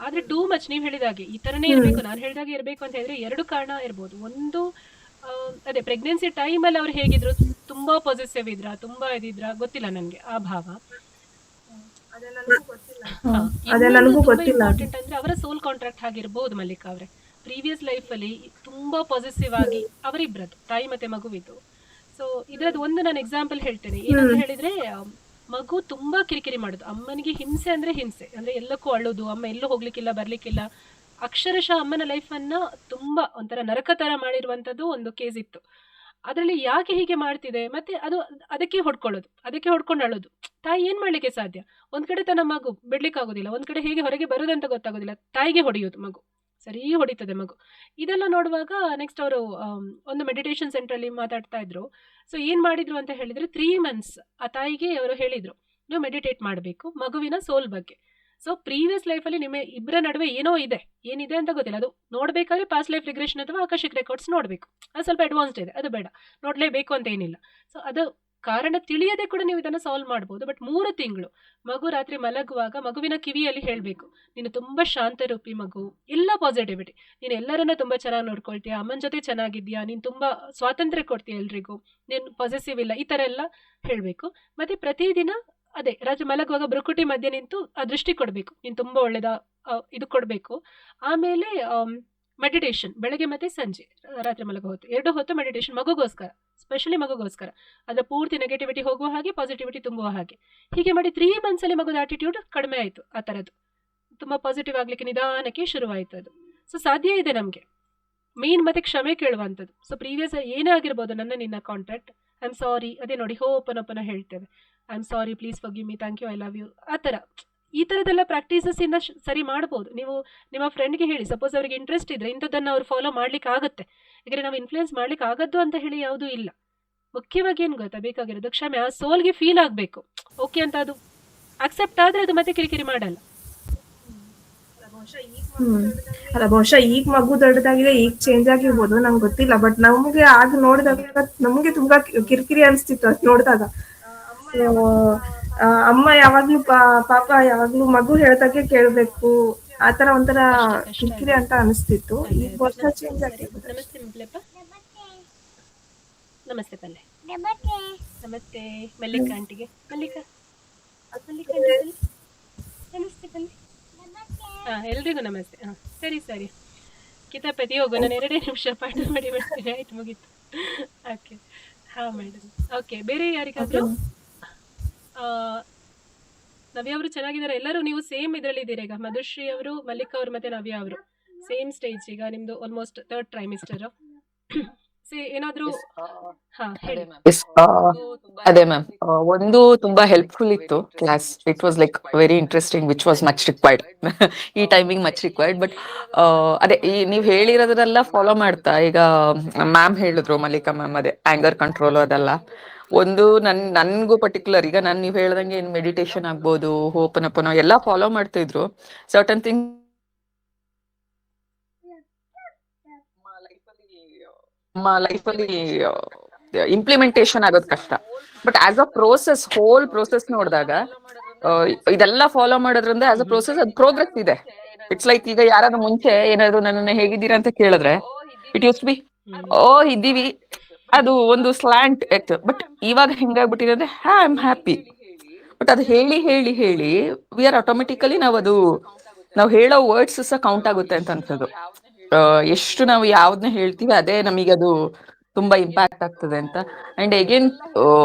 Speaker 1: ಆದ್ರೆ ಟೂ ಮಚ್ ನೀವು ಹೇಳಿದಾಗೆ ಈ ತರನೇ ಇರ್ಬೇಕು, ನಾನು ಹೇಳಿದಾಗೆ ಇರ್ಬೇಕು ಅಂತ ಹೇಳಿದ್ರೆ 2 ಕಾರಣ ಇರ್ಬೋದು. ಒಂದು ಅದೇ ಪ್ರೆಗ್ನೆನ್ಸಿ ಟೈಮ್ ಅಲ್ಲಿ ಅವ್ರು ಹೇಗಿದ್ರು, ತುಂಬಾ ಪಾಸಿಟಿವ್ ಇದ್ರ, ತುಂಬಾ ಇದಿದ್ರ ಗೊತ್ತಿಲ್ಲ ನನ್ಗೆ ಆ ಭಾವ. ಇಂಪಾರ್ಟೆಂಟ್ ಅಂದ್ರೆ ಅವರ ಸೋಲ್ ಕಾಂಟ್ರಾಕ್ಟ್ ಆಗಿರ್ಬೋದು ಮಲ್ಲಿಕಾ ಅವ್ರೆ. ಪ್ರೀವಿಯಸ್ ಲೈಫ್ ಅಲ್ಲಿ ತುಂಬಾ ಪಾಸಿಟಿವ್ ಆಗಿ ಅವರಿಬ್ರದ್ದು, ತಾಯಿ ಮತ್ತೆ ಮಗುವಿದ್ದು. ಸೊ ಇದ್ರದ್ದು ಒಂದು ನಾನು ಎಕ್ಸಾಂಪಲ್ ಹೇಳ್ತೇನೆ. ಏನಂತ ಹೇಳಿದ್ರೆ, ಮಗು ತುಂಬಾ ಕಿರಿಕಿರಿ ಮಾಡುದು, ಅಮ್ಮನಿಗೆ ಹಿಂಸೆ ಅಂದ್ರೆ ಎಲ್ಲಕ್ಕೂ ಅಳುದು, ಅಮ್ಮ ಎಲ್ಲೂ ಹೋಗ್ಲಿಕ್ಕಿಲ್ಲ ಬರ್ಲಿಕ್ಕಿಲ್ಲ. ಅಕ್ಷರಶಃ ಅಮ್ಮನ ಲೈಫ್ ಅನ್ನ ತುಂಬಾ ಒಂಥರ ನರಕ ತರ ಮಾಡಿರುವಂತದ್ದು ಒಂದು ಕೇಸ್ ಇತ್ತು. ಅದ್ರಲ್ಲಿ ಯಾಕೆ ಹೀಗೆ ಮಾಡ್ತಿದೆ, ಮತ್ತೆ ಅದಕ್ಕೆ ಹೊಡ್ಕೊಂಡು ಅಳೋದು. ತಾಯಿ ಏನ್ ಮಾಡ್ಲಿಕ್ಕೆ ಸಾಧ್ಯ? ಒಂದ್ ಕಡೆ ತನ್ನ ಮಗು ಬಿಡ್ಲಿಕ್ಕೆ ಆಗೋದಿಲ್ಲ, ಒಂದ್ ಕಡೆ ಹೇಗೆ ಹೊರಗೆ ಬರುದಂತ ಗೊತ್ತಾಗೋದಿಲ್ಲ, ತಾಯಿಗೆ ಹೊಡೆಯೋದು ಮಗು, ಸರಿ ಹೊಡಿತದೆ ಮಗು. ಇದೆಲ್ಲ ನೋಡುವಾಗ ನೆಕ್ಸ್ಟ್ ಅವರು ಒಂದು ಮೆಡಿಟೇಷನ್ ಸೆಂಟರ್ ಅಲ್ಲಿ ಮಾತಾಡ್ತಾ ಇದ್ರು. ಸೊ ಏನ್ ಮಾಡಿದ್ರು ಅಂತ ಹೇಳಿದ್ರೆ, 3 months ಆ ತಾಯಿಗೆ ಅವರು ಹೇಳಿದ್ರು, ನೀವು ಮೆಡಿಟೇಟ್ ಮಾಡಬೇಕು ಮಗುವಿನ ಸೋಲ್ ಬಗ್ಗೆ. ಸೊ ಪ್ರೀವಿಯಸ್ ಲೈಫಲ್ಲಿ ನಿಮ್ಮ ಇಬ್ಬರ ನಡುವೆ ಏನಿದೆ ಅಂತ ಗೊತ್ತಿಲ್ಲ. ಅದು ನೋಡ್ಬೇಕಾದ್ರೆ ಪಾಸ್ಟ್ ಲೈಫ್ ರಿಗ್ರೆಷನ್ ಅಥವಾ ಆಕಾಶಿಕ್ ರೆಕಾರ್ಡ್ಸ್ ನೋಡ್ಬೇಕು. ಅದು ಸ್ವಲ್ಪ ಅಡ್ವಾನ್ಸ್ಡ್ ಇದೆ, ಅದು ಬೇಡ, ನೋಡ್ಲೇಬೇಕು ಅಂತ ಏನಿಲ್ಲ. ಸೊ ಅದು ಕಾರಣ ತಿಳಿಯದೆ ಕೂಡ ನೀವು ಇದನ್ನ ಸಾಲ್ವ್ ಮಾಡ್ಬೋದು. ಬಟ್ 3 ತಿಂಗಳು ಮಗು ರಾತ್ರಿ ಮಲಗುವಾಗ ಮಗುವಿನ ಕಿವಿಯಲ್ಲಿ ಹೇಳ್ಬೇಕು, ನೀನು ತುಂಬಾ ಶಾಂತ ರೂಪಿ ಮಗು, ಎಲ್ಲ ಪಾಸಿಟಿವಿಟಿ, ನೀನು ಎಲ್ಲರನ್ನ ತುಂಬಾ ಚೆನ್ನಾಗಿ ನೋಡ್ಕೊಳ್ತೀಯ, ಅಮ್ಮನ ಜೊತೆ ಚೆನ್ನಾಗಿದ್ಯಾ, ನೀನು ತುಂಬಾ ಸ್ವಾತಂತ್ರ್ಯ ಕೊಡ್ತೀಯ ಎಲ್ರಿಗೂ, ನೀನು ಪಾಸಿಟಿವ್ ಇಲ್ಲ, ಈ ತರ ಎಲ್ಲ ಹೇಳ್ಬೇಕು. ಮತ್ತೆ ಪ್ರತಿದಿನ ಅದೇ ರಾತ್ರಿ ಮಲಗುವಾಗ ಬ್ರುಕುಟಿ ಮಧ್ಯೆ ನಿಂತು ಆ ದೃಷ್ಟಿ ಕೊಡ್ಬೇಕು, ನೀನು ತುಂಬಾ ಒಳ್ಳೇದ ಇದು ಕೊಡ್ಬೇಕು. ಆಮೇಲೆ ಮೆಡಿಟೇಷನ್ ಬೆಳಗ್ಗೆ ಮತ್ತೆ ಸಂಜೆ, ರಾತ್ರಿ ಮಲಗೋ ಹೊತ್ತು 2 ಹೊತ್ತು ಮೆಡಿಟೇಷನ್ ಮಗುಗೋಸ್ಕರ, ಸ್ಪೆಷಲಿ ಮಗುಗೋಸ್ಕರ. ಅದರ ಪೂರ್ತಿ ನೆಗೆಟಿವಿಟಿ ಹೋಗುವ ಹಾಗೆ, ಪಾಸಿಟಿವಿಟಿ ತುಂಬುವ ಹಾಗೆ. ಹೀಗೆ ಮಾಡಿ 3 months ಅಲ್ಲಿ ಮಗುದ ಆಟಿಟ್ಯೂಡ್ ಕಡಿಮೆ ಆಯಿತು. ಆ ಥರದ್ದು ತುಂಬ ಪಾಸಿಟಿವ್ ಆಗಲಿಕ್ಕೆ ನಿಧಾನಕ್ಕೆ ಶುರುವಾಯಿತು ಅದು. ಸೊ ಸಾಧ್ಯ ಇದೆ ನಮಗೆ ಮೇನ್ ಮತ್ತೆ ಕ್ಷಮೆ ಕೇಳುವಂಥದ್ದು. ಸೊ ಪ್ರೀವಿಯಸ್ ಏನೇ ಆಗಿರ್ಬೋದು, ನಿನ್ನ ಕಾಂಟ್ಯಾಕ್ಟ್, ಐ ಆಮ್ ಸಾರಿ, ಅದೇ ನೋಡಿ ಓಪನ್ ಹೇಳ್ತೇವೆ, I am sorry, please forgive me, thank you, I love you, ಆ ಥರ. ಈ ಥರದ್ದೆಲ್ಲ ಪ್ರಾಕ್ಟೀಸಸ್ ಇಂದ ಸರಿ ಮಾಡ್ಬೋದು. ನೀವು ನಿಮ್ಮ ಫ್ರೆಂಡ್ಗೆ ಹೇಳಿ, ಸಪೋಸ್ ಅವರಿಗೆ ಇಂಟ್ರೆಸ್ಟ್ ಇದ್ರೆ ಇಂಥದ್ದನ್ನು ಅವ್ರು ಫಾಲೋ ಮಾಡ್ಲಿಕ್ಕೆ ಆಗುತ್ತೆ. ಯಾಕಂದರೆ ನಾವು ಇನ್ಫ್ಲೂಯೆನ್ಸ್ ಮಾಡ್ಲಿಕ್ಕೆ ಆಗದ್ದು ಅಂತ ಹೇಳಿ ಯಾವುದೂ ಇಲ್ಲ. ಮುಖ್ಯವಾಗಿ ಏನು ಗೊತ್ತಾ ಬೇಕಾಗಿರೋದು, ಕ್ಷಮೆ. ಆ ಸೋಲ್ಗೆ ಫೀಲ್ ಆಗಬೇಕು, ಓಕೆ ಅಂತ ಅದು ಅಕ್ಸೆಪ್ಟ್ ಆದರೆ ಅದು ಮತ್ತೆ ಕಿರಿಕಿರಿ ಮಾಡಲ್ಲ.
Speaker 3: ಅಲ್ಲ, ಬಹುಶಃ ಈಗ ಮಗು ದೊಡ್ಡದಾಗಿದೆ, ಈಗ ಚೇಂಜ್ ಆಗಿರ್ಬೋದು, ನಂಗೆ ಗೊತ್ತಿಲ್ಲ. ಬಟ್ ನಮಗೆ ಆಗ ನೋಡಿದಾಗ ನಮಗೆ ತುಂಬಾ ಕಿರಿಕಿರಿ ಅನಿಸ್ತಿತ್ತು ಅದು ನೋಡಿದಾಗ. ಅಮ್ಮ ಯಾವಾಗ್ಲೂ ಪಾಪ ಯಾವಾಗ್ಲೂ ಮಗು ಹೇಳ್ದಾಗೆ ಕೇಳ್ಬೇಕು, ಆ ತರ ಒಂಥರ
Speaker 1: ಕಷ್ಟ
Speaker 3: ಕಿರಿಕಿರಿ
Speaker 1: ಅದು.
Speaker 3: ಅಂತ ಅನಿಸ್ತಿತ್ತು.
Speaker 1: ಅದೇ
Speaker 3: ಈಗ
Speaker 1: ಅದೇ
Speaker 3: ವರ್ಷ ಚೇಂಜ್
Speaker 1: ಸರಿ.
Speaker 3: ಆಗಿರ್ಬೋದು ಅಷ್ಟೇ.
Speaker 1: ನಮಸ್ತೆ ಮುಪ್ಲೆಪ್ಪ. ನಮಸ್ತೆ ಪಲ್ಲೆ. ನಮಸ್ತೆ ಮಲ್ಲಿಕಾ ಆಂಟಿಗೆ. ಮಲ್ಲಿಕಾ ಮಲ್ಲಿಕಾ ಆಂಟಿ ಪಲ್ಲೆ. ನಮಸ್ತೆ ಪಲ್ಲೆ. ಎಲ್ರಿಗೂ ನಮಸ್ತೆ. ಸರಿ ಸರಿ ಕಿತಾಪತಿ ಹೋಗು, ನಾನು 2 ನಿಮಿಷ ಪಾಠ ಮಾಡಿ ಬರ್ತೀನಿ. ಆಯ್ತು, ಮುಗೀತು. ಓಕೆ. ಮೇಡಮ್. ಓಕೆ, ಬೇರೆ ಯಾರಿಗಾದರೂ ನವ್ಯ ಅವರು ಚೆನ್ನಾಗಿದ್ದಾರೆ. ಎಲ್ಲರೂ ನೀವು ಸೇಮ್ ಇದರಲ್ಲಿ ಇದ್ದೀರಾ ಈಗ. ಮಧುಶ್ರೀ ಅವರು, ಮಲ್ಲಿಕಾ ಅವರು ಮತ್ತೆ ನವ್ಯ ಅವರು ಸೇಮ್ ಸ್ಟೇಜ್. ಈಗ ನಿಮ್ದು ಆಲ್ಮೋಸ್ಟ್ 3rd ಟ್ರೈಮಿಸ್ಟರ್. ಏನಾದರೂ ಹೇಳಿ.
Speaker 2: Yes, ಅದೇ ಮ್ಯಾಮ್, ಒಂದು ತುಂಬಾ ಹೆಲ್ಪ್ಫುಲ್ ಇತ್ತು class. It was like very interesting, which was much required. ಈ ಟೈಮಿಂಗ್ ಮಚ್ ರಿಕ್ವೈರ್ಡ್. ಬಟ್ ಅದೇ ಈ ನೀವು ಹೇಳಿರೋದೆಲ್ಲ ಫಾಲೋ ಮಾಡ್ತಾ, ಈಗ ಮ್ಯಾಮ್ ಹೇಳಿದ್ರು, ಮಲ್ಲಿಕಾ ಮ್ಯಾಮ್, ಅದೇ ಆಂಗರ್ ಕಂಟ್ರೋಲ್ ಅದೆಲ್ಲ ಒಂದು ನನ್ಗೂ ಪರ್ಟಿಕ್ಯುಲರ್. ಈಗ ನೀವು ಹೇಳ್ದಂಗೆ ಏನು ಮೆಡಿಟೇಷನ್ ಆಗ್ಬೋದು, ಹೋಪನಪನ ಎಲ್ಲ ಫಾಲೋ ಮಾಡ್ತಾ ಇದ್ರು. ಸರ್ಟನ್ ಥಿಂಗ್ ನಮ್ಮ ಲೈಫಲ್ಲಿ ಇಂಪ್ಲಿಮೆಂಟೇಷನ್ ಆಗೋದು ಕಷ್ಟ. But as a process, whole process ನೋಡಿದಾಗ ಇದೆಲ್ಲ ಫಾಲೋ ಮಾಡೋದ್ರಿಂದ ಆಸ್ ಅ ಪ್ರೋಸೆಸ್ ಅದು ಪ್ರೋಗ್ರೆಸ್ ಇದೆ. ಇಟ್ಸ್ ಲೈಕ್, ಈಗ ಯಾರಾದ್ರೂ ಮುಂಚೆ ಏನಾದ್ರು ನನ್ನನ್ನು ಹೇಗಿದ್ದೀರಾ ಅಂತ ಕೇಳಿದ್ರೆ, ಇಟ್ ಯೂಸ್ ಬಿ ಇದ್ದೀವಿ, ಅದು ಒಂದು ಸ್ಲ್ಯಾಂಟ್ ಇತ್ತು. ಬಟ್ ಇವಾಗ ಹೆಂಗಾಗ್ಬಿಟ್ಟಿದೆ ಅಂದ್ರೆ, ಐ ಆಮ್ ಹ್ಯಾಪಿ. ಬಟ್ ಅದು ಹೇಳಿ ಹೇಳಿ ಹೇಳಿ ವಿ ಆರ್ ಆಟೋಮೆಟಿಕಲಿ ನಾವು ಹೇಳೋ ವರ್ಡ್ಸ್ ಸಹ ಕೌಂಟ್ ಆಗುತ್ತೆ ಅಂತ ಅನ್ಸೋದು. ಎಷ್ಟು ನಾವು ಯಾವ್ದನ್ನ ಹೇಳ್ತೀವಿ ಅದೇ ನಮಗೆ ಅದು ತುಂಬಾ ಇಂಪ್ಯಾಕ್ಟ್ ಆಗ್ತದೆ ಅಂತ. ಅಂಡ್ ಅಗೇನ್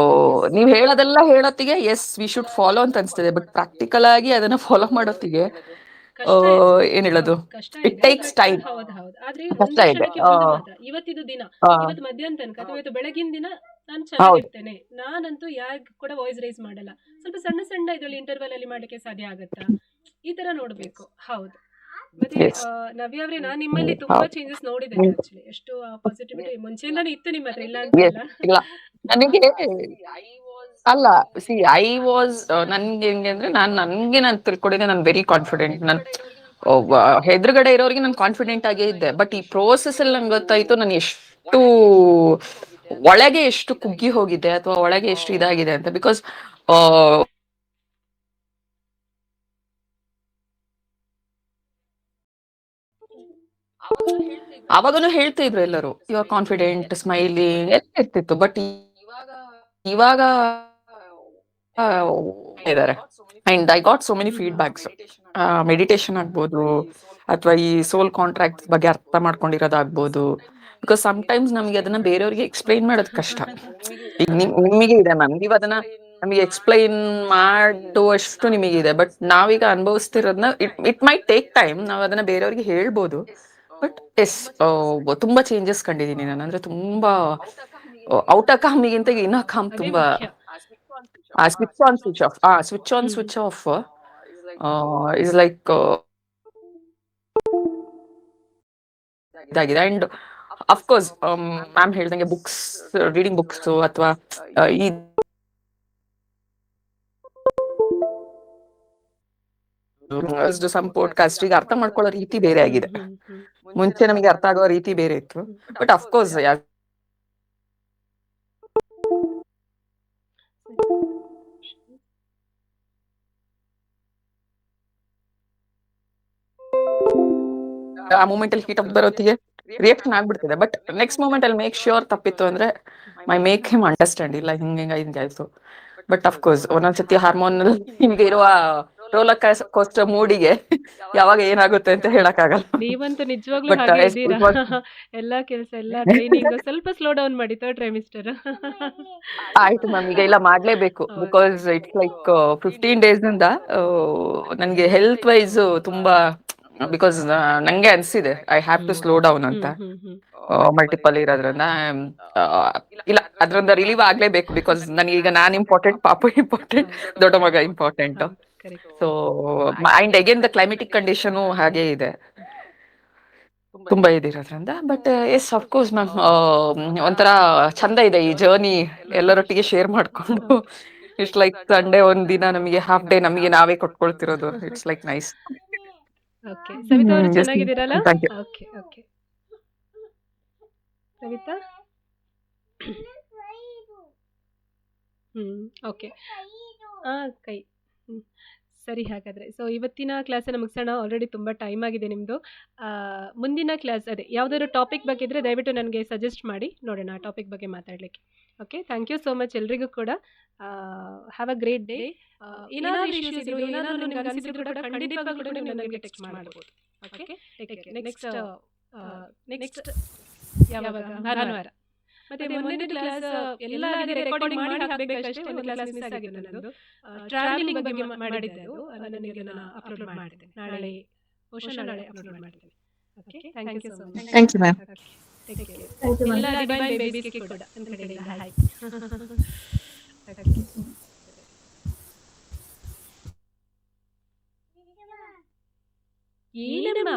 Speaker 2: ನೀವ್ ಹೇಳೋದೆಲ್ಲ ಹೇಳೋತ್ತಿಗೆ ಎಸ್ ವಿ ಶುಡ್ ಫಾಲೋ ಅಂತ ಅನ್ಸ್ತದೆ. ಬಟ್ ಪ್ರಾಕ್ಟಿಕಲ್ ಆಗಿ ಅದನ್ನ ಫಾಲೋ ಮಾಡೋತ್ತಿಗೆ
Speaker 1: ಕಷ್ಟ ಇದೆ.
Speaker 2: ಏನ್ ಹೇಳೋದು,
Speaker 1: ಕಷ್ಟ
Speaker 2: ಇಟ್
Speaker 1: ಇದೆ.
Speaker 2: Takes time.
Speaker 1: ಹೌದು ಹೌದು. ಆದ್ರೆ
Speaker 2: ಕಷ್ಟ
Speaker 1: ಒಂದು
Speaker 2: ಇದೆ.
Speaker 1: ಕ್ಷಣಕ್ಕೆ ಒಂದು ಮಾತ್ರ, ಇವತ್ತಿದು ದಿನ, ಇವತ್ತು ಮಧ್ಯಾಹ್ನ ತನಕ ಅಥವಾ ಇವತ್ತು ಬೆಳಗಿನ ದಿನ ನಾನು
Speaker 2: ಹೌದು.
Speaker 1: ಚೆನ್ನಾಗಿರ್ತೇನೆ, ನಾನಂತೂ ಯಾರು ಕೂಡ ವಾಯ್ಸ್ ರೈಸ್ ಮಾಡಲ್ಲ. ಸ್ವಲ್ಪ ಸಣ್ಣ ಸಣ್ಣ ಇದರಲ್ಲಿ ಇಂಟರ್ವಲ್ ಅಲ್ಲಿ ಮಾಡ್ಲಿಕ್ಕೆ ಸಾಧ್ಯ ಆಗುತ್ತಾ, ಈ ತರ ನೋಡ್ಬೇಕು. ಹೌದು. ಮತ್ತೆ
Speaker 2: Yes.
Speaker 1: ನವ್ಯ ಅವ್ರೆ, ನಾನು ನಿಮ್ಮಲ್ಲಿ ತುಂಬಾ
Speaker 2: ಹೌದು.
Speaker 1: ಚೇಂಜಸ್ ನೋಡಿದ್ದೇನೆ. ಆಕ್ಚುಲಿ ಎಷ್ಟು ಪಾಸಿಟಿವಿಟಿ ಮುಂಚೆಯಿಂದಾನೇ ಇತ್ತು ನಿಮ್ಮ ಹತ್ರ, ಇಲ್ಲ ಅಂತ
Speaker 2: Yes.
Speaker 1: ಅಲ್ಲ.
Speaker 2: ಇಲ್ಲ, ನನಗೆ ಅಲ್ಲ, ಸಿ ಐ ವಾಸ್ ನನ್ಗೆ ಹೆಂಗೆ ಅಂದ್ರೆ, ನಾನು ತಿಳ್ಕೊಂಡಿದ್ದೆ, ನಾನು ವೆರಿ ಕಾನ್ಫಿಡೆಂಟ್. ನಾನು ಎದುರುಗಡೆ ಇರೋರಿಗೆ ನಾನು ಕಾನ್ಫಿಡೆಂಟ್ ಆಗೇ ಇದ್ದೆ. ಬಟ್ ಈ ಪ್ರೋಸೆಸ್ ಅಲ್ಲಿ ನಂಗೆ ಗೊತ್ತಾಯ್ತು ನಾನು ಎಷ್ಟು ಒಳಗೆ ಎಷ್ಟು ಕುಗ್ಗಿ ಹೋಗಿದೆ, ಅಥವಾ ಒಳಗೆ ಎಷ್ಟು ಇದಾಗಿದೆ ಅಂತ. ಬಿಕಾಸ್ ಅವಾಗನು ಹೇಳ್ತಾ ಇದ್ರು ಎಲ್ಲರೂ, ಯು ಆರ್ ಕಾನ್ಫಿಡೆಂಟ್, ಸ್ಮೈಲಿಂಗ್ ಎಲ್ಲ ಇರ್ತಿತ್ತು. ಬಟ್ ಇವಾಗ ಇದ್ದಾರೆ. And I got so many feedbacks. Meditation ಆಗ್ಬೋದು, ಅಥವಾ ಈ ಸೋಲ್ ಕಾಂಟ್ರಾಕ್ಟ್ ಬಗ್ಗೆ ಅರ್ಥ ಮಾಡ್ಕೊಂಡಿರೋದಾಗ್ಬೋದು. ಬಿಕಾಸ್ ಸಮ್ಟೈಮ್ಸ್ ನಮಗೆ ಅದನ್ನ ಬೇರೆಯವ್ರಿಗೆ ಎಕ್ಸ್ಪ್ಲೈನ್ ಮಾಡೋದು ಕಷ್ಟ. ಈಗ ನಿಮಗೆ ಇದೆ ಮ್ಯಾಮ್, ನೀವು ಅದನ್ನ ನಮಗೆ ಎಕ್ಸ್ಪ್ಲೈನ್ ಮಾಡುವಷ್ಟು ನಿಮಗಿದೆ. ಬಟ್ ನಾವೀಗ ಅನುಭವಿಸ್ತಿರೋದನ್ನ, ಇಟ್ ಮೈಟ್ ಟೇಕ್ ಟೈಮ್. ನಾವು ಅದನ್ನ ಬೇರೆಯವ್ರಿಗೆ ಹೇಳ್ಬೋದು. ಬಟ್ ಎಸ್, ತುಂಬಾ ಚೇಂಜಸ್ ಕಂಡಿದ್ದೀನಿ ನಾನು. ಅಂದ್ರೆ ತುಂಬಾ ಔಟ್ ಆಫ್ ಕಾಮಿಗಿಂತ ಇನ್ನ ಕಾಮ್
Speaker 1: ಅದೇ
Speaker 2: ತುಂಬಾ.
Speaker 1: ಮುಖ್ಯ.
Speaker 2: Switch on switch off, switch on switch off is like ಇದಾಗಿದೆ. ಅಂಡ್ ಅಫ್ಕೋರ್ಸ್ ಮ್ಯಾಮ್ ಹೇಳ್ದಂಗೆ ಬುಕ್ಸ್, ರೀಡಿಂಗ್ ಬುಕ್ಸ್, ಅಥವಾ ಈ ಸಮ್ ಪಾಡ್ಕಾಸ್ಟ್ ಈಗ ಅರ್ಥ ಮಾಡ್ಕೊಳ್ಳೋ ರೀತಿ ಬೇರೆ ಆಗಿದೆ. ಮುಂಚೆ ನಮಗೆ ಅರ್ಥ ಆಗೋ ರೀತಿ ಬೇರೆ ಇತ್ತು. ಬಟ್ ಅಫ್ಕೋರ್ಸ್ ಆ ಮೂಮೆಂಟ್ ಅಲ್ಲಿ ಹೀಟ್ ಅಪ್ ಬರೋತ್ತಿಗೆ ರಿಯಾಕ್ಷನ್ ಆಗ್ಬಿಡ್ತಿದೆ. ಬಟ್ ನೆಕ್ಸ್ಟ್ ಮೂಮೆಂಟ್ ಅಲ್ಲಿ ಮೇಕ್ ಶ್ಯೂರ್ ತಪ್ಪಿತ್ತು ಅಂದ್ರೆ ಮೈ ಮೇಕ್ ಹಿಮ್ ಅಂಡರ್ಸ್ಟ್ಯಾಂಡ್, ಇಲ್ಲ ಹಿಂಗಾಯ್ತು. ಬಟ್ ಅಫ್ಕೋರ್ಸ್ ಒಂದೊಂದ್ಸತಿ ಹಾರ್ಮೋನ್ ನಿಮ್ಗೆ ಇರುವ ರೋಲರ್ ಕೋಸ್ಟರ್ ಮೂಡಿಗೆ ಯಾವಾಗ ಏನಾಗುತ್ತೆ ಅಂತ ಹೇಳಕ್ಕಾಗಲ್ಲ.
Speaker 1: ನೀವಂತೂ ನಿಜವಾಗ್ಲೂ
Speaker 2: ಬಟ್
Speaker 1: ಹಾಗೆ ಇದ್ದೀರಾ. ಎಲ್ಲಾ ಕೆಲಸ, ಎಲ್ಲಾ ಟ್ರೈನಿಂಗ್ ಸ್ವಲ್ಪ ಸ್ಲೋ ಡೌನ್ ಮಾಡಿ 3rd ಟ್ರೈಮಿಸ್ಟರ್.
Speaker 2: ಆಯ್ತು ಮ್ಯಾಮ್, ಈಗ ಇಲ್ಲ ಮಾಡ್ಲೇಬೇಕು. ಬಿಕಾಸ್ ಇಟ್ಸ್ ಲೈಕ್ 15 days ಇಂದ ನನ್ಗೆ ಹೆಲ್ತ್ ವೈಸ್ ತುಂಬಾ, ಬಿಕಾಸ್ ನಂಗೆ ಅನ್ಸಿದೆ I have to slow down ಅಂತ. ಮಲ್ಟಿಪಲ್ ಇರೋದ್ರಿಂದ ಇಲ್ಲ, ಅದ್ರಿಂದ ರಿಲೀವ್ ಆಗ್ಲೇಬೇಕು. ಬಿಕಾಸ್ ನನಗೀಗ ನಾನ್ ಇಂಪಾರ್ಟೆಂಟ್, ಪಾಪು ಇಂಪಾರ್ಟೆಂಟ್, ದೊಡ್ಡ ಮಗ important. So and again the climatic condition ಹಾಗೆ ಇದೆ, ತುಂಬಾ ಇದಿರೋದ್ರಿಂದ. ಬಟ್ ಎಸ್ ಅಫ್ಕೋರ್ಸ್ ಮ್ಯಾಮ್, ಒಂಥರ ಚಂದ ಇದೆ ಈ ಜರ್ನಿ, ಎಲ್ಲರೊಟ್ಟಿಗೆ ಶೇರ್ ಮಾಡ್ಕೊಂಡು. ಇಟ್ಸ್ ಲೈಕ್ ಸಂಡೇ ಒಂದ್ ದಿನ ನಮಗೆ ಹಾಫ್ ಡೇ ನಮಗೆ ನಾವೇ ಕೊಟ್ಕೊಳ್ತಿರೋದು. It's like nice.
Speaker 1: Okay, Savita ಅವರು ಚೆನ್ನಾಗಿದ್ದೀರಲ್ಲ?
Speaker 2: Thank you.
Speaker 1: Okay okay, Savita. Okay. ಕೈ. ಸರಿ ಹಾಗಾದರೆ. ಸೊ ಇವತ್ತಿನ ಕ್ಲಾಸನ್ನು ಮುಗಿಸೋಣ. ಆಲ್ರೆಡಿ ತುಂಬ ಟೈಮ್ ಆಗಿದೆ ನಿಮ್ಮದು. ಮುಂದಿನ ಕ್ಲಾಸ್ ಅದೇ ಯಾವುದಾದ್ರು ಟಾಪಿಕ್ ಬಗ್ಗೆ ಇದ್ದರೆ ದಯವಿಟ್ಟು ನನಗೆ ಸಜೆಸ್ಟ್ ಮಾಡಿ, ನೋಡೋಣ ಆ ಟಾಪಿಕ್ ಬಗ್ಗೆ ಮಾತಾಡಲಿಕ್ಕೆ. Okay, thank you so much ಎಲ್ರಿಗೂ ಕೂಡ. Have a great day. ಏನಾದರೂ ಇಶ್ಯೂಸ್ ಇದ್ರು, ಏನಾದರೂ ನಿಮ್ಗೆ ಅನಿಸಿದ್ರು ಕೂಡ ಖಂಡಿತವಾಗ್ಲೂ ಕೂಡ ನೀವು ನನಗೆ ಟೆಕ್ಸ್ಟ್ ಮಾಡ್ಬೋದು. ಓಕೆ, ನೆಕ್ಸ್ಟ್ ಯಾವಾಗ? ಭಾನುವಾರ. ಮತ್ತೆ ಮೊನ್ನೆ ಕ್ಲಾಸ್ ಎಲ್ಲ ರೆಕಾರ್ಡಿಂಗ್ ಮಾಡಿ ಹಾಕಬೇಕಷ್ಟೇ. ಒಂದು ಕ್ಲಾಸ್ ಮಿಸ್ ಆಗಿದೆ ನನ್ನದು. ಟ್ರಾವೆಲಿಂಗ್ ಬಗ್ಗೆ ಮಾಡಿದ್ದೆ, ನನಗೆ ನಾನು ಅಪ್ಲೋಡ್ ಮಾಡ್ತೇನೆ ನಾಳೆ, ಬಹುಶಃ ನಾಳೆ ಅಪ್ಲೋಡ್ ಮಾಡ್ತೇನೆ. Okay, thank you so much.
Speaker 4: Thank you ma'am.
Speaker 1: ಎಲ್ಲ ಡಿವೈನ್ ಬೇಬೀಸ್ಗೆ ಕೂಡ ನನ್ನ ಕಡೆಯಿಂದ ಹಾಯ್. ಏನಮ್ಮ